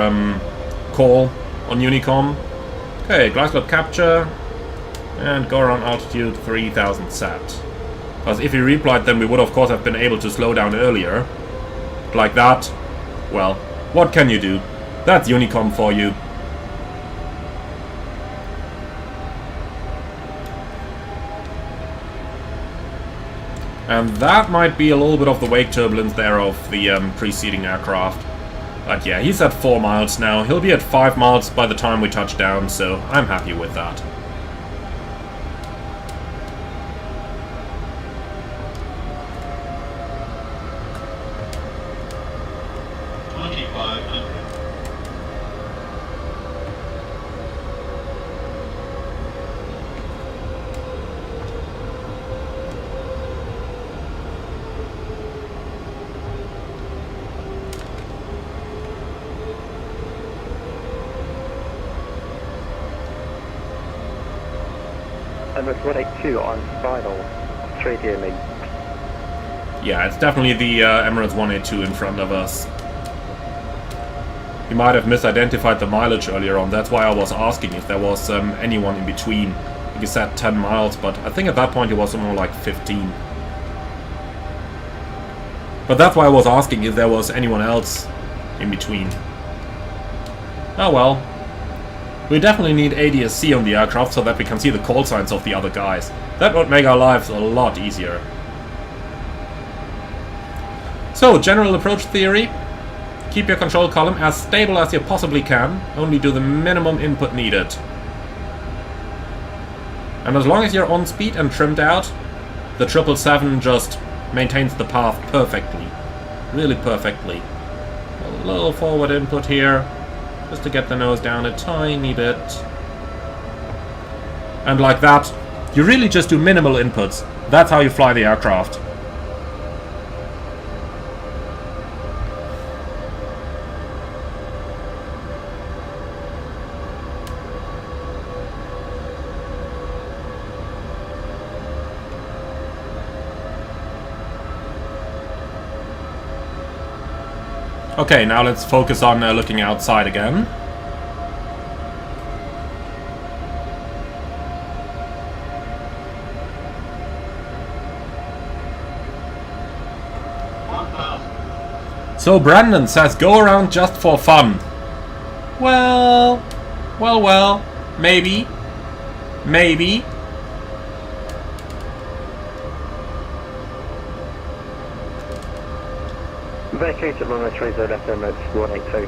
call on Honeycomb. Okay, glide slope capture, and go around altitude 3000 sat. Because if he replied, then we would of course have been able to slow down earlier. Like that. Well, what can you do? That's Honeycomb for you. And that might be a little bit of the wake turbulence there of the preceding aircraft. But yeah, he's at 4 miles now. He'll be at 5 miles by the time we touch down, so I'm happy with that. Emirates 182 on final, 3D me. Yeah, it's definitely the Emirates 182 in front of us. He might have misidentified the mileage earlier on, that's why I was asking if there was anyone in between. I think he said 10 miles, but I think at that point it was more like 15. But that's why I was asking if there was anyone else in between. Oh well. We definitely need ADS-C on the aircraft so that we can see the call signs of the other guys. That would make our lives a lot easier. So, general approach theory. Keep your control column as stable as you possibly can. Only do the minimum input needed. And as long as you're on speed and trimmed out, the 777 just maintains the path perfectly. Really perfectly. A little forward input here. Just to get the nose down a tiny bit. And like that, You really just do minimal inputs. That's how you fly the aircraft. Okay, now let's focus on looking outside again. So Brandon says go around just for fun. Well, maybe. Vacate at runway 30 left, Emirates 182.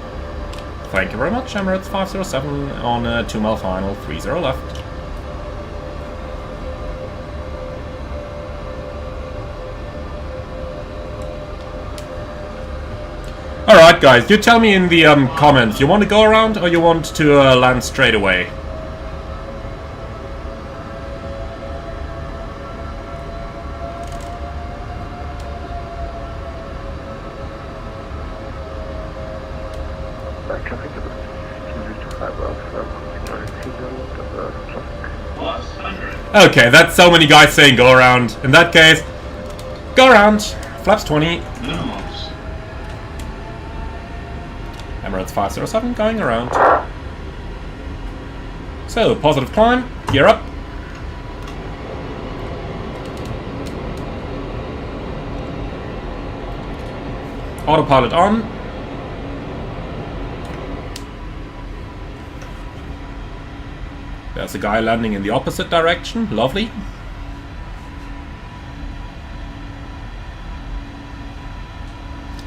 Thank you very much, Emirates 507 on 2 mile final, 30 left. Alright guys, you tell me in the comments, you want to go around or you want to land straight away? Okay, that's so many guys saying go around. In that case, go around. Flaps 20. Minimums. Emirates 507 going around. So, positive climb. Gear up. Autopilot on. There's a guy landing in the opposite direction. Lovely.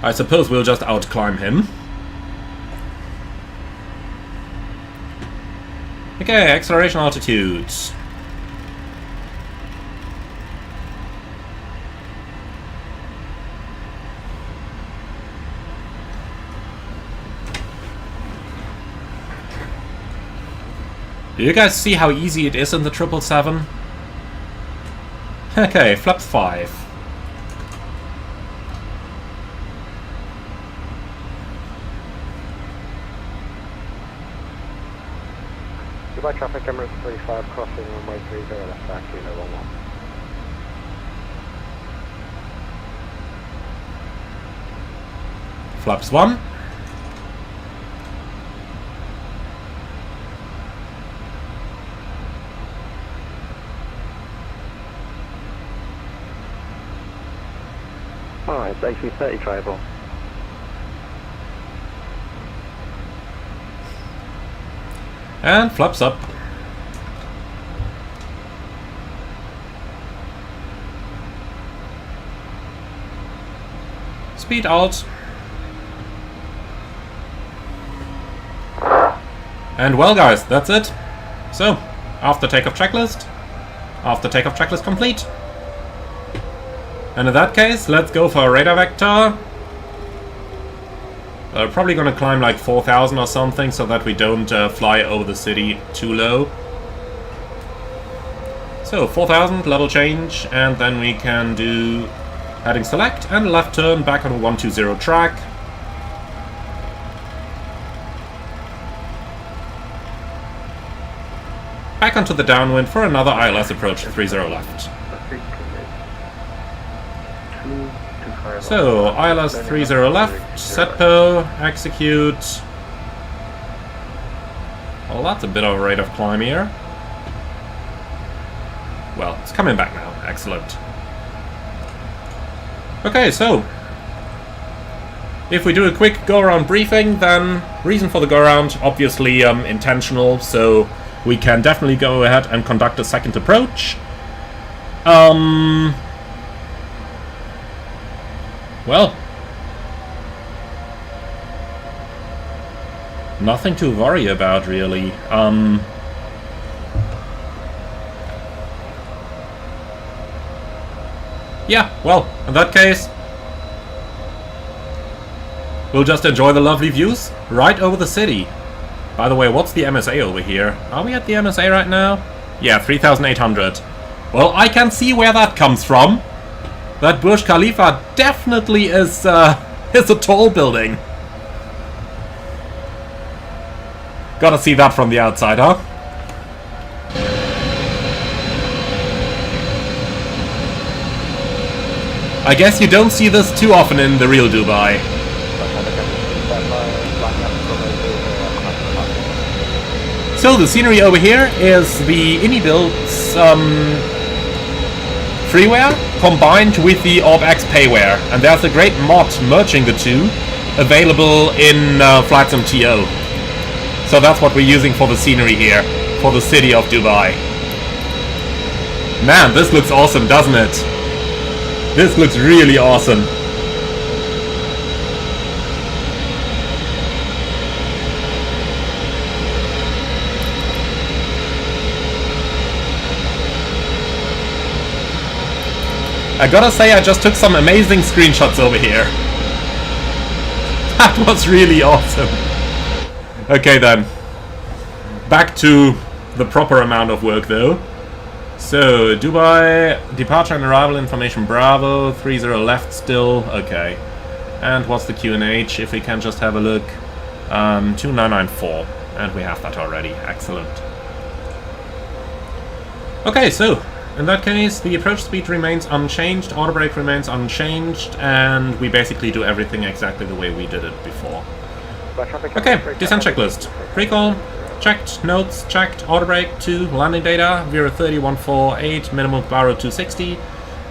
I suppose we'll just outclimb him. Okay, acceleration altitude. Do you guys see how easy it is in the 777? Okay, flaps 5. Dubai traffic, Emirates 35 crossing runway 30 left back, kilo 11. Flaps 1. Alright, AC30 tribal. And flaps up. Speed alt. And well guys, that's it. So, after takeoff checklist. After takeoff checklist complete. And in that case, let's go for a radar vector. Probably gonna climb like 4,000 or something so that we don't fly over the city too low. So 4,000, level change, and then we can do heading select and left turn back on a 120 track. Back onto the downwind for another ILS approach 30 left. So, ILS 30 left, setpo, execute. Well, that's a bit of a rate of climb here. Well, it's coming back now. Excellent. Okay, so if we do a quick go-around briefing, then reason for the go-around, obviously intentional, so we can definitely go ahead and conduct a second approach. Well, nothing to worry about, really. Yeah, well, in that case, we'll just enjoy the lovely views right over the city. By the way, what's the MSA over here? Are we at the MSA right now? Yeah, 3,800. Well, I can see where that comes from. That Burj Khalifa definitely is a tall building. Gotta see that from the outside, huh? I guess you don't see this too often in the real Dubai. So the scenery over here is the IndyBuilds freeware combined with the OrbX payware, and there's a great mod merging the two available in Flight Sim TO. So that's what we're using for the scenery here, for the city of Dubai. Man, this looks awesome, doesn't it? This looks really awesome. I gotta say, I just took some amazing screenshots over here. That was really awesome. Okay then. Back to the proper amount of work though. So, Dubai, departure and arrival information, Bravo, 30 left still, okay. And what's the QNH, if we can just have a look. 2994, and we have that already, excellent. Okay, so, in that case, the approach speed remains unchanged, auto brake remains unchanged, and we basically do everything exactly the way we did it before. Okay, descent checklist. Recall, checked, notes, checked, auto brake 2, landing data, Vero 30148, minimum Baro 260,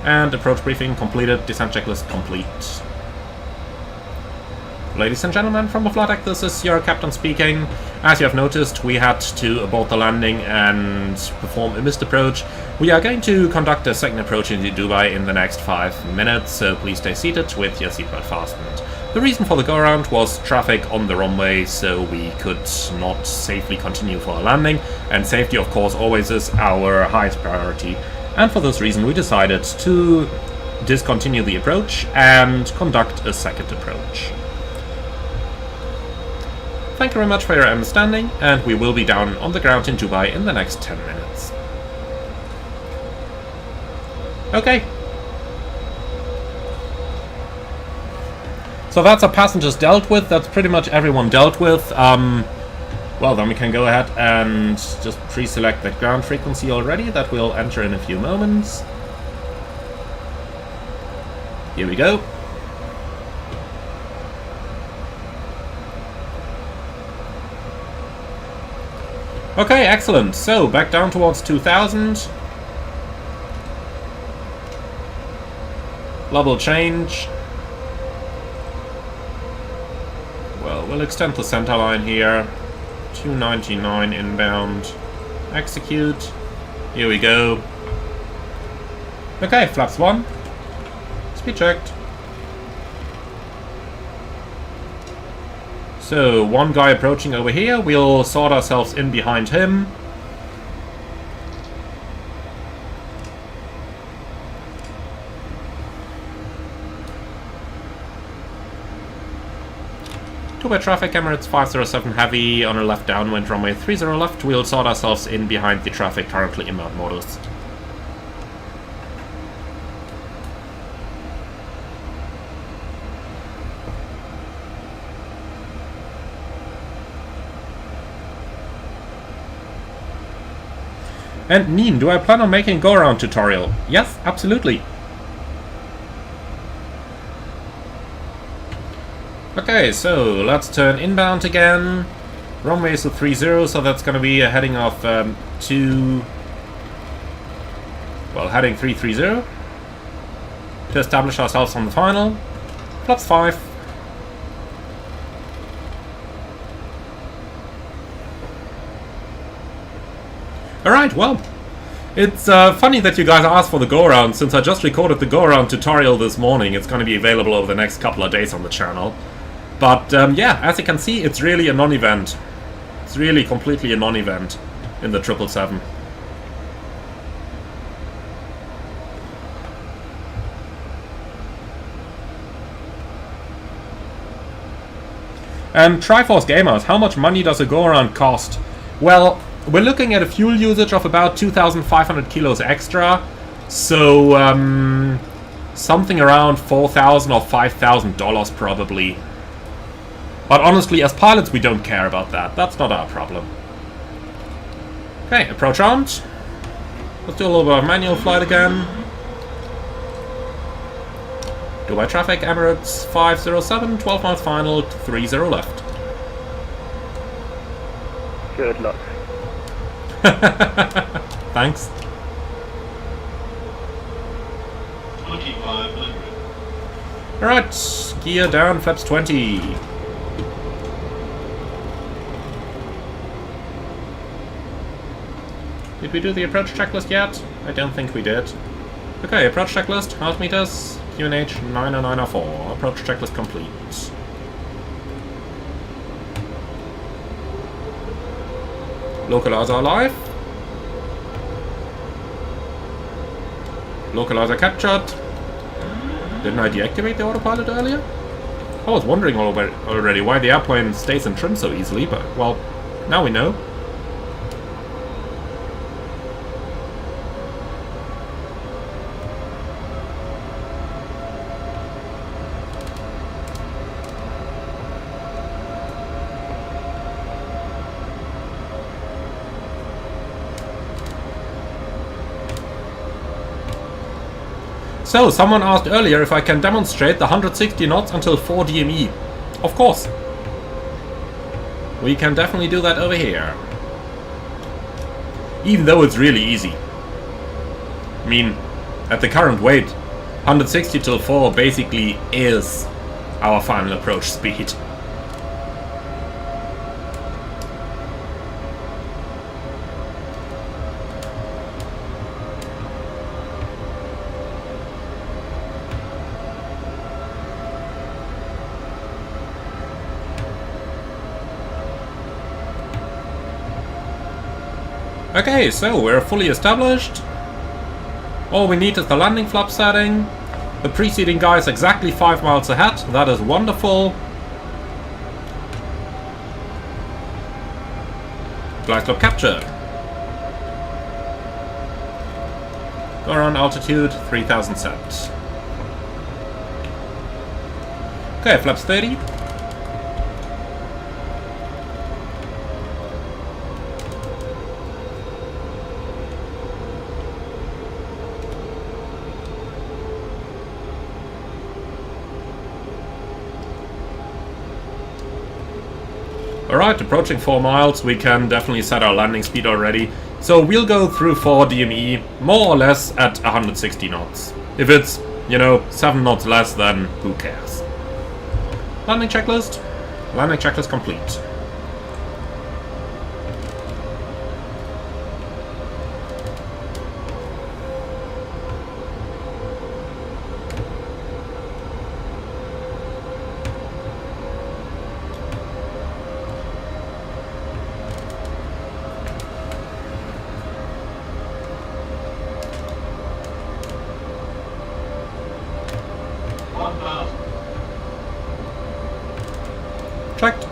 and approach briefing completed, descent checklist complete. Ladies and gentlemen from the flight deck, this is your captain speaking. As you have noticed, we had to abort the landing and perform a missed approach. We are going to conduct a second approach into Dubai in the next 5 minutes, so please stay seated with your seatbelt fastened. The reason for the go-around was traffic on the runway, so we could not safely continue for a landing, and safety of course always is our highest priority. And for this reason we decided to discontinue the approach and conduct a second approach. Thank you very much for your understanding, and we will be down on the ground in Dubai in the next 10 minutes. Okay. So that's our passengers dealt with, that's pretty much everyone dealt with. Well, then we can go ahead and just pre-select the ground frequency already, that we'll enter in a few moments. Here we go. Okay, excellent. So, back down towards 2000. Level change. Well, we'll extend the center line here. 299 inbound. Execute. Here we go. Okay, flaps 1. Speed checked. So, one guy approaching over here, we'll sort ourselves in behind him. Two-way traffic, Emirates 507 heavy on a left downwind, runway 30 left, we'll sort ourselves in behind the traffic currently inbound modus. And Neen, do I plan on making a go-around tutorial? Yes, absolutely. Okay, so let's turn inbound again. Runway is a 30, so that's going to be a heading of heading 330 to establish ourselves on the final. Flaps 5. Alright, well, it's funny that you guys asked for the go-around, since I just recorded the go-around tutorial this morning. It's going to be available over the next couple of days on the channel. But yeah, as you can see, it's really a non-event. It's really completely a non-event in the 777. And Triforce Gamers, how much money does a go-around cost? Well, we're looking at a fuel usage of about 2,500 kilos extra. So, something around $4,000 or $5,000 probably. But honestly, as pilots, we don't care about that. That's not our problem. Okay, approach armed. Let's do a little bit of manual flight again. Dubai traffic, Emirates 507, 12 miles final, 30 left. Good luck. Thanks. 2500. Alright, gear down, flaps 20. Did we do the approach checklist yet? I don't think we did. Okay, approach checklist, altimeters, QNH 90904. Approach checklist complete. Localizer alive. Localizer captured. Didn't I deactivate the autopilot earlier? I was wondering already why the airplane stays in trim so easily, but, well, now we know. So, someone asked earlier if I can demonstrate the 160 knots until 4 DME. Of course. We can definitely do that over here. Even though it's really easy. I mean, at the current weight, 160 till 4 basically is our final approach speed. Okay, so we're fully established. All we need is the landing flap setting. The preceding guy is exactly 5 miles ahead. That is wonderful. Glide slope captured. Go around altitude 3000 set. Okay, flaps 30. Alright, approaching 4 miles, we can definitely set our landing speed already. So we'll go through 4 DME, more or less at 160 knots. If it's, you know, 7 knots less, then who cares? Landing checklist? Landing checklist complete. Checked.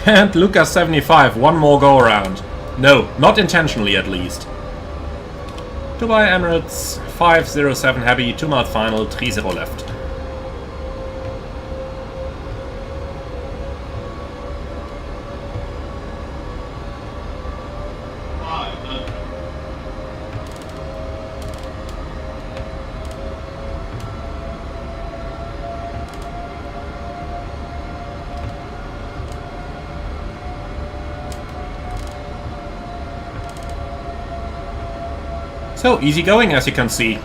And Lucas 75, one more go around. No, not intentionally at least. Dubai Emirates 507 heavy, 2 miles final, 30 left. So, easy going as you can see.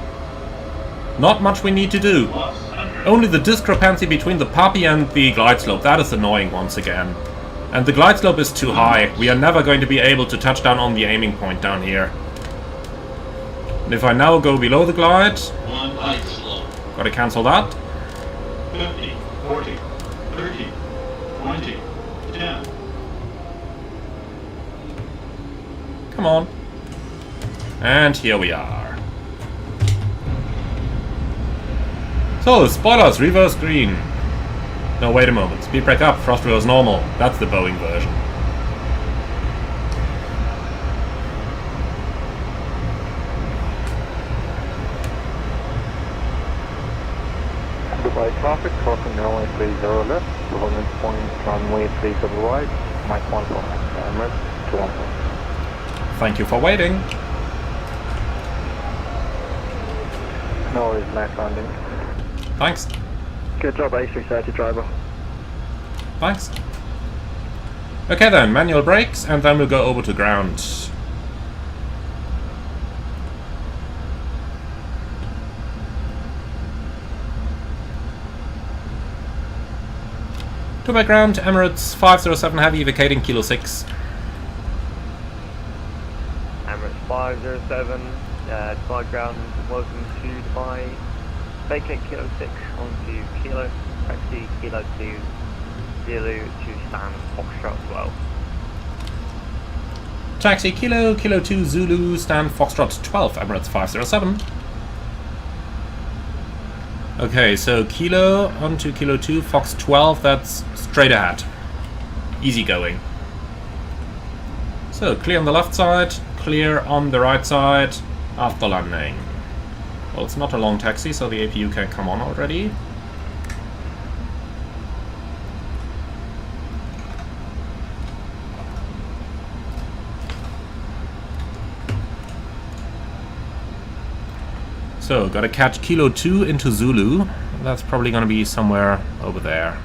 Not much we need to do. Only the discrepancy between the puppy and the glide slope, that is annoying once again. And the glide slope is too high. We are never going to be able to touch down on the aiming point down here. And if I now go below the glide, gotta cancel that. 50, 40, 30, 20, 10. Come on. And here we are. So, spoilers, reverse green. No, wait a moment. Speed brake up, thrust reverse normal. That's the Boeing version. Dubai traffic, crossing runway 30 left, development point runway 30 right, Mike 149, Emirates 214. Thank you for waiting. No worries, nice landing. Thanks. Good job, A330 driver. Thanks. Okay then, manual brakes, and then we'll go over to ground. To my ground, Emirates 507 Heavy, vacating Kilo 6. Emirates 507, Dubai ground, welcome to Dubai. Vacate Kilo 6 onto Kilo, taxi Kilo 2, Zulu to stand Foxtrot 12. Taxi Kilo 2 Zulu, stand Foxtrot 12, Emirates 507. Okay, so Kilo onto Kilo 2, Fox 12, that's straight ahead. Easy going. So, clear on the left side, clear on the right side, after landing. Well, it's not a long taxi, so the APU can come on already. So, gotta catch Kilo 2 into Zulu. That's probably gonna be somewhere over there.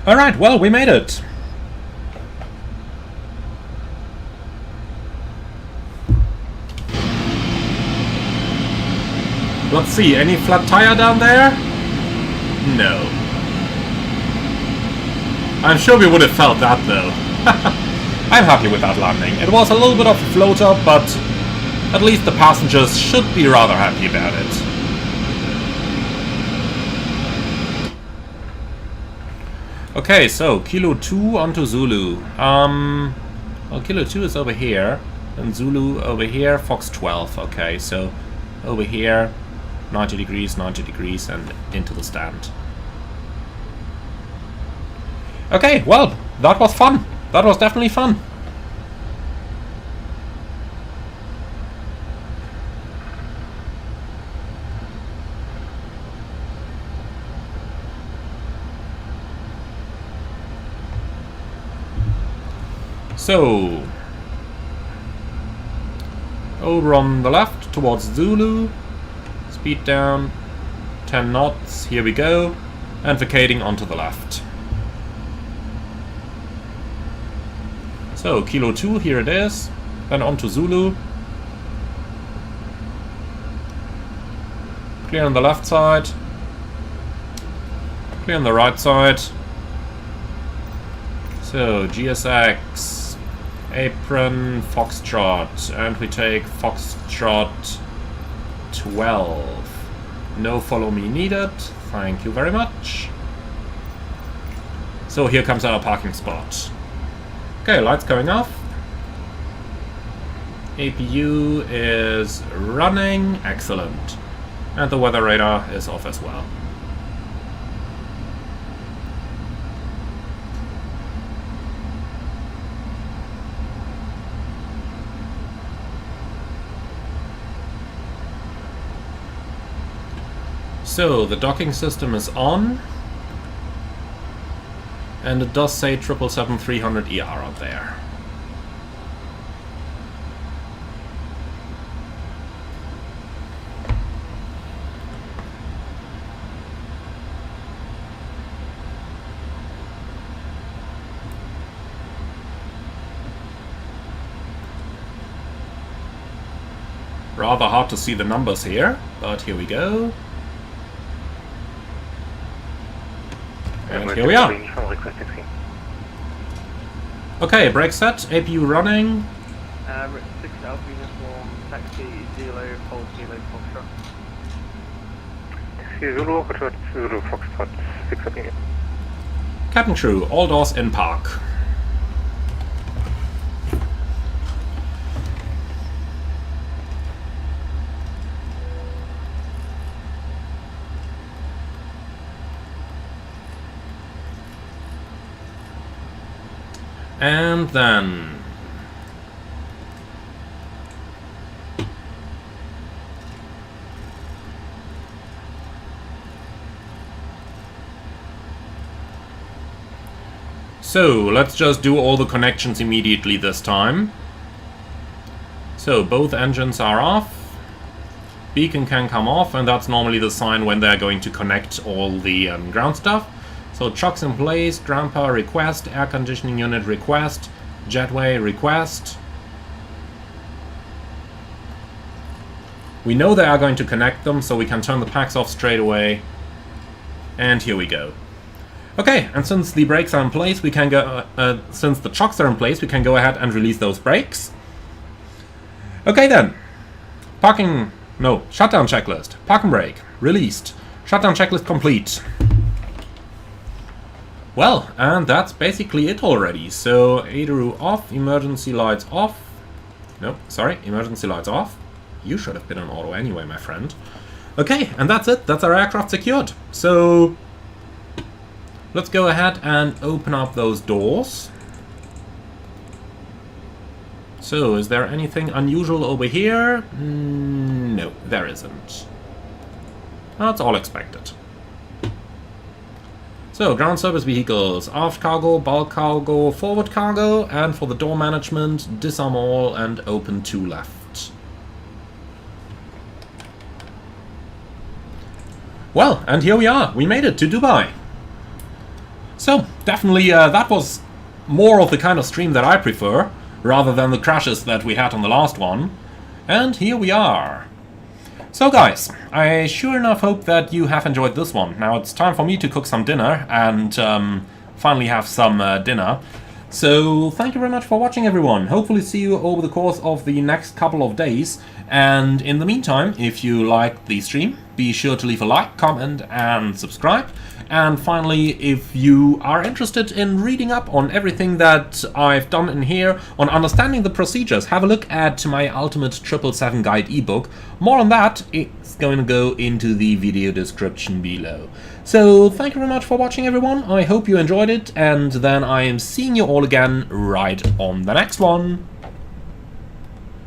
Alright, well, we made it. Let's see, any flat tire down there? No. I'm sure we would have felt that though. I'm happy with that landing. It was a little bit of a floater, but at least the passengers should be rather happy about it. Okay, so Kilo 2 onto Zulu. Well, Kilo 2 is over here, and Zulu over here, Fox 12. Okay, so over here, 90 degrees, and into the stand. Okay, well, that was fun. That was definitely fun. So, over on the left towards Zulu. Speed down, 10 knots, here we go, and vacating onto the left. So, Kilo 2, here it is, then onto Zulu. Clear on the left side, clear on the right side. So, GSX, apron, Foxtrot, and we take Foxtrot 12. No follow me needed. Thank you very much. So here comes our parking spot. Okay, lights going off. APU is running. Excellent. And the weather radar is off as well. So, the docking system is on, and it does say 777-300ER out there. Rather hard to see the numbers here, but here we go. And here we are. Okay, brake set, APU running. 6 Alpha uniform, taxi, Zero, hold Kilo, Foxtrot. Zulu, Hotel Zulu, Foxtrot, 6 up again. Cabin crew, all doors in park. And then... So, let's just do all the connections immediately this time. So, both engines are off. Beacon can come off, and that's normally the sign when they're going to connect all the ground stuff. So, chocks in place, ground power request, air conditioning unit request, jetway request. We know they are going to connect them, so we can turn the packs off straight away. And here we go. Okay, and since the brakes are in place, we can go. Since the chocks are in place, we can go ahead and release those brakes. Okay then. Shutdown checklist. Park and brake released. Shutdown checklist complete. Well, and that's basically it already. So ADRU off, emergency lights off. No, sorry, emergency lights off. You should have been on auto anyway, my friend. Okay, and that's it. That's our aircraft secured. So let's go ahead and open up those doors. So, is there anything unusual over here? No, there isn't. That's all expected. So, ground service vehicles, aft cargo, bulk cargo, forward cargo, and for the door management, disarm all and open 2 left. Well, and here we are. We made it to Dubai. So, definitely that was more of the kind of stream that I prefer, rather than the crashes that we had on the last one. And here we are. So guys, I sure enough hope that you have enjoyed this one. Now it's time for me to cook some dinner and finally have some dinner. So thank you very much for watching, everyone. Hopefully see you over the course of the next couple of days. And in the meantime, if you liked the stream, be sure to leave a like, comment and subscribe. And finally, if you are interested in reading up on everything that I've done in here, on understanding the procedures, have a look at my Ultimate 777 Guide ebook. More on that, it's going to go into the video description below. So, thank you very much for watching, everyone. I hope you enjoyed it, and then I am seeing you all again right on the next one.